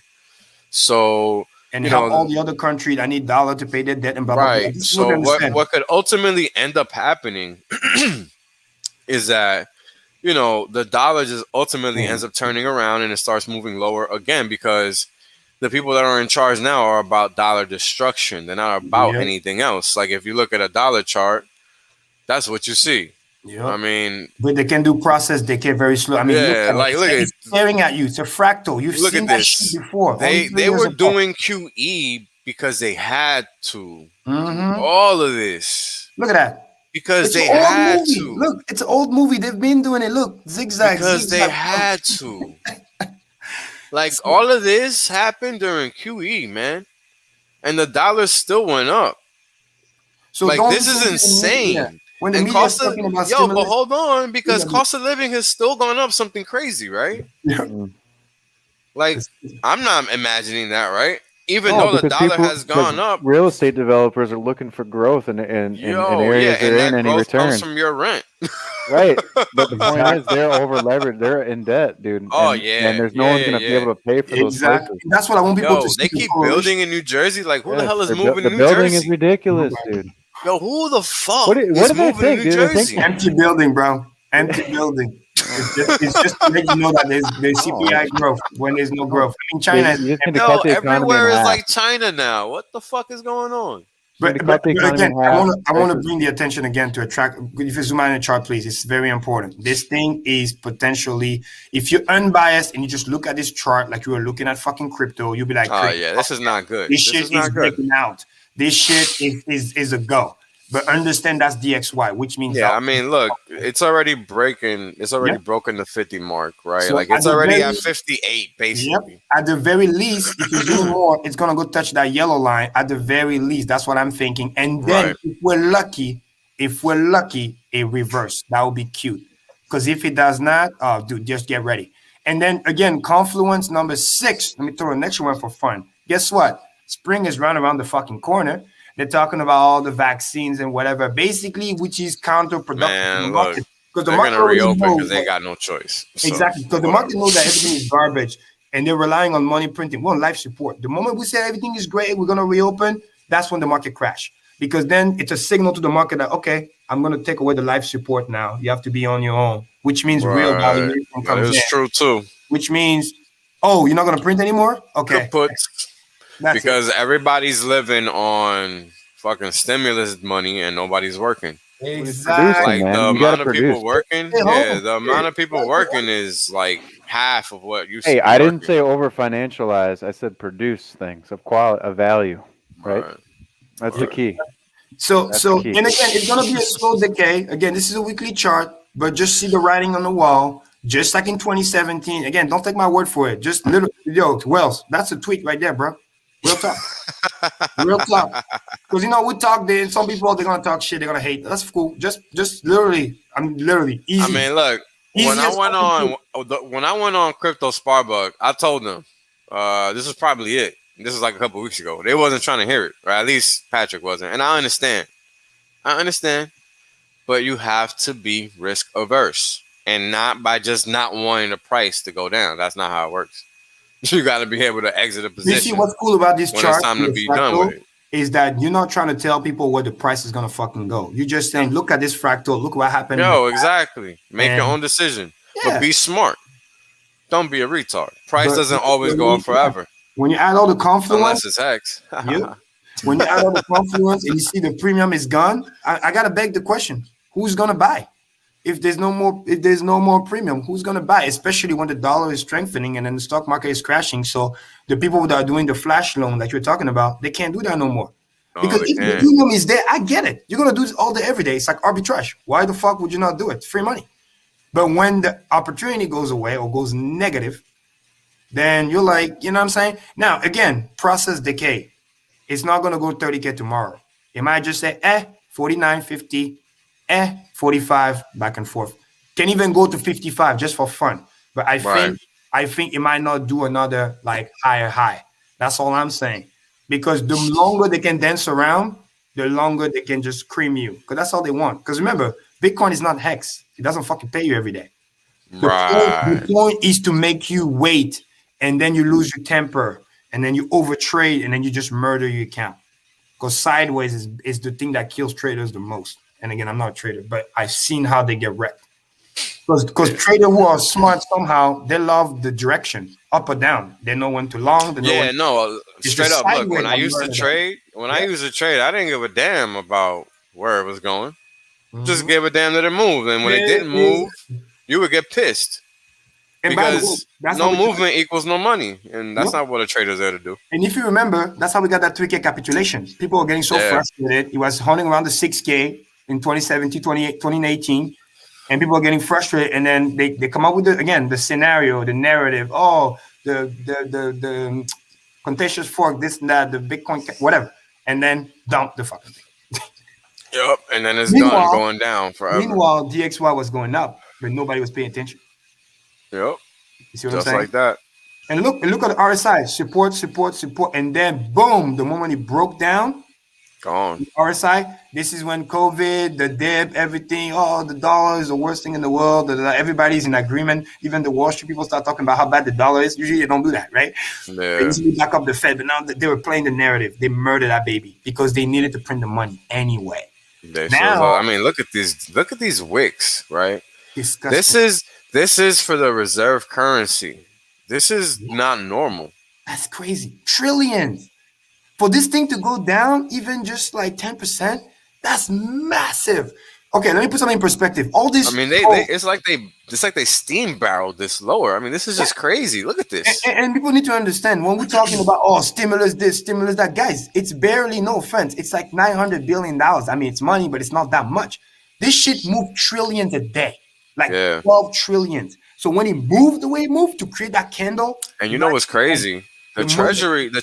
So And you help know, all the other countries that need dollar to pay their debt and blah blah blah. right. This is what they So what understand. what could ultimately end up happening is that the dollar just ultimately ends up turning around and it starts moving lower again because the people that are in charge now are about dollar destruction. They're not about Yep. anything else. Like if you look at a dollar chart, that's what you see. I Yep. mean, But they can do process decay very slow. I mean, look yeah, at it. like It's staring at you. It's a fractal. You've look seen at that shit this. before, only They 3 they years were ago. doing QE because they had to do Mm-hmm. all of this Look at that. because It's an they old had movie. to Look, it's an old movie. They've been doing it. Look, zigzag, because they zigzag. had to. Like So, all of this happened during QE, man, and the dollar still went up. so Like don't this is listen to the media. insane. When the And media is cost of talking about but stimulus, hold on, look because at cost of living has still gone up something crazy, right? it. Mm. Like I'm not imagining that, right? Even No, though the because dollar has gone up, real estate developers are looking for growth in yeah, areas and they're in that any growth comes return. from your rent. Right. But the point is Exactly. they're over leveraged. They're in debt, dude. Oh And yeah, there's no yeah, one's yeah, gonna be yeah. able to pay for those Exactly. places. That's what I want people to Yo, see they the keep correlation. building in New Jersey. Like who the Yes, hell is they're moving to the New building is Jersey? ridiculous, dude. Yo, who the fuck What is do they moving to think, New dude? They think Jersey? Empty building, bro. Empty building. oh, It's just to let you know that there's no, CPI growth when there's no no. growth. I mean, China is You just need to Yo, cut the economy in everywhere is half. like China now. What the fuck is going on? You need to cut the But economy again, in half. I want to Prices. bring the attention again to a track. If you zoom out in the chart, please, it's very important. This thing is potentially, if you're unbiased and you just look at this chart like you were looking at fucking crypto, you'll be like, Oh crazy. yeah, this is not good. This This shit is is not good. breaking out. This shit is a go. But understand that's DXY, which means Yeah, that. I mean, look, it's already breaking. It's already Yeah. broken the 50 mark, right? So Like at it's the already very at 58, Yep. basically. At the very least, if you zoom more, it's gonna go touch that yellow line. At the very least, that's what I'm thinking. And then Right. if we're lucky, a reverse. That would be cute. Because if it does not, oh dude, just get ready. And then again, confluence number 6. Let me throw an extra one for fun. Guess what? Spring is right around the fucking corner. They're talking about all the vaccines and whatever, basically, which is counterproductive to the Man, look, market. Because the they're market gonna already reopen because knows they that. got no choice. So Exactly, because the whatever. market knows that everything is garbage and they're relying on money printing. We're on life support. The moment we say everything is great, we're going to reopen, that's when the market crash. Because then it's a signal to the market that, okay, I'm going to take away the life support now. You have to be on your own, which means real Right. valuation That comes in, is true too. which means, oh, you're not going to print anymore? Okay, Kaput. that's it. Because everybody's living on fucking stimulus money and nobody's working. Nobody's producing, Exactly. Like the man. You got to amount of people produce. working, Stay yeah, home. the Shit. amount of people working is like half of what used to Hey, be I didn't working. say over financialize. I said produce things of quality, of value. Right. Right. That's the key. So, That's the so, key. and again, it's gonna be a slow decay. Again, this is a weekly chart, but just see the writing on the wall. Just like in 2017. Again, don't take my word for it. Just little, yo, Wells, that's a tweet right there, bro. Real talk, real talk. Because we talk. Then some people they're gonna talk shit. They're gonna hate. That's cool. Just literally, I'm literally I easy, mean, look, easy as fucking tweet. when I went on Crypto Sparbuck, I told them, this is probably it. This is like a couple weeks ago. They wasn't trying to hear it, or at least Patrick wasn't. And I understand. But you have to be risk averse, and not by just not wanting the price to go down. That's not how it works. You got to be able to exit a You see position what's cool about this when it's chart time to with be done with fractal it. is that you're not trying to tell people where the price is gonna fucking go. You're just saying, look at this fractal. Look what happened. Yo, exactly. Make your And own decision, yeah, but be smart. Don't be a retard. Price but doesn't always when go up forever when you add all the confluence, unless it's Hex. yep. When you add all the confluence and you see the premium is gone, I gotta beg the question: who's gonna buy? If there's no more premium, who's gonna buy? Especially when the dollar is strengthening and then the stock market is crashing. So the people that are doing the flash loan that you're talking about, they can't do that no more. Because they if the can't. premium is there, I get it. You're gonna do this all day, every day. It's like arbitrage. Why the fuck would you not do it? Free money. But when the opportunity goes away or goes negative, then you're like, you know what I'm saying? Now, again, process decay. It's not gonna go 30K tomorrow. It might just say, 49, 50, 45, back and forth. Can even go to 55 just for fun. But Right. I think it might not do another like higher high. That's all I'm saying. Because the longer they can dance around, the longer they can just cream you. Because that's all they want. Because remember, Bitcoin is not Hex. It doesn't fucking pay you every day. Right. The point is to make you wait, and then you lose your temper, and then you overtrade, and then you just murder your account. Because sideways is the thing that kills traders the most. And again, I'm not a trader, but I've seen how they get wrecked. Because traders who are smart somehow, they love the direction, up or down. They know when to long. They know Yeah, when no, it's straight the up. Look, sideways when I that used to murder them. trade, I didn't give a damn about where it was going. Just Mhm. gave a damn that it moved. And when it didn't move, you would get pissed And by the way, because that's how no we got. movement equals no money, and that's Yep. not what a trader's there to do. And if you remember, that's how we got that 3K capitulation. People were getting so Yeah. frustrated. It was hunting around the 6K in 2017, 2018. And people are getting frustrated. And then they come up with, the scenario, the narrative. Oh, the contentious fork, this and that, the Bitcoin, whatever. And then dump the fucking thing. Yep. And then it's done, Meanwhile, going down forever. meanwhile, DXY was going up, but nobody was paying attention. Yep. You see what I'm Just saying? like that. And look at the RSI, support, and then boom, the moment it broke down, Gone. RSI, this is when COVID, the dip, everything, oh, the dollar is the worst thing in the world. Everybody's in agreement. Even the Wall Street people start talking about how bad the dollar is. Usually they don't do that, right? They Yeah. usually back up the Fed, but now they were playing the narrative. They murdered that baby because they needed to print the money anyway. They Now, I mean, look at these wicks, right? disgusting. This is for the reserve currency. This is not normal. That's crazy. Trillions. For this thing to go down, even just like 10%, that's massive. Okay, let me put something in perspective. All this, I mean, it's like they steam barreled this lower. I mean, this is just crazy. Look at this. and people need to understand when we're talking about stimulus this, stimulus that, guys, it's barely, no offense, it's like $900 billion. I mean, it's money, but it's not that much. This shit moved trillions a day, like 12 trillions. So when it moved the way it moved to create that candle, And you know what's crazy? The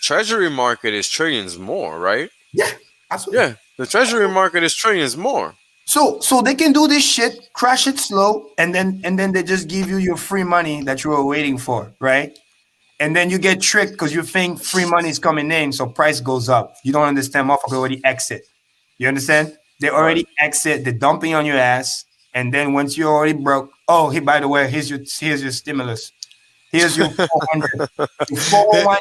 treasury market is trillions more, right? Yeah, absolutely. Yeah, the treasury market is trillions more. So they can do this shit, crash it slow, and then they just give you your free money that you were waiting for, right? And then you get tricked because you think free money is coming in, so price goes up. You don't understand, motherfucker already exit. You understand? They already exit, they're dumping on your ass, and then once you're already broke, oh, hey, by the way, here's your stimulus. Here's your 400. Your 401k.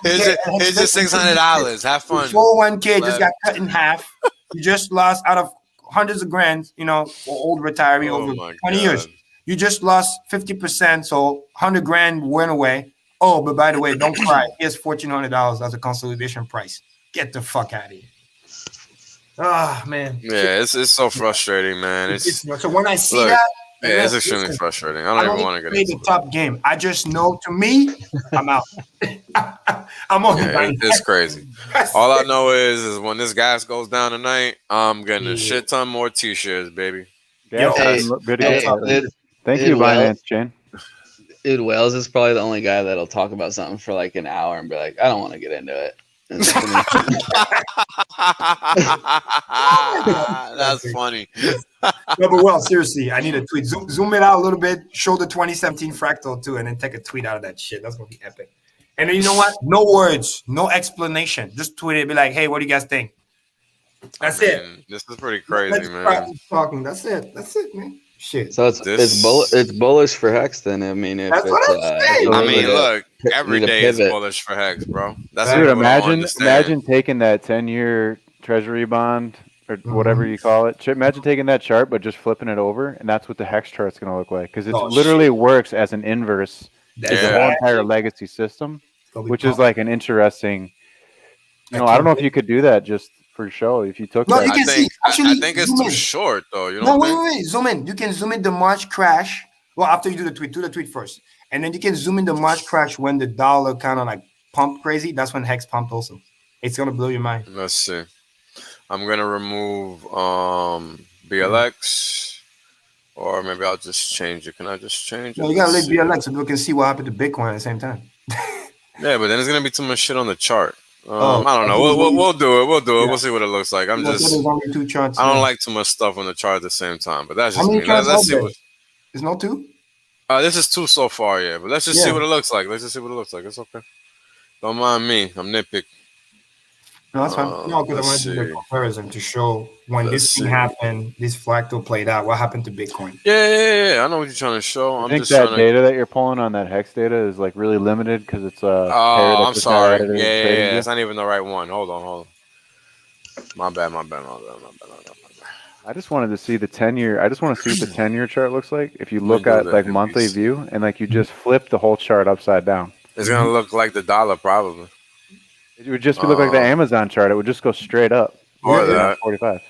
Here's your $600. Have fun. Your 401k just got cut in half. You just lost out of hundreds of grand, for old retiree over 20 years. You just lost 50%, so 100 grand went away. Oh, but by the way, don't cry. Here's $1,400 as a consolidation price. Get the fuck out of here. Ah, man. Yeah, it's so frustrating, man. So when I see that, yeah, it's extremely frustrating. I don't even want to get into the top game. I just know, to me, I'm out. I'm on it's crazy. All I know is when this gas goes down tonight, I'm getting a shit ton more t-shirts, baby. Yeah, thank you, Binance Chain. Dude, Wells is probably the only guy that'll talk about something for like an hour and be like, I don't want to get into it. That's funny. No, but well, seriously, I need a tweet. Zoom it out a little bit. Show the 2017 fractal too, and then take a tweet out of that shit. That's gonna be epic. And then you know what? No words, no explanation. Just tweet it. Be like, hey, what do you guys think? That's it. This is pretty crazy, man. Talking. That's it, man. Shit. So it's bullish for Hex then. I mean, if that's what I'm saying. I mean, look, every day is bullish for Hex, bro. That's dude. Imagine taking that 10-year treasury bond or whatever you call it. Imagine taking that chart, but just flipping it over, and that's what the Hex chart's going to look like, because it literally works as an inverse to the whole entire legacy system, which is like an interesting. I don't know if you could do that just for show. If you took that, you can see. Actually, I think it's too short, though. You know? Wait. Zoom in. You can zoom in the March crash. Well, after you do the tweet first, and then you can zoom in the March crash when the dollar kind of like pumped crazy. That's when Hex pumped also. It's gonna blow your mind. Let's see. I'm gonna remove BLX, or maybe I'll just change it. Can I just change No, it? you gotta Let's leave see. BLX so people can see what happened to Bitcoin at the same time. Yeah, but then it's gonna be too much shit on the chart. Oh, I don't I know. thought it was only, We'll do it. We'll do it. yeah. We'll see what it looks like. I thought there was only two charts. I don't Yeah. like too much stuff on the chart at the same time. But that's How just many me. charts Let's are see there? what. There's no two. This is two so far, yeah. But let's just see Yeah. what it looks like. Let's just see what it looks like. It's okay. Don't mind me. I'm nitpick. No, that's fine. No, because I Let's want to do the see. comparison to show when Let's this thing see. happened, this fractal played out. What happened to Bitcoin? Yeah. I know what you're trying to show. I I'm think just that trying to. data that you're pulling on that hex data is like really limited because it's a pair Oh, that I'm just got sorry. added to the trading Yeah. view. It's not even the right one. Hold on. My bad. I just wanted to see the 10-year. I just want to see what the 10-year chart looks like. If you Let me look do at the like monthly hippies. view and like you just flip the whole chart upside down, It's gonna look like the dollar probably, it would just be look like the Amazon chart. It would just go straight up. Yeah, or Right yeah, around that, 45.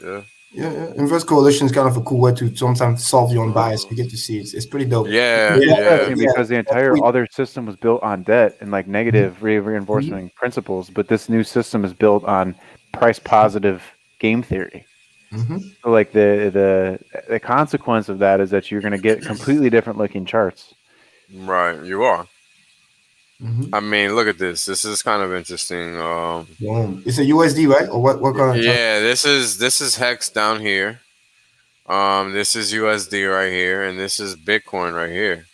yeah. yeah. Inverse correlation is kind of a cool way to sometimes solve your own bias. You get to see it's pretty dope. Yeah, It's yeah. interesting because the entire other system was built on debt and like negative reinforcing principles, but this new system is built on price positive game theory. Mm-hmm. So like the consequence of that is that you're going to get completely different looking charts. Right, you are. Mm-hmm. I mean, look at this. This is kind of interesting. Boom. It's a USD, right? Or what kind of chart? Yeah, this is Hex down here. This is USD right here, and this is Bitcoin right here.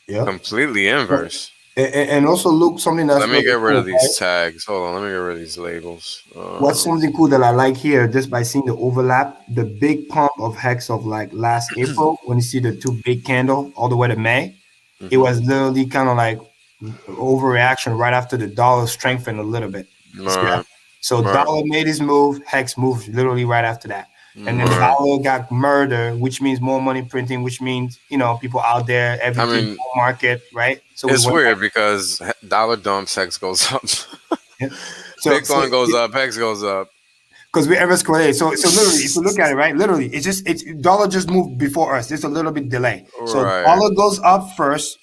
Yeah. Completely inverse. And also look something that's Let me really get rid cool, of these right? tags. Hold on, let me get rid of these labels. What's something cool that I like here, just by seeing the overlap, the big pump of Hex of like last April, when you see the two big candle all the way to May, it was literally kind of like overreaction right after the dollar strengthened a little bit. You see that? Right, So right, dollar made his move, Hex moved literally right after that. And then right. dollar got murdered, which means more money printing, which means, people out there, I everything, mean, bull market, right? So we it's went weird because dollar dumps, Hex goes up. back. So Bitcoin goes up, Hex goes up. because we ever correlated. So literally, if you look at it, right, literally, it's dollar just moved before us. There's a little bit delay. So Right. dollar goes up first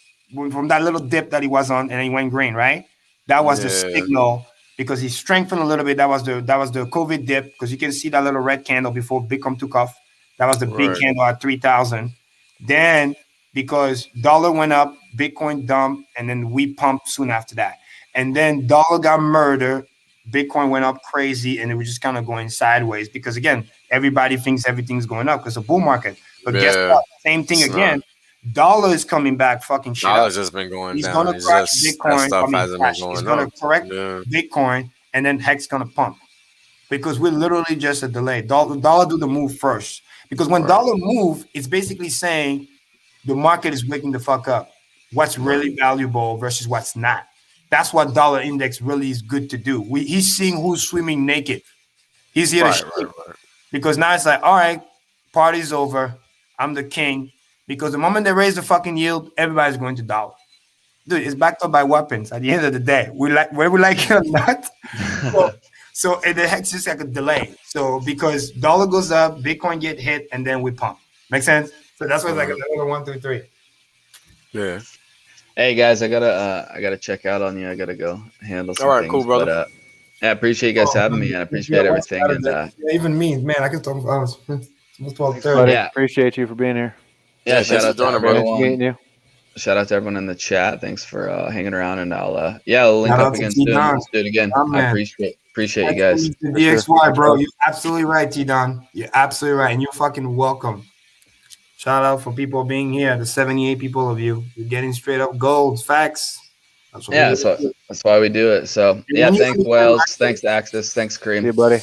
from that little dip that he was on, and he went green, right? That was the Yeah. signal because he strengthened a little bit. That was the COVID dip because you can see that little red candle before Bitcoin took off. That was the big Right. candle at 3,000. Then because dollar went up, Bitcoin dumped, and then we pumped soon after that. And then dollar got murdered. Bitcoin went up crazy and it was just kind of going sideways because again, everybody thinks everything's going up because of bull market. But guess Yeah. what? Same thing It's not. again. Dollar is coming back fucking shit up. Dollar's just been going He's down. gonna It's crash just that Bitcoin. I stuff mean hasn't been crash. He's going gonna up. correct Yeah. Bitcoin and then Hex gonna pump. Because we're literally just a delay. Dollar do the move first. Because when Right. dollar move, it's basically saying the market is waking the fuck up. What's Right. really valuable versus what's not. That's what dollar index really is good to do. He's seeing who's swimming naked. He's here to Right. shake Right. because now it's like, all right, party's over. I'm the king. Because the moment they raise the fucking yield, everybody's going to dollar. Dude, it's backed up by weapons at the end of the day. Whether we like it or not. So, so it hex just like a delay. So because dollar goes up, Bitcoin get hit, and then we pump. Make sense? So that's why it's like another 1, 2, 3. Yeah. Hey guys, I gotta check out on you. I gotta go handle All some right. Cool, things, brother. but I appreciate you guys having me, and I appreciate everything. And Even me, man, I can talk for hours. It's almost Thanks, buddy. 12:30. Yeah. Appreciate you for being here. yeah, Hey, thanks shout for out to joining, Very brother. nice everyone. meeting you. Shout out to everyone in the chat. Thanks for hanging around, and I'll link Shout up out to again T soon. Don. Let's do it again. Yeah, I man. appreciate you Thanks guys. for the For sure. DXY, bro. Thanks, You're absolutely right, T Don. You're absolutely right, and you're fucking welcome. Shout out for people being here. The 78 people of you. You're getting straight up gold facts. That's what Yeah, we so do. that's why we do it. So yeah, when you thanks understand Wells, thanks Axis, thanks See Kareem. you, buddy.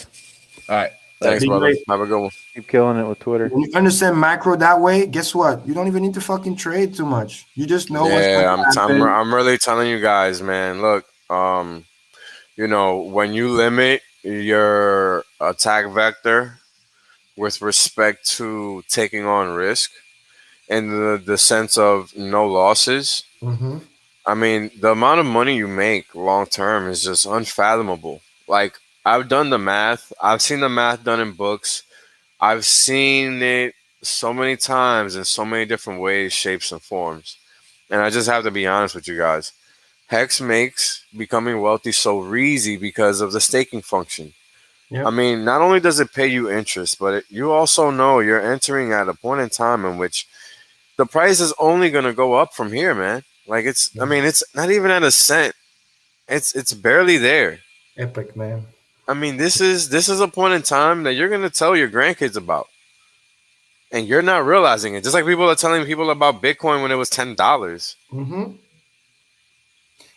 All right, Thanks, later. Be brother. great. Have a good one. Keep killing it with Twitter. When you understand macro that way, guess what? You don't even need to fucking trade too much. You just know what's going Yeah, to happen. I'm really telling you guys, man. Look, when you limit your attack vector with respect to taking on risk and the sense of no losses, Mm-hmm. I mean, the amount of money you make long term is just unfathomable. Like, I've done the math, I've seen the math done in books, I've seen it so many times in so many different ways, shapes, and forms. And I just have to be honest with you guys. Hex makes becoming wealthy so easy because of the staking function. Yeah. I mean, not only does it pay you interest, but you also know you're entering at a point in time in which the price is only going to go up from here, man. Like I mean, it's not even at a cent. It's barely there. Epic, man. I mean, this is a point in time that you're going to tell your grandkids about, and you're not realizing it. Just like people are telling people about Bitcoin when it was $10. Mm-hmm.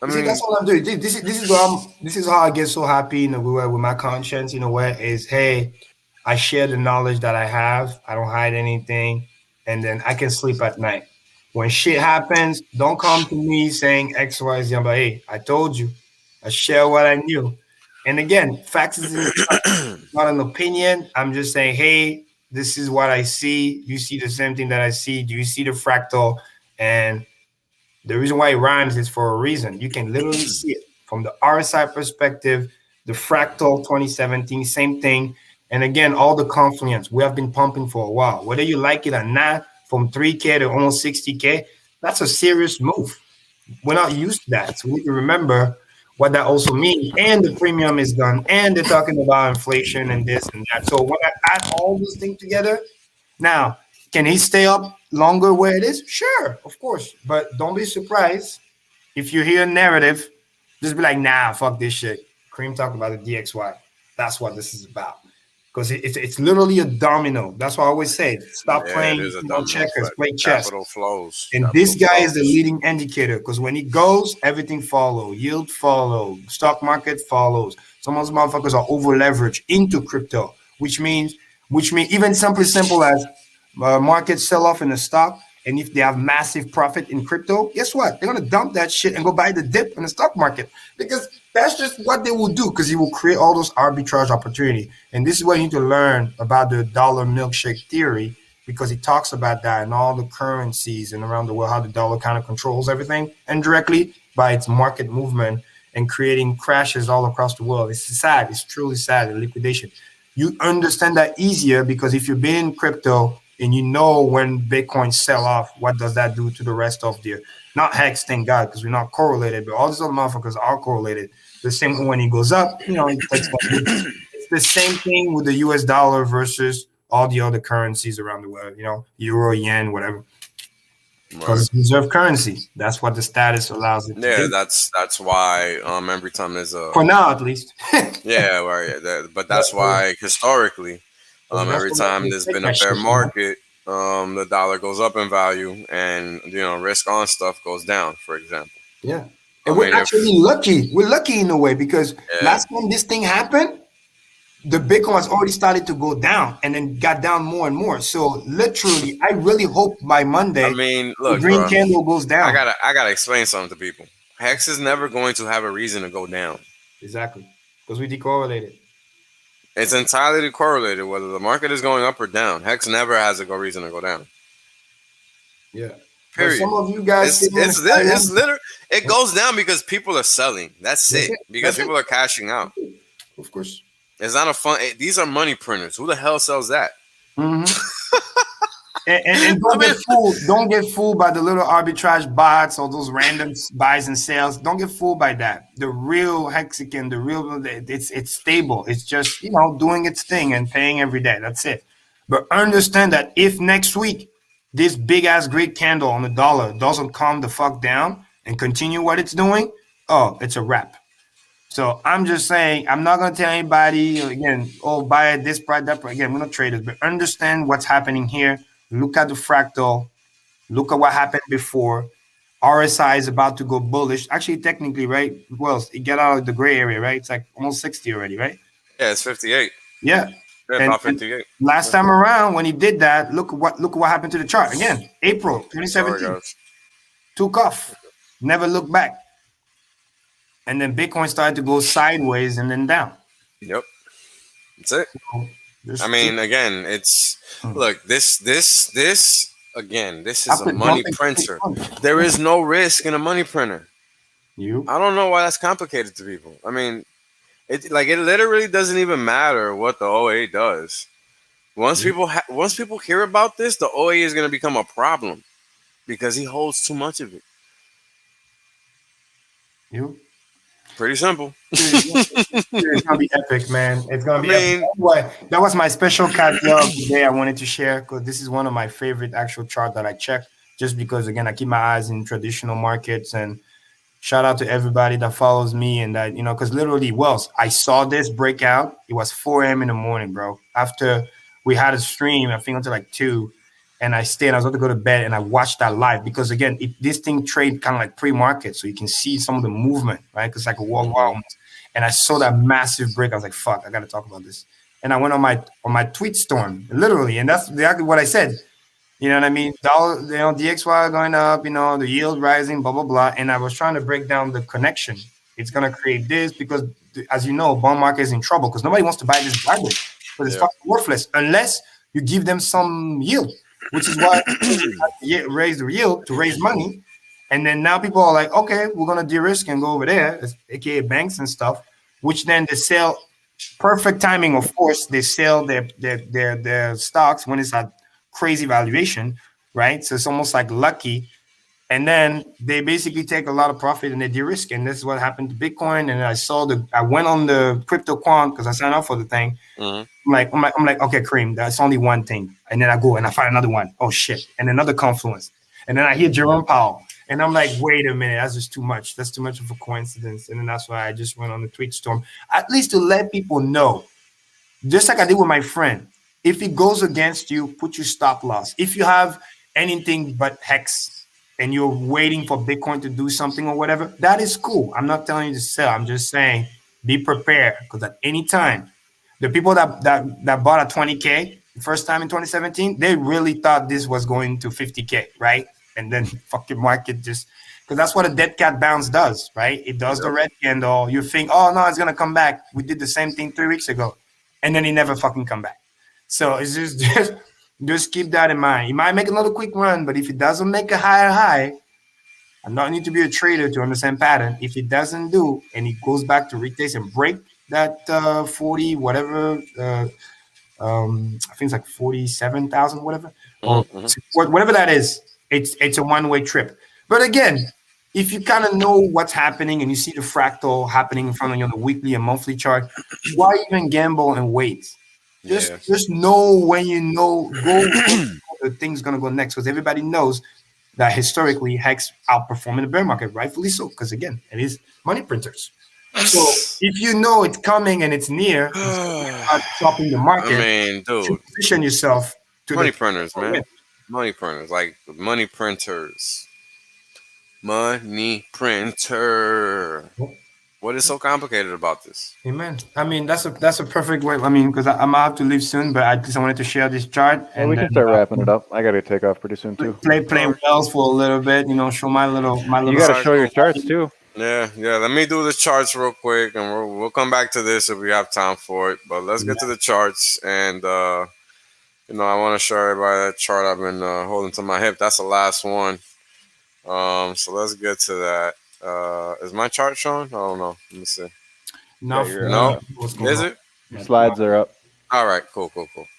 I You see, that's mean, what I'm doing. This is how I get so happy in a way with my conscience. In a way, is hey, I share the knowledge that I have. I don't hide anything, and then I can sleep at night. When shit happens, don't come to me saying X, Y, Z. I'm like, hey, I told you. I share what I knew. And again, facts is not an opinion. I'm just saying, hey, this is what I see. You see the same thing that I see. Do you see the fractal? And the reason why it rhymes is for a reason. You can literally see it from the RSI perspective, the fractal 2017, same thing. And again, all the confluence we have been pumping for a while. Whether you like it or not, from 3K to almost 60K, that's a serious move. We're not used to that. So we need to remember what that also means. And the premium is done. And they're talking about inflation and this and that. So when I add all these things together, now, can he stay up longer where it is? Sure, of course. But don't be surprised if you hear a narrative, just be like, nah, fuck this shit. Karim talked about the DXY. That's what this is about. Because it's literally a domino. That's what I always say. Stop yeah, it playing is a domino checkers, effect. play chess. Capital flows. And Capital this guy is the flows. leading indicator because when it goes, everything follow. Yield follow. Stock market follows. Some of those motherfuckers are over leveraged into crypto, which means even simple as market sell off in the stock, and if they have massive profit in crypto, guess what? They're gonna dump that shit and go buy the dip in the stock market because that's just what they will do because it will create all those arbitrage opportunity. And this is what you need to learn about the dollar milkshake theory because it talks about that and all the currencies and around the world how the dollar kind of controls everything indirectly by its market movement and creating crashes all across the world. It's sad. It's truly sad. The liquidation. You understand that easier because if you've been in crypto and you know when Bitcoin sell off, what does that do to the rest of the not Hex, thank God, because we're not correlated, but all these other motherfuckers are correlated. The same when it goes up, it takes that boost. It's the same thing with the US dollar versus all the other currencies around the world, euro, yen, whatever. Because Right. it's reserve currency. That's what the status allows it to Yeah, do. that's why every time there's a For now, at least. yeah, right. Yeah, but But, that's why historically, that's every what time we there's take been a that bear shit. market, the dollar goes up in value, and risk on stuff goes down. For example, Yeah. I And we're mean, if actually lucky. We're lucky in a way because yeah, last time this thing happened, the Bitcoin has already started to go down and then got down more and more. So literally, I really hope by I Monday mean, the look, green bro, candle goes I down. gotta explain something to people. Hex is never going to have a reason to go down. Exactly. Because we decorrelated. It's entirely correlated whether the market is going up or down. Hex never has a go reason to go down. Yeah. But Period. some of you guys It's sitting in the it's lit- it's silence. literally it goes down because people are selling. That's That's it. it. Because That's it. people are cashing out. Of course. It's not a fun. These are money printers. Who the hell sells that? Mm-hmm. And I don't get mean, fooled. Don't get fooled by the little arbitrage bots or those random buys and sales. Don't get fooled by that. The real Hexagon, the real it's stable. It's just doing its thing and paying every day. That's it. But understand that if next week this big ass great candle on the dollar doesn't calm the fuck down and continue what it's doing, oh, it's a wrap. So I'm just saying, I'm not gonna tell anybody again, oh, buy at this price, that price. Again, we're not traders, but understand what's happening here. Look at the fractal. Look at what happened before. RSI is about to go bullish. Actually, technically, right? Well, it get out of the gray area, right? It's like almost 60 already, right? yeah, it's 58. Yeah. Yeah, And, about and 58. last Yeah. time around, when he did that, look what happened to the chart. Again, April Sorry, 2017 guys. took off, never looked back, and then Bitcoin started to go sideways and then down. Yep, that's it. So I just mean, again, it's hmm. look this again. This is a After money dumping printer. 600. There is no risk in a money printer. You I don't know why that's complicated to people. I mean, it literally doesn't even matter what the OA does. Once people hear about this, the OA is going to become a problem because he holds too much of it. you Pretty simple. It's gonna be epic, man. It's gonna I be epic. mean, That was my special caveat of the day I wanted to share because this is one of my favorite actual chart that I check. Just because again, I keep my eyes in traditional markets, and shout out to everybody that follows me and that, because literally, Wells, I saw this breakout. It was 4 a.m. in the morning, bro. After we had a stream, I think until like 2, and I stayed. I was about to go to bed, and I watched that live because again, this thing trade kind of like pre-market, so you can see some of the movement, right? Because like a wall almost. And I saw that massive break. I was like, "Fuck, I got to talk about this." And I went on my tweet storm, literally, and that's exactly what I said. You know what I mean? Dollar, DXY going up, the yield rising, blah, blah, blah. And I was trying to break down the connection. It's going to create this because, as you know, bond market is in trouble because nobody wants to buy this garbage because it's yeah, fucking worthless unless you give them some yield, which is why raise the yield to raise money. And then now people are like, okay, we're going to de-risk and go over there, aka banks and stuff, which then they sell. Perfect timing, of course. They sell their stocks when it's at crazy valuation, right? So it's almost like lucky. And then they basically take a lot of profit and they de-risk. And this is what happened to Bitcoin. And I went on the crypto quant because I signed up for the thing. mm-hmm. I'm like, okay, Karim, that's only one thing. And then I go and I find another one. Oh shit. And another confluence. And then I hear Jerome Powell. And I'm like, wait a minute, that's just too much. That's too much of a coincidence. And then that's why I just went on the tweet storm, at least to let people know, just like I did with my friend. If it goes against you, put your stop loss. If you have anything but hex and you're waiting for Bitcoin to do something or whatever, that is cool. I'm not telling you to sell. I'm just saying be prepared because at any time, the people that bought at 20K the first time in 2017, they really thought this was going to 50K, right? And then fucking market just because that's what a dead cat bounce does, right? It does the red candle. You think, oh no, it's gonna come back. We did the same thing 3 weeks ago, and then it never fucking come back. So it's just keep that in mind. You might make another quick run, but if it doesn't make a higher high, I don't need to be a trader to understand pattern. If it doesn't do and it goes back to retest and break that 40 whatever, I think it's like 47,000 whatever, or whatever that is. It's a one-way trip. But again, if you kind of know what's happening and you see the fractal happening in front of you on the weekly and monthly chart, why even gamble and wait? Yeah. Just know when you know go the thing's gonna go next because everybody knows that historically Hex outperforming the bear market, rightfully so, because again, it is money printers. So if you know it's coming and it's near, start shopping the I market mean, to dude, position yourself to money the printers, man. win. Money printers, like money printers. Money printer. What is so complicated about this? Amen. I mean, that's a perfect way. I mean, because I'm gonna have to leave soon, but at least I wanted to share this chart Well, and we then can start wrapping it up. I got to take off pretty soon too. play Wells for a little bit. Show my little. You got to Alright, show your cool. charts too. Yeah. Let me do the charts real quick, and we'll come back to this if we have time for it. But let's get to the charts, and I want to show everybody that chart I've been holding to my hip. That's the last one. So let's get to that. Is my chart showing? I don't know. Let me see. No, No, what's going is on? it? Your slides are up. All right, cool.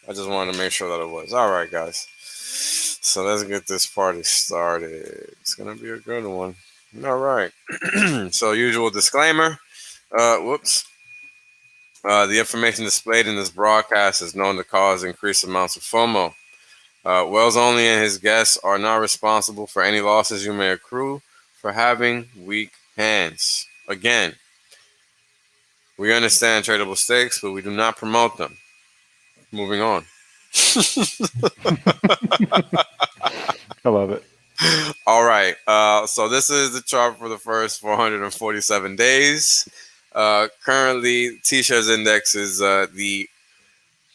I just wanted to make sure that it was. All right, guys. So let's get this party started. It's gonna be a good one. All right. So usual disclaimer. Whoops. The information displayed in this broadcast is known to cause increased amounts of FOMO. Wells only and his guests are not responsible for any losses you may accrue for having weak hands. Again, we understand tradable stakes, but we do not promote them. Moving on. I love it. All right. So this is the chart for the first 447 days. Currently, T-Shares index is the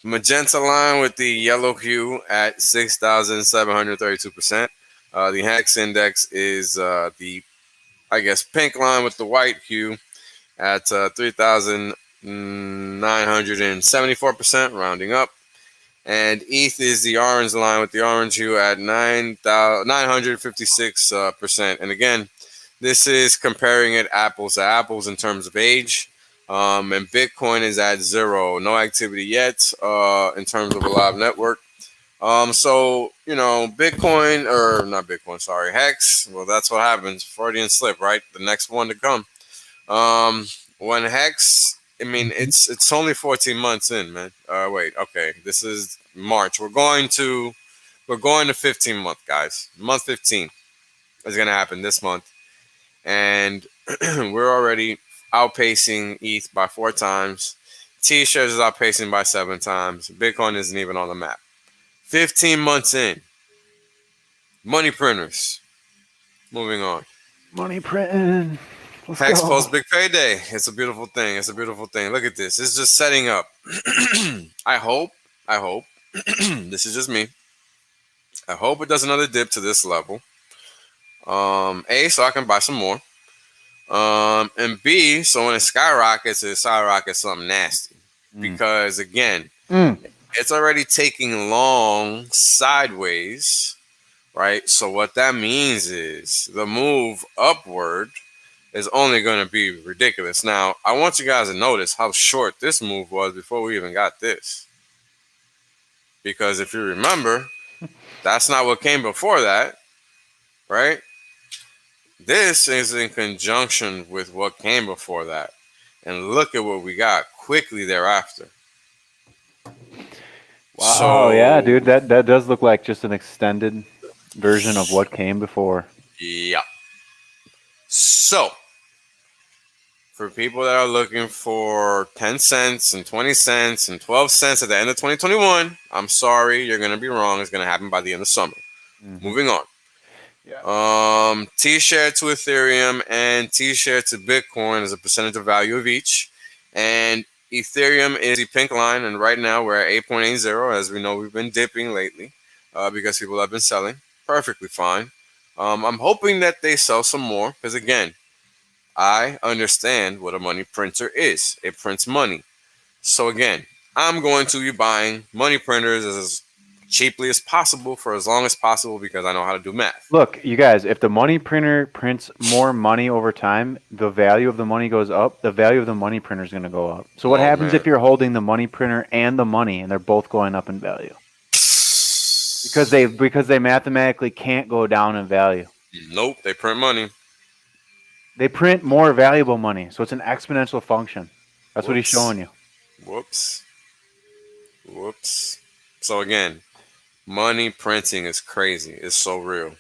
magenta line with the yellow hue at 6,732%. The HEX index is the, pink line with the white hue at 3,974%, rounding up. And ETH is the orange line with the orange hue at 956%. And again, this is comparing it apples to apples in terms of age. And Bitcoin is at 0, no activity yet in terms of a live network. So, Bitcoin, or not Bitcoin, sorry, Hex, well, that's what happens. Freudian slip, right? The next one to come. When Hex, I mean, it's only 14 months in, man. Wait, okay, this is March. We're going to 15 month, guys. Month 15 is gonna happen this month, and we're already outpacing ETH by 4 times. T-shares is outpacing by 7 times. Bitcoin isn't even on the map. 15 months in. Money printers. Moving on. Money printing. Let's Hex go. post big payday. It's a beautiful thing. It's a beautiful thing. Look at this. It's just setting up. I hope. This is just me. I hope it does another dip to this level. A, so I can buy some more. And B, so when it skyrockets something nasty. Because again, it's already taking long sideways, right? So what that means is the move upward is only going to be ridiculous. Now, I want you guys to notice how short this move was before we even got this. Because if you remember, that's not what came before that, right? This is in conjunction with what came before that. And look at what we got quickly thereafter. Wow, So, yeah, dude, that does look like just an extended version of what came before. Yeah. So, for people that are looking for 10 cents and 20 cents and 12 cents at the end of 2021, I'm sorry, you're going to be wrong. It's going to happen by the end of summer. Moving on. Yeah. T-share to Ethereum and T-share to Bitcoin is a percentage of value of each. And Ethereum is the pink line, and right now we're at 8.80. As we know, we've been dipping lately because people have been selling. Perfectly fine. I'm hoping that they sell some more because, again, I understand what a money printer is. It prints money. So, again, I'm going to be buying money printers as cheaply as possible for as long as possible because I know how to do math. Look, you guys, if the money printer prints more money over time, the value of the money goes up, the value of the money printer is going to go up. So what happens if you're holding the money printer and the money and they're both going up in value? Because they mathematically can't go down in value. Nope, they print money. They print more valuable money, so it's an exponential function. That's what he's showing you. Whoops. So again, money printing is crazy. It's so real.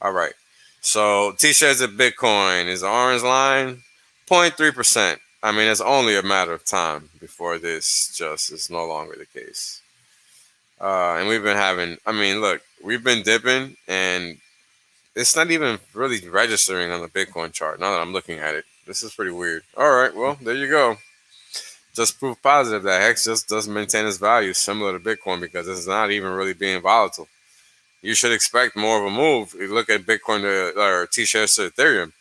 All right. So T-shares at Bitcoin is the orange line, 0.3%. I mean, it's only a matter of time before this just is no longer the case. And we've been having, I mean, look, we've been dipping and it's not even really registering on the Bitcoin chart now that I'm looking at it. This is pretty weird. All right, well, there you go. Just proof positive that Hex just doesn't maintain its value similar to Bitcoin because it's not even really being volatile. You should expect more of a move. You look at Bitcoin or T-shares to Ethereum.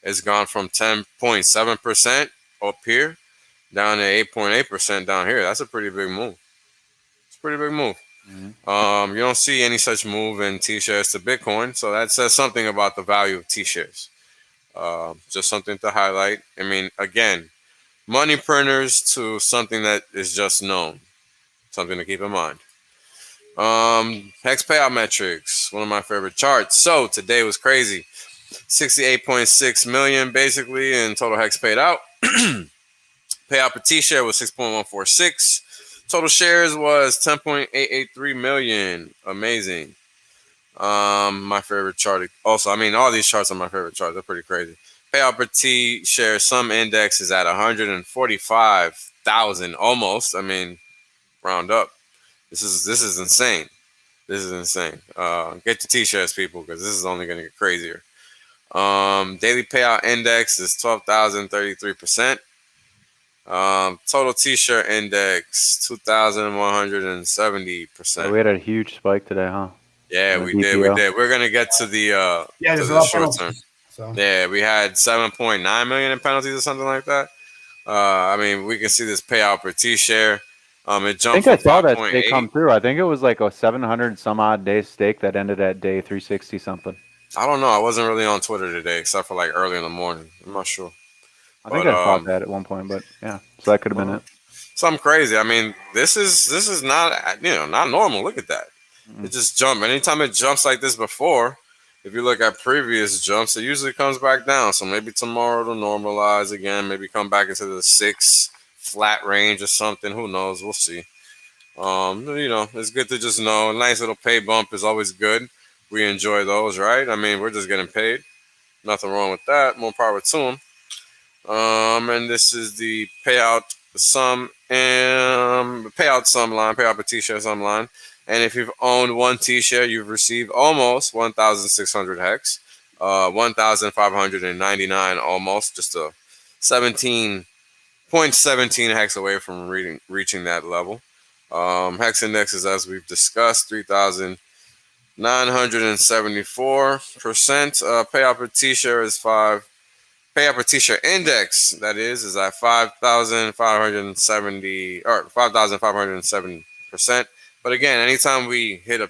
It's gone from 10.7% up here down to 8.8% down here. That's a pretty big move. It's a pretty big move. You don't see any such move in T-shares to Bitcoin, so that says something about the value of T-shares. Just something to highlight. I mean, again, money printers to something that is just known. Something to keep in mind. Hex payout metrics, one of my favorite charts. So today was crazy. 68.6 million basically in total Hex paid out. Payout per T-share was 6.146. Total shares was 10.883 million. Amazing. My favorite chart. Also, I mean, all these charts are my favorite charts. They're pretty crazy. Payout per T-share, some index is at 145,000 almost. I mean, round up. This is insane. This is insane. Get your T-shares, people, because this is only going to get crazier. Daily payout index is 12,033%. Total T-shirt index 2,170%. So we had a huge spike today, huh? Yeah, we did. We're gonna get to the short term. So. Yeah, we had 7.9 million in penalties or something like that. I mean, we can see this payout per T-share. It jumped. I think I saw that stake come through. I think it was like a 700 some odd day stake that ended at day 360 something. I don't know. I wasn't really on Twitter today, except for like early in the morning. I'm not sure. I think I thought that at one point, but yeah, so that could have been it. Something crazy. I mean, this is not not normal. Look at that. It just jumped. Anytime it jumps like this before, if you look at previous jumps, it usually comes back down. So maybe tomorrow it'll normalize again. Maybe come back into the 6 flat range or something. Who knows? We'll see. It's good to just know. A nice little pay bump is always good. We enjoy those, right? I mean, we're just getting paid. Nothing wrong with that. More power to them. And this is the payout sum and payout sum line, payout per t-shirt sum line. And if you've owned one t-shirt, you've received almost 1,600 hex, 1,599 almost, just a 17.17 hex away from reaching that level. Hex index is, as we've discussed, 3,974%. Payout per t-shirt is 5. Payout per t-shirt index, that is at 5,570 or 5,570%. But again, anytime we hit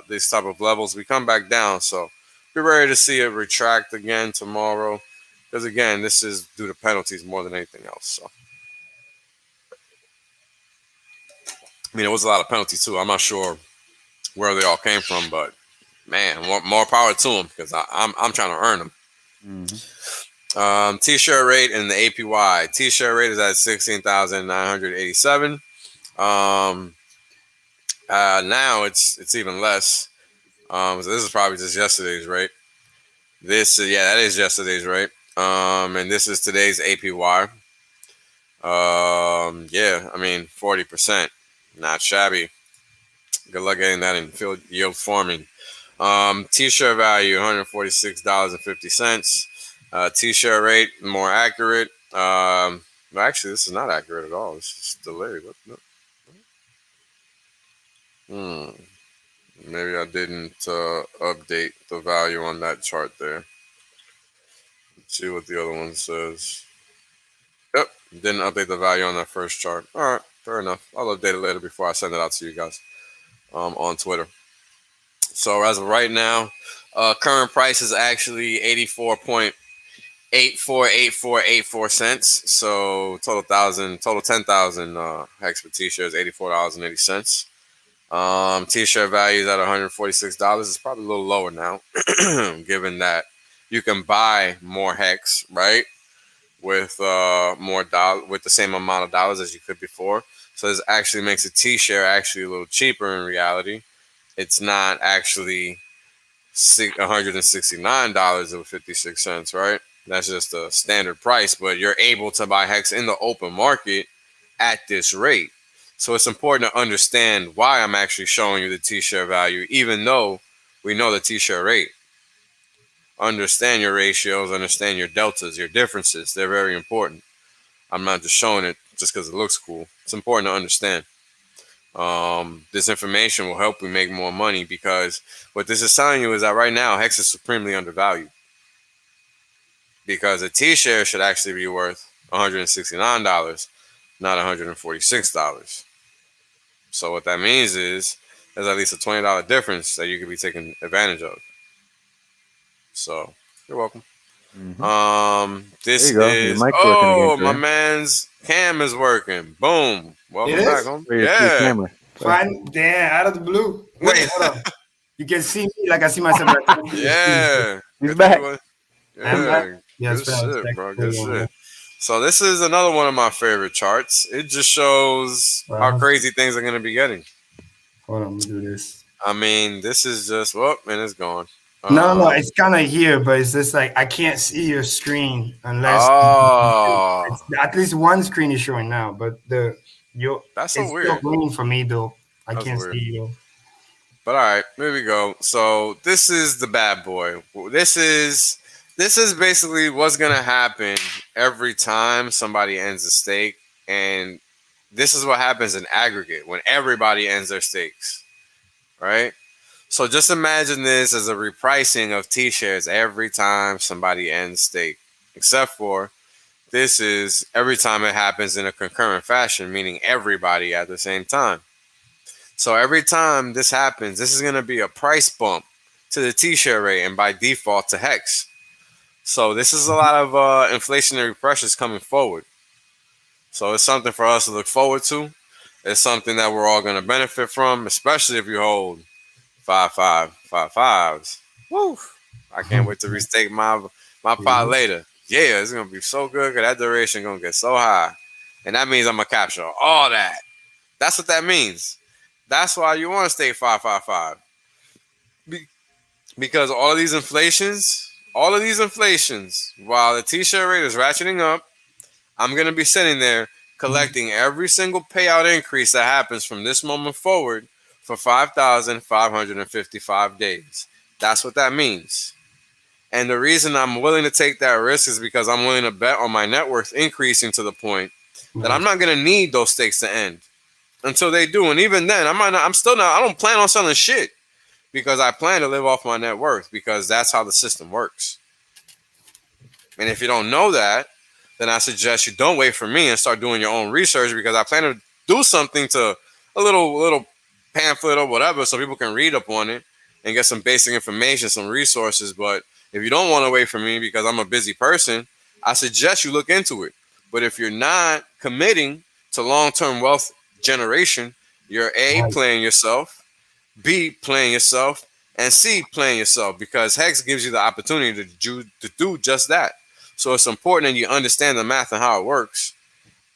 these type of levels, we come back down. So be ready to see it retract again tomorrow, because again, this is due to penalties more than anything else. So I mean, it was a lot of penalties too. I'm not sure where they all came from, but man, more power to them, because I'm trying to earn them. Mm-hmm. T-shirt rate and the APY. T-shirt rate is at 16,987. Now it's even less. So this is probably just yesterday's rate. That is yesterday's rate. And this is today's APY. I mean 40%, not shabby. Good luck getting that in field yield farming. T-shirt value $146.50. T-shirt rate more accurate. Actually, this is not accurate at all. This is delayed. Maybe I didn't update the value on that chart there. Let's see what the other one says. Yep, didn't update the value on that first chart. All right, fair enough. I'll update it later before I send it out to you guys on Twitter. So as of right now, current price is actually 84.848484 cents. So total 10,000 hex per t-shirt is $84.80. T-shirt value is at $146. It's probably a little lower now, given that you can buy more hex, right, with with the same amount of dollars as you could before. So this actually makes a t-shirt actually a little cheaper in reality. It's not actually $169.56, right? That's just the standard price, but you're able to buy hex in the open market at this rate. So it's important to understand why I'm actually showing you the t-shirt value, even though we know the t-shirt rate. Understand your ratios, understand your deltas, your differences. They're very important. I'm not just showing it just because it looks cool. It's important to understand. This information will help you make more money, because what this is telling you is that right now hex is supremely undervalued, because a t-shirt should actually be worth $169, not $146. So what that means is there's at least a $20 difference that you could be taking advantage of. So you're welcome. Mm-hmm. This There you is go. Your mic's working again, my Karim. man's cam is working. Boom. Welcome It back, is? home. Where you see Yeah. camera. Fine. Damn, out of the blue. Wait, hold on. You can see me like I see myself. Like, Yeah. He's Good back. thing I'm back. Yeah. Yeah, Good it's been a shit, sec. bro. Hold Good on, shit. So this is another one of my favorite charts. It just shows how crazy things are going to be getting. Hold on, let me do this. I mean, this is just, and it's gone. No, it's kind of here, but it's just like I can't see your screen unless at least one screen is showing now, but that's so it's weird. still green for me though. I That's can't weird. see you. But all right, here we go. So this is the bad boy. This is basically what's gonna happen every time somebody ends a stake, and this is what happens in aggregate when everybody ends their stakes, right? So just imagine this as a repricing of T-shares every time somebody ends stake, except for this is every time it happens in a concurrent fashion, meaning everybody at the same time. So every time this happens, this is going to be a price bump to the T-share rate, and by default to HEX. So this is a lot of inflationary pressures coming forward. So it's something for us to look forward to. It's something that we're all going to benefit from, especially if you hold 5 5 5 5s. Woo! I can't wait to restake my pot later. Yeah, it's gonna be so good because that duration gonna get so high, and that means I'm gonna capture all that. That's what that means. That's why you want to stay 555 because all of these inflations, while the T-shirt rate is ratcheting up, I'm gonna be sitting there collecting every single payout increase that happens from this moment forward for 5,555 days. That's what that means. And the reason I'm willing to take that risk is because I'm willing to bet on my net worth increasing to the point that I'm not going to need those stakes to end until they do. And even then, I don't plan on selling shit because I plan to live off my net worth because that's how the system works. And if you don't know that, then I suggest you don't wait for me and start doing your own research because I plan to do something to a little pamphlet or whatever so people can read up on it and get some basic information, some resources. But if you don't want to wait for me because I'm a busy person, I suggest you look into it. But if you're not committing to long-term wealth generation, you're A, playing yourself, B, playing yourself, and C, playing yourself because HEX gives you the opportunity to do just that. So it's important that you understand the math and how it works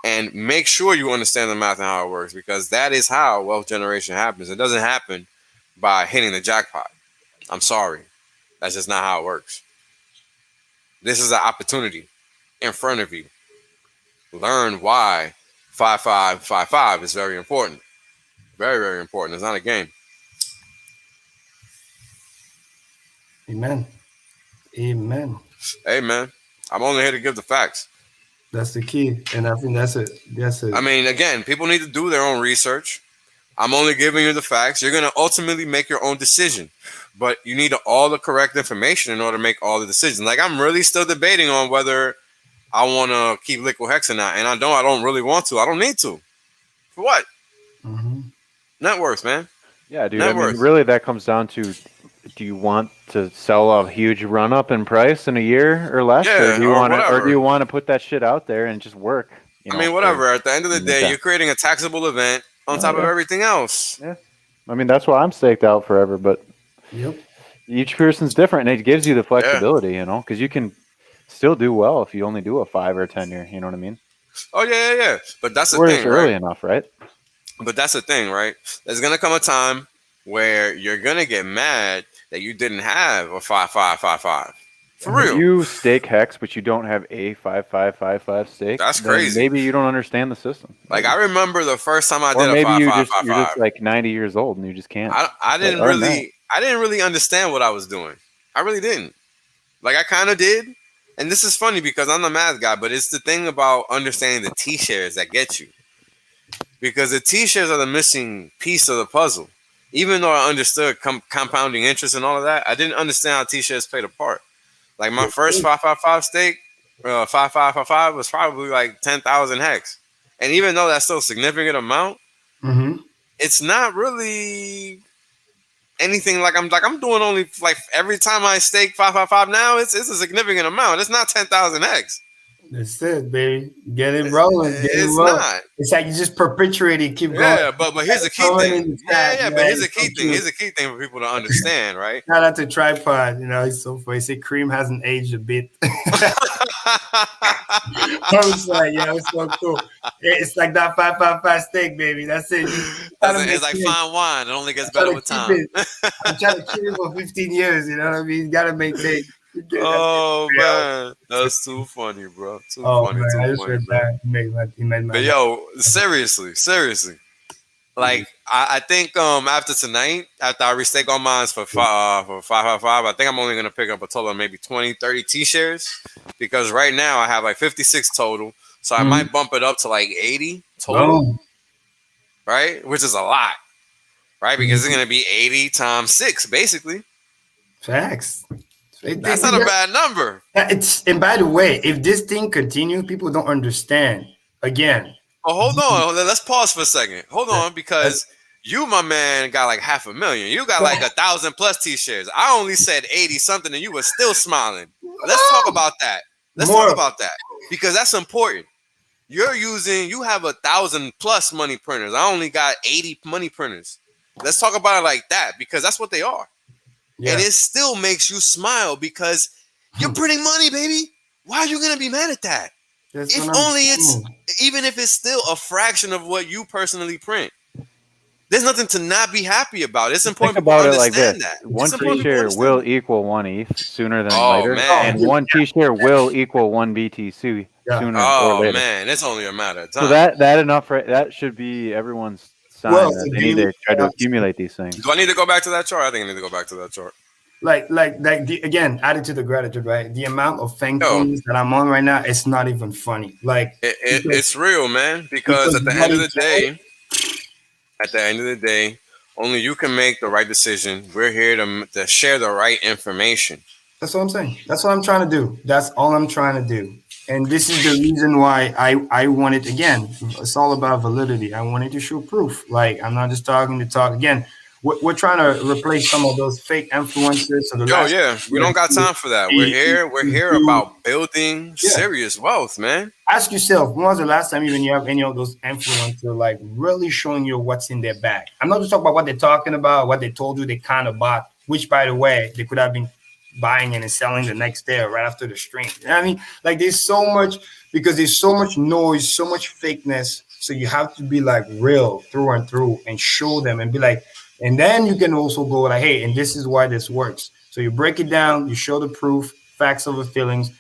and make sure you understand the math and how it works because that is how wealth generation happens. It doesn't happen by hitting the jackpot. I'm sorry. That's just not how it works. This is an opportunity in front of you. Learn why 5555 is very important. Very, very important. It's not a game. Amen. Amen. Amen. I'm only here to give the facts. That's the key. And I think that's it. I mean, again, people need to do their own research. I'm only giving you the facts. You're going to ultimately make your own decision. But you need all the correct information in order to make all the decisions. Like, I'm really still debating on whether I want to keep Liquid HEX or not. And I don't really want to. I don't need to. For what? Net worth, man. Yeah, dude. I mean, really, that comes down to, do you want to sell a huge run up in price in a year or less? Yeah, or do you want to put that shit out there and just work? I mean, whatever. At the end of the day, you're creating a taxable event on top of everything else. Yeah. I mean, that's why I'm staked out forever, but each person's different, and it gives you the flexibility, because you can still do well if you only do a 5 or 10 year, you know what I mean? Oh, yeah. But that's the thing, early enough, right? But that's the thing, right? There's going to come a time where you're going to get mad that you didn't have a 5555. For real. If you stake HEX, but you don't have a 5555 stake, that's crazy. Maybe you don't understand the system. Like, I remember the first time I did a 5555. You're just like 90 years old and you just can't. I didn't really understand what I was doing. I really didn't. Like, I kind of did. And this is funny because I'm the math guy, but it's the thing about understanding the T-shares that get you. Because the T-shares are the missing piece of the puzzle. Even though I understood compounding interest and all of that, I didn't understand how T-shares played a part. Like, my first 555 stake, 5555 was probably like 10,000 HEX. And even though that's still a significant amount, it's not really anything like I'm doing only like every time I stake 555 now, it's a significant amount. It's not 10,000 HEX. That's it, baby. Get it rolling. Not. It's like you just perpetuate it, keep going. Yeah, but here's the key thing. But here's the key thing. Here's the key thing for people to understand, right? Shout out to Tripod. It's so funny. Say Karim hasn't aged a bit. I was like, it's so cool. It's like that 555 steak, baby. That's it. It's like fine wine. It only gets better with time. I'm trying to keep it for 15 years. You know what I mean? You got to maintain. Oh man, that's too funny, bro. Too funny. Man, too I just funny, read that. He made my but yo, seriously, like I think after tonight, after I restake all mines for 555, I think I'm only gonna pick up a total of maybe 20, 30 T-shares because right now I have like 56 total, so I might bump it up to like 80 total, right? Which is a lot, right? Because it's gonna be 80 times 6, basically. Facts. That's not a bad number. And by the way, if this thing continues, people don't understand. Again. Oh, hold on. Let's pause for a second. Hold on, because you, my man, got like 500,000. You got like 1,000 plus T-shares. I only said 80 something, and you were still smiling. Let's talk about that. Talk about that because that's important. You have 1,000 plus money printers. I only got 80 money printers. Let's talk about it like that because that's what they are. and it still makes you smile because you're printing money, baby. Why are you gonna be mad at that? That's If what only I'm it's, saying. even if it's still a fraction of what you personally print. There's nothing to not be happy about. It's Think important people about it like this: understand that. It's one important T people share understand will that. equal one ETH sooner than Oh later, Oh, and man. one T share will equal one BTC yeah. sooner or Oh later. man. It's only a matter of So time. that should be everyone's Well, sign that so they do need you to try to accumulate these things. Do I need to go back to that chart? I think I need to go back to that chart. again, added to the gratitude, right? The amount of Yo, thankfulness that I'm on right now, it's not even funny. Like because it's real, man. Because because at the what end of it the day, at the end of the day, only you can make the right decision. We're here to share the right information. That's what I'm saying. That's what I'm trying to do. That's all I'm trying to do. And this is the reason why I wanted, again, it's all about validity. I wanted to show proof. Like, I'm not just talking to talk. Again, we're trying to replace some of those fake influencers. So the Yo, last yeah, we don't got time for that. We're is here. We're to here do, about building yeah. serious wealth, man. Ask yourself, when was the last time even you have any of those influencers like really showing you what's in their bag? I'm not just talking about what they're talking about, what they told you they kind of bought, which by the way, they could have been buying and selling the next day or right after the stream. You know what I mean? Like there's so much because there's so much noise, so much fakeness. So you have to be like real through and through and show them and be like, and then you can also go like, hey, and this is why this works. So you break it down, you show the proof, facts over feelings,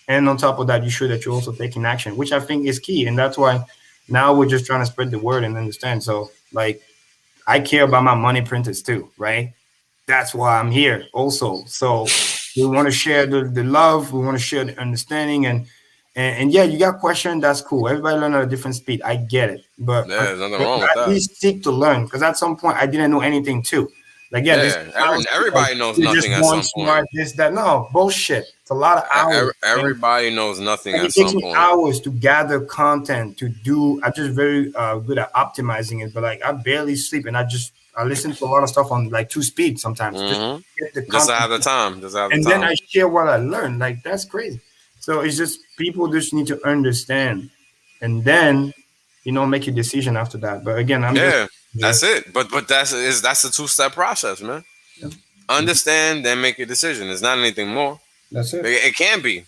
and on top of that, you show that you're also taking action, which I think is key. And that's why now we're just trying to spread the word and understand. So, like, I care about my money printers too, right? That's why I'm here also. So we want to share the love, we want to share the understanding, and yeah, you got questions, that's cool. Everybody learn at a different speed. I get it. But Yeah, there's nothing at wrong with that. least seek to learn because at some point I didn't know anything too. Like, again, this Yeah, like, everybody knows you're just nothing at one some point. smart, this, that. No, bullshit. It's a lot of hours. And Everybody knows nothing like at it takes some me point. hours to gather content to do. I'm just very good at optimizing it, but like I barely sleep, and I listen to a lot of stuff on like two speed sometimes just Hmm. to get the Just to content, have the time. Just to have the and then time. I share what I learned. Like that's crazy. So it's just people just need to understand, and then make your decision after that. But again, I'm Yeah, that's just it. But that's a 2-step process, man. yeah, Understand, then make a decision. It's not anything more. that's it. It can be.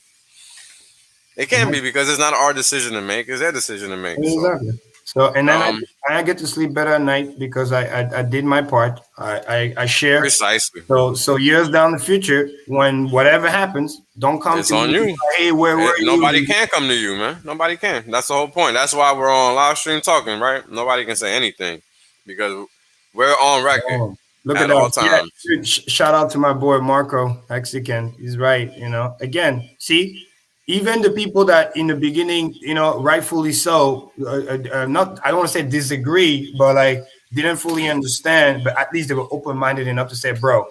It can be because it's not our decision to make. It's their decision to make. So, Exactly. So, and then um, I get to sleep better at night because I did my part. I share. precisely. So years down the future, when whatever happens, don't come It's to me. on you. Hey, where were Nobody you? can come to you, man. Nobody can. That's the whole point. That's why we're on live stream talking, right? Nobody can say anything because we're on record Oh, look at at all that. Yeah, times. dude, shout out to my boy Marco Mexican. He's right. Again, see, even the people that in the beginning, rightfully so, not I don't want to say disagree, but like didn't fully understand, but at least they were open minded enough to say, bro,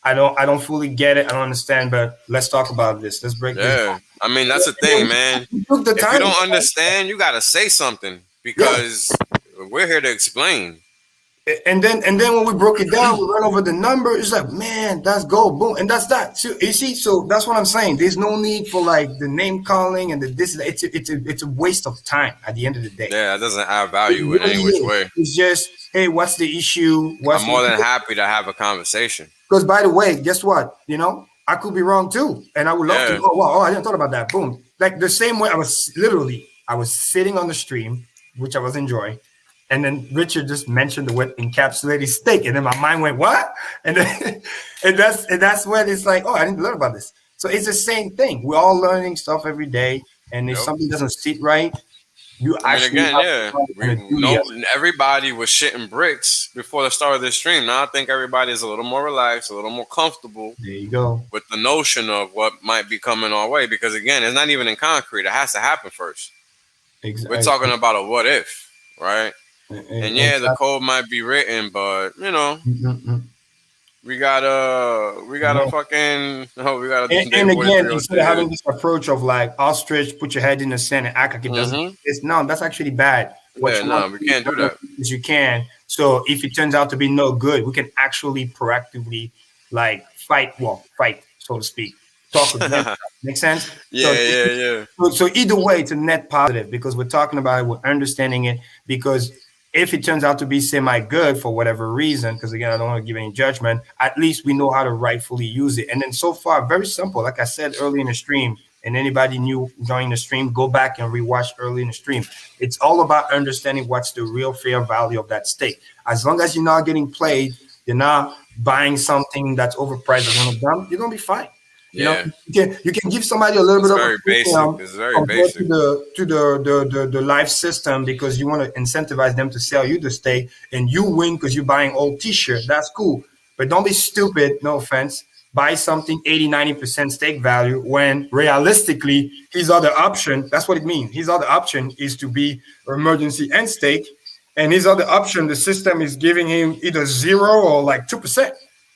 I don't fully get it. I don't understand, but let's talk about this. Let's break this Yeah. down. I mean, that's the thing, man. We took the If you time. don't understand, you got to say something Yeah. because we're here to explain. And then when we broke it down, we ran over the number. It's like, man, that's gold, boom, and that's that. So you see, so that's what I'm saying. There's no need for like the name calling and the this. It's a waste of time at the end of the day. Yeah, that doesn't have It value in really any which is. way. It's just, hey, what's the issue? I'm more than happy to have a conversation. Because by the way, guess what? I could be wrong too, and I would love to. Yeah. Oh wow, I didn't thought about that. Boom, like the same way I was sitting on the stream, which I was enjoying. And then Richard just mentioned the word encapsulated stake, and then my mind went, "What?" And then, and that's when it's like, "Oh, I didn't learn about this." So it's the same thing. We're all learning stuff every day, and if Yep. something doesn't sit right, you I mean, actually again, have yeah, to we do know yes. everybody was shitting bricks before the start of this stream. Now I think everybody is a little more relaxed, a little more comfortable There you go. with the notion of what might be coming our way. Because again, it's not even in concrete; it has to happen first. We're talking Exactly. about a what if, right? And yeah, the code might be written, but we gotta Yeah. fucking we gotta And, Dave and again, 43 instead of say having this approach of like ostrich, put your head in the sand and act like it doesn't mm-hmm. exist. No, that's actually bad. What Yeah, you want no, we to do can't do that. is you can. So if it turns out to be no good, we can actually proactively like fight, so to speak. Talk against that. Make sense? So, Yeah. so either way, it's a net positive because we're talking about it, we're understanding it because If it turns out to be semi-good for whatever reason, because again, I don't want to give any judgment, at least we know how to rightfully use it. And then so far, very simple. Like I said early in the stream, and anybody new joining the stream, go back and rewatch early in the stream. It's all about understanding what's the real fair value of that stake. As long as you're not getting played, you're not buying something that's overpriced or going to dump, you're going to be fine. You know, you can give somebody a little bit of a premium It's very compared basic. to the live system because you want to incentivize them to sell you the stake and you win because you're buying old t-shirt. That's cool. But don't be stupid, no offense. Buy something 80-90% stake value when realistically his other option, that's what it means. His other option is to be emergency end stake. And his other option, the system is giving him either 0 or like 2%.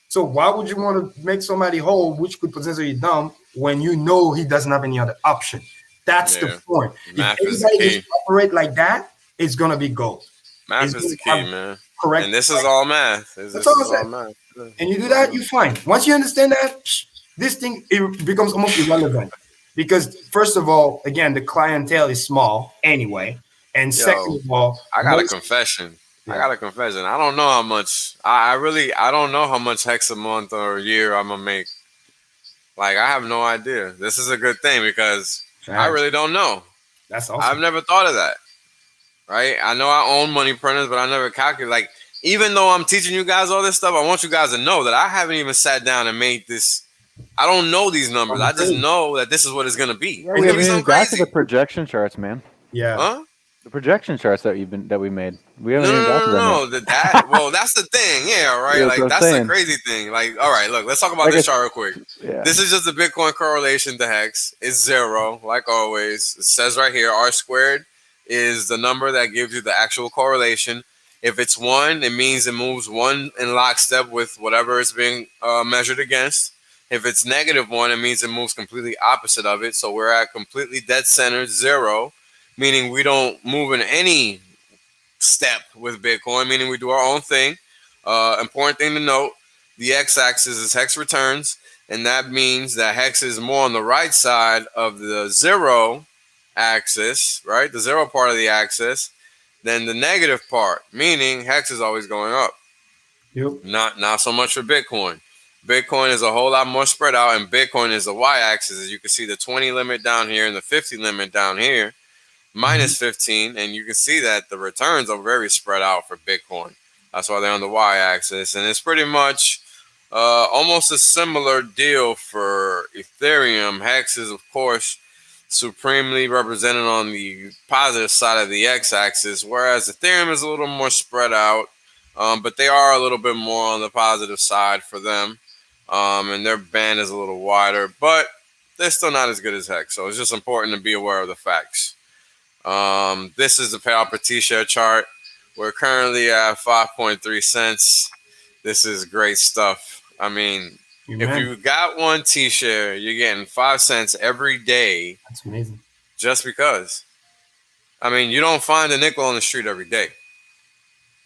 So why would you want to make somebody whole, which could potentially dump, when you know he doesn't have any other option? That's the point. Math If everybody just operate like that, it's gonna be gold. Math is the key, man. Correct. And this is all math. That's all I'm saying. And you do that, you're fine. Once you understand that, this thing it becomes almost irrelevant. Because first of all, again, the clientele is small anyway. And second of all, I got a confession. I don't know how much. I don't know how much hex a month or a year I'm gonna make. Like, I have no idea. This is a good thing because I really don't know. That's awesome. I've never thought of that. Right? I know I own money printers, but I never calculate. Like, even though I'm teaching you guys all this stuff, I want you guys to know that I haven't even sat down and made this. I don't know these numbers. I just know that this is what it's gonna be. Yeah, we haven't even got to the projection charts, man. Yeah. Huh? The projection charts that we made. We haven't even got to them. No. Well, that's the thing. Yeah, right. Yeah, like that's the crazy thing. Like, all right, look, let's talk about this chart real quick. Yeah. This is just the Bitcoin correlation to hex. It's 0, like always. It says right here, R squared is the number that gives you the actual correlation. If it's 1, it means it moves 1 in lockstep with whatever it's being measured against. If it's -1, it means it moves completely opposite of it. So we're at completely dead center, 0. Meaning we don't move in any step with Bitcoin, meaning we do our own thing. Important thing to note, the x-axis is hex returns, and that means that hex is more on the right side of the 0 axis, right? The 0 part of the axis, than the negative part, meaning hex is always going up. Yep. Not so much for Bitcoin. Bitcoin is a whole lot more spread out, and Bitcoin is the y-axis. As you can see, the 20 limit down here and the 50 limit down here. Minus 15, and you can see that the returns are very spread out for Bitcoin. That's why they're on the y-axis, and it's pretty much almost a similar deal for Ethereum. Hex is, of course, supremely represented on the positive side of the x-axis, whereas Ethereum is a little more spread out, but they are a little bit more on the positive side for them, and their band is a little wider, but they're still not as good as Hex, so it's just important to be aware of the facts. This is the payout per t-share chart. We're currently at 5.3 cents. This is great stuff. I mean, if you got one t-share, you're getting 5 cents every day. That's amazing. Just because. I mean, you don't find a nickel on the street every day.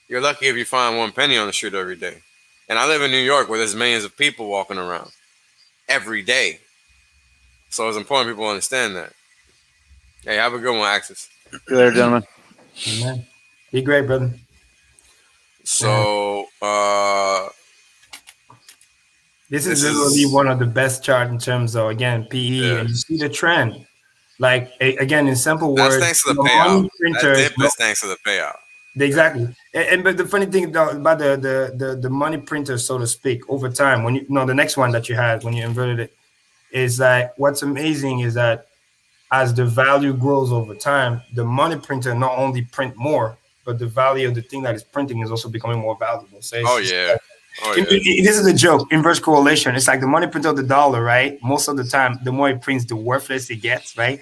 You're lucky if you find 1 penny on the street every day. And I live in New York where there's millions of people walking around every day. So it's important people understand that. Hey, have a good one, Axis. See you later, gentlemen. Amen. Be great, brother. So, this is literally one of the best charts in terms of, again, PE, and you see the trend. Like, again, in simple words, that's thanks to the payout. That dip is thanks to the payout. Exactly. But the funny thing about the money printer, so to speak, over time, when the next one that you had when you inverted it, is that what's amazing is that as the value grows over time, the money printer not only print more, but the value of the thing that is printing is also becoming more valuable. So this is a joke, inverse correlation. It's like the money printer of the dollar, right? Most of the time, the more it prints, the worthless it gets, right?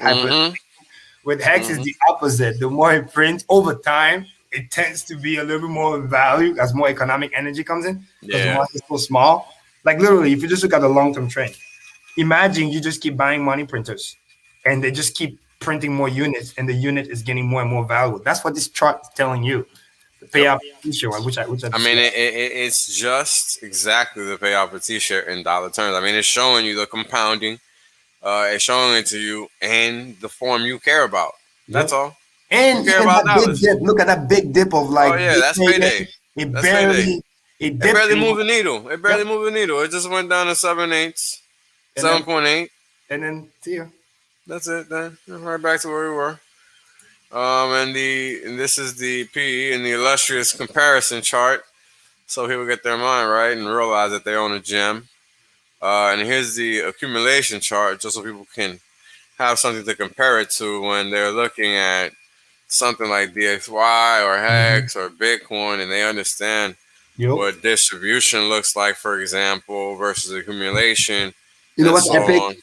With Hex, it's the opposite. The more it prints over time, it tends to be a little bit more value as more economic energy comes in. Because the market is so small. Like literally, if you just look at the long-term trend, imagine you just keep buying money printers and they just keep printing more units and the unit is getting more and more valuable. That's what this chart is telling you. The payout per t-shirt, which I mean, it's just exactly the payout per t-shirt in dollar terms. I mean, it's showing you the compounding. It's showing it to you in the form you care about. That's all. Who And care even about that big dollars? dip. Look at that big dip of Oh like yeah, that's Bitcoin. payday. It That's payday. barely it It dipped. barely moved the needle. It barely Yep. moved the needle. It just went down to 7/8, And then 7.8. see you. That's it. Then right back to where we were. And this is the PE in the illustrious comparison chart. So people get their mind right and realize that they own a gem. And here's the accumulation chart, just so people can have something to compare it to when they're looking at something like DXY or Mm-hmm. HEX or Bitcoin, and they understand Yep. what distribution looks like, for example, versus accumulation, You know and what's so epic? on.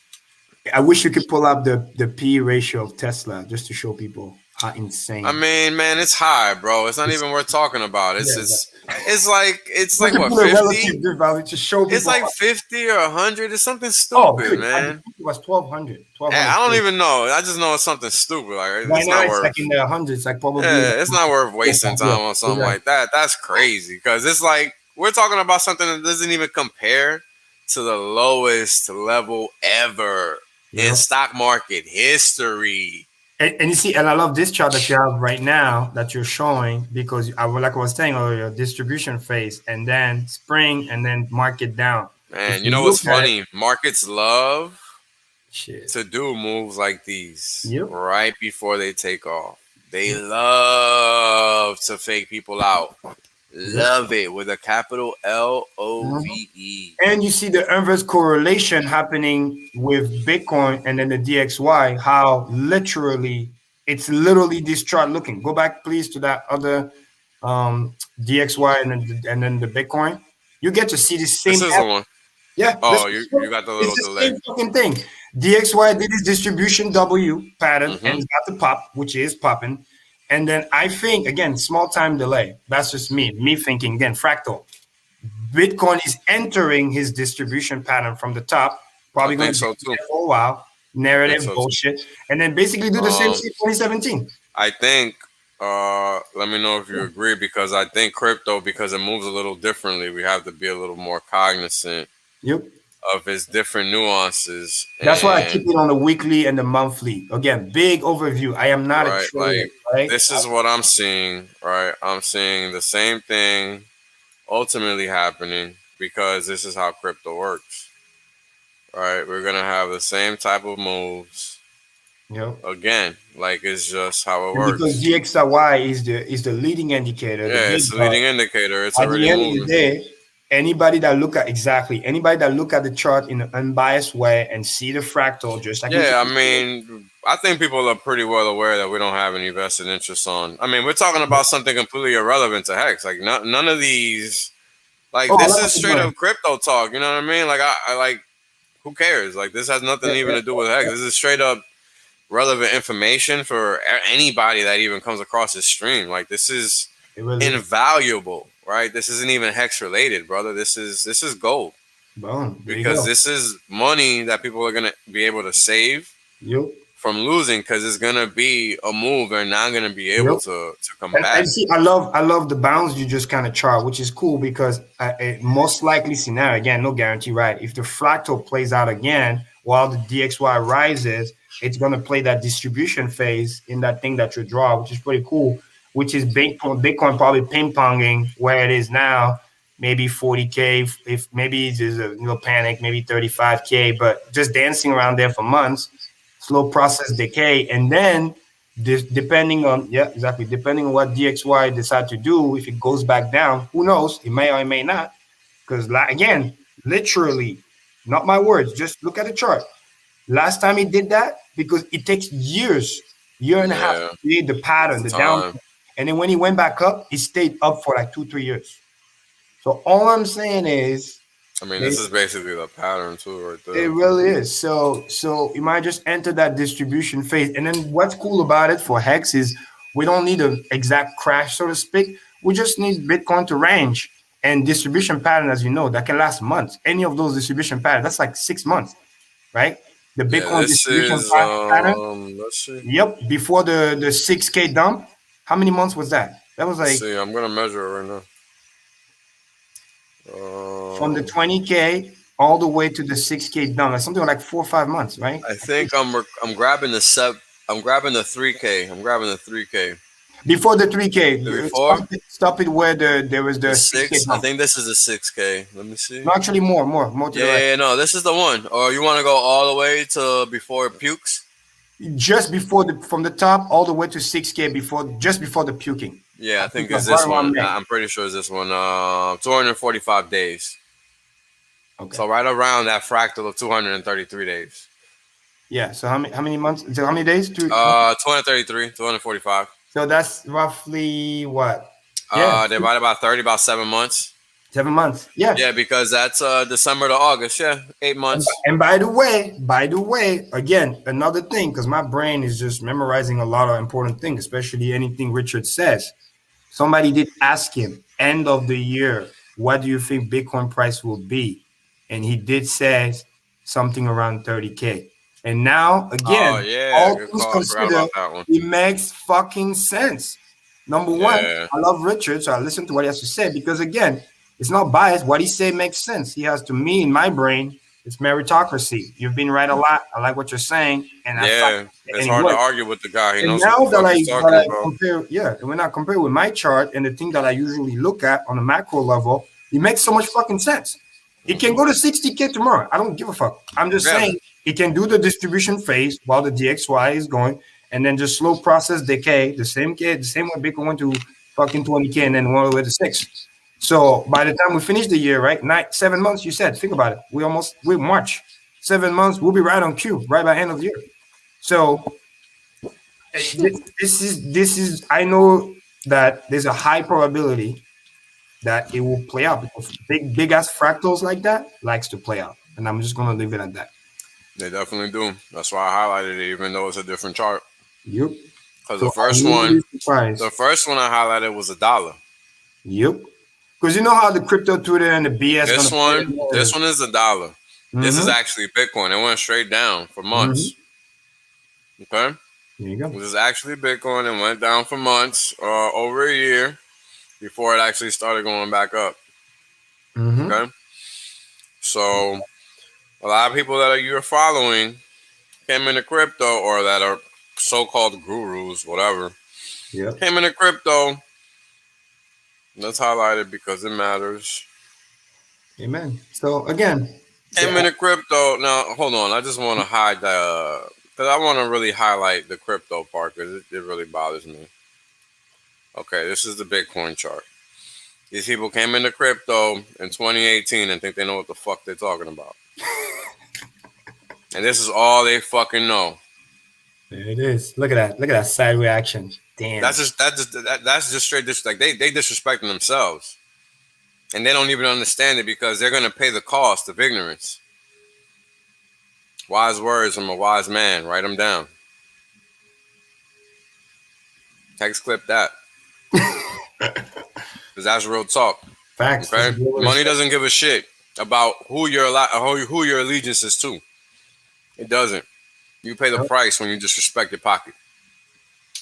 I wish you could pull up the P ratio of Tesla just to show people how I insane. mean, man, it's high, bro. It's not It's, even worth talking about. yeah, It's just like to what, put a 50? relative value to show It's people. like 50 or 100. It's something Oh, stupid, good. I think man. it was 1,200. I don't even know. I just know it's something stupid. Like Right it's now, not it's like worth. in the hundreds, like probably. Yeah, it's not worth wasting Yeah, time on something exactly. like that. That's crazy because it's like we're talking about something that doesn't even compare to the lowest level ever in Yeah. stock market history. And you see, and I love this chart that you have right now that you're showing because like I was saying earlier, distribution phase and then spring and then market down. If Man, you you know what's look at it, funny? Markets love shit. to do moves like these Yep. right before they take off. They love to fake people out. Yep. Love it with a capital Mhm. LOVE. And you see the inverse correlation happening with Bitcoin and then the DXY, how it's literally this chart looking. Go back, please, to that other DXY and then the Bitcoin. You get to see the This same. is the one. Yeah, Oh, you got the it's little the delay. same fucking thing. DXY did his distribution W pattern and Mm-hmm. it's got the pop, which is popping. And then I think, again, small time delay. That's just me thinking, again, fractal. Bitcoin is entering his distribution pattern from the top, I probably going think to be so too. there for a while, I think narrative so too. bullshit, and then basically do the same Um, shit 2017. I think. Let me know if you agree because I think crypto, because it moves a little differently, we have to be a little more cognizant Yep. of its different nuances That's why I keep and it on the weekly and the monthly. Again, big overview. I am not a right, trader, like right? this is what I'm seeing. Right, I'm seeing the same thing ultimately happening because this is how crypto works. Right, we're gonna have the same type of moves Yep. again. Like it's just how it And because works. DXY is the leading indicator, the Yeah, big it's a dot. leading indicator. It's At the already end of the moving. day, anybody that look at the chart in an unbiased way and see the fractal, just like we Yeah, I can. mean, I think people are pretty well aware that we don't have any vested interest on. I mean, we're talking about something completely irrelevant to Hex. Like, none of these, like, Oh, I this like is what you're straight doing. up crypto talk. You know what I mean? Like, I like, who cares? Like, this has nothing Yeah, even yeah, to do with Hex. This is straight up relevant information for anybody that even comes across this stream. Like, this is it really is. invaluable, right? This isn't even Hex related, brother. This is gold Boom. There you because go. this is money that people are gonna be able to save Yep. from losing because it's gonna be a move they're not gonna be able Yep. to And combat. see, I love the bounds you just kind of chart, which is cool because most likely scenario again, no guarantee, right? If the fractal plays out again while the DXY rises, it's gonna play that distribution phase in that thing that you draw, which is pretty cool. Which is Bitcoin probably ping ponging where it is now, maybe 40K. If maybe there's a little panic, maybe 35K, but just dancing around there for months, slow process decay, and then depending on depending on what DXY decide to do, if it goes back down, who knows? It may or it may not. Because again, literally, not my words. Just look at the chart. Last time he did that, because it takes year and a half Yeah, to create the pattern, it's the down, time. and then when he went back up, he stayed up for like 2-3 years. So all I'm saying is, I mean, they this is basically the pattern too, right it there. really is. So you might just enter that distribution phase. And then what's cool about it for Hex is we don't need an exact crash, so to speak. We just need Bitcoin to range and distribution pattern, as you know, that can last months. Any of those distribution patterns, that's like 6 months, right? The Yeah, Bitcoin this distribution is pattern, let's see. yep, before the 6K dump. How many months was that? That was Let's like see. I'm gonna measure it right now. from the 20K all the way to the 6K dump. That's something like 4 or 5 months, right? I think I'm grabbing the I'm grabbing the 3K. I'm grabbing the 3K. Before the 3K, Before stop it where there was the the 6K 6, I bump. think this is a 6K. Let me see. No, actually more to the right. Yeah, no, this is the one. Or you want to go all the way to before it pukes? Just before from the top all the way to 6K just before the puking. Yeah, I think think like it's right this around one. May. I'm pretty sure it's this one. 245 days. Okay. So right around that fractal of 233 days. Yeah. So how many months? So how many days? 233, 245. So that's roughly what? Yeah, Divided by 30, about 7 months. 7 months. Yeah. Yeah, because that's December to August. Yeah, 8 months. And by the way, again, another thing, because my brain is just memorizing a lot of important things, especially anything Richard says. Somebody did ask him, end of the year, what do you think Bitcoin price will be? And he did say something around 30K. And now, Oh again, yeah, all good things call. I forgot considered, about that one. it makes fucking sense. Number one, Yeah, I love Richard, so I listen to what he has to say because, again, it's not biased. What he say makes sense. He has to me in my brain. It's meritocracy. You've been right a lot. I like what you're saying, and I find yeah. It's and it hard to works. argue with the guy. He And knows what the now fuck he's talking that I about. compare, yeah, and when I compare with my chart and the thing that I usually look at on a macro level, it makes so much fucking sense. It can go to 60K tomorrow. I don't give a fuck. I'm just Yeah, saying it can do the distribution phase while the DXY is going, and then just slow process decay, the same way Bitcoin went to fucking 20K and then went all the way to 6. So by the time we finish the year, right, 7 months, you said, think about it. We March. 7 months, we'll be right on cue, right by end of the year. So this is I know that there's a high probability that it will play out because big ass fractals like that likes to play out, and I'm just gonna leave it at that. they definitely do. That's why I highlighted it, even though it's a different chart. Yep. Because So I wouldn't be surprised. the first one I highlighted was $1. Yep. Because you know how the crypto Twitter and the BS gonna play it more. This one is $1. This is Mm-hmm. actually Bitcoin. It went straight down for Mm-hmm. months. Okay, There you go. this is actually Bitcoin. It went down for months, over a year, before it actually started going back up. Mm-hmm. Okay, so a lot of people that you're following came into crypto, or that are so-called gurus, whatever, Yep. came into crypto. Let's highlight it because it matters. Amen. So again, Came into crypto. Now, hold on. I just want to hide the, because I want to really highlight the crypto part because it really bothers me. Okay, this is the Bitcoin chart. These people came into crypto in 2018 and think they know what the fuck they're talking about. And this is all they fucking know. there it is. Look at that. Look at that side reaction. Damn. That's just straight disrespect. They disrespecting themselves. And they don't even understand it because they're going to pay the cost of ignorance. Wise words from a wise man. Write them down. Hex clip that. Because that's real talk. Facts. Okay? Money doesn't give a shit about who your allegiance is to. It doesn't. You pay the price when you disrespect your pocket.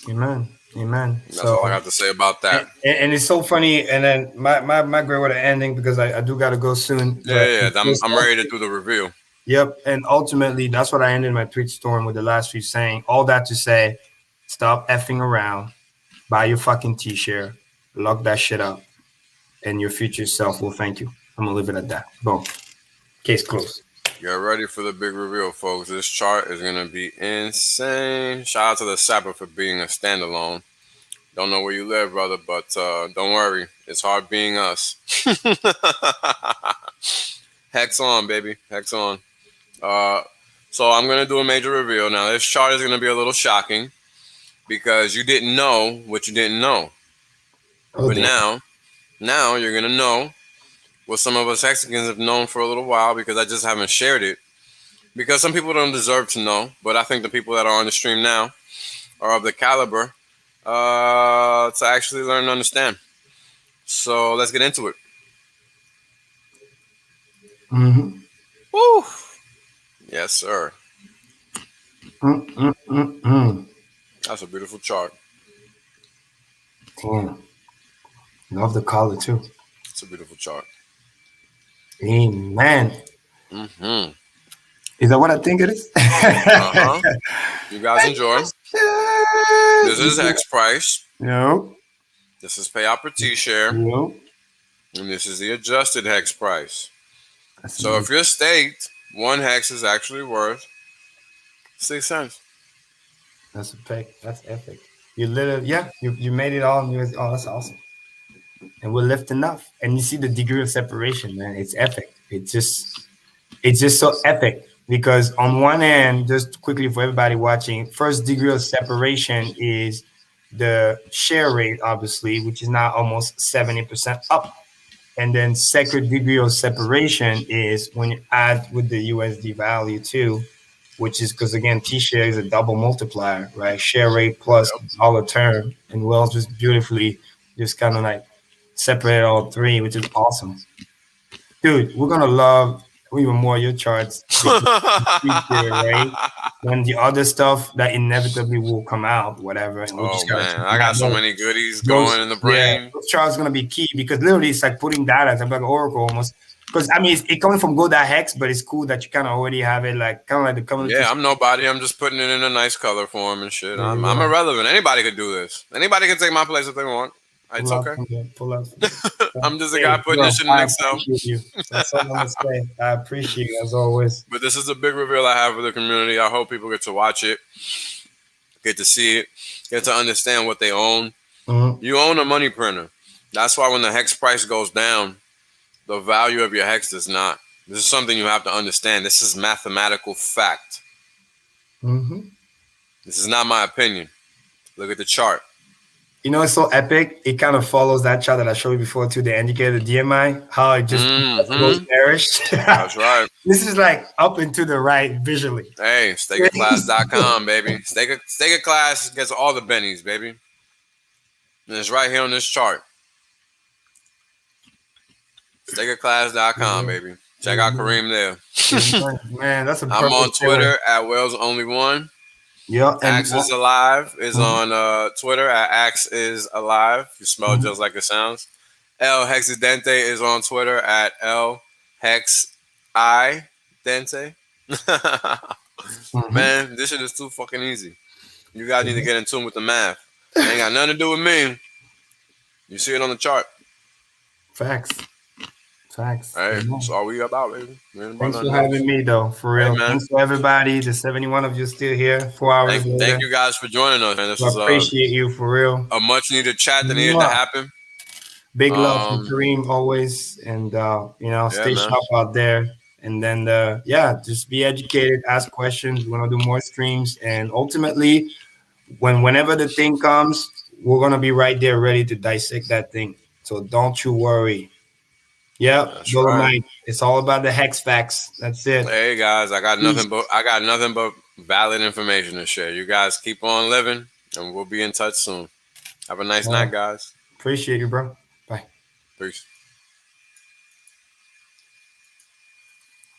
Amen. Amen. That's all I got to say about that. And it's so funny. And then my great word of ending because I do got to go soon. Yeah. I'm ready to do the review. Yep. And ultimately, that's what I ended my tweet storm with the last few saying. All that to say, stop effing around, buy your fucking t-shirt, lock that shit up, and your future self will thank you. I'm gonna leave it at that. Boom. Case closed. Get ready for the big reveal, folks. This chart is going to be insane. Shout out to the Sapper for being a standalone. Don't know where you live, brother, but don't worry. It's hard being us. Hex on, baby. Hex on. So I'm going to do a major reveal. Now, this chart is going to be a little shocking because you didn't know what you didn't know. Oh, but damn. now you're going to know what some of us Hexicans have known for a little while because I just haven't shared it. Because some people don't deserve to know, but I think the people that are on the stream now are of the caliber to actually learn and understand. So let's get into it. Mm-hmm. Woo! Yes, sir. That's a beautiful chart. Damn. Love the color too. It's a beautiful chart. Amen. Mm-hmm. Is that what I think it is? Uh-huh. You guys enjoy. This is Hex price. No. This is payout per T-share. No. And this is the adjusted Hex price. That's So if you're staked, one Hex is actually worth 6 cents. That's epic. That's epic. You literally, yeah, you made it all. Oh, that's awesome. And we're left enough. And you see the degree of separation, man. It's epic. It's just so epic because on one end, just quickly for everybody watching, first degree of separation is the share rate, obviously, which is now almost 70% up. And then second degree of separation is when you add with the USD value too, which is because again, T-share is a double multiplier, right? Share rate plus dollar term, and Wells just beautifully just kind of like separate all three, which is awesome. Dude, we're gonna love even more your charts, right? When the other stuff that inevitably will come out, whatever, and we'll Oh just gotta man, check I it got out. so many goodies going in the brain. Those charts gonna be key because literally it's like putting data. It's like Oracle almost. Because I mean, it's coming from Go.hex, but it's cool that you kind of already have it, like kind of like the cumulative. Yeah, I'm nobody. I'm just putting it in a nice color form and shit. I'm irrelevant. Anybody could do this. Anybody can take my place if they want. It's okay. Pull up. I'm just a guy putting this shit in Excel. I appreciate you. That's all I'm gonna say. I appreciate you as always. But this is a big reveal I have for the community. I hope people get to watch it, get to see it, get to understand what they own. Mm-hmm. You own a money printer. That's why when the Hex price goes down, the value of your Hex does not. This is something you have to understand. This is mathematical fact. Mm-hmm. This is not my opinion. Look at the chart. You know, it's so epic. It kind of follows that chart that I showed you before too, the indicator, the DMI, how it just goes bearish. That's right. This is like up and to the right visually. Hey, STAKER.APP, baby. Staker class gets all the bennies, baby. And it's right here on this chart. STAKER.APP, baby. Check out Karim there. Man, that's a I'm on Twitter at Wells_Only1. Yeah, HEX.LIVE is on Twitter at HEX.LIVE. You smell just like it sounds. El Hexidente is on Twitter at El Hex.I.Dente. Man, this shit is too fucking easy. You guys need to get in tune with the math. It ain't got nothing to do with me. You see it on the chart. Facts. Hey, that's all we about, baby. Thanks for having me, though. For real. Hey, thanks for everybody. The 71 of you still here. 4 hours later. Thank you guys for joining us, man. This was appreciate you for real. A much needed chat that needed to happen. Big love from Karim always, and stay sharp out there. And then just be educated, ask questions. We're gonna do more streams, and ultimately, whenever the thing comes, we're gonna be right there, ready to dissect that thing. So don't you worry. Yeah, right. It's all about the hex facts. That's it. Hey guys, I got nothing but valid information to share. You guys keep on living, and we'll be in touch soon. Have a nice night, guys. Appreciate you, bro. Bye. Peace.